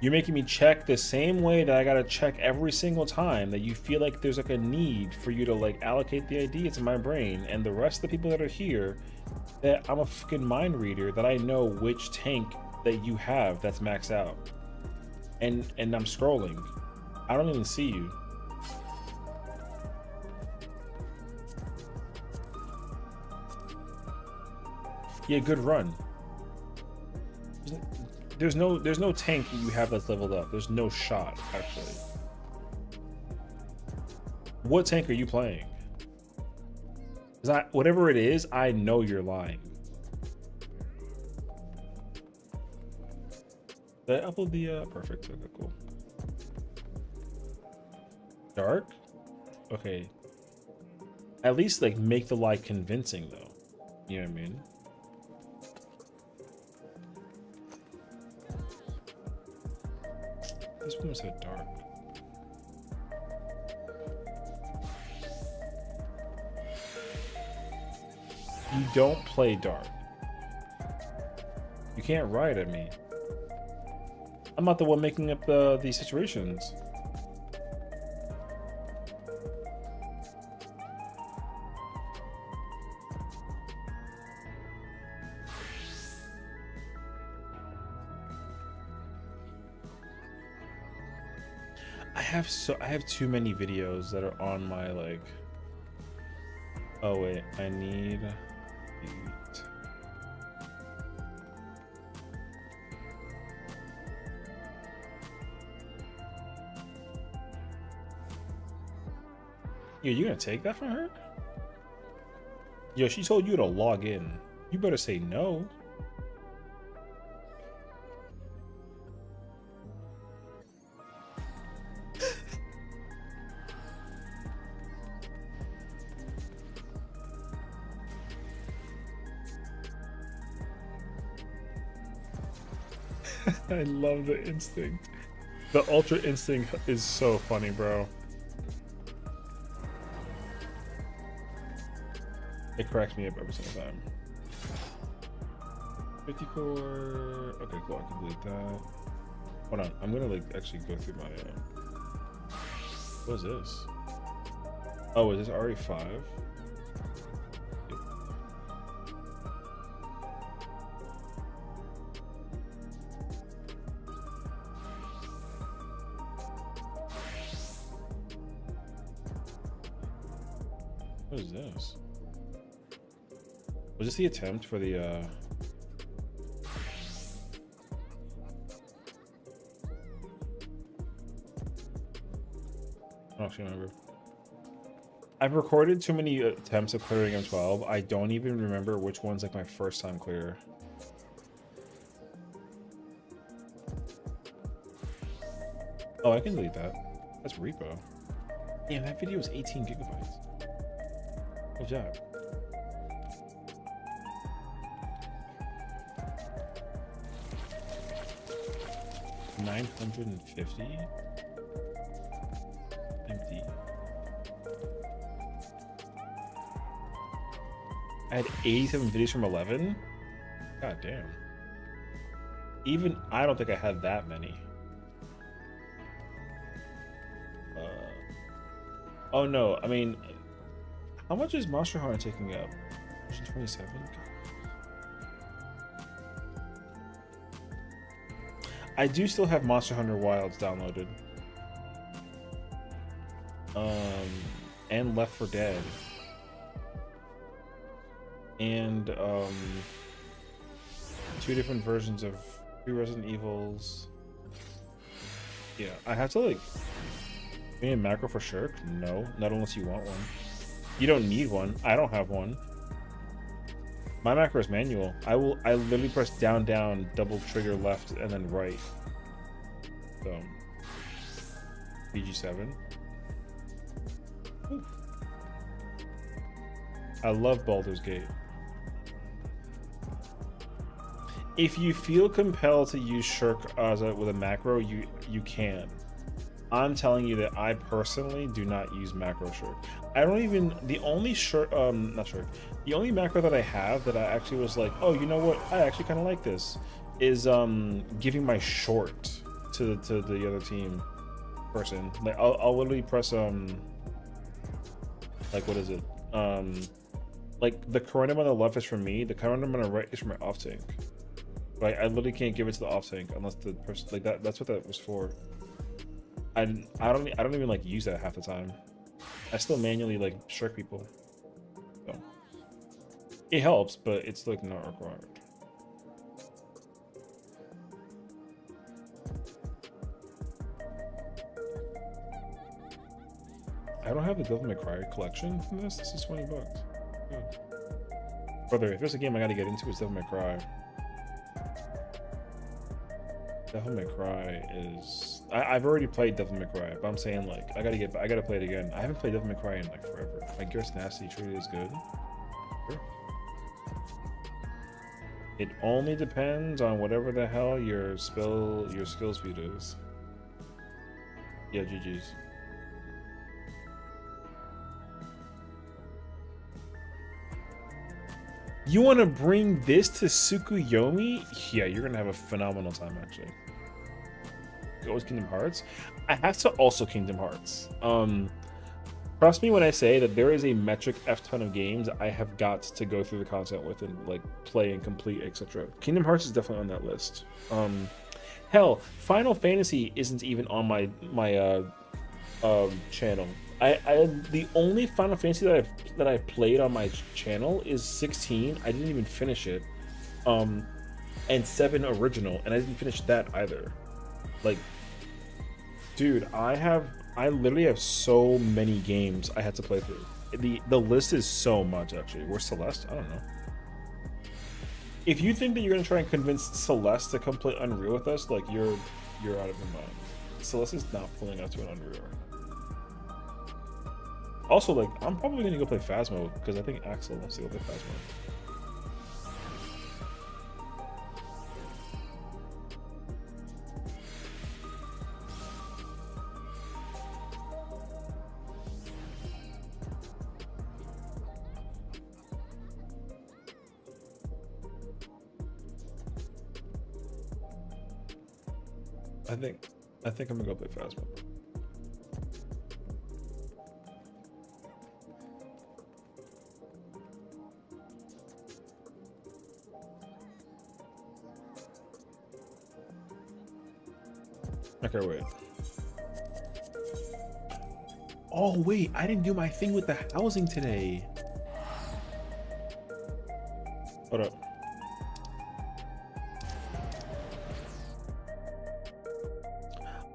You're making me check the same way that I gotta check every single time that you feel like there's like a need for you to like allocate the idea to my brain and the rest of the people that are here, that I'm a fucking mind reader, that I know which tank that you have that's maxed out. And I'm scrolling. I don't even see you. Yeah, good run. There's no tank that you have that's leveled up. There's no shot, actually. What tank are you playing? Whatever it is, I know you're lying. Did I upload the perfect? Okay, cool. Dark? Okay. At least like make the lie convincing though. You know what I mean? This one was so dark. You don't play dark. You can't ride at me. I'm not the one making up these situations. I have too many videos that are on my like. Oh wait, I need. Yo, you gonna take that from her? Yo, she told you to log in. You better say no. I love the instinct. The ultra instinct is so funny, bro. It cracks me up every single time. 54. Okay, cool. I can delete that. Hold on. I'm gonna like actually go through my. What is this? Oh, is this RE5? Yep. What is this? Was this the attempt for the I don't actually remember. I've recorded too many attempts of clearing M12. I don't even remember which one's like my first time clear. Oh, I can delete that. That's repo. Damn, that video was 18 gigabytes. Good job. $950 empty. I had 87 videos from 11. God damn. Even I don't think I had that many. Oh no, I mean, how much is Monster Hunter taking up? 27. I do still have Monster Hunter Wilds downloaded. And Left 4 Dead. And 2 different versions of 3 Resident Evils. Yeah, I have to like need a macro for Shirk? No, not unless you want one. You don't need one. I don't have one. My macro is manual. I literally press down, down, double trigger left, and then right. So, PG7. Ooh. I love Baldur's Gate. If you feel compelled to use Shirk with a macro, you can. I'm telling you that I personally do not use macro Shirk. I don't even, the only Shirk, not Shirk, the only macro that I have that I actually was like, oh, you know what, I actually kind of like this, is giving my short to the other team person. Like I'll literally press like what is it? Like the corundum on the left is for me, the corundum on the right is for my off tank. Like I literally can't give it to the off tank unless the person like that's what that was for. I don't even like use that half the time. I still manually like Shirk people. So it helps, but it's like not required. I don't have the Devil May Cry collection from this. This is $20. Yeah. Brother, if there's a game I gotta get into, it's Devil May Cry. Devil May Cry is... I've already played Devil May Cry, but I'm saying like I gotta play it again. I haven't played Devil May Cry in like forever. My Gear's Nasty truly is good. Sure. It only depends on whatever the hell your skill speed is. Yeah, GG's. You want to bring this to Tsukuyomi? Yeah, you're gonna have a phenomenal time actually. Always Kingdom Hearts. I have to also Kingdom Hearts. Trust me when I say that there is a metric F ton of games I have got to go through the content with and like play and complete, etc. Kingdom Hearts is definitely on that list. Hell, Final Fantasy isn't even on my channel. I the only Final Fantasy that I played on my channel is 16. I didn't even finish it. And 7 original, and I didn't finish that either. Like, dude, I literally have so many games I had to play through. The list is so much actually. Where's Celeste? I don't know. If you think that you're gonna try and convince Celeste to come play Unreal with us, like you're out of your mind. Celeste is not pulling us to an Unreal right now. Also, like, I'm probably gonna go play Phasmo because I think Axel wants to go play Phasmo. I think I'm gonna go play Phasmo. Okay, wait. Oh wait, I didn't do my thing with the housing today. Hold up.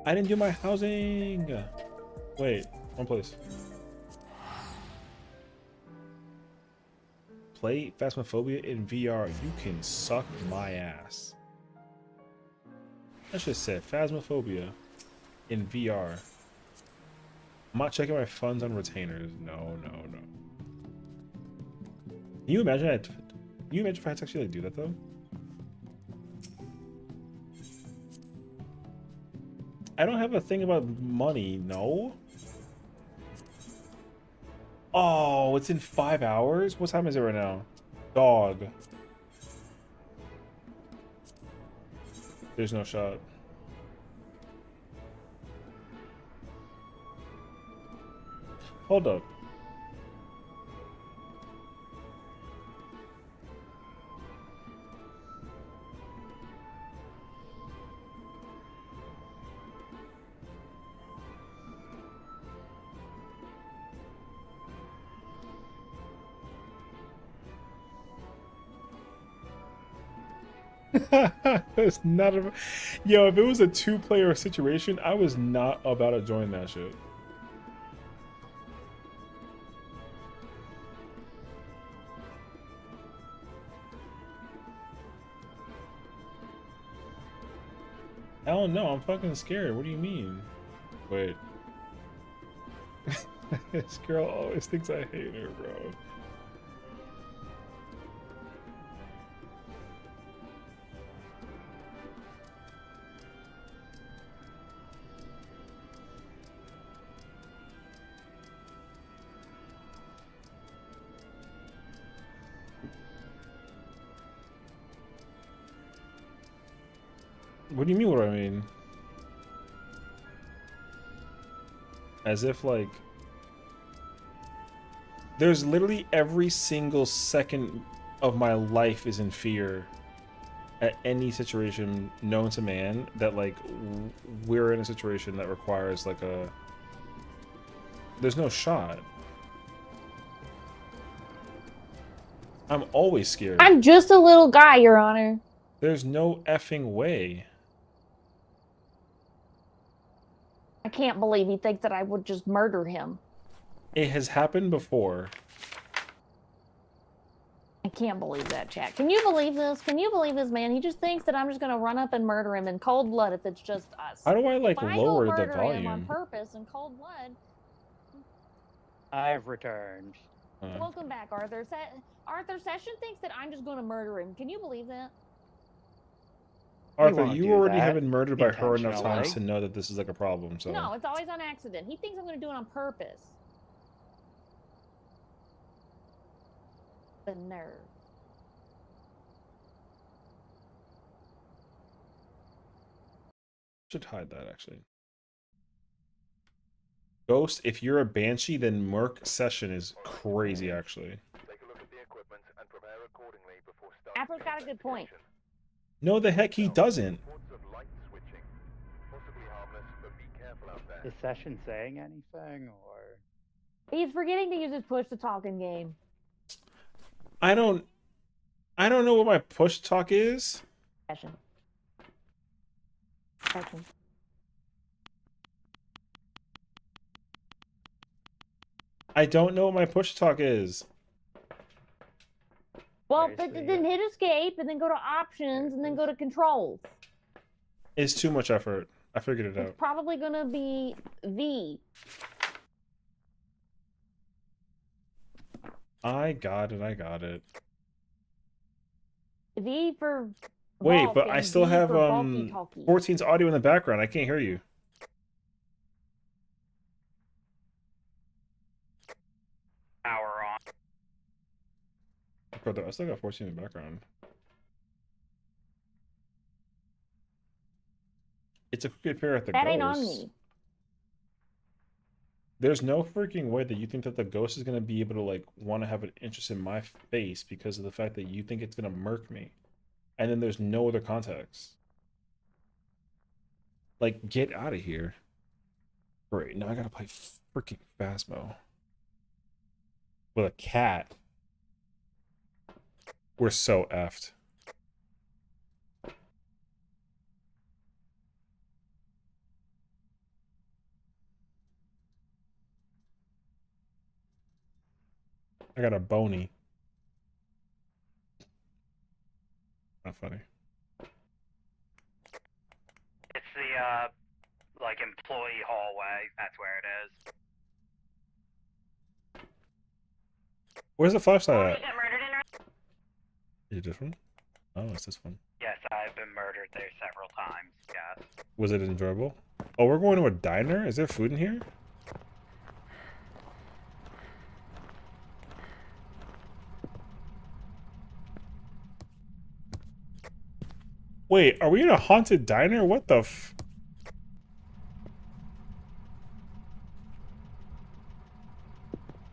I didn't do my housing. Wait, one place. Play Phasmophobia in VR. You can suck my ass. I should have said Phasmophobia in VR. I'm not checking my funds on retainers. No. Can you imagine? Can you imagine if I had to actually like do that though? I don't have a thing about money, no. Oh, it's in 5 hours? What time is it right now? Dog. There's no shot. Hold up. It's not a... Yo, if it was a 2-player situation, I was not about to join that shit. I don't know, I'm fucking scared. What do you mean? Wait. This girl always thinks I hate her, bro. What do you mean, what do I mean? As if, like... There's literally every single second of my life is in fear at any situation known to man that, like, we're in a situation that requires, like, a... There's no shot. I'm always scared. I'm just a little guy, Your Honor. There's no effing way. I can't believe he thinks that I would just murder him. It has happened before. I can't believe that, chat. Can you believe this? Can you believe this, man? He just thinks that I'm just gonna run up and murder him in cold blood if it's just us. How do I, like, if I lower go the murder him on volume? purpose in cold blood. I've returned. Welcome back, Arthur. Arthur Session thinks that I'm just gonna murder him. Can you believe that? Arthur, won't you do already that have been murdered by her enough intentionally. times to know that this is like a problem, so... No, it's always on accident. He thinks I'm gonna do it on purpose. The nerve. Should hide that, actually. Ghost, if you're a Banshee, then Merc Session is crazy, actually. Afro's got a good point. No, the heck he doesn't. Is Session saying anything, or? He's forgetting to use his push to talk in game. I don't know what my push talk is. Session. Session. I don't know what my push talk is. Well, then hit escape and then go to options and then go to controls. It's too much effort. I figured it It's out. probably gonna be V. I got it. V for Wait, Bulk but I and still V have for bulky talkie. 14's audio in the background. I can't hear you. Power on. Brother, I still got 14 in the background. It's a quick repair at the That ghost. ain't on me. There's no freaking way that you think that the ghost is gonna be able to like want to have an interest in my face because of the fact that you think it's gonna murk me, and then there's no other context. Like, get out of here. Great, now I gotta play freaking Phasmo with a cat. We're so effed. I got a bony. Not funny. It's the, like, employee hallway. That's where it is. Where's the flashlight Oh, at? you got murdered in Is it this one? Oh, it's this one. Yes, I've been murdered there several times, yes. Was it enjoyable? Oh, we're going to a diner? Is there food in here? Wait, are we in a haunted diner? What the f...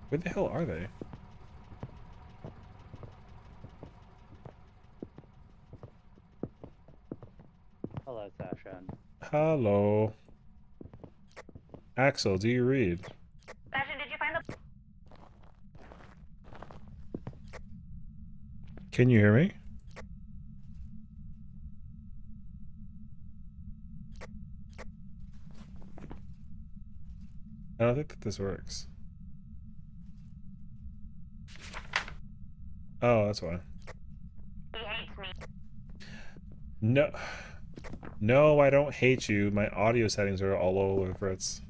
Where the hell are they? Hello, Session. Hello. Axel, do you read? Session, did you find the... Can you hear me? I don't think that this works. Oh, that's why. He hates me. No. No, I don't hate you. My audio settings are all over Fritz.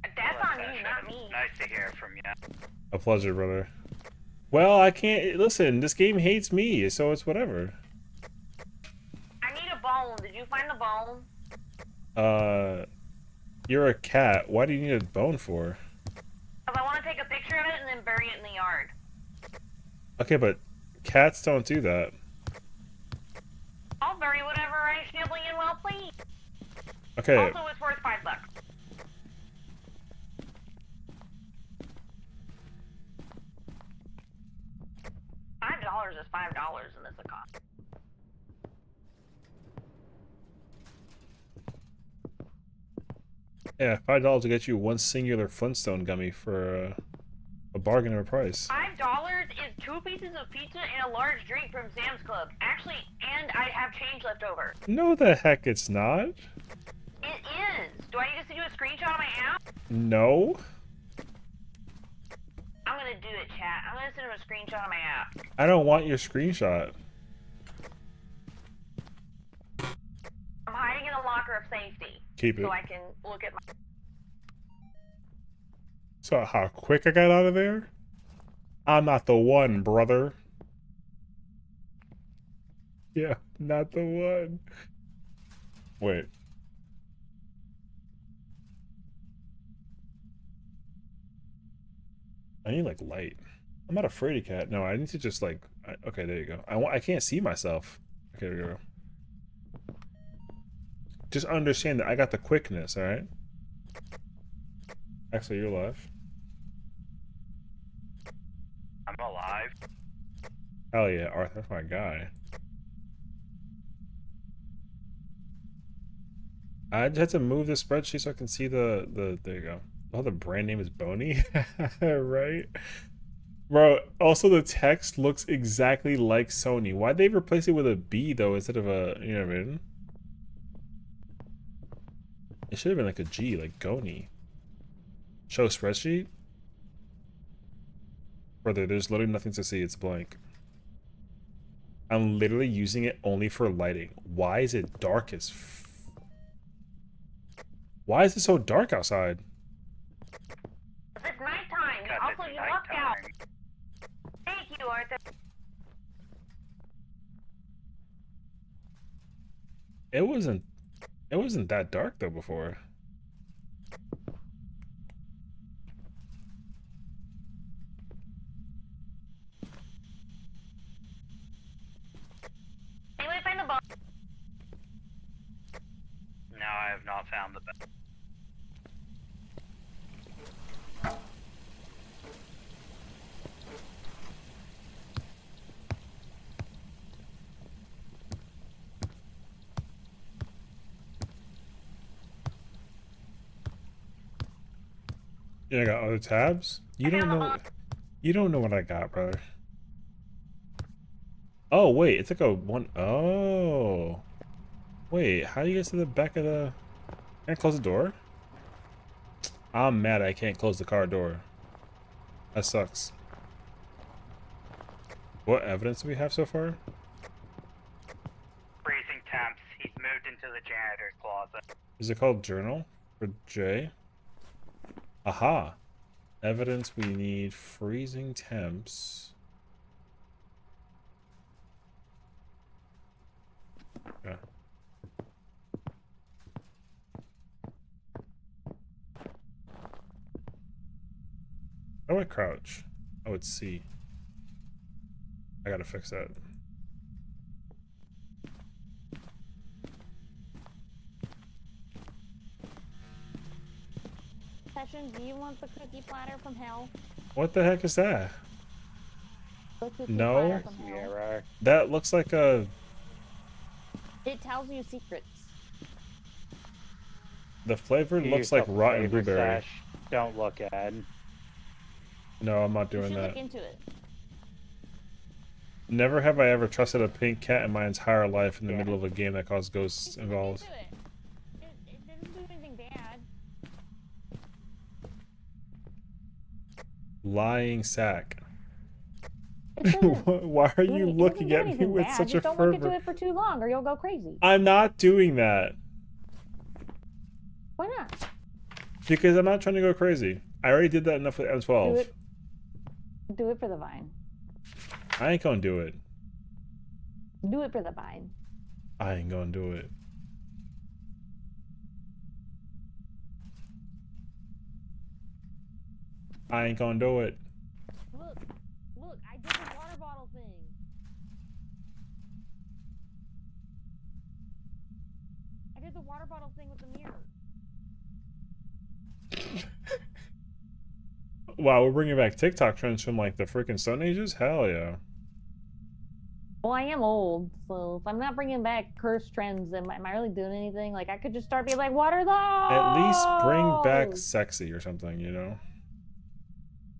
That's on you, not me. Nice to hear from you. A pleasure, brother. Well, I can't... Listen, this game hates me, so it's whatever. I need a bone. Did you find the bone? You're a cat. Why do you need a bone for? Because I want to take a picture of it and then bury it in the yard. Okay, but cats don't do that. I'll bury whatever I snibbling in well please. Okay. Also, it's worth $5. $5 is $5 and it's a cost. Yeah, $5 to get you one singular Flintstone gummy for a bargain of a price. $5 is 2 pieces of pizza and a large drink from Sam's Club. Actually, and I have change left over. No, the heck it's not. It is. Do I need to send you a screenshot of my app? No. I'm gonna do it, chat. I'm gonna send him a screenshot of my app. I don't want your screenshot. I'm hiding in a locker of safety. Keep it. So I can look at my... So how quick I got out of there? I'm not the one, brother. Yeah, not the one. Wait. I need like light. I'm not a fraidy cat. No, I need to just like... okay, there you go. I can't see myself. Okay, there we go. Just understand that I got the quickness, alright? Actually, you're alive. I'm alive. Hell yeah, Arthur's my guy. I just had to move the spreadsheet so I can see the there you go. Oh, the brand name is Boney. Right? Bro, also the text looks exactly like Sony. Why'd they replace it with a B though instead of a, you know what I mean? It should have been like a G, like Goni. Show spreadsheet? Brother, there's literally nothing to see, it's blank. I'm literally using it only for lighting. Why is it dark as Why is it so dark outside? It's nighttime. Because Also, it's you lucked out. nighttime. Thank you, Arthur. It wasn't that dark though before. Anyway, find the ball. No, I have not found the bed. Yeah, I got other tabs. You don't know. You don't know what I got, brother. Oh wait, it's like a one. Oh, wait. How do you get to the back of the? Can I close the door? I'm mad I can't close the car door. That sucks. What evidence do we have so far? Freezing temps. He's moved into the janitor's closet. Is it called journal for J? Aha. Evidence we need freezing temps. Yeah. How do I crouch? Oh, it's C. I gotta fix that. Session, do you want the cookie platter from hell? What the heck is that? The cookie No. platter from hell. Yeah, right. That looks like a... It tells you secrets. The flavor looks like rotten blueberry. Don't look at. No, I'm not You doing should that. look into it. Never have I ever trusted a pink cat in my entire life in the middle of a game that caused ghosts You should involved. look into it. It didn't do anything bad. Lying sack. It doesn't Why are do you any- it looking doesn't do at me anything with bad. such a Just don't look into fervor? it for too long, or you'll go crazy. I'm not doing that. Why not? Because I'm not trying to go crazy. I already did that enough with Do M12. it. Do it for the vine. I ain't gonna do it. Do it for the vine. I ain't gonna do it. I ain't gonna do it. Look, look, I did the water bottle thing. I did the water bottle thing with the mirror. Wow, we're bringing back TikTok trends from like the freaking Stone Ages? Hell yeah. Well, I am old, so if I'm not bringing back cursed trends, am I really doing anything? Like, I could just start being like, what are those? At least bring back sexy or something, you know?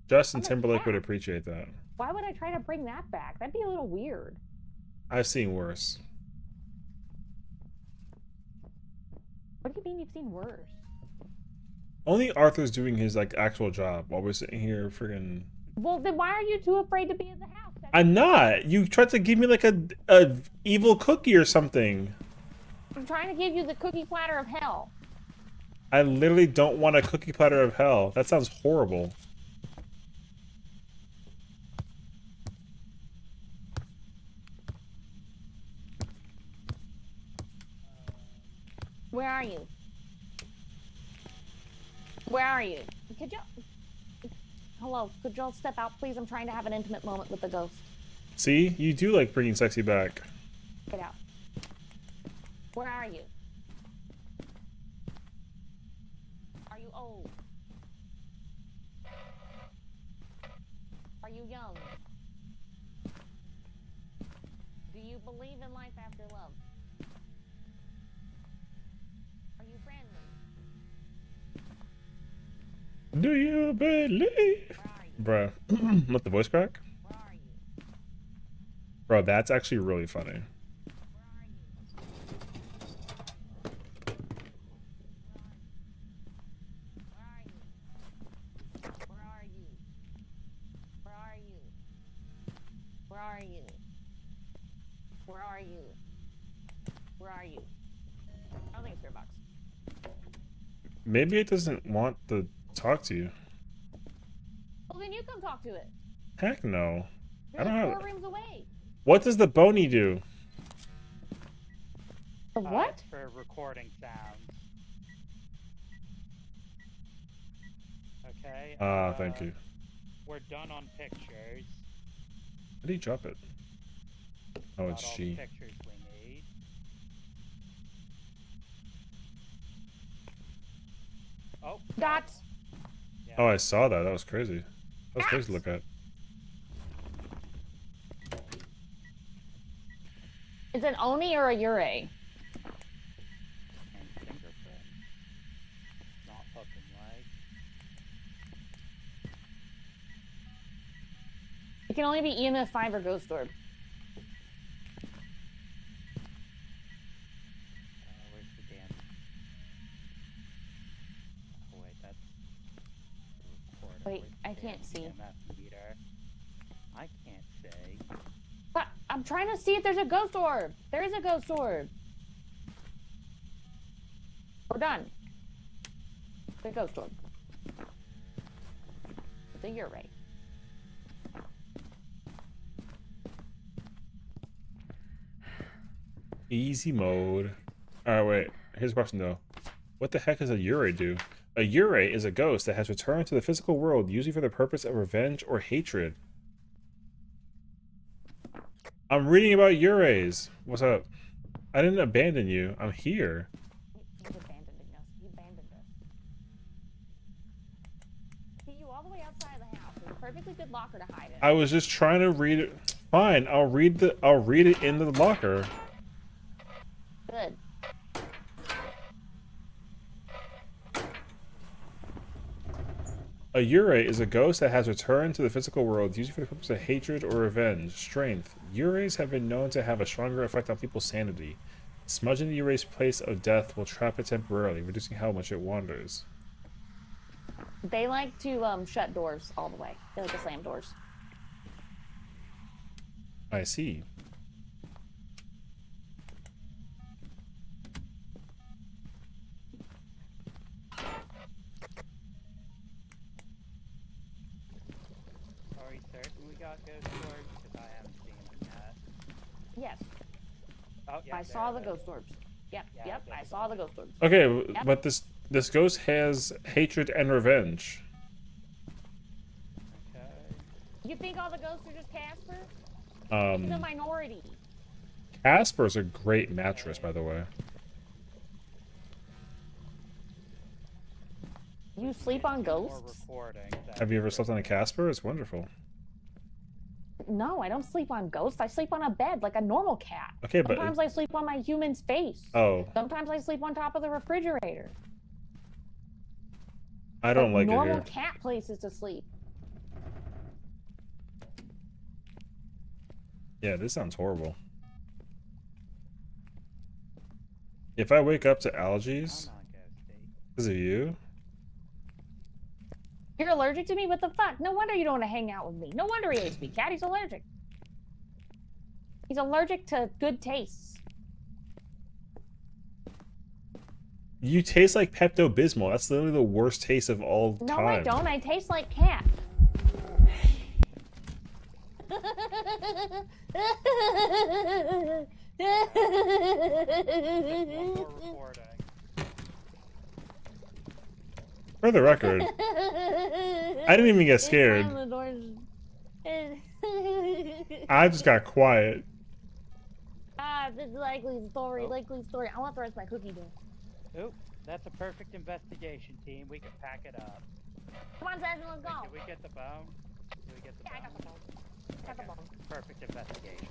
Justin I'm a Timberlake cat. would appreciate that. Why would I try to bring that back? That'd be a little weird. I've seen worse. What do you mean you've seen worse? Only Arthur's doing his like actual job while we're sitting here freaking... Well, then why are you too afraid to be in the house? I'm not! You tried to give me like a evil cookie or something. I'm trying to give you the cookie platter of hell. I literally don't want a cookie platter of hell. That sounds horrible. Where are you? Where are you? Could y'all... Hello, could y'all step out, please? I'm trying to have an intimate moment with the ghost. See? You do like bringing sexy back. Get out. Where are you? Are you old? Are you young? Do you believe in life after love? Are you Do you believe? Bruh. Let the voice crack? Bro, that's actually really funny. Where are you? Where are you? Where are you? I don't think it's your box. Maybe it doesn't want to talk to you. Well, then you come talk to it. Heck no. You're I don't like have. 4 rooms away. What does the Boney do? The what? It's for recording sounds. Okay. Thank you. We're done on pictures. How do you drop it? Oh, Got it's all G. the pictures we need. Oh. Dot. Yeah. Oh, I saw that. That was crazy. That was crazy to look at. Is it an Oni or a Yurei? And fingerprint. Not fucking right. It can only be EMF 5 or Ghost Orb. Where's the damn? Oh wait, that's the recorder. Wait, Where's I the can't damn see. EMF meter? I can't say. But I'm trying to see if there's a Ghost Orb. There is a Ghost Orb. We're done. The Ghost Orb. The Yurei. Easy mode. Alright, wait. Here's a question though. What the heck does a Yurei do? A Yurei is a ghost that has returned to the physical world, usually for the purpose of revenge or hatred. I'm reading about Yureis. What's up? I didn't abandon you. I'm here. He's abandoning us. He abandoned us. See you all the way outside of the house. There's a perfectly good locker to hide in. I was just trying to read it. Fine, I'll read it in the locker. Good. A Yurei is a ghost that has returned to the physical world, usually for the purpose of hatred or revenge. Strength. Yureis have been known to have a stronger effect on people's sanity. Smudging the Yurei's place of death will trap it temporarily, reducing how much it wanders. They like to shut doors all the way. They like to slam doors. I see. Are we certain we got ghost orbs? Because I haven't seen them yet. Yes. Oh, yeah, I there saw it the is. ghost orbs. Yep, Yeah, yep, I saw the ghost orbs. Okay, Yep. but this ghost has hatred and revenge. Okay. You think all the ghosts are just Casper? It's the minority. Casper's a great mattress, by the way. You sleep on More ghosts? recordings. Have you ever slept on a Casper? It's wonderful. No, I don't sleep on ghosts. I sleep on a bed like a normal cat. Okay, but Sometimes I sleep on my human's face. oh, Sometimes I sleep on top of the refrigerator. I don't like it normal here. cat places to sleep. Yeah, this sounds horrible. If I wake up to allergies I'm not ghosty. because of you, You're allergic to me? What the fuck? No wonder you don't want to hang out with me. No wonder he hates me. Cat, he's allergic. He's allergic to good tastes. you taste like Pepto-Bismol. That's literally the worst taste of all No, time. I don't. I taste like cat. One more recording. For the record, I didn't even get scared. I just got quiet. This is likely story, likely story. I want the rest of my cookie dough. Oop, that's a perfect investigation, team. We can pack it up. Come on, Sessiion, let's go. Did we get the bone? Did we get the Yeah, I bone? got the bone. Got the bone. Perfect investigation.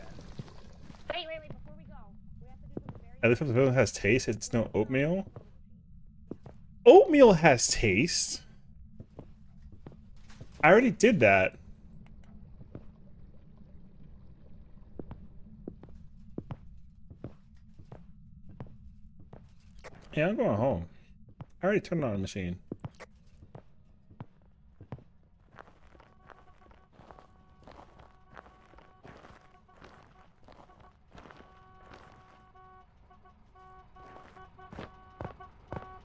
Wait, before we go. We have to do something very... At least if the villain has taste, it's no oatmeal. Oatmeal has taste. I already did that. Yeah, I'm going home. I already turned on the machine.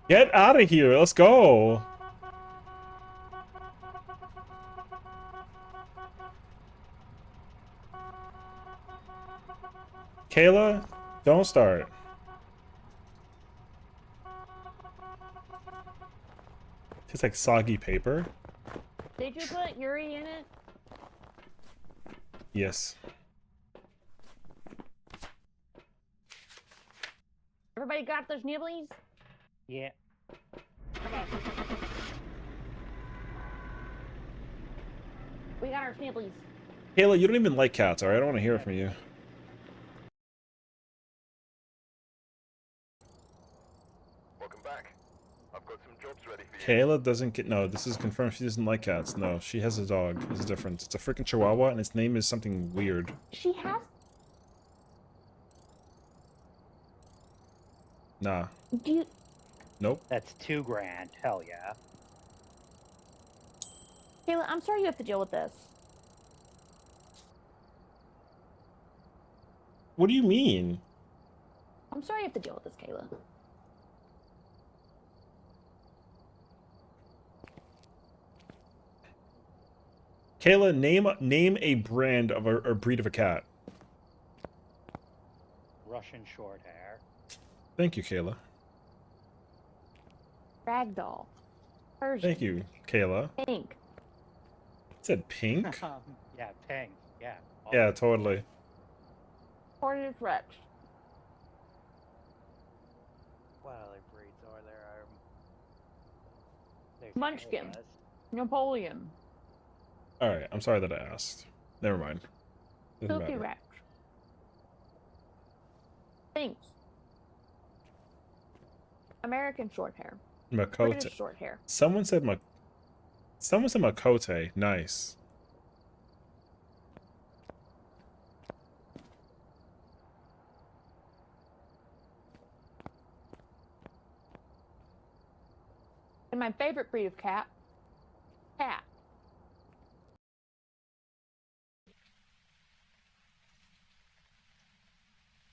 Get out of here. Let's go. Kayla, don't start. Tastes like soggy paper. Did you put Yuri in it? Yes. Everybody got their snibblies? Yeah. Okay. We got our snibblies. Kayla, you don't even like cats, alright? I don't want to hear from you. Welcome back. I've got some jobs ready for you. Kayla doesn't get... No, this is confirmed she doesn't like cats. No, she has a dog. There's a difference. It's a freaking chihuahua, and its name is something weird. She has. Nah. Do you? Nope. That's $2,000. Hell yeah. Kayla, I'm sorry you have to deal with this. What do you mean? I'm sorry you have to deal with this, Kayla. Kayla, name a brand of a breed of a cat. Russian short hair. Thank you, Kayla. Ragdoll. Persian. Thank you, Kayla. Pink. It said pink? Yeah, pink. Yeah. Yeah, totally. Horned Rex. What other breeds are there? There's Munchkin. Kayla's. Napoleon. Alright, I'm sorry that I asked. Never mind. Doesn't Silky matter. Rex. Thanks. American short hair. Makote. British short hair. Someone said Makote. Nice. And my favorite breed of cat. Cat.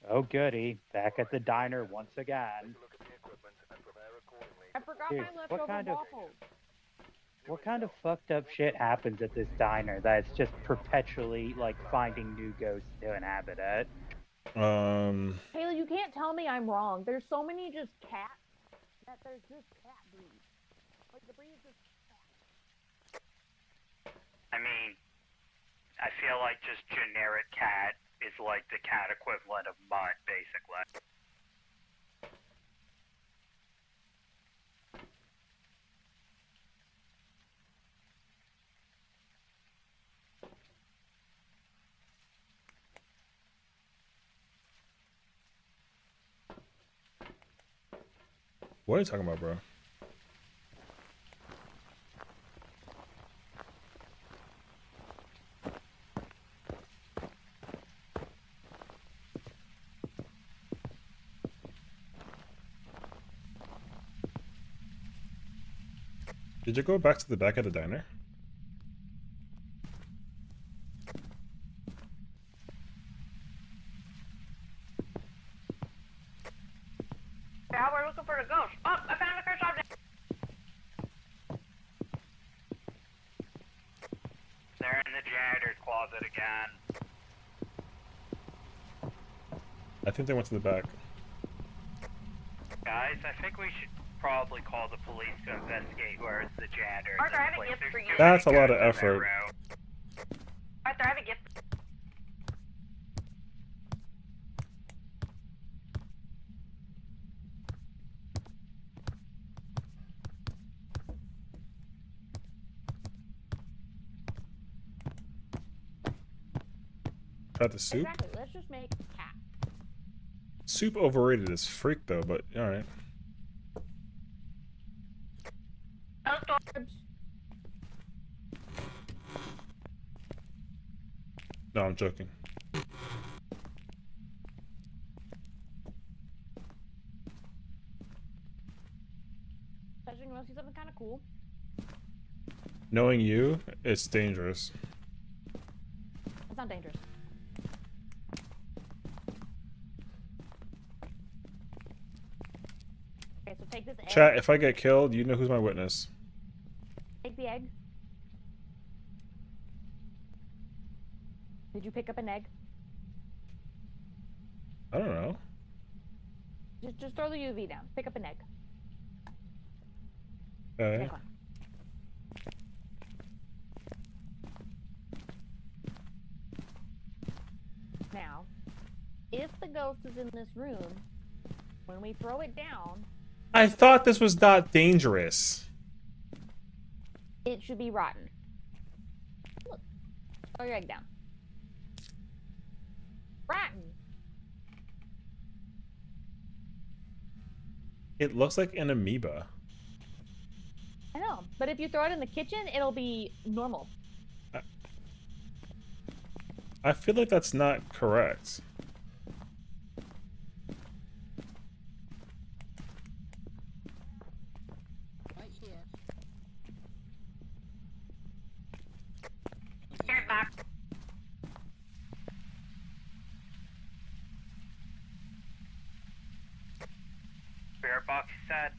Oh goody, back at the diner once again. I forgot Dude, my what leftover kind of- waffles. What kind of fucked up shit happens at this diner that's just perpetually like finding new ghosts to inhabit it? Kayla, you can't tell me I'm wrong. There's so many just cats that there's just cat breeds. Like the breed is just I mean, I feel like just generic cat is like the cat equivalent of mutt, basically. What are you talking about, bro? Did you go back to the back of the diner? Yeah, we're looking for the ghost. Oh, I found the cursed object. They're in the janitor's closet again. I think they went to the back. Guys, I think we should probably call the police to investigate where the janitor is. Arthur, I in have a place. gift There's for you. too That's many a lot of ghosts in that effort. room. Arthur, I have a gift. Got the soup? Exactly. Let's just make cat. Soup overrated as freak though, but alright. No, I'm joking. Especially when you want to see something kind of cool. Knowing you, it's dangerous. It's not dangerous. Okay, so take this egg. Chat, if I get killed, you know who's my witness. Take the egg. Did you pick up an egg? I don't know. Just throw the UV down. Pick up an egg. Okay. Take one. Now, if the ghost is in this room, when we throw it down, I thought this was not dangerous. it should be rotten. Look. Throw your egg down. Rotten. It looks like an amoeba. I know, but if you throw it in the kitchen, it'll be normal. I feel like that's not correct. Spirit box said.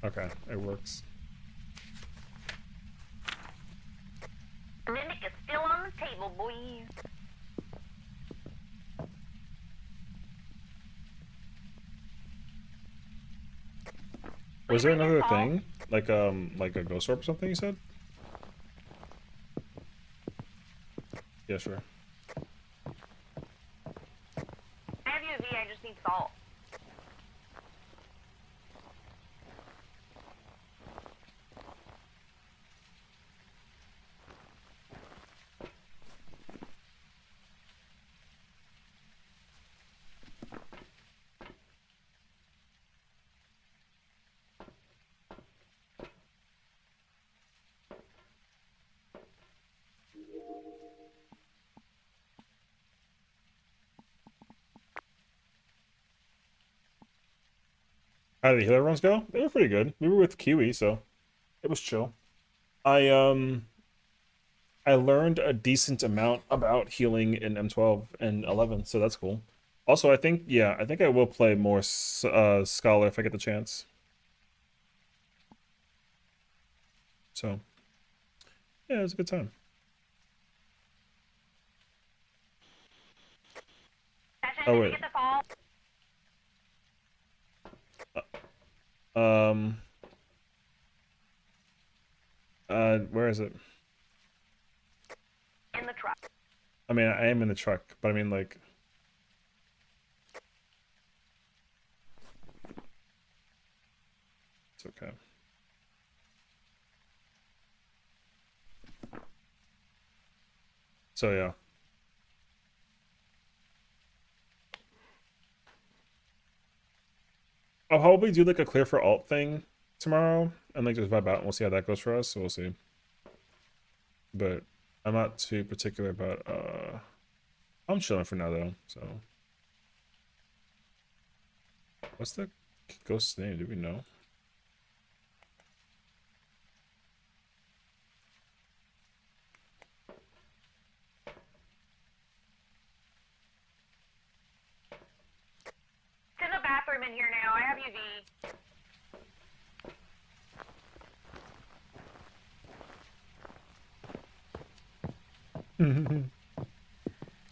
Okay, it works. Mimic is still on the table, boys. Was there another thing? Like a ghost orb or something you said? Yeah, sure. I have UV, I just need salt. How did the healer runs go? They were pretty good. We were with Kiwi, so it was chill. I learned a decent amount about healing in M12 and 11, so that's cool. Also, I think I will play more Scholar if I get the chance. So, yeah, it was a good time. Oh wait. Where is it? In the truck. I mean, I am in the truck, but I mean, like... It's okay. So, yeah. I'll probably do, like, a clear for alt thing tomorrow, and, like, just vibe out, and we'll see how that goes for us, so we'll see. But I'm not too particular about, I'm chilling for now, though, so... What's the ghost's name? Do we know? It's in the bathroom in here now. I have UV.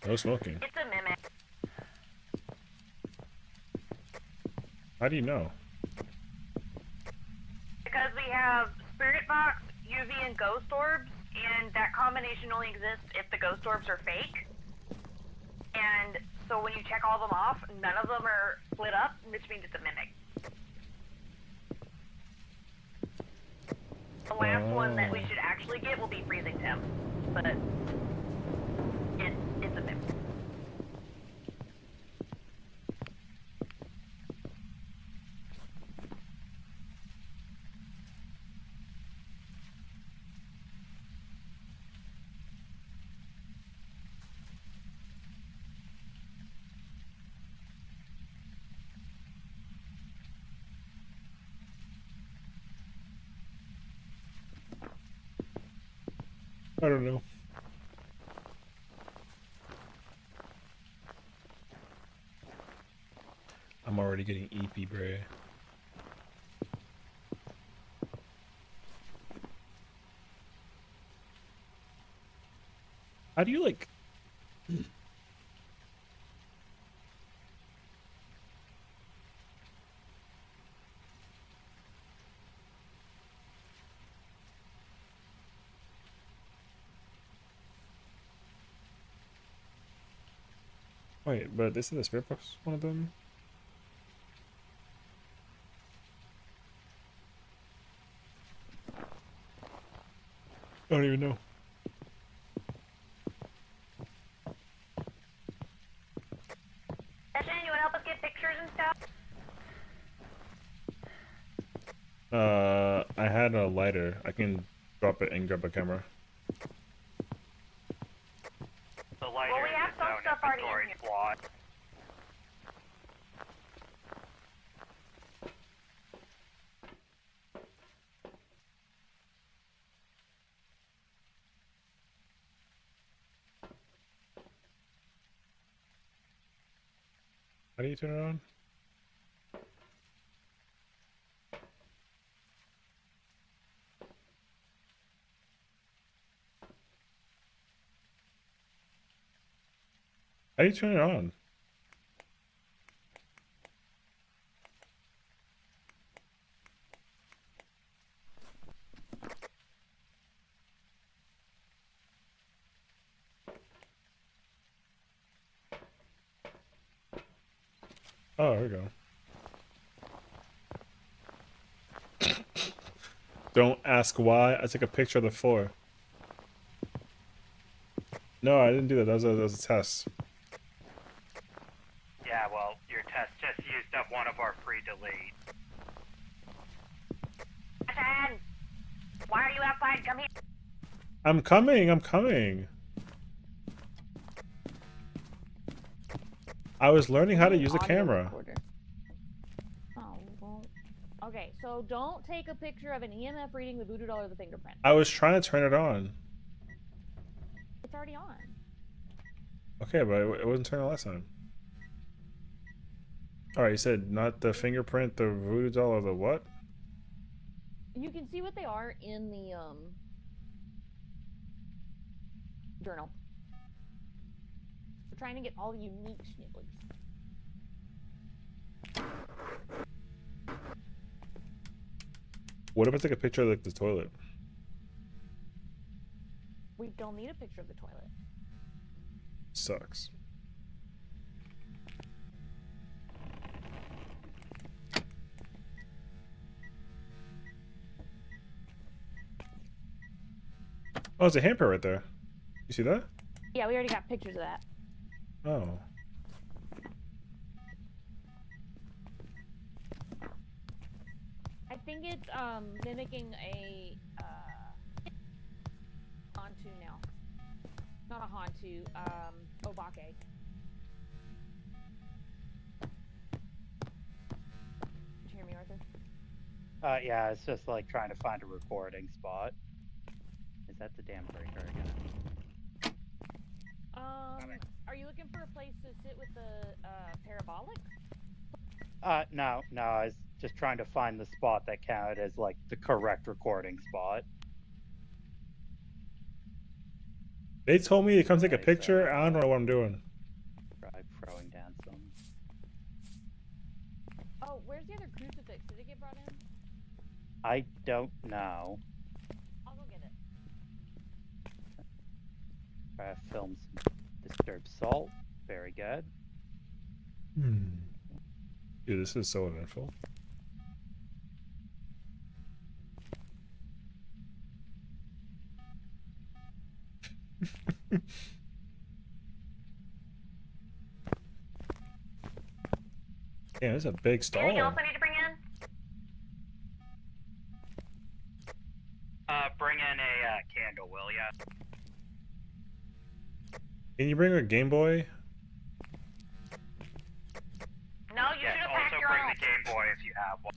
No smoking. It's a mimic. How do you know? Because we have Spirit Box, UV, and Ghost Orbs, and that combination only exists if the Ghost Orbs are fake. And so when you check all of them off, none of them are split up, which means it's a mimic. The last one that we should actually get will be Freezing Temp, but it's a mimic. I don't know. I'm already getting EP, Bray. How do you like? Wait, but isn't the spirit box one of them? I don't even know. Sessiion, you wanna help us get pictures and stuff? I had a lighter. I can drop it and grab a camera. The lighter Well, we have some stuff already in here. slot. How do you turn it on? How do you turn it on? Oh, there we go. Don't ask why. I took a picture of the floor. No, I didn't do that. That was a test. Yeah, well, your test just used up one of our pre-delete. Sessiion, why are you outside? Come here. I'm coming. I'm coming. I was learning how to use a Audio camera. recorder. Oh, well. Okay, so don't take a picture of an EMF reading, the voodoo doll, or the fingerprint. I was trying to turn it on. It's already on. Okay, but it wasn't turned on last time. Alright, you said not the fingerprint, the voodoo doll, or the what? You can see what they are in the journal. We're trying to get all the unique snibblies. What if I take a picture of like the toilet? We don't need a picture of the toilet. Sucks. Oh, there's a handprint right there. You see that? Yeah, we already got pictures of that. Oh. I think it's mimicking a Hantu now. Not a Hantu, Obake. Did you hear me, Arthur? Yeah, it's just like trying to find a recording spot. Is that the damn breaker again? Are you looking for a place to sit with the parabolic? No, I was just trying to find the spot that counted as like the correct recording spot. They told me to come take a picture. I don't know what I'm doing. Try throwing down some. Oh, where's the other crucifix? Did it get brought in? I don't know. I'll go get it. Try to film some disturbed salt. Very good. Dude, this is so eventful. Damn, this is a big stall. Anything else I need to bring in? Bring in a candle, will ya? Can you bring a Game Boy? No, you should have packed Also your bring own. the Game Boy if you have one.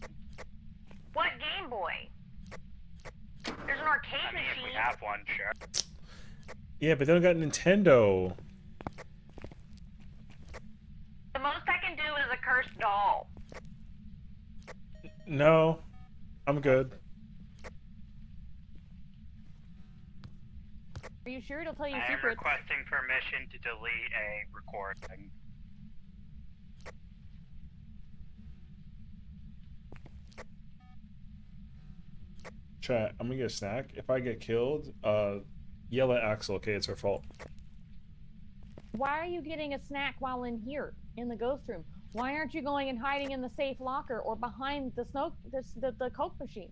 What Game Boy? There's an arcade I mean, if we machine. have one, sure. Yeah, but they don't got Nintendo. The most I can do is a cursed doll. No, I'm good. Are you sure it'll tell you I am secrets? requesting permission to delete a recording. Chat, I'm gonna get a snack. If I get killed, yell at Axel, okay? It's her fault. Why are you getting a snack while in here, in the ghost room? Why aren't you going and hiding in the safe locker or behind the the Coke machine?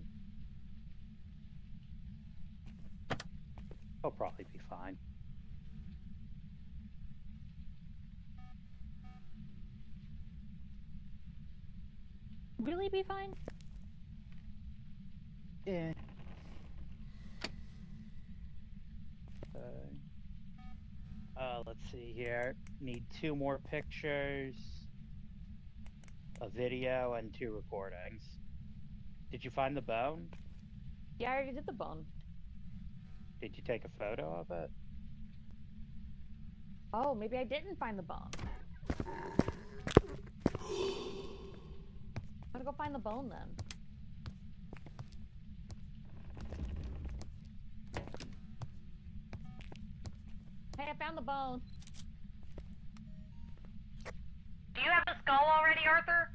He'll probably be fine. Really be fine? Yeah. Let's see here. Need 2 more pictures, a video, and 2 recordings. Did you find the bone? Yeah, I already did the bone. Did you take a photo of it? Oh, maybe I didn't find the bone. I'm gonna go find the bone then. Hey, I found the bone. Do you have a skull already, Arthur?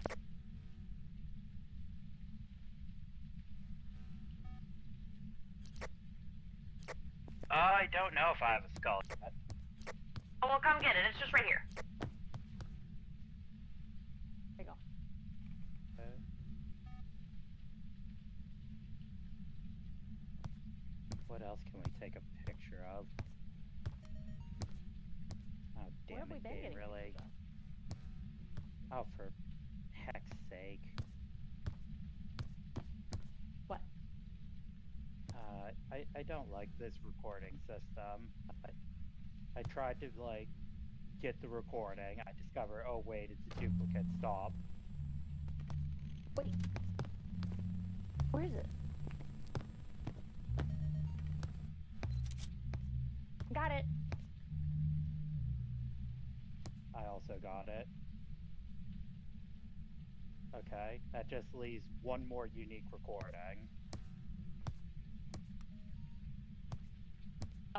I don't know if I have a skull yet. Oh, well, come get it. It's just right here. There you go. Okay. What else can we take a picture of? Oh, Where damn have we it, been game, getting really? pictures Oh, for heck's sake. What? I don't like this recording system. I tried to, like, get the recording. I discover, oh wait, it's a duplicate. Stop. Wait. Where is it? Got it. I also got it. Okay, that just leaves 1 more unique recording.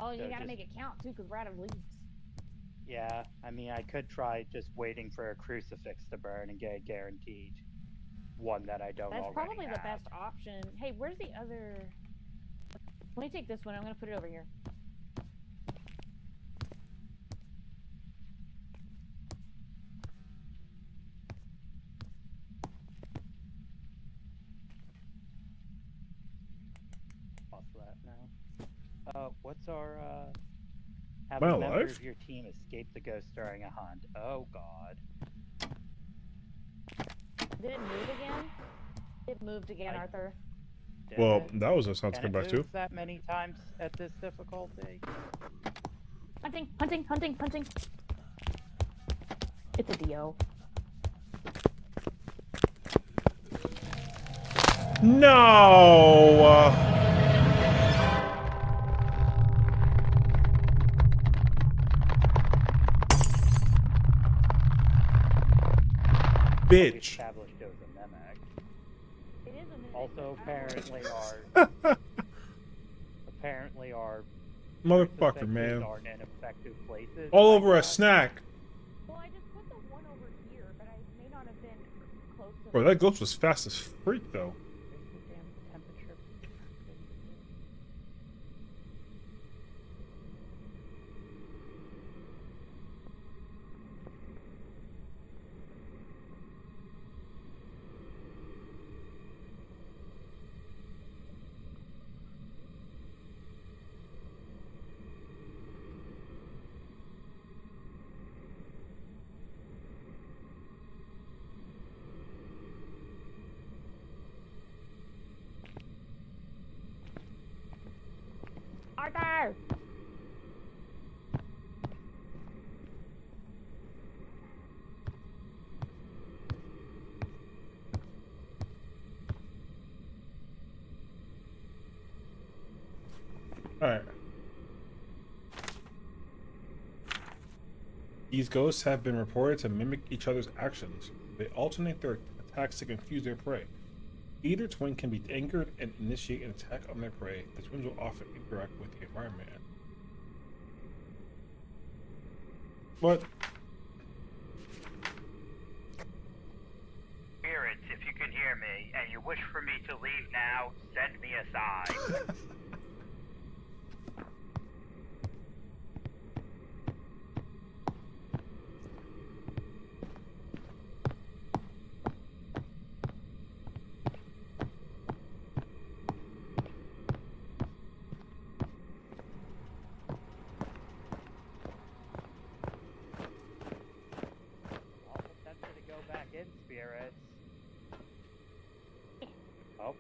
Oh, you So gotta just- make it count too, because we're out of leads. Yeah, I mean, I could try just waiting for a crucifix to burn and get a guaranteed one that I don't That's already probably the have. best option. Hey, where's the other? Let me take this one. I'm gonna put it over here. Pause that now. What's our, have Am I a member alive? of your team escape the ghost during a hunt. Oh god. Did it move again? It moved again, Arthur. Did Well, it? that was a sound to Can come it back to. move that many times at this difficulty? Hunting, hunting, hunting, hunting. It's a Dio. No! We Bitch. established it was a mimic. It is a mimic. Also, apparently our Motherfucker, crucifixes man. aren't in effective places. All I over a guess. snack. Well, I just put the one over here, but I may not have been close to. Bro, that ghost was fast as freak, though. Where's the damn temperature? Arthur! Alright. These ghosts have been reported to mimic each other's actions. They alternate their attacks to confuse their prey. Either twin can be angered and initiate an attack on their prey. The twins will often interact with the environment. What? Spirits, if you can hear me, and you wish for me to leave now, send me aside. Spirits. Oh,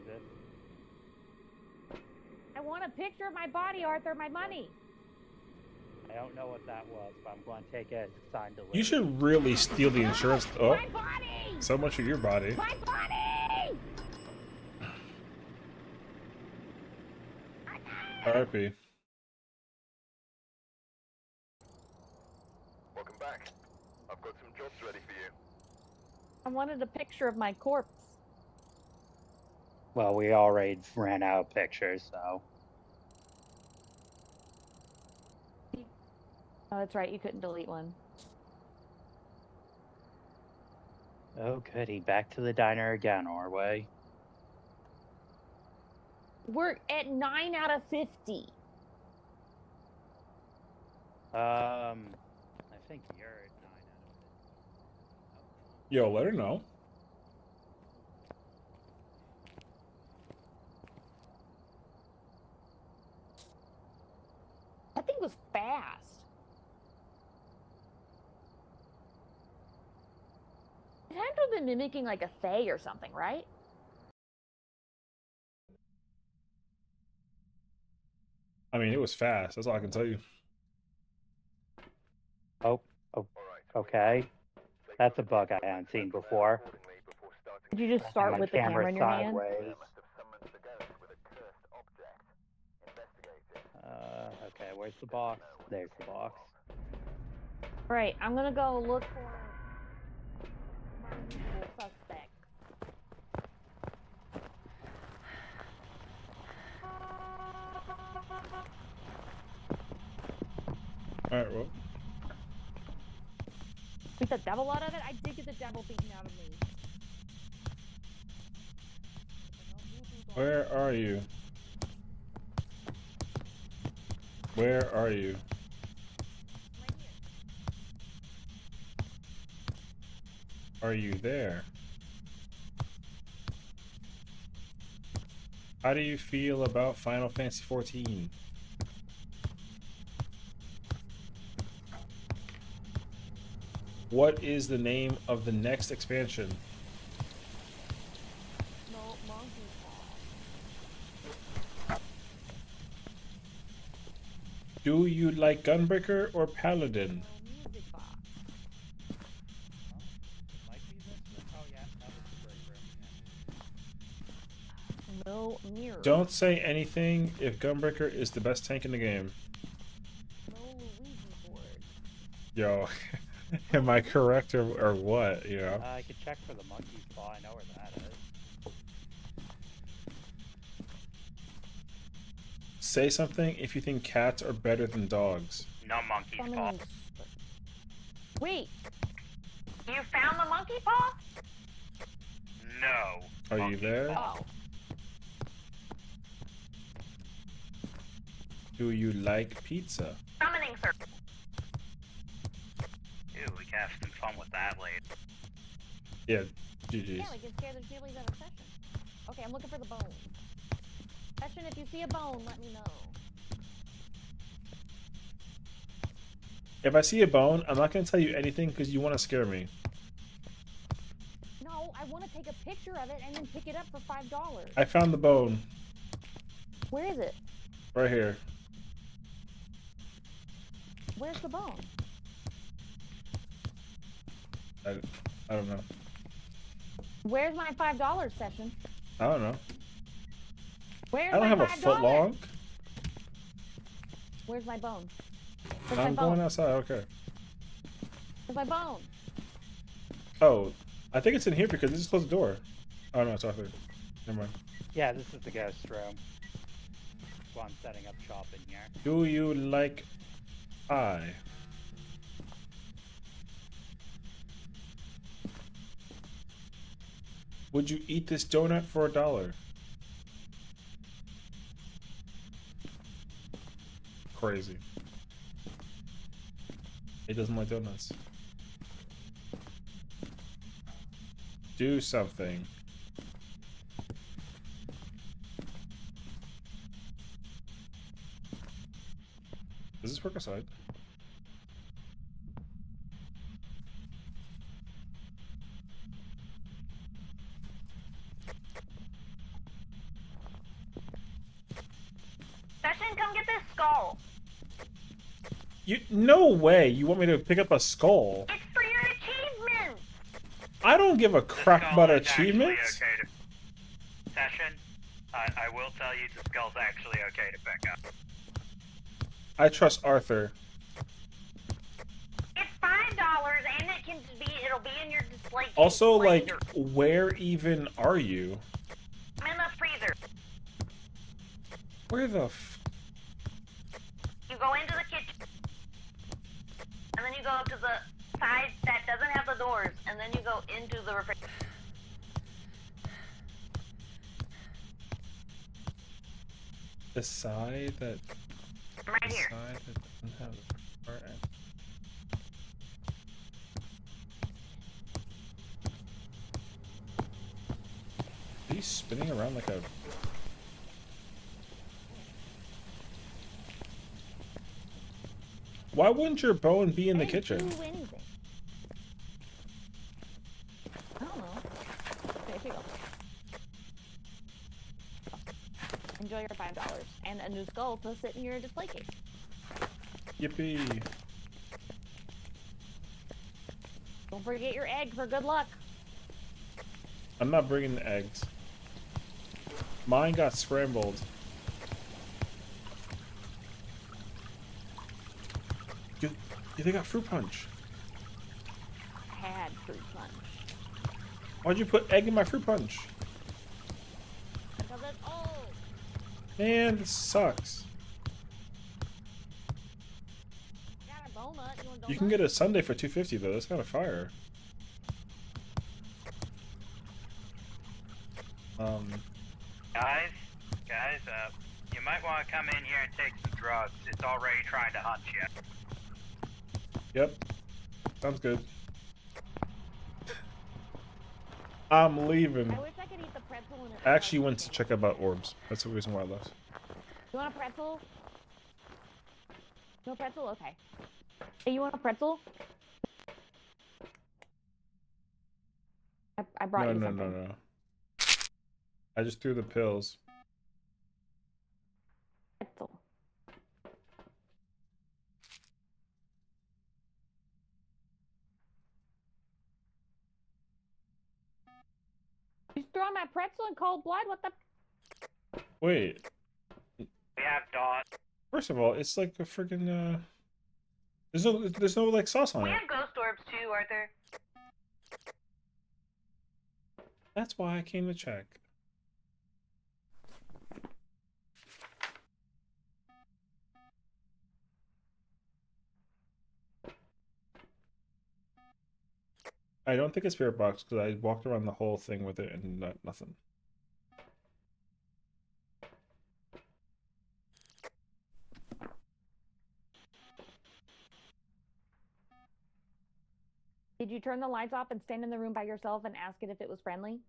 this. I want a picture of my body, Arthur. My money. I don't know what that was, but I'm going to take it as a sign to You should really steal the insurance. Oh, My body! so much of your body. My body! R.I.P. Welcome back. I've got some jobs ready for you. I wanted a picture of my corpse. Well, we already ran out of pictures, so. Oh, that's right. You couldn't delete one. Oh, goody. Back to the diner again, are we? We're at 9 out of 50. I think you're at 9 out of 50. Yo, let her know. That thing was fast. It had to have been mimicking like a fae or something, right? I mean, it was fast. That's all I can tell you. Oh, okay. That's a bug I hadn't seen before. Did you just start with the camera in your hand? Okay, where's the box? There's the box. Right, I'm gonna go look for my usual suspect. Alright, well. Beat the devil out of it? I did get the devil beaten out of me. Where are you? Where are you? Are you there? How do you feel about Final Fantasy XIV? What is the name of the next expansion? No, monkey Do you like Gunbreaker or Paladin? no mirror. Don't say anything if Gunbreaker is the best tank in the game. No Luigi board. Yo, am I correct or what? You know? I could check for the monkey paw. I know where that is. Say something if you think cats are better than dogs. No monkey paw. Wait. You found the monkey paw? No. Are you there? Oh. Do you like pizza? Summoning circle. Ew, we can have some fun with that later. Yeah, GG's. Yeah, we can scare the Jillies out of session. Okay, I'm looking for the bone. Session, if you see a bone, let me know. If I see a bone, I'm not going to tell you anything because you want to scare me. No, I want to take a picture of it and then pick it up for $5. I found the bone. Where is it? Right here. Where's the bone? I don't know. Where's my $5 session? I don't know. Where's I don't my have a $5? foot long. Where's my bone? Where's I'm my bone? going outside. Okay. Where's my bone? Oh, I think it's in here because this is closed the door. Oh no, it's off there. Never mind. Yeah, this is the ghost room. So I'm setting up shop in here. Do you like pie? Would you eat this donut for $1? Crazy. He doesn't like donuts. Do something. Does this work outside? Session, come get this skull. No way! You want me to pick up a skull? It's for your achievements. I don't give a crap about achievements. Okay to... Session, I will tell you the skull's actually okay to pick up. I trust Arthur. It's $5 and it'll be in your display case Also, later. like, where even are you? I'm in the freezer. Where the f... You go into the kitchen. And then you go to the side that doesn't have the doors. And then you go into the refrigerator. The side that... Right the here. side that doesn't have... Alright. Are you spinning around like a... Why wouldn't your bone be in the kitchen? Do anything. I don't know. Okay, here you go. Enjoy your $5 and a new skull to sit in your display case. Yippee. Don't forget your egg for good luck. I'm not bringing the eggs. Mine got scrambled. They got fruit punch. Had fruit punch. Why'd you put egg in my fruit punch? Because it's old. Man, this sucks. Got a donut. You want a donut? You can get a sundae for $2.50 though. That's kind of fire. Guys, you might want to come in here and take some drugs. It's already trying to hunt you. Yep. Sounds good. I'm leaving. I wish I could eat the pretzel and it. I actually went to check about orbs. That's the reason why I left. You want a pretzel? You want a pretzel? Okay. Hey, you want a pretzel? I brought you something. No. I just threw the pills. Pretzel. You throw my pretzel in cold blood? What the? Wait. We have dots. First of all, it's like a friggin' there's no like sauce on We it. have ghost orbs too, Arthur. That's why I came to check. I don't think it's spirit box because I walked around the whole thing with it and nothing. Did you turn the lights off and stand in the room by yourself and ask it if it was friendly?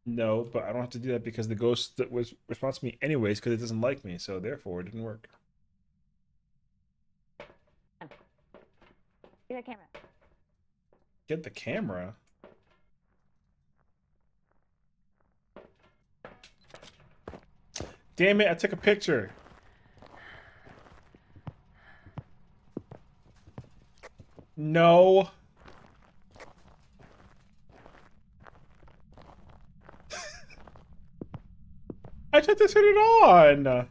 No, but I don't have to do that because the ghost that was responds to me anyways because it doesn't like me, so therefore it didn't work. Get that camera. Get the camera? Damn it, I took a picture. No. I tried to turn it on. Okay,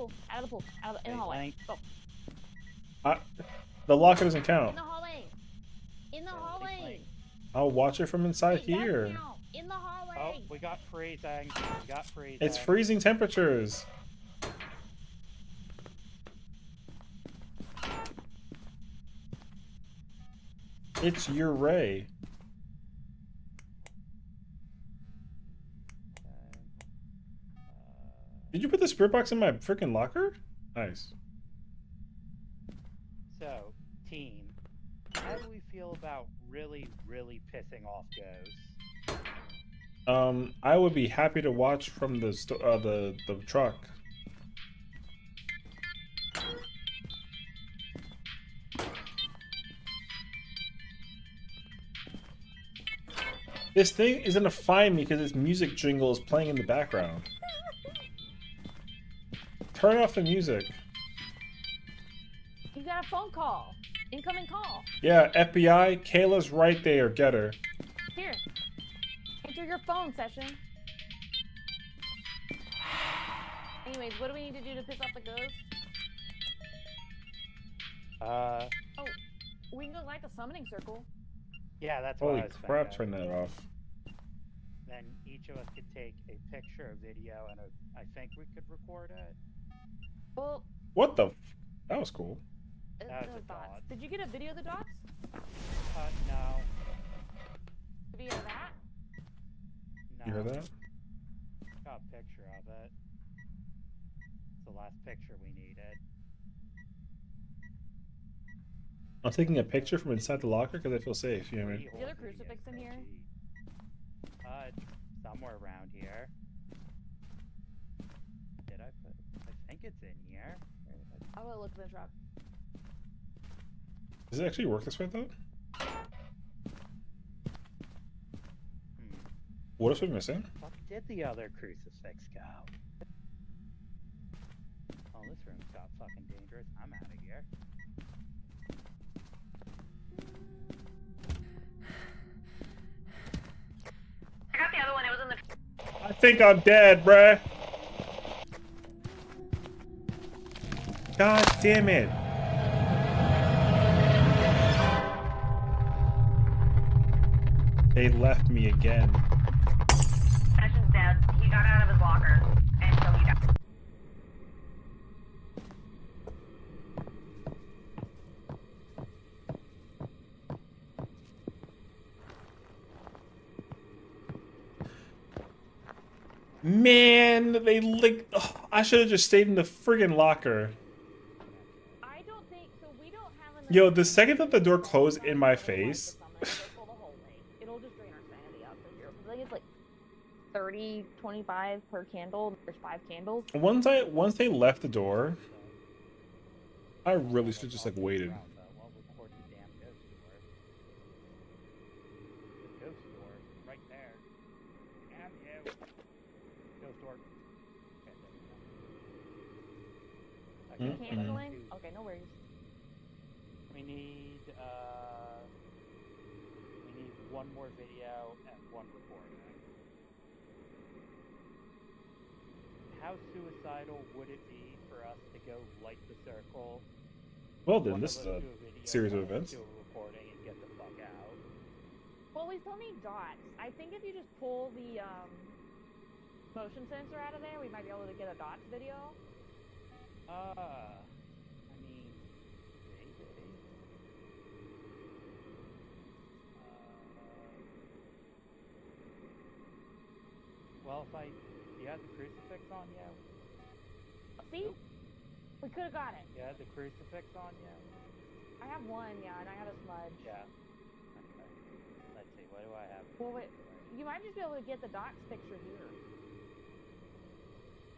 pool, out of the pool, in the hallway. Go. The locker doesn't count. In the hallway. In the hallway. I'll watch it from inside It here. does count. In the hallway. Oh, we got freezing. We got freezing. It's freezing temperatures. It's your Ray. Did you put the spirit box in my freaking locker? Nice. So, team, how do we feel about really, really pissing off ghosts? I would be happy to watch from the truck. This thing is gonna find me because its music jingle is playing in the background. Turn off the music. You got a phone call. Incoming call. Yeah, FBI, Kayla's right there. Get her. Here. Enter your phone, Session. Anyways, what do we need to do to piss off the ghost? Oh, we can go light the summoning circle. Yeah, that's what I Holy was crap, thinking. turn that off. Then each of us could take a picture, a video, and I think we could record it. Well, What the? That was cool. That was the a dots. dot. Did you get a video of the dots? No. Video of that? No. You heard that? Got a picture of it. It's the last picture we needed. I'm taking a picture from inside the locker because I feel safe. You know what I mean? Is the other crucifix in here? It's somewhere around here. Did I put? I think it's in here. I will look in the truck. Does it actually work this way though? What else are we missing? What did the other crucifix go? Oh, this room's got fucking dangerous. I'm out of here. I got the other one. It was in the. I think I'm dead, bruh. God damn it. They left me again. Session's dead. He got out of his locker, and so he died. Man, they like. Oh, I should have just stayed in the friggin' locker. I don't think so. We don't have enough. Yo, the second that the door closed in my face. It'll just drain our sanity out for here. I think it's like 30, 25 per candle. There's 5 candles. Once they left the door, I really should have just like waited. Ghost door, right there. Damn you. Ghost door. Canceling? Okay, no worries. We need one more video and one recording. How suicidal would it be for us to go light the circle? Well, then one this of is us a do video, series of one us events. do a recording and get the fuck out. Well, we still need dots. I think if you just pull the motion sensor out of there, we might be able to get a dots video. I mean, maybe. Well, if you had the crucifix on you? See? We could have got it. You had the crucifix on you? I have one, yeah, and I have a smudge. Yeah. Okay. Let's see, what do I have? Well, wait, you might just be able to get the dots picture here.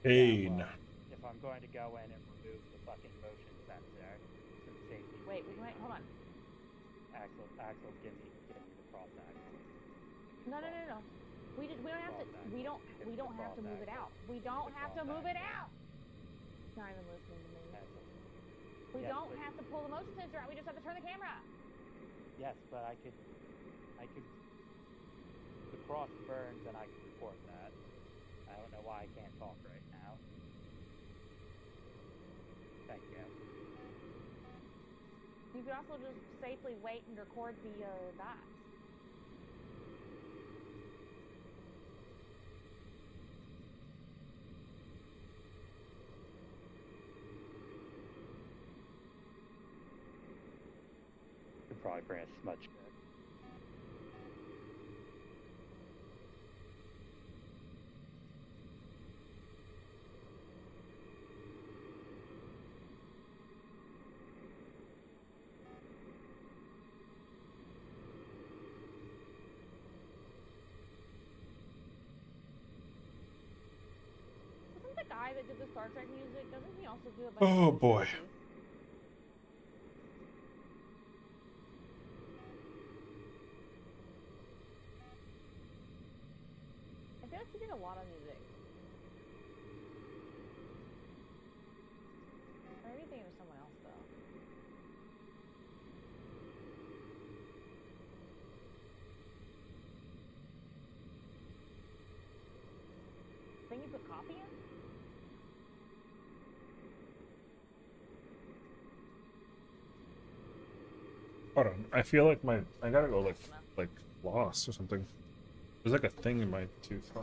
Pain. Yeah, well, if I'm going to go in and remove the fucking motion sensor, some safety. Wait, we might, hold on. Axel's give me the cross axle. No. We don't have to. We don't have to move it out. We don't have to move it out. Not even listening to me. We don't have to pull the motion sensor out. We just have to turn the camera. Yes, but I could. The cross burns, and I can report that. I don't know why I can't talk right now. Thank you. You could also just safely wait and record the dots. Could probably bring a smudge kit. Wasn't the guy that did the Star Trek music, doesn't he also do a bunch Oh of boy. music too? I feel like he did a lot of music. Or maybe thinking of someone else though. Then you put coffee in? Hold on. I feel like I gotta go like floss or something. There's like a thing in my tooth. Huh?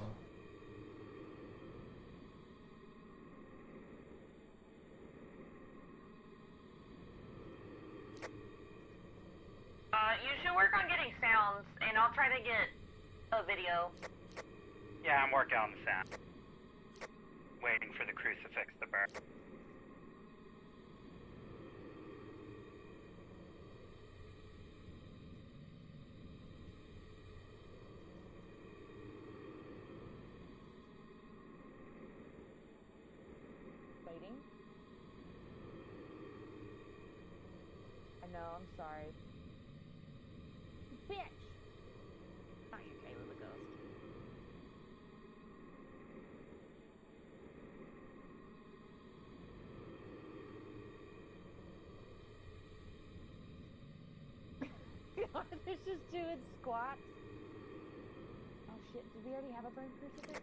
You should work on getting sounds, and I'll try to get a video. Yeah, I'm working on the sound. Waiting for the crucifix to burn. Waiting? I know, I'm sorry. Bitch! Not you, Kayla the ghost. Arthur's just doing squats. Oh shit, did we already have a burned crucifix?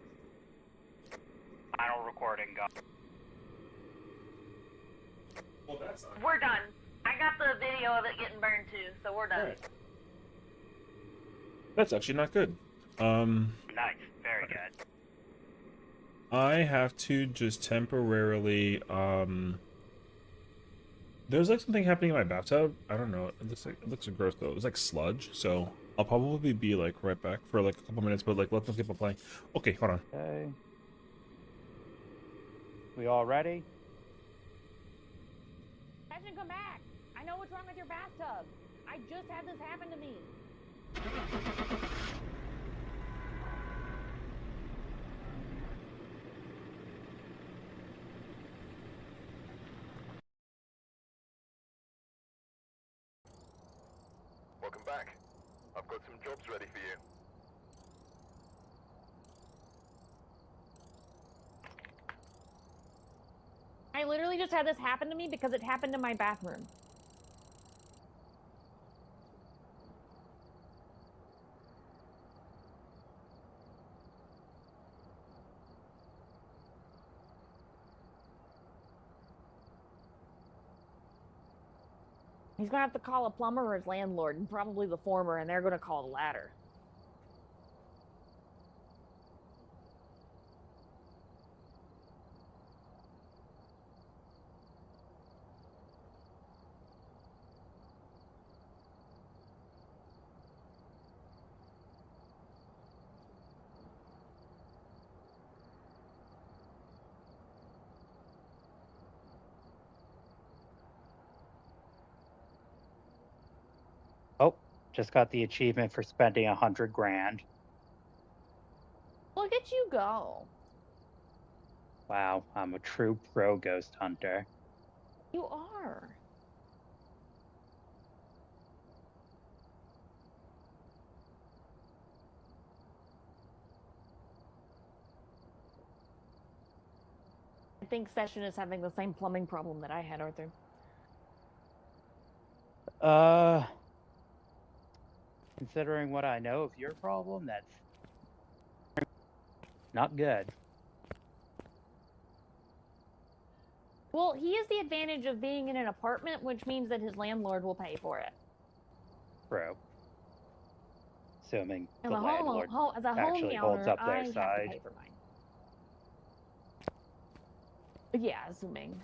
Final recording go. Well, that's not We're done. I got the video of it getting burned too, so we're done. Alright. That's actually not good. Nice, very good. I have to just temporarily there's like something happening in my bathtub. I don't know. It looks gross though. It's like sludge, so I'll probably be like right back for like a couple minutes, but like let them keep on playing. Okay, hold on. Okay. We all ready? Ashton, come back! I know what's wrong with your bathtub. I just had this happen to me. Welcome back. I've got some jobs ready for you. I literally just had this happen to me because it happened in my bathroom. He's gonna have to call a plumber or his landlord, and probably the former, and they're gonna call the latter. Oh, just got the achievement for spending 100 grand. Look at you go. Wow, I'm a true pro ghost hunter. You are. I think Sessiion is having the same plumbing problem that I had, Arthur. Considering what I know of your problem, that's not good. Well, he has the advantage of being in an apartment, which means that his landlord will pay for it. True. Assuming And the the landlord as a actually holds homeowner, up their I have to side. pay for mine. Yeah, assuming.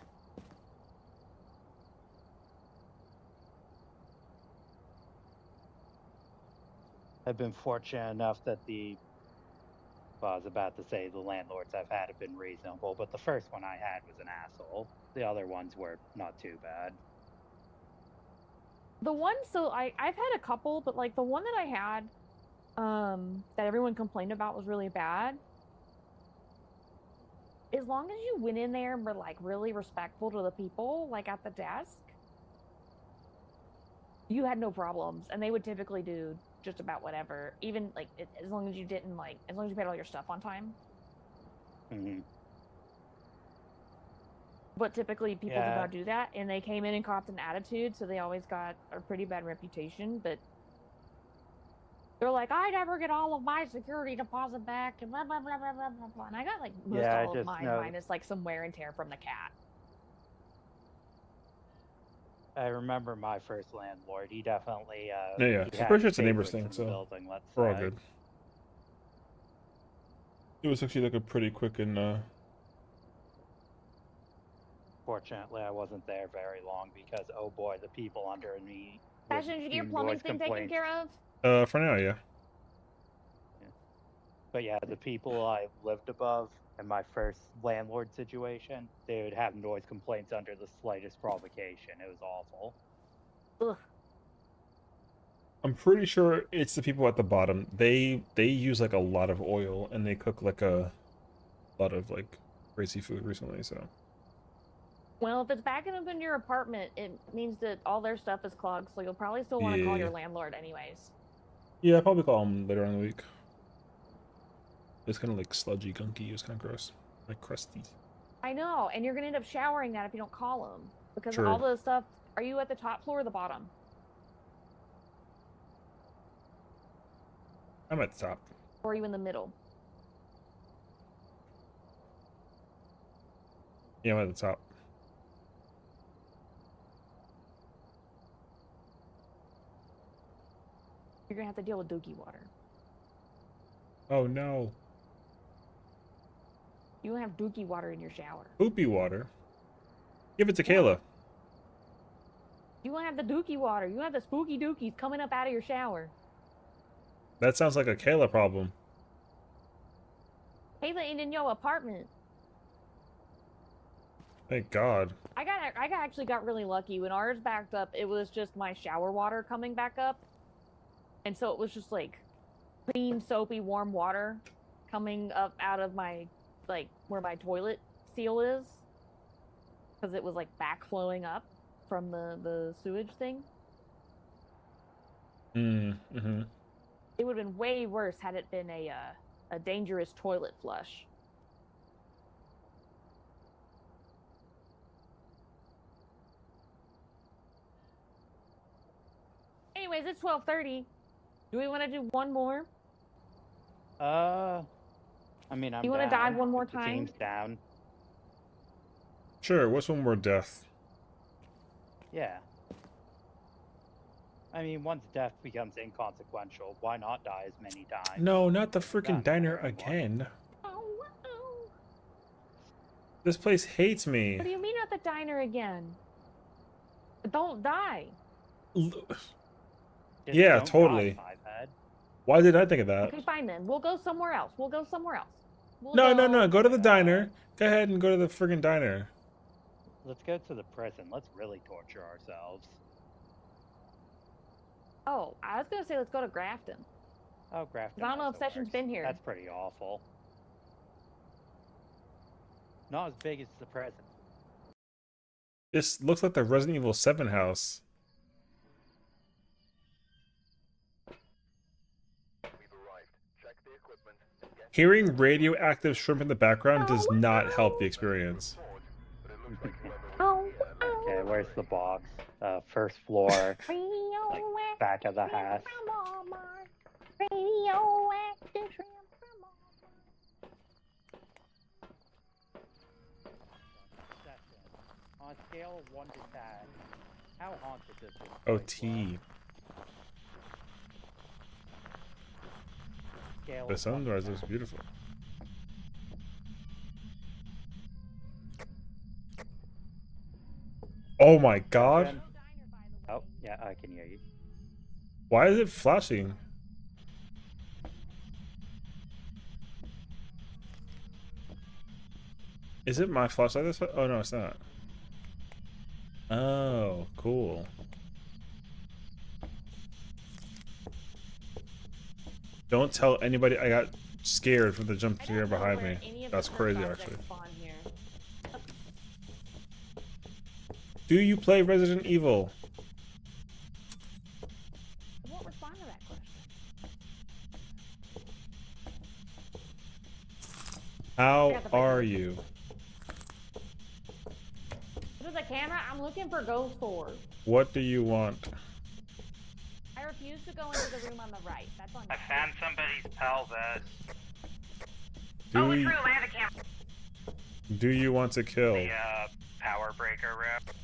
I've been fortunate enough that well, I was about to say the landlords I've had have been reasonable, but the first one I had was an asshole. The other ones were not too bad. The one, so I've had a couple, but like the one that I had, that everyone complained about was really bad. As long as you went in there and were like really respectful to the people, like at the desk, you had no problems, and they would typically do just about whatever. Even like as long as you didn't like, as long as you paid all your stuff on time. Mm-hmm. But typically people Yeah. did not do that, and they came in and copped an attitude, so they always got a pretty bad reputation. But they're like, I never get all of my security deposit back, and blah blah blah blah blah blah blah. And I got like most Yeah, I all of just mine, know- minus like some wear and tear from the cat. I remember my first landlord. He definitely. Yeah. he I'm had pretty sure it's a neighbor's favorites thing, in the so building, let's we're all say. good. It was actually like a pretty quick and Fortunately, I wasn't there very long because, oh boy, the people under me. Session, did you get your plumbing thing taken care of? for now, yeah. But yeah, the people I lived above in my first landlord situation, they would have noise complaints under the slightest provocation. It was awful. Ugh. I'm pretty sure it's the people at the bottom. They use like a lot of oil and they cook like a lot of like crazy food recently, so. Well, if it's backing up in your apartment, it means that all their stuff is clogged, so you'll probably still want to call your landlord anyways. Yeah, I'll probably call them later on in the week. It's kind of like sludgy, gunky. It was kind of gross. Like crusty. I know, and you're gonna end up showering that if you don't call them. Because True. all the stuff, are you at the top floor or the bottom? I'm at the top. Or are you in the middle? Yeah, I'm at the top. You're gonna have to deal with dookie water. Oh no. You don't have dookie water in your shower. Poopy water. Give it to Kayla. You don't have the dookie water. You have the spooky dookies coming up out of your shower. That sounds like a Kayla problem. Kayla ain't in your apartment. Thank God. I actually got really lucky. When ours backed up, it was just my shower water coming back up. And so it was just like clean, soapy, warm water coming up out of my, like, where my toilet seal is. Because it was like backflowing up from the sewage thing. Mm-hmm. It would have been way worse had it been a dangerous toilet flush. Anyways, it's 12:30. Do we want to do one more? I mean, I'm You want to down. dive one more If the time? team's down. Sure, what's one more death? Yeah. I mean, once death becomes inconsequential, why not die as many times? No, not the freaking diner again. This place hates me. What do you mean at the diner again? Don't die. Yeah, don't totally. die, Fivehead. Why did I think of that? Okay, fine then. We'll go somewhere else. We'll go somewhere else. No. Go to the diner. Go ahead and go to the friggin' diner. Let's go to the prison. Let's really torture ourselves. Oh, I was gonna say let's go to Grafton. Oh, Grafton. I don't know if also Session's works. been here. That's pretty awful. Not as big as the prison. This looks like the Resident Evil 7 house. Hearing radioactive shrimp in the background does not help the experience. Okay, where's the box? First floor, like back of the house. On a scale of 1 to 10, how haunted does this Oh, place T. look? Scale The of 1 to sunrise 10. looks beautiful. Oh my god. Seven. Oh, yeah, I can hear you. Why is it flashing? Is it my flashlight that's oh no, it's not. Oh, cool. Don't tell anybody I got scared from the jump scare behind me. That's crazy, actually. Do you play Resident Evil? I won't respond to that question. How are you? This is a camera. I'm looking for ghost orbs. What do you want? I refuse to go into the room on the right. That's on. I found somebody's pelvis. Oh, Do it's you, true. I have a camera. do you want to kill? The power breaker room.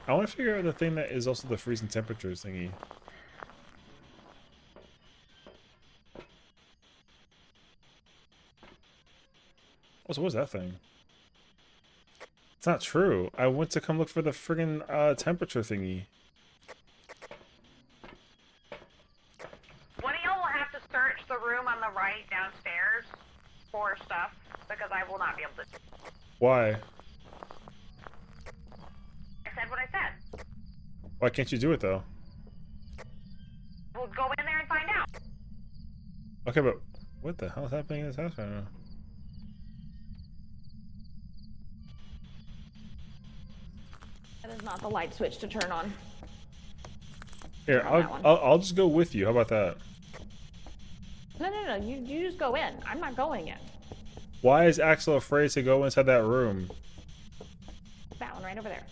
I want to figure out the thing that is also the freezing temperatures thingy. Also, what's that thing? It's not true. I went to come look for the friggin' temperature thingy. One of y'all will have to search the room on the right downstairs for stuff because I will not be able to. Why? I said what I said. Why can't you do it though? We'll go in there and find out. Okay, but what the hell is happening in this house right now? That is not the light switch to turn on. Here, On that one. I'll just go with you. How about that? No. You just go in. I'm not going in. Why is Axel afraid to go inside that room? That one right over there.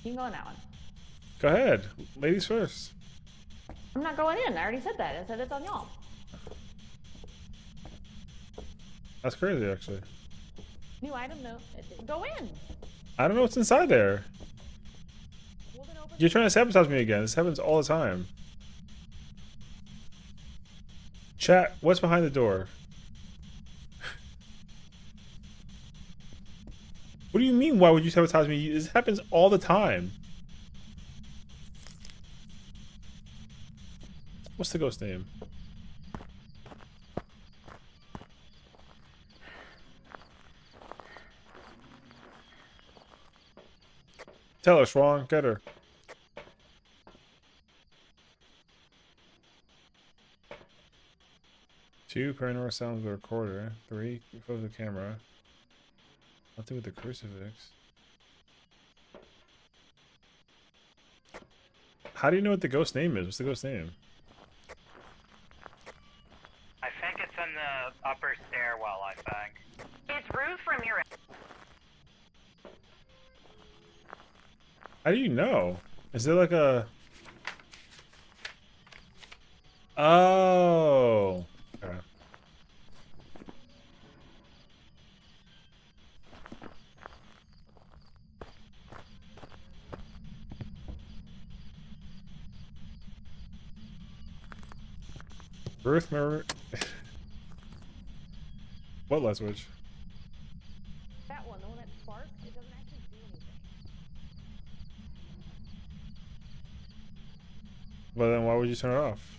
You can go in that one. Go ahead. Ladies first. I'm not going in. I already said that. I said it's on y'all. That's crazy, actually. New item, no. Go in. I don't know what's inside there. Well, then open You're trying to sabotage me again. This happens all the time. Chat, what's behind the door? What do you mean, why would you sabotage me? This happens all the time. What's the ghost name? Tell her, Schwang. Get her. Two, paranormal sounds with the recorder. Three, photos of the camera. Nothing with the crucifix. How do you know what the ghost name is? What's the ghost name? I think it's in the upper stairwell, I think. It's Ruth from your. How do you know? Is there like a... Oh. Okay. Ruth Mirror. What light switch? that one. The one that sparks. It doesn't actually do anything. Well, then why would you turn it off?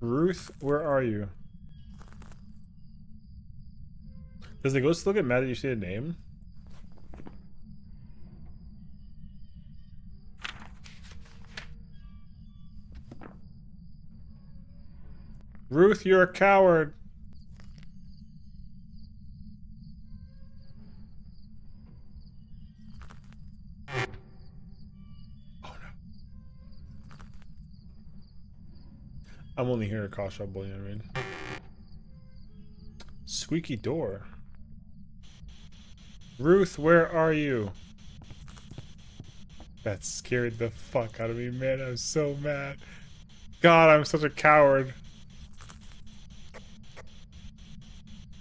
Ruth, where are you? Does the ghost still get mad that you say a name? Ruth, you're a coward. Oh no. I'm only here at a cost shop, you know what I mean? squeaky door. Ruth, where are you? That scared the fuck out of me, man. I'm so mad. God, I'm such a coward.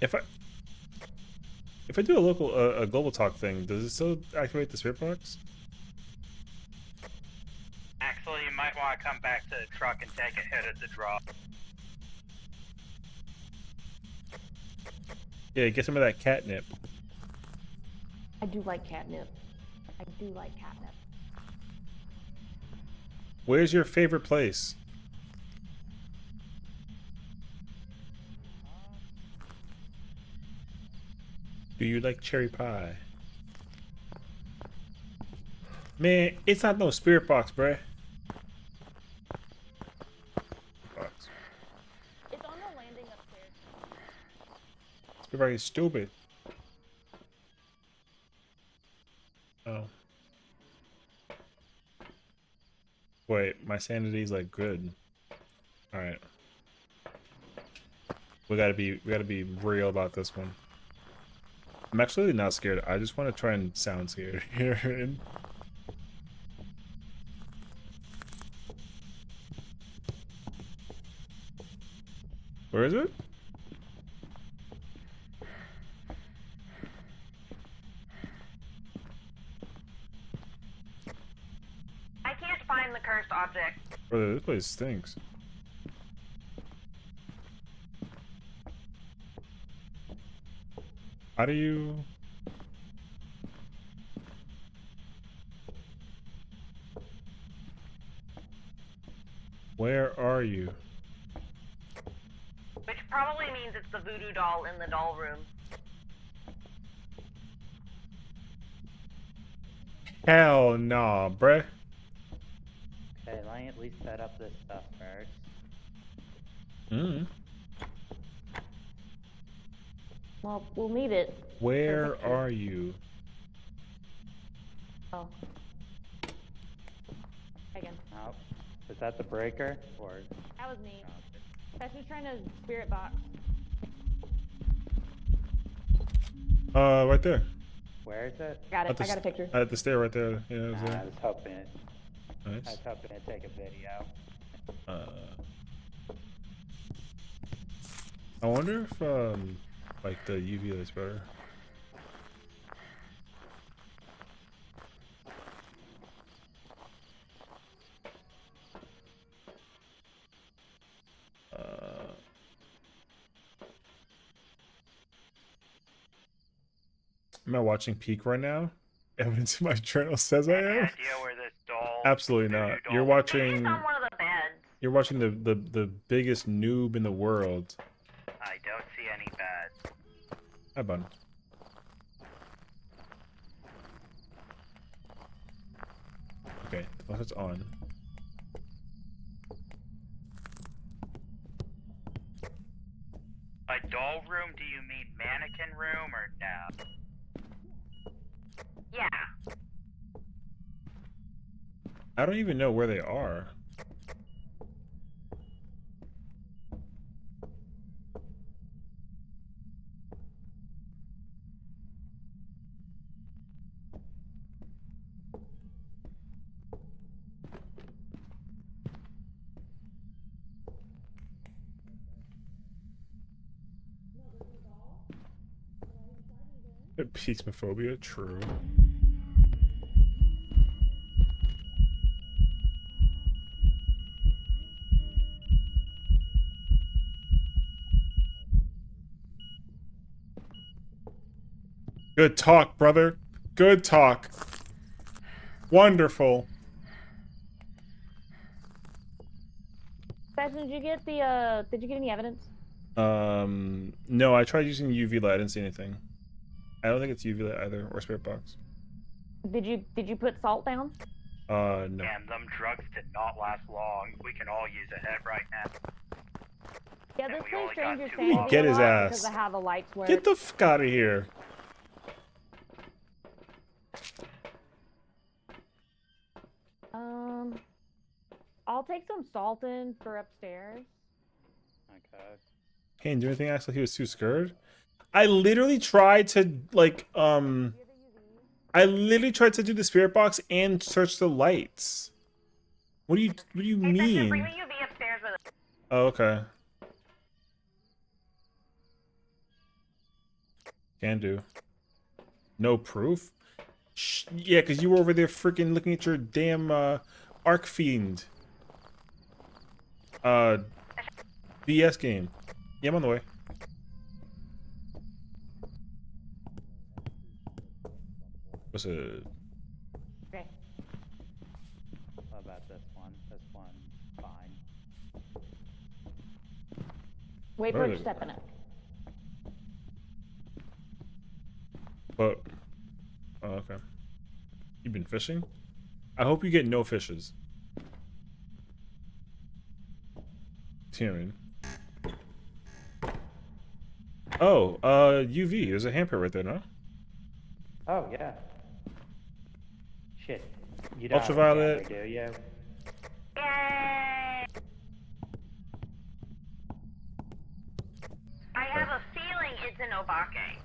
If I do a global talk thing, does it still activate the spirit box? Actually, you might want to come back to the truck and take a hit at the drop. Yeah, get some of that catnip. I do like catnip. I do like catnip. Where's your favorite place? Do you like cherry pie? Man, it's not no spirit box, bruh. Box. It's on the landing upstairs. Spirit box is stupid. Oh. Wait, my sanity's like good. Alright. We gotta be real about this one. I'm actually not scared. I just want to try and sound scared here. Where is it? I can't find the cursed object. Brother, this place stinks. How do you... Where are you? Which probably means it's the voodoo doll in the doll room. Hell nah, bruh. Okay, let me at least set up this stuff first. Well, we'll need it. Where are you? Oh. Again. Oh, is that the breaker? Or... That was me. That's just trying to spirit box. Right there. Where is it? Got it. I got a picture. At the stair right there. Yeah, it was I there. was hoping it. Nice. I was hoping to take a video. I wonder if like the UV light's better. Am I watching Peak right now? Evidence in my journal says I am. Idea where this doll... Absolutely not. doll- You're watching. It's on one of the beds. You're watching the biggest noob in the world. I don't see any beds. Hi, bun. Okay, the flashlight's on. By doll room, do you mean mannequin room or no? Yeah. I don't even know where they are. Peaksmophobia, true. Good talk, brother. Good talk. Wonderful. Session, did you get the did you get any evidence? No, I tried using UV light. I didn't see anything. I don't think it's UV light either, or spirit box. Did you put salt down? No. Damn, them drugs did not last long. We can all use a hit right now. Yeah, And this we place only got stranger two sanity bottles. Get a his lot ass. because of how the lights work. Get the fuck out of here. I'll take some salt in for upstairs. Okay. Hey, do anything act like he was too scared? I literally tried to like I literally tried to do the spirit box and search the lights. What do you Hey, Sessiion, bring mean? the UV upstairs with us. Oh, okay. Can do. No proof? Yeah, because you were over there freaking looking at your damn Arc Fiend BS game. Yeah, I'm on the way. What's it? Okay. How about this one? This one, fine. Wait Where for are it they? stepping up. But oh, okay. You've been fishing? I hope you get no fishes. See what I mean? Oh, UV. There's a hamper right there, no? Oh yeah. Shit. You don't Ultraviolet. have a camera, do you? Yay! I have a feeling it's an Obake.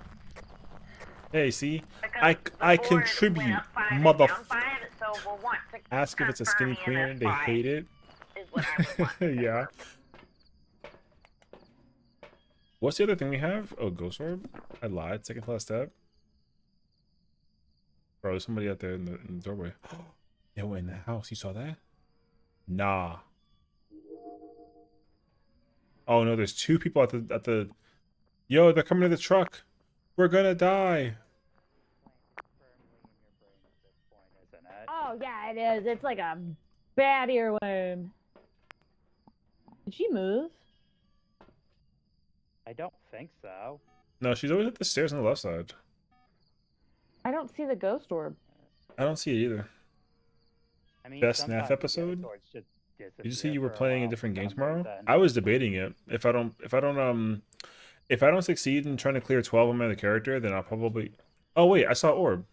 Hey, see? Because I the board contribute, went up 5 and mother. down 5, so we'll want to Ask if it's a skinny confirm queer. They EMF5 hate it. is what I would want to Yeah. What's the other thing we have? Oh, Ghost Orb? I lied. Second to last step. Bro, there's somebody out there in the doorway. They were in the house. You saw that? Nah. Oh no, there's two people at the. Yo, they're coming to the truck. We're gonna die. Oh yeah, it is. It's like a bad earworm. Did she move? I don't think so. No, she's always at the stairs on the left side. I don't see the ghost orb. I don't see it either. I mean, Best sometimes FNAF the episode? ghost swords just Did you say disappear you were for a playing a while different for game some tomorrow? reason. I was debating it. If I don't succeed in trying to clear 12 on my other character, then I'll probably. Oh wait, I saw orb.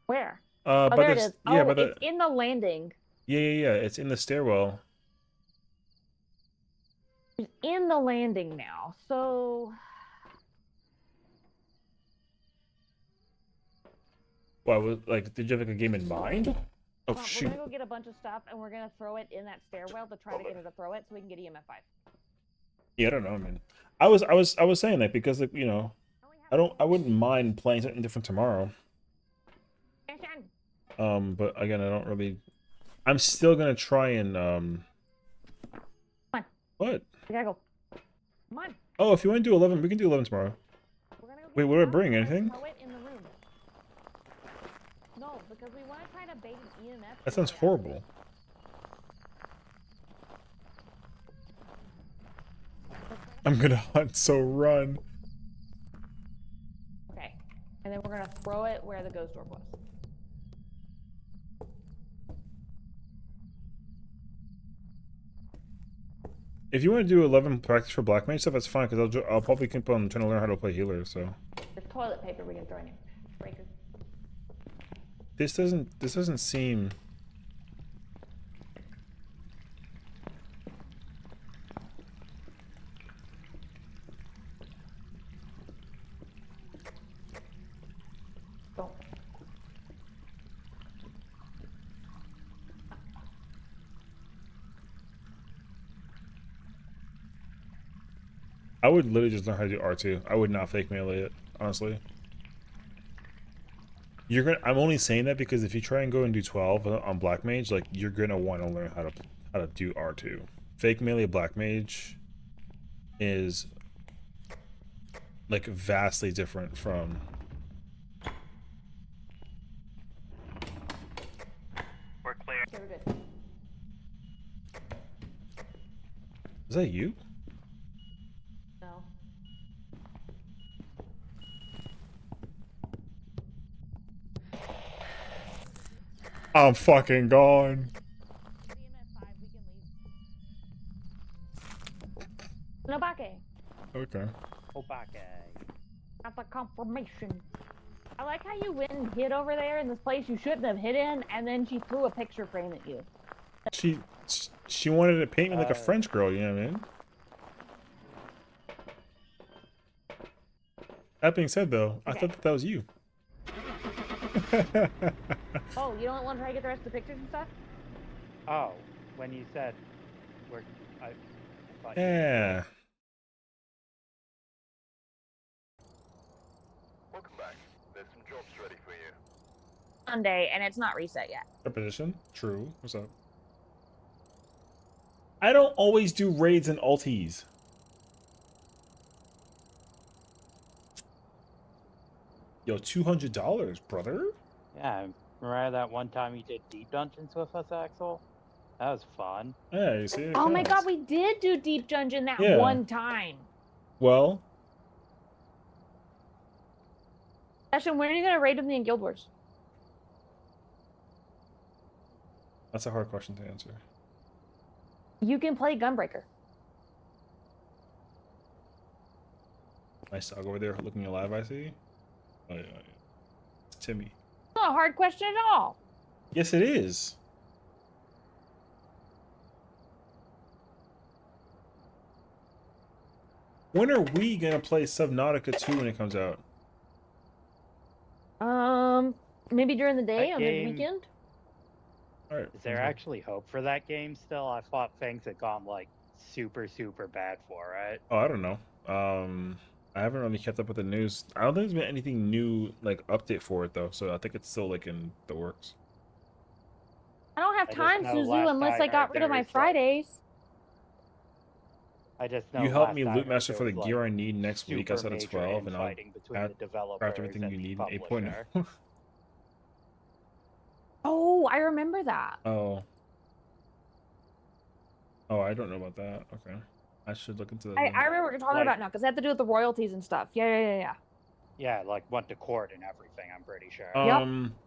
Where? Oh, there it is. Yeah, Oh, by the. it's in the landing. Yeah. It's in the stairwell. It's in the landing now. So Why was like? Did you have like a game in mind? Oh we're shoot! gonna go get a bunch of stuff and we're gonna throw it in that stairwell to try to get her to throw it so we can get EMF5. Yeah, I don't know, man. I was saying that because like, you know, I wouldn't mind playing something different tomorrow. But again, I don't really. I'm still gonna try and Come on. What? We gotta go. Come on. Oh, if you want to do 11, we can do 11 tomorrow. We're gonna go Wait, get what do I stuff bring? and Anything? throw it in the room. No, because we want to try to bait an EMF. That sounds horrible. I'm gonna hunt, so run. Okay. And then we're gonna throw it where the ghost orb was. If you want to do 11 practice for black mage stuff, that's fine because I'll probably keep on trying to learn how to play healer. So There's toilet paper we can throw in here. Breaker. this doesn't seem. Don't. I would literally just learn how to do R2. I would not fake melee it, honestly. I'm only saying that because if you try and go and do 12 on black mage, like you're gonna want to learn how to do R2. Fake melee black mage is like vastly different from. We're clear. Okay, we're good. Is that you? No. I'm fucking gone. EMF5, we can leave. Nobake. Okay. Obake. Got the confirmation. I like how you went and hid over there in this place you shouldn't have hid in, and then she threw a picture frame at you. She wanted to paint me like a French girl, you know what I mean? That being said, though, I Okay. thought that was you. Oh, you don't want to try to get the rest of the pictures and stuff? Oh, when you said I thought Yeah. Welcome back. There's some jobs ready for you. Sunday, and it's not reset yet. Repetition. True. What's up? I don't always do raids and ulties. Yo, $200, brother. Yeah, remember that one time you did deep dungeons with us, Axel? That was fun. Yeah, you see it Oh my counts. god, we did do deep dungeon that Yeah. one time. Well, Session, when are you gonna raid with me in Guild Wars? that's a hard question to answer. You can play Gunbreaker. Nice dog over there looking alive, I see. Oh, yeah, yeah. It's Timmy. It's not a hard question at all. Yes, it is. When are we gonna play Subnautica 2 when it comes out? Maybe during the day That on game- the weekend. All right. Is there actually hope for that game still? I thought things had gone like super bad for it. Oh, I don't know. I haven't really kept up with the news. I don't think there's been anything new like update for it though, so I think it's still like in the works. I don't have I just time, know Suzu, last unless I I got heard rid of my there's, like, Fridays. I just know You help last me I loot heard master there for the was, gear like, I need next week. I super said it's major 12, and I'll infighting between add- the developers craft everything and you the need in publisher. 8.0. Oh, I remember that. Oh. Oh, I don't know about that. Okay. I should look into that. I then. remember what you're talking Like- about now, because it had to do with the royalties and stuff. Yeah. Yeah, like went to court and everything, I'm pretty sure.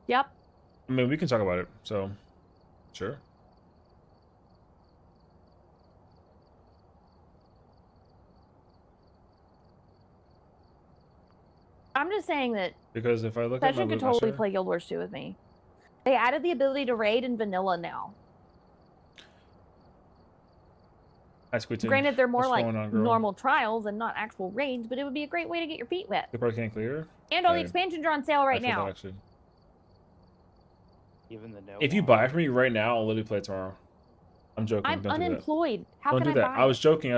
Yep. I mean, we can talk about it. So, sure. I'm just saying that Because if I look at my Session could loot totally master, play Guild Wars 2 with me. They added the ability to raid in vanilla now. Hi, Squidton. Granted, they're more What's like going on, girl? normal trials and not actual raids, but it would be a great way to get your feet wet. The part can't clear. And all the Hey, expansions are on sale right I feel that now. actually. Even the no If you buy it from me right now, I'll literally play it tomorrow. I'm joking. I'm Don't do that. unemployed. How Don't can do I that. buy I was it? joking.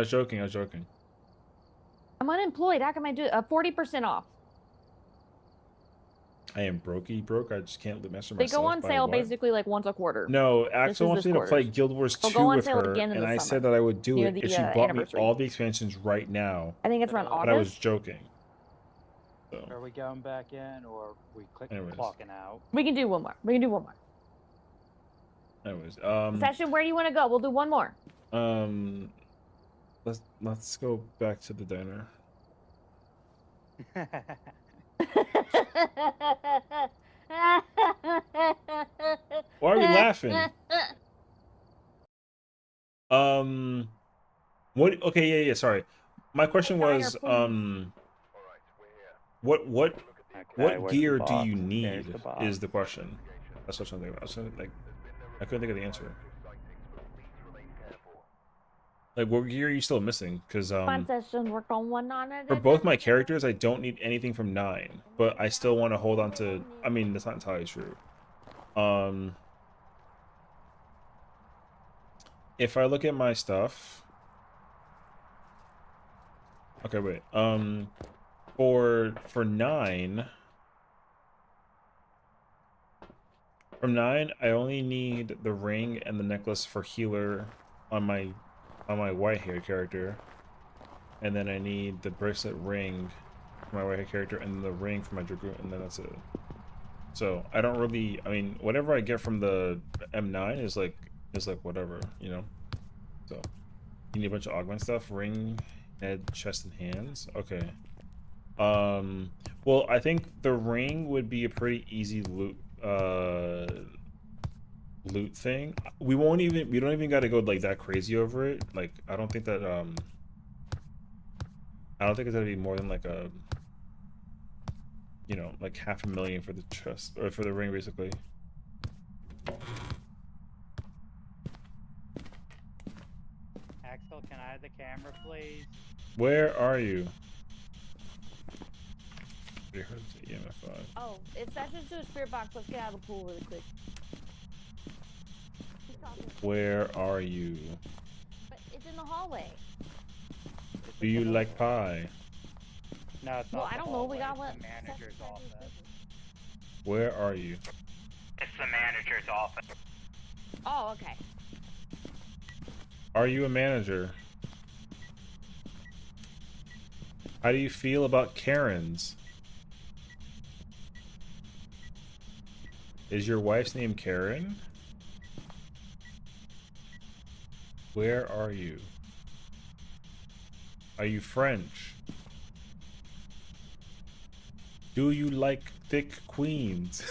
I'm unemployed. How can I do it? 40% off. I am broke. I just can't loot master They myself. go on by sale what? basically like once a quarter. No, This Axel is wants this me to play quarter's. Guild Wars They'll 2 go on with sale her, again in and the I summer, said that I would do near it the, if she bought me anniversary. all the expansions right now. I think it's around But I was August. joking. So, Are we going back in or we Anyways. clocking out? We can do one more. anyways, Session, where do you want to go? We'll do one more. let's go back to the diner. Why are we laughing? What? Okay, yeah. Sorry, my question was, what gear do you need? Is the question. That's what I'm thinking about. I couldn't think of the answer. Like, what gear are you still missing? Because One session, work on one on it. for both my characters, I don't need anything from 9, but I still want to hold on to. I mean, that's not entirely true. If I look at my stuff, okay, wait. For 9, from 9, I only need the ring and the necklace for healer on my white hair character, and then I need the bracelet ring for my white hair character, and the ring for my dragoon, and then that's it. So I don't really. I mean, whatever I get from the M9 is like whatever, you know. So you need a bunch of augment stuff: ring, head, chest, and hands. Okay. Well, I think the ring would be a pretty easy loot thing. We don't even got to go like that crazy over it. Like, I don't think it's gonna be more than like a, you know, like $500,000 for the chest or for the ring, basically. Axel, can I have the camera, please? Where are you? Already heard the EMF5. Oh, it's Sessions to a spirit box. Let's get out of the pool really quick. He's talking. Where are you? But it's in the hallway. Do you like pie? No, it's Well, not I the don't know. We hallway, got it's what? the manager's office. Where are you? It's the manager's office. Oh, okay. Are you a manager? How do you feel about Karens? Is your wife's name Karen? Where are you? Are you French? Do you like thick queens?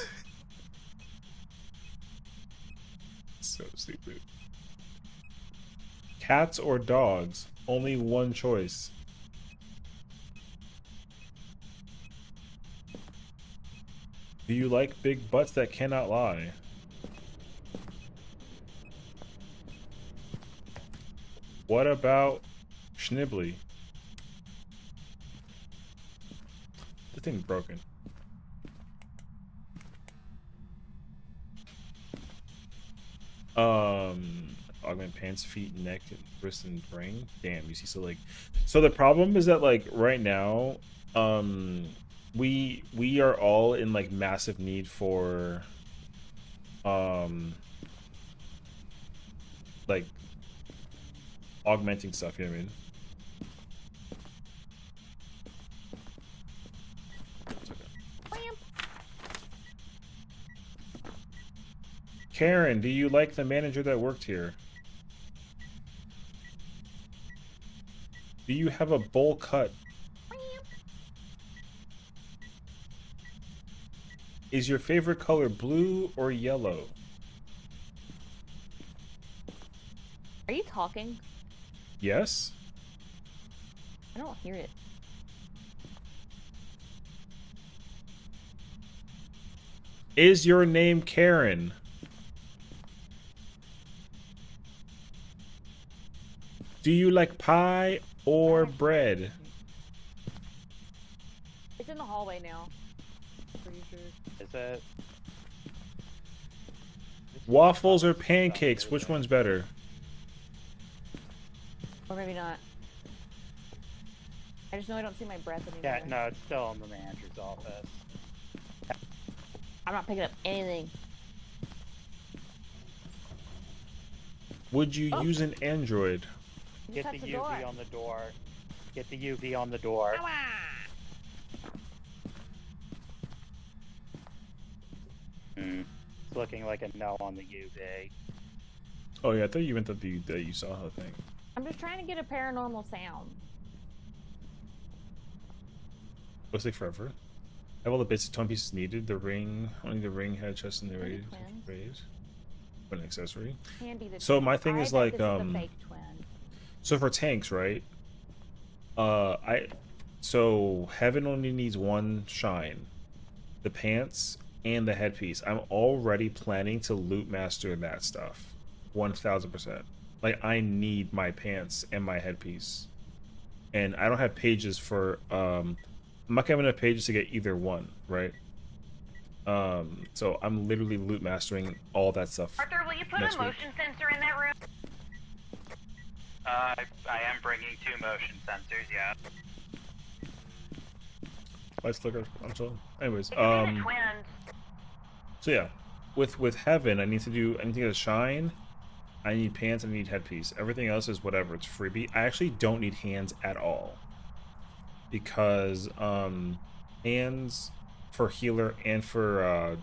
So stupid. Cats or dogs? Only one choice. Do you like big butts that cannot lie? What about Schnibbly? The thing's broken. Augment pants, feet, neck, wrist, and brain. Damn, you see, so the problem is that like right now, we are all in like massive need for, like augmenting stuff. You know what I mean? Karen, do you like the manager that worked here? Do you have a bowl cut? Is your favorite color blue or yellow? Are you talking? Yes? I don't hear it. Is your name Karen? Do you like pie or bread? It's in the hallway now. Pretty sure. Is it? Waffles or pancakes? Which one's better? Or maybe not. I just know I don't see my breath anymore. Yeah, no, it's still in the manager's office. I'm not picking up anything. Would you use an Android? Get the UV on the door. Get the UV on the door. It's looking like a no on the UV. Oh yeah, I thought you meant that you saw the thing. I'm just trying to get a paranormal sound. It'll take forever. Have all the basic tone pieces needed. The ring, only the ring, head, chest, and the raise. An accessory. Can be the So twin. my thing I is bet like this is a fake twin. So for tanks, right? So Heaven only needs one shine, the pants and the headpiece. I'm already planning to loot master that stuff, 1000%. Like I need my pants and my headpiece, and I don't have pages for. I'm not gonna have enough pages to get either one, right? So I'm literally loot mastering all that stuff. Arthur, will you put a motion sensor in that room? I am bringing 2 motion sensors, yeah. Lights flicker. I'm sorry. Anyways, Twins. so yeah, with Heaven, I need to get a shine. I need pants. I need headpiece. Everything else is whatever. It's freebie. I actually don't need hands at all because hands for healer and for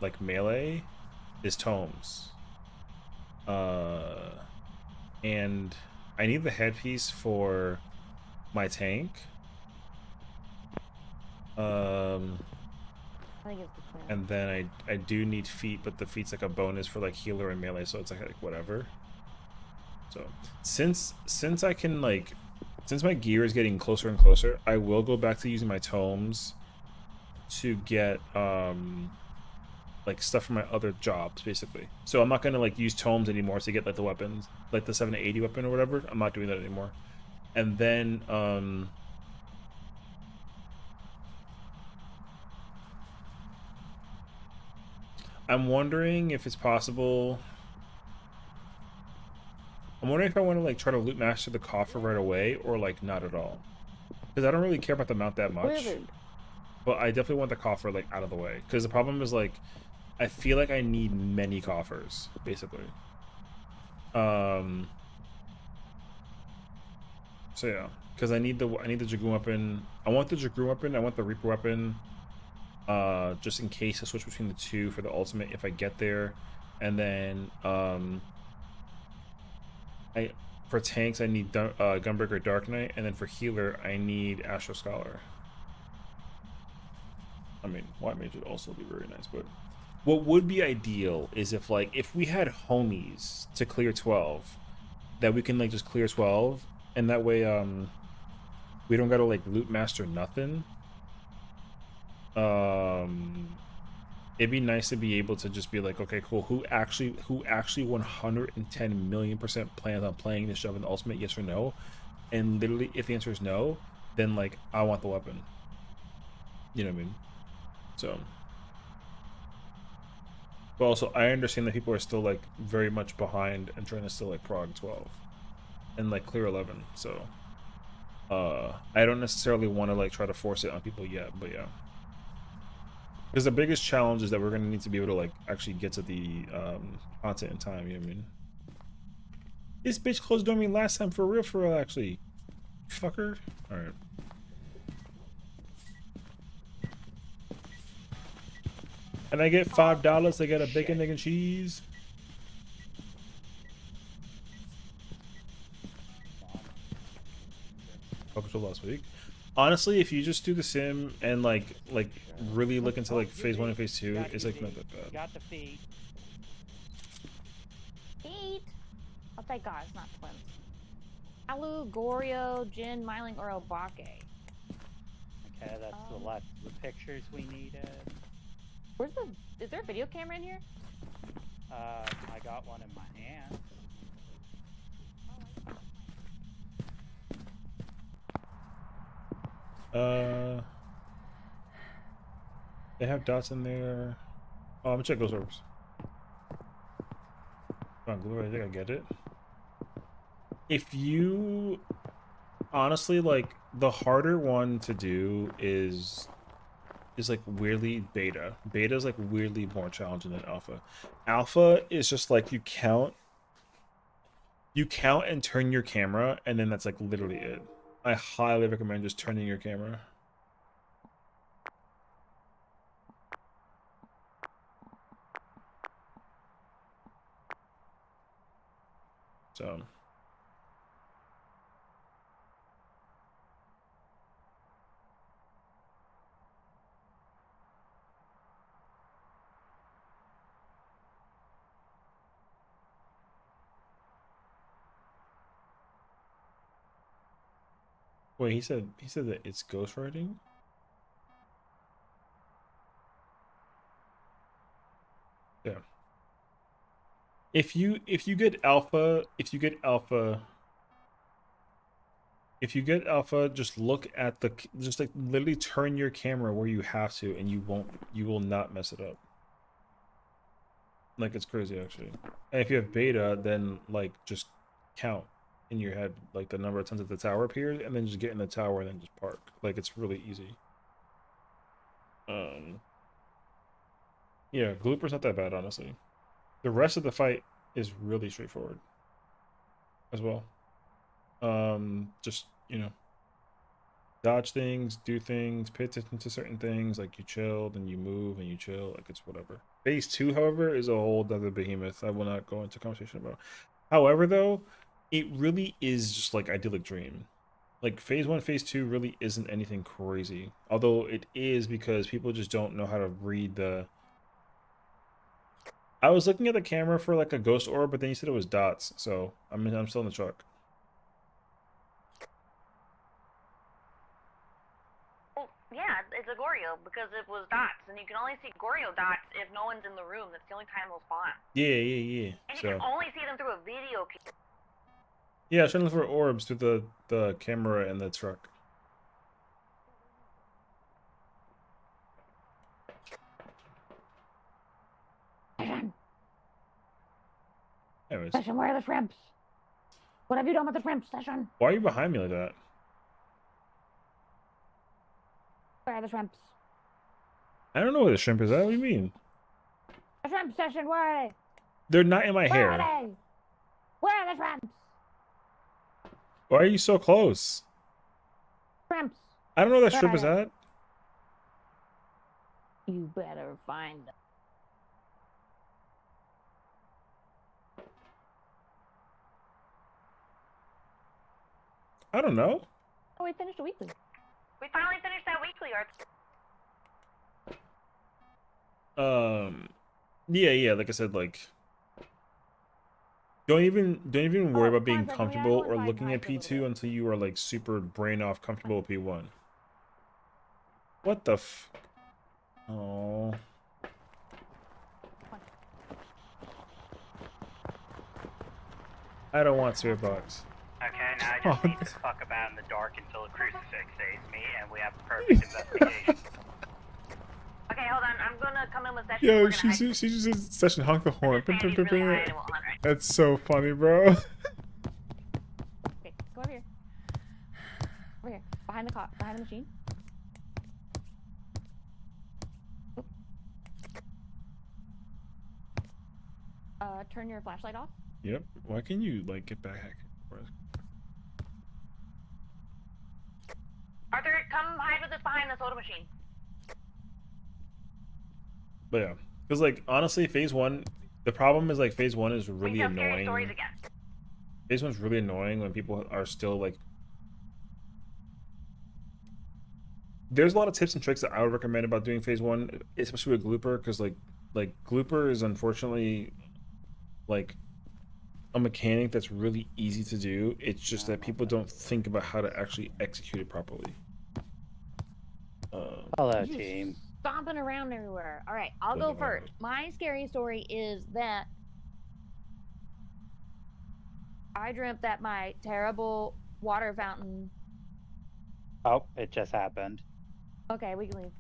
like melee is tomes. And I need the headpiece for my tank. I think it's the twin. And then I do need feet, but the feet's like a bonus for like healer and melee, so it's like whatever. So since I can like, since my gear is getting closer and closer, I will go back to using my tomes to get like stuff from my other jobs basically. So I'm not gonna like use tomes anymore to get like the weapons, like the 780 weapon or whatever. I'm not doing that anymore. And then I'm wondering if it's possible. I'm wondering if I want to like try to loot master the coffer right away or like not at all. Because I don't really care about the mount that much. But I definitely want the coffer like out of the way. Because the problem is like I feel like I need many coffers, basically. So yeah. Because I need the Dragoon weapon. I want the Dragoon weapon, I want the Reaper weapon. Just in case I switch between the two for the ultimate if I get there. And then for tanks I need Gunbreaker Dark Knight, and then for healer I need Astro Scholar. I mean, White Mage would also be very nice, but what would be ideal is if like if we had homies to clear 12, that we can like just clear 12, and that way we don't gotta like loot master nothing. It'd be nice to be able to just be like, okay, cool, who actually 110 million% plans on playing this job in the ultimate, yes or no? And literally if the answer is no, then like I want the weapon. You know what I mean? So, but also I understand that people are still like very much behind and trying to still like prog 12 and like clear 11. So I don't necessarily want to like try to force it on people yet, but yeah. Because the biggest challenge is that we're going to need to be able to like actually get to the content in time, you know what I mean? This bitch closed on me last time for real actually. Fucker. Alright. And I get $5 to get a bacon, egg, and cheese. Up until last week. Honestly, if you just do the sim and like really look into like phase 1 and phase 2, it's like not that bad. Got the feet. Feet. Oh, thank God, it's not twins. Alu, Goryo, Jin, Myling, or Obake. Okay, that's the left. The pictures we needed. Where's the? Is there a video camera in here? I got one in my hand. They have dots in there. Oh, I'm gonna check those orbs. Come on, Glue, I think I get it. If you honestly like the harder one to do is like weirdly beta. Beta is like weirdly more challenging than alpha. Alpha is just like you count and turn your camera, and then that's like literally it. I highly recommend just turning your camera. So wait, he said that it's ghostwriting? Yeah. If you get alpha, just look at the just like literally turn your camera where you have to, and you will not mess it up. Like, it's crazy actually. And if you have beta, then like just count in your head like the number of times that the tower appears, and then just get in the tower and then just park. Like, it's really easy. Yeah, Glooper's not that bad, honestly. The rest of the fight is really straightforward as well. Just, you know, dodge things, do things, pay attention to certain things, like you chill, then you move, and you chill, like it's whatever. Phase 2, however, is a whole other behemoth I will not go into conversation about. However, though, it really is just like idyllic dream. Like, phase 1, phase 2 really isn't anything crazy. Although it is, because people just don't know how to read the... I was looking at the camera for like a ghost orb, but then you said it was dots, so I'm still in the truck. Well, yeah, it's a Goryo because it was dots, and you can only see Goryo dots if no one's in the room. That's the only time they'll spawn. Yeah. And you can only see them through a video camera. Yeah, I was trying to look for orbs through the camera and the truck. Anyways, Session, where are the shrimps? What have you done with the shrimps, Session? why are you behind me like that? Where are the shrimps? I don't know where the shrimp is at. What do you mean? The shrimp, Session, where are they? They're not in my Where hair. are they? Where are the shrimps? Why are you so close? Shrimps. I don't know where that Where shrimp are is they? at. You better find them. I don't know. Oh, we finished a weekly. We finally finished that weekly art. Yeah, like I said, like don't even worry about being Session, we gotta comfortable go or inside looking and at hide for a little P2 until you are like super brain off comfortable with P1. What the f? Oh. I don't want spirit box. Okay, now I just need to fuck about in the dark until a crucifix saves me, and we have a perfect investigation. Okay, hold on. I'm gonna come in with Session. Yo, We're gonna hide. she just says session honk the horn. Sandy's really high and it won't hunt, right? That's so funny, bro. Okay, go over here. Over here. Behind the machine. Turn your flashlight off. Yep. Why can you like get back? Arthur, come hide with us behind the soda machine. But yeah, because like honestly, phase one, the problem is like phase one is really We tell scary annoying. stories again. Phase one's really annoying when people are still like. There's a lot of tips and tricks that I would recommend about doing phase one, especially with Glooper, because like Glooper is unfortunately like a mechanic that's really easy to do. It's just that people don't think about how to actually execute it properly. Hello, You're team. Stomping around everywhere. All right, I'll go first. My scary story is that I dreamt that my terrible water fountain. Oh, it just happened. Okay, we can leave.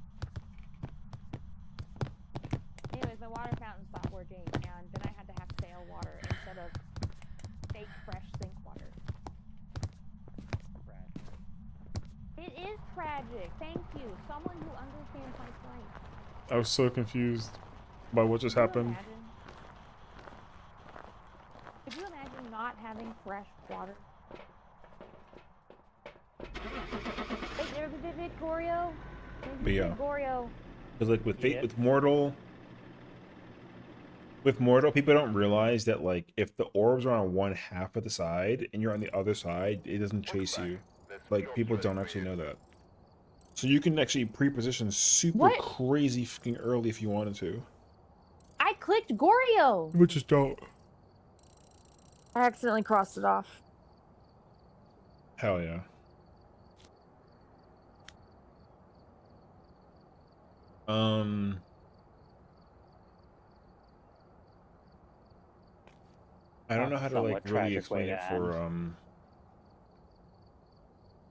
Anyways, my water fountain stopped working, and then I had to have stale water instead of fake fresh sink water. It is tragic. Thank you. Someone who understands my plight. I was so confused by what just happened. Could you imagine not having fresh water? Wait, there's a bit Goryo. But yeah, Goryo. because like with Mortal, people don't realize that like if the orbs are on one half of the side and you're on the other side, it doesn't chase you. Like people don't actually know that. So you can actually pre-position super crazy fucking early if you wanted to. I clicked Goryo. But just don't. I accidentally crossed it off. Hell yeah. I don't know how to like really explain it for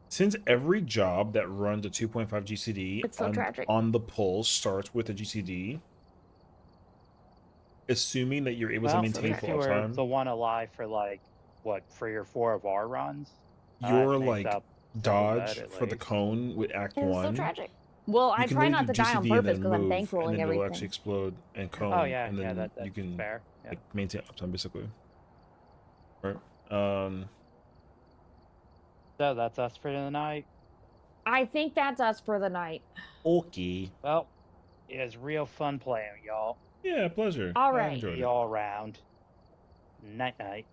since every job that runs a 2.5 GCD on the pull starts with a GCD, assuming that you're able to maintain if full you were uptime, the one alive for like what 3 or 4 of our runs, you're it makes like up dodge at for the least. cone with Act It was 1. so tragic. Well, I try not to die on purpose because I'm bankrolling and then everything. It'll actually explode and cone. Oh yeah, and then that's you can fair. Yeah. like, maintain uptime basically. Right. So that's us for the night. I think that's us for the night. Okay. Well, it was real fun playing, y'all. Yeah, pleasure. All I right. enjoyed it. Y'all around. Night night.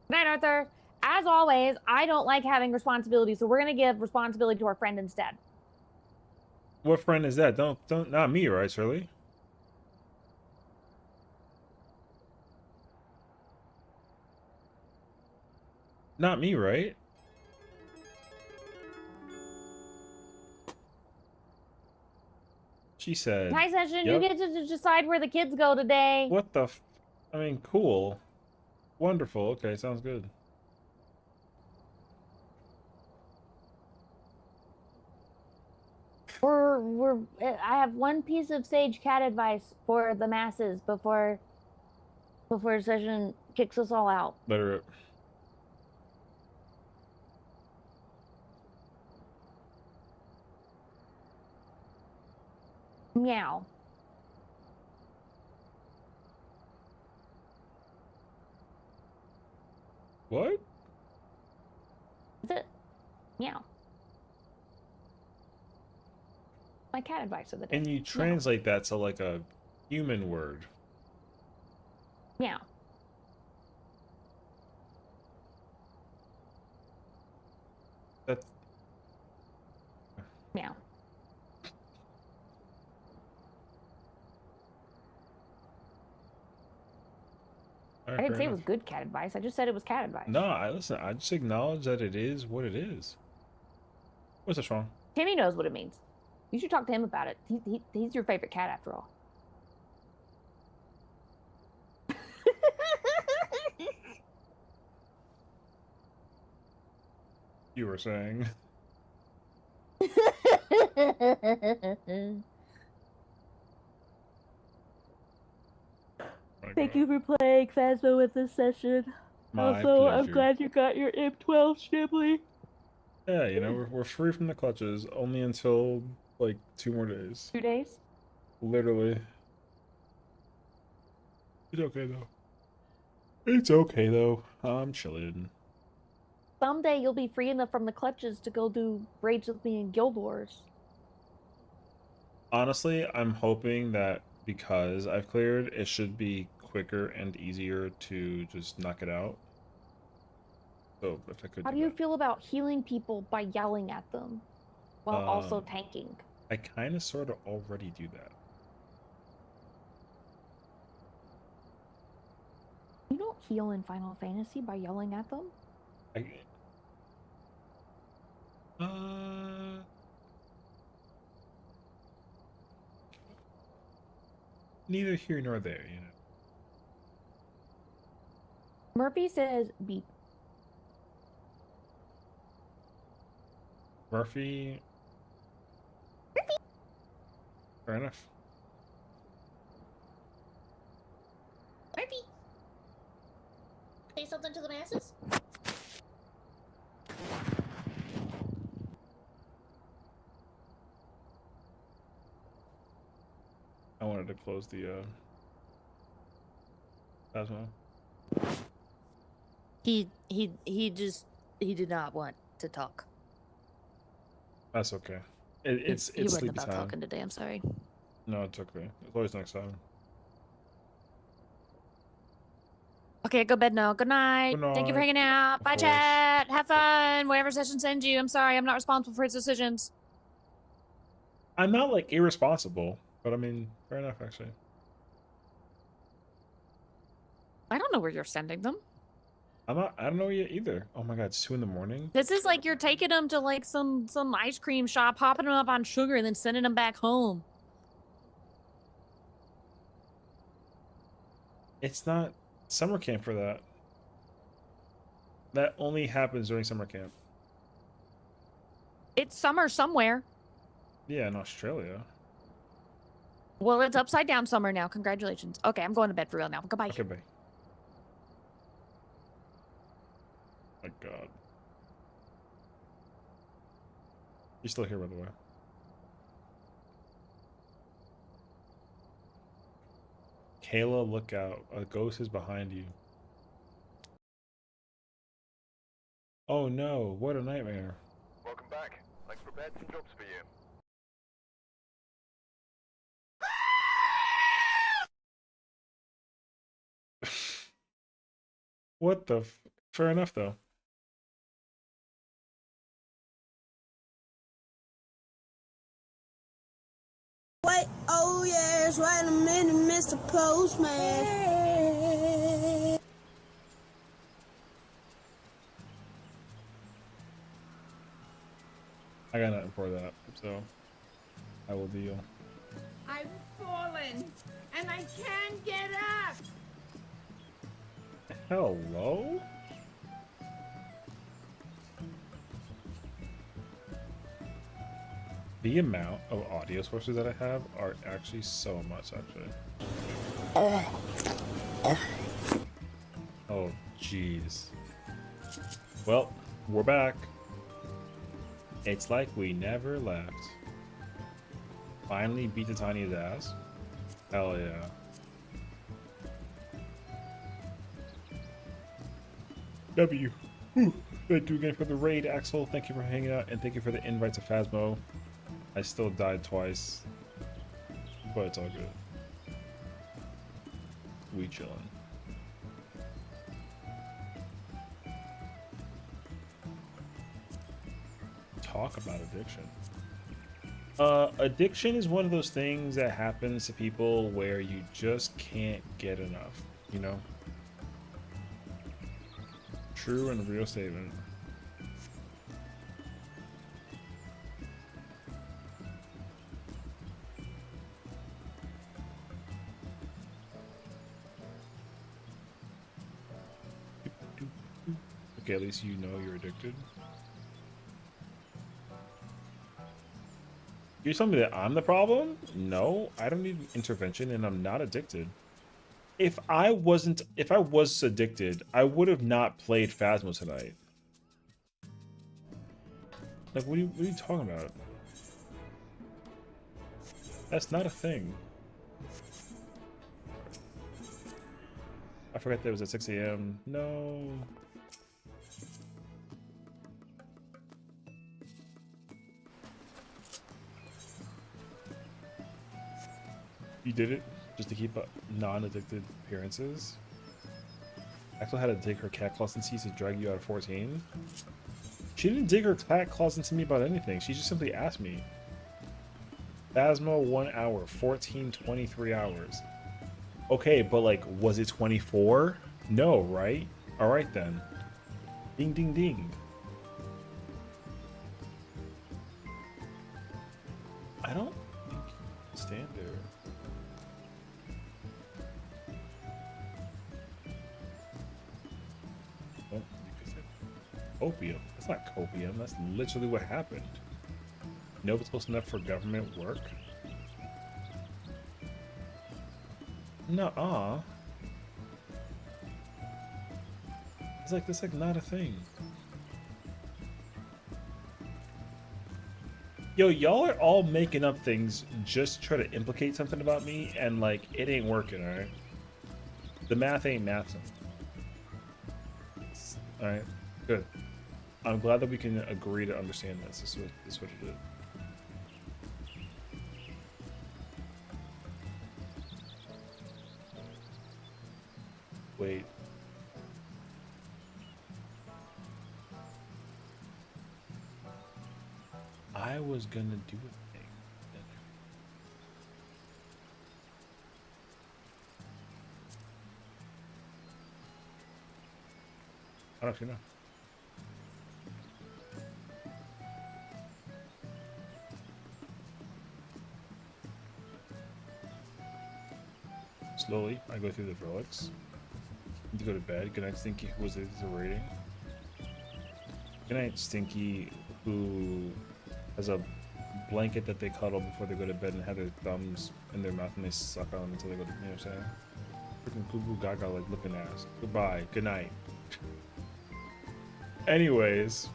Night, Arthur. As always, I don't like having responsibility, so we're gonna give responsibility to our friend instead. What friend is that? Don't not me, right, Shirley? Not me, right? She said. Hi, Session. Yep. You get to decide where the kids go today. What the f... I mean, cool. Wonderful. Okay, sounds good. I have one piece of sage cat advice for the masses before Session kicks us all out. Let her rip. Meow. What? That's it. Meow. My cat advice of the day. And you translate that to like a human word. Meow. That's Meow. all I right, didn't fair say it enough. was good cat advice. I just said it was cat advice. No, I listen. I just acknowledge that it is what it is. What's that wrong? Timmy knows what it means. You should talk to him about it. He's your favorite cat after all. You were saying. Thank you for playing Phasma with this session. My also, I'm pleasure. glad you got your M12s, Shibley. Yeah, you know, we're free from the clutches only until like 2 more days. 2 days? Literally. It's okay though. It's okay though. I'm chilling. Someday you'll be free enough from the clutches to go do raids with me in Guild Wars. Honestly, I'm hoping that because I've cleared, it should be quicker and easier to just knock it out. So if I could How do you feel about healing people by yelling at them while also tanking? I kind of sort of already do that. You don't heal in Final Fantasy by yelling at them? Neither here nor there, you know. Murphy says beep. Murphy. Fair enough. Murphy! Say something to the masses? I wanted to close the Phasma. He did not want to talk. That's okay. It's he wasn't sleepy about time. talking today. I'm sorry. No, it's okay. It's always next time. Okay, go bed now. Good night. Good Thank you for night. hanging out. Of Bye, course. chat. Have fun. Whatever session sends you. I'm sorry. I'm not responsible for his decisions. I'm not like irresponsible, but I mean, fair enough actually. I don't know where you're sending them. I don't know yet either. Oh my god, it's 2 in the morning. This is like you're taking them to like some ice cream shop, popping them up on sugar, and then sending them back home. It's not summer camp for that. That only happens during summer camp. It's summer somewhere. Yeah, in Australia. Well, it's upside down summer now. Congratulations. Okay, I'm going to bed for real now. Goodbye. Okay, bye. My god. He's still here, by the way. Kayla, look out. A ghost is behind you. Oh no, what a nightmare. Welcome back. I've prepared some jobs for you. What the fair enough though. Wait, oh yes, wait a minute, Mr. Postman. I got nothing for that, so I will deal. I've fallen, and I can't get up. Hello? The amount of audio sources that I have are actually so much, actually. Oh, jeez. Well, we're back. It's like we never left. Finally beat the tiniest ass. Hell yeah. W. Whew. Thank you again for the raid, Axel. Thank you for hanging out, and thank you for the invite to Phasmo. I still died twice, but it's all good. We chillin'. Talk about addiction. Addiction is one of those things that happens to people where you just can't get enough, you know? True and real statement. Okay, at least you know you're addicted. You're telling me that I'm the problem? No, I don't need intervention and I'm not addicted. If I was addicted, I would have not played Phasmo tonight. Like, what are you talking about? That's not a thing. I forgot that it was at 6 a.m. No. You did it just to keep up non-addicted appearances? Axel had to dig her cat claws into you to drag you out of 14? She didn't dig her cat claws into me about anything. She just simply asked me. Phasmo 1 hour, 14, 23 hours. Okay, but like, was it 24? No, right? Alright then. Ding, ding, ding. I don't think you can stand there. Oh, you said opium. That's not copium. That's literally what happened. You know if it's close enough for government work? Nuh-uh. It's like, that's like not a thing. Yo, y'all are all making up things just to try to implicate something about me, and like, it ain't working, alright? The math ain't mathing. Alright, good. I'm glad that we can agree to understand this. This is what it is. Wait. I was gonna do a thing. I don't actually know. Slowly, I go through the relics. Need to go to bed. Good night, Stinky. Who was it? Is a rating? Good night, Stinky, who has a blanket that they cuddle before they go to bed and have their thumbs in their mouth and they suck on them until they go to, you know what I'm saying? Freaking goo goo gaga like looking ass. Goodbye. Good night. Anyways,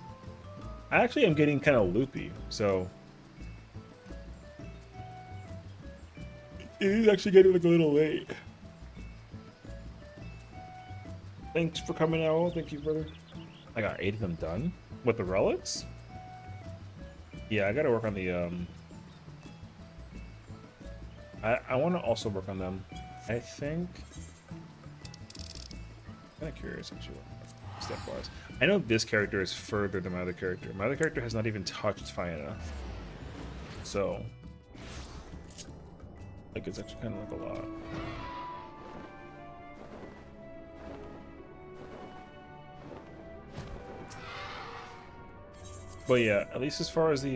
I actually am getting kind of loopy, so it is actually getting like a little late. Thanks for coming out. Thank you, brother. I got 8 of them done with the relics. Yeah, I gotta work on the I want to also work on them. I think. I'm kind of curious actually, step-wise. I know this character is further than my other character. My other character has not even touched Fiona, so like it's actually kind of like a lot. But yeah, at least as far as the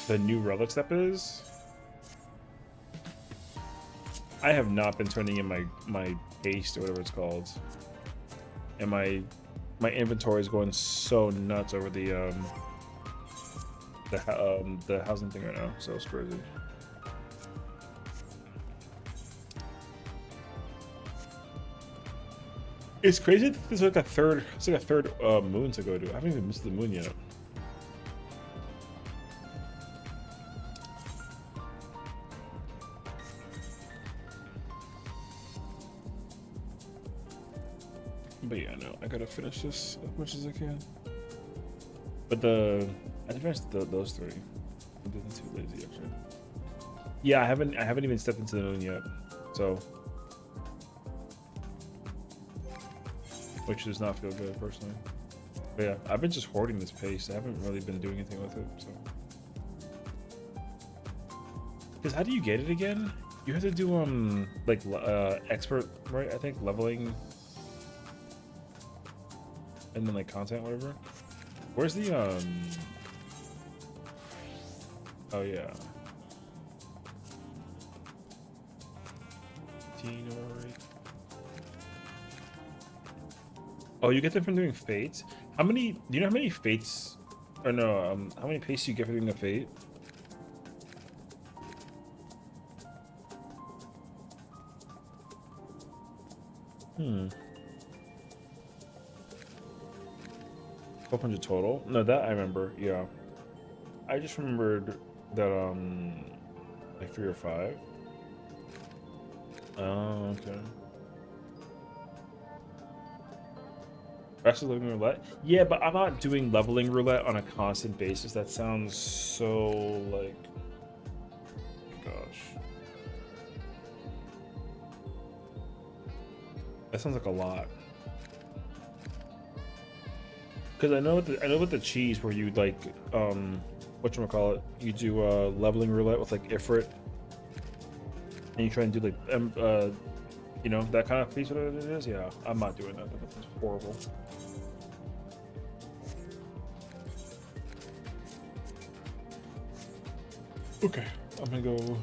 new relic step is, I have not been turning in my haste or whatever it's called, and my inventory is going so nuts over the housing thing right now, so it's crazy. It's crazy that there's like a third. It's like a third moon to go to. I haven't even missed the moon yet. But yeah, no, I gotta finish this as much as I can. But I didn't finish those three. I'm getting too lazy actually. Yeah, I haven't even stepped into the moon yet, so which does not feel good personally. But yeah, I've been just hoarding this pace. I haven't really been doing anything with it, so. Because how do you get it again? You have to do like expert, right? I think leveling, and then like content, whatever. Where's the Oh yeah. Oh, you get them from doing fates. How many? Do you know how many fates? Or no? How many pastes you get for doing a fate? Hmm. 1200 total? No, that I remember. Yeah. I just remembered that like 3 or 5. Oh, okay. Rest of leveling roulette? Yeah, but I'm not doing leveling roulette on a constant basis. That sounds so like, gosh. That sounds like a lot. Because I know with the cheese where you like whatchamacallit, you do leveling roulette with like Ifrit, and you try and do like you know, that kind of piece what it is. Yeah, I'm not doing that. That's horrible. Okay, I'm gonna go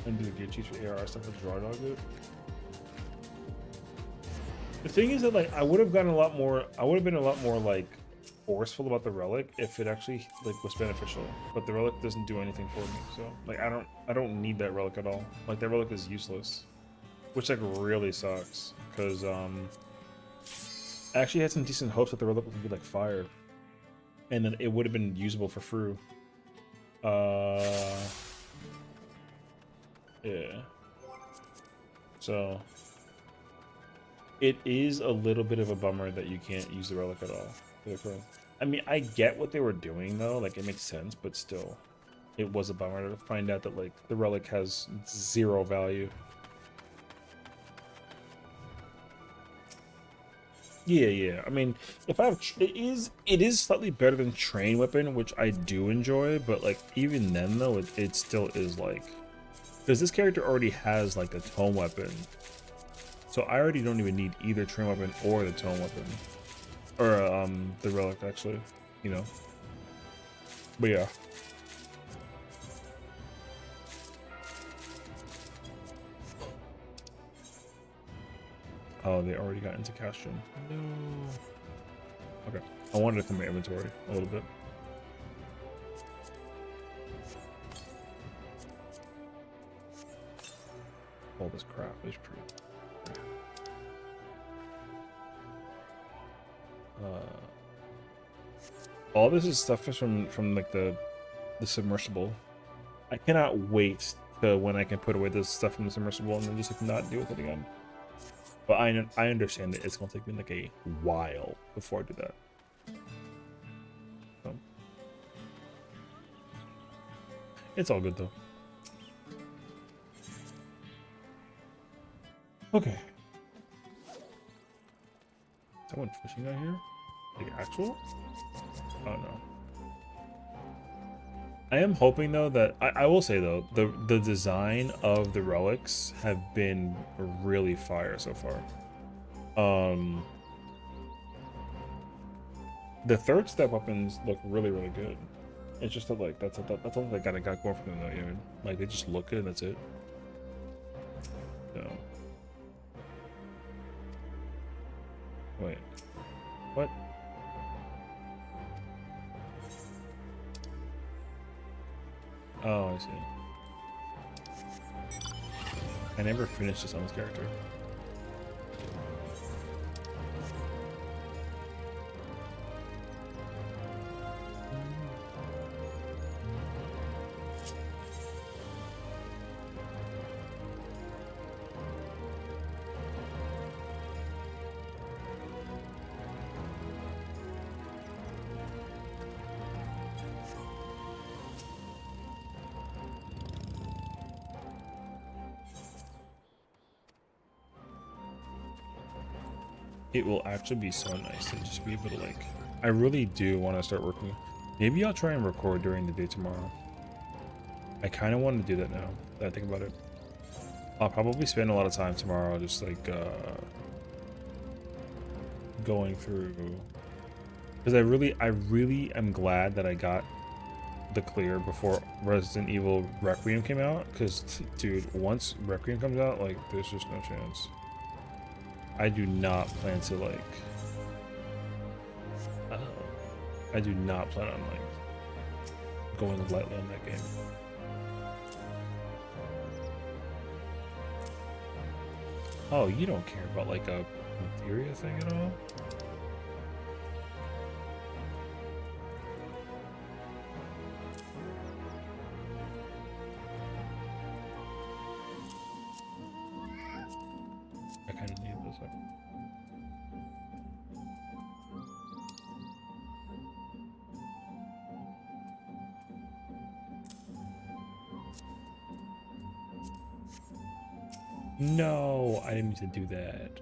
and do the cheese for AR stuff with draw dog it. The thing is that like I would have been a lot more like forceful about the relic if it actually like was beneficial, but the relic doesn't do anything for me, so like I don't need that relic at all. Like that relic is useless, which like really sucks because I actually had some decent hopes that the relic would be like fire, and then it would have been usable for Fru. Yeah, so it is a little bit of a bummer that you can't use the relic at all. I mean, I get what they were doing though, like it makes sense, but still, it was a bummer to find out that like the relic has 0 value. Yeah. I mean, if I have, it is slightly better than train weapon, which I do enjoy, but like even then though, it still is like, because this character already has like the tome weapon, so I already don't even need either train weapon or the tome weapon. Or the relic actually, you know. But yeah. Oh, they already got into Castron. No. Okay. I wanted to come to inventory a little bit. All this crap is true. All this is stuff is from like the submersible. I cannot wait to when I can put away this stuff from the submersible and then just like not deal with it again. But I understand that it's gonna take me like a while before I do that. So it's all good though. Okay. Is someone fishing out here? Like actual? Oh no. I am hoping though that I will say though the design of the relics have been really fire so far. The third step weapons look really good. It's just that like that's all they got going for them though, you know? Like they just look good and that's it. So wait. What? Oh, I see. I never finished this on this character. It will actually be so nice to just be able to like, I really do want to start working. Maybe I'll try and record during the day tomorrow. I kind of want to do that now that I think about it. I'll probably spend a lot of time tomorrow just like going through, because I really am glad that I got the clear before Resident Evil Requiem came out, because dude, once Requiem comes out, like there's just no chance. I do not plan to like I do not plan on like going lightly on that game. Oh, you don't care about like a materia thing at all? I kind of need this. No, I didn't mean to do that.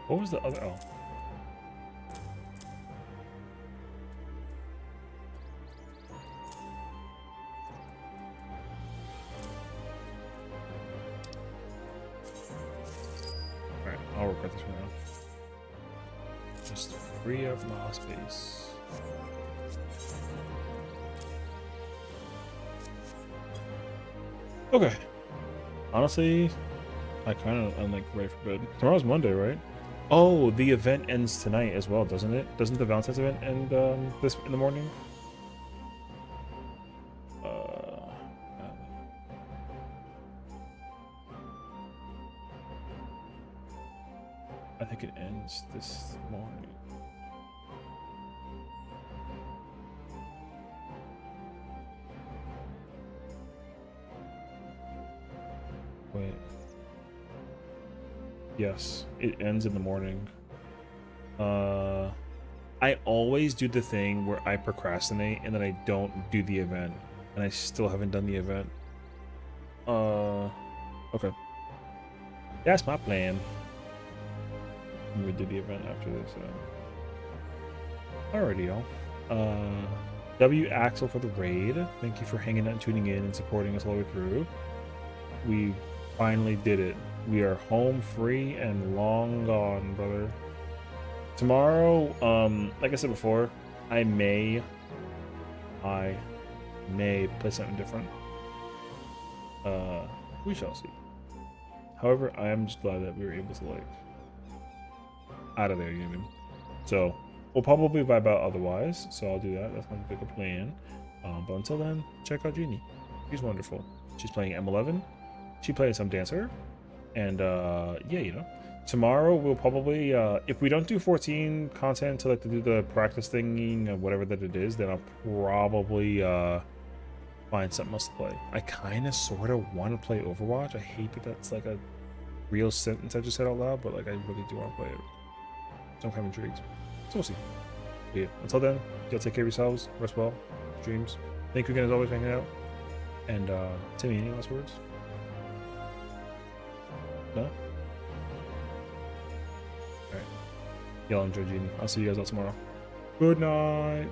What was the other? Oh. Alright, I'll work with this one now. Just free up my space. Okay. Honestly, I'm like ready for bed. Tomorrow's Monday, right? Oh, the event ends tonight as well, doesn't it? Doesn't the Valentine's event end this in the morning? I think it ends this morning. Wait. Yes, it ends in the morning. I always do the thing where I procrastinate and then I don't do the event, and I still haven't done the event. Okay. That's my plan. I'm gonna do the event after this. Alrighty, y'all. W Axel for the raid. Thank you for hanging out and tuning in and supporting us all the way through. We finally did it. We are home free and long gone, brother. Tomorrow, like I said before, I may play something different. We shall see. However, I am just glad that we were able to like out of there, you know what I mean? So we'll probably vibe out otherwise, so I'll do that. That's my bigger plan. But until then, check out Jeannie. She's wonderful. She's playing M11. She plays some dancer, and yeah, you know. Tomorrow we'll probably, if we don't do 14 content to like to do the practice thingy or whatever that it is, then I'll probably find something else to play. I kind of sort of want to play Overwatch. I hate that that's like a real sentence I just said out loud, but like I really do want to play it. So I'm kind of intrigued. So we'll see. But yeah, until then, y'all take care of yourselves. Rest well. Dreams. Thank you again as always for hanging out. And Timmy, any last words? No? Alright. Y'all enjoy Genie. I'll see you guys all tomorrow. Good night.